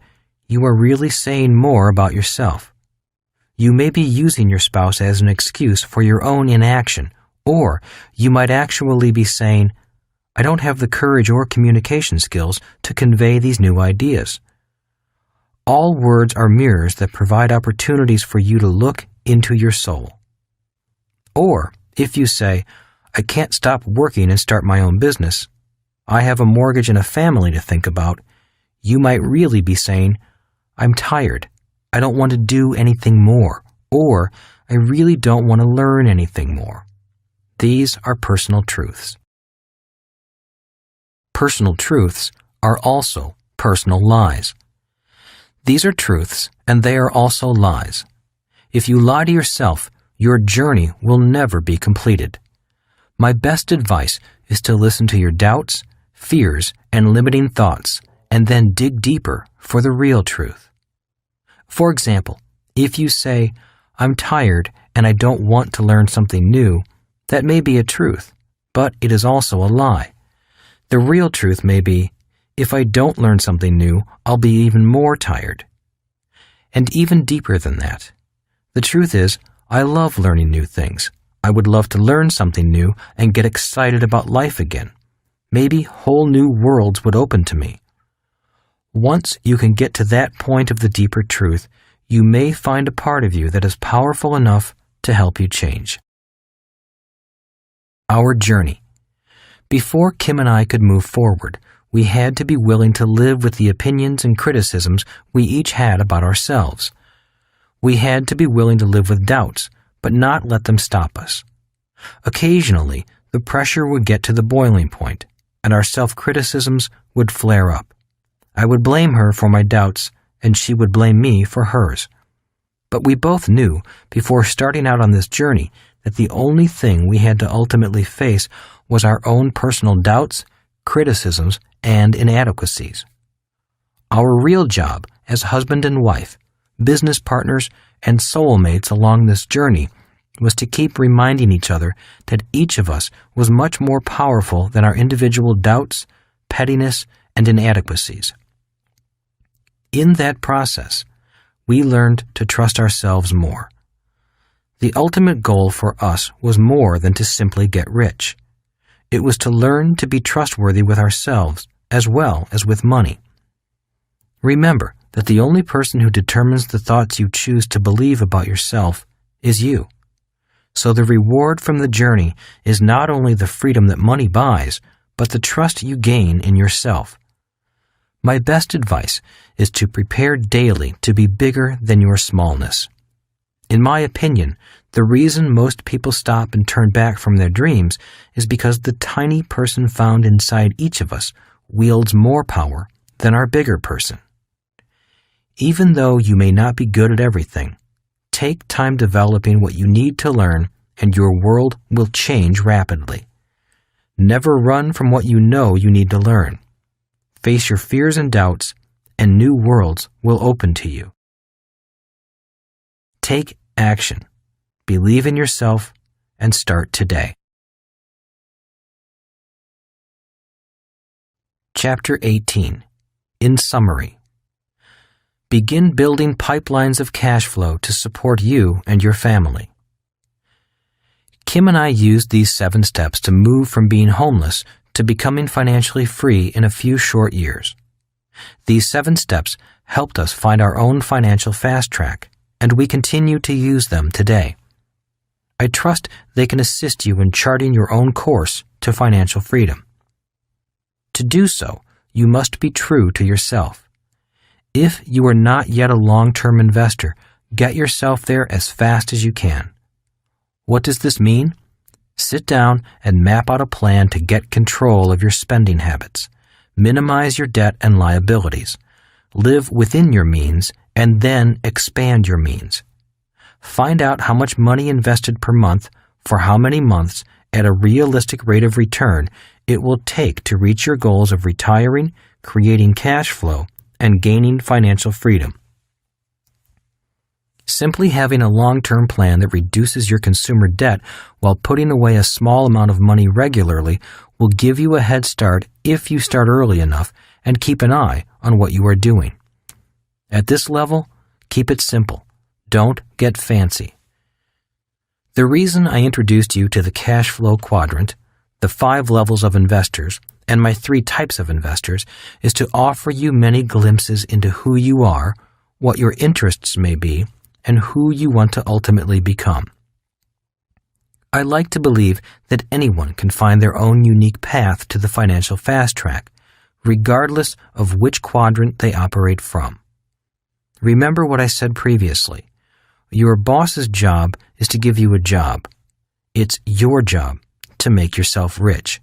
you are really saying more about yourself. You may be using your spouse as an excuse for your own inaction, or you might actually be saying, I don't have the courage or communication skills to convey these new ideas. All words are mirrors that provide opportunities for you to look into your soul. Or, if you say, I can't stop working and start my own business, I have a mortgage and a family to think about, you might really be saying, I'm tired. I don't want to do anything more, or I really don't want to learn anything more. These are personal truths. Personal truths are also personal lies. These are truths, and they are also lies. If you lie to yourself, your journey will never be completed. My best advice is to listen to your doubts, fears, and limiting thoughts, and then dig deeper for the real truth. For example, if you say, I'm tired and I don't want to learn something new, that may be a truth, but it is also a lie. The real truth may be, if I don't learn something new, I'll be even more tired. And even deeper than that, the truth is, I love learning new things. I would love to learn something new and get excited about life again. Maybe whole new worlds would open to me. Once you can get to that point of the deeper truth, you may find a part of you that is powerful enough to help you change. Our journey. Before Kim and I could move forward, we had to be willing to live with the opinions and criticisms we each had about ourselves. We had to be willing to live with doubts, but not let them stop us. Occasionally, the pressure would get to the boiling point, and our self-criticisms would flare up. I would blame her for my doubts, and she would blame me for hers. But we both knew, before starting out on this journey, that the only thing we had to ultimately face was our own personal doubts, criticisms, and inadequacies. Our real job as husband and wife, business partners, and soulmates along this journey was to keep reminding each other that each of us was much more powerful than our individual doubts, pettiness, and inadequacies. In that process, we learned to trust ourselves more. The ultimate goal for us was more than to simply get rich. It was to learn to be trustworthy with ourselves as well as with money. Remember that the only person who determines the thoughts you choose to believe about yourself is you. So the reward from the journey is not only the freedom that money buys, but the trust you gain in yourself. My best advice is to prepare daily to be bigger than your smallness. In my opinion, the reason most people stop and turn back from their dreams is because the tiny person found inside each of us wields more power than our bigger person. Even though you may not be good at everything, take time developing what you need to learn and your world will change rapidly. Never run from what you know you need to learn. Face your fears and doubts, and new worlds will open to you. Take action. Believe in yourself and start today. Chapter 18. In summary. Begin building pipelines of cash flow to support you and your family. Kim and I used these 7 steps to move from being homeless to becoming financially free in a few short years. These 7 steps helped us find our own financial fast track, and we continue to use them today. I trust they can assist you in charting your own course to financial freedom. To do so, you must be true to yourself. If you are not yet a long-term investor, get yourself there as fast as you can. What does this mean? Sit down and map out a plan to get control of your spending habits. Minimize your debt and liabilities. Live within your means and then expand your means. Find out how much money invested per month for how many months at a realistic rate of return it will take to reach your goals of retiring, creating cash flow, and gaining financial freedom. Simply having a long-term plan that reduces your consumer debt while putting away a small amount of money regularly will give you a head start if you start early enough and keep an eye on what you are doing. At this level, keep it simple. Don't get fancy. The reason I introduced you to the Cashflow Quadrant, the 5 levels of investors, and my 3 types of investors is to offer you many glimpses into who you are, what your interests may be, and who you want to ultimately become. I like to believe that anyone can find their own unique path to the financial fast track, regardless of which quadrant they operate from. Remember what I said previously. Your boss's job is to give you a job. It's your job to make yourself rich.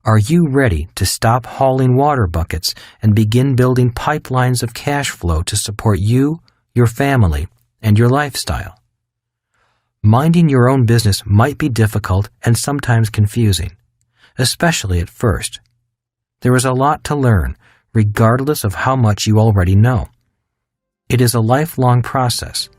Are you ready to stop hauling water buckets and begin building pipelines of cash flow to support you, your family, and your lifestyle? Minding your own business might be difficult and sometimes confusing, especially at first. There is a lot to learn, regardless of how much you already know. It is a lifelong process,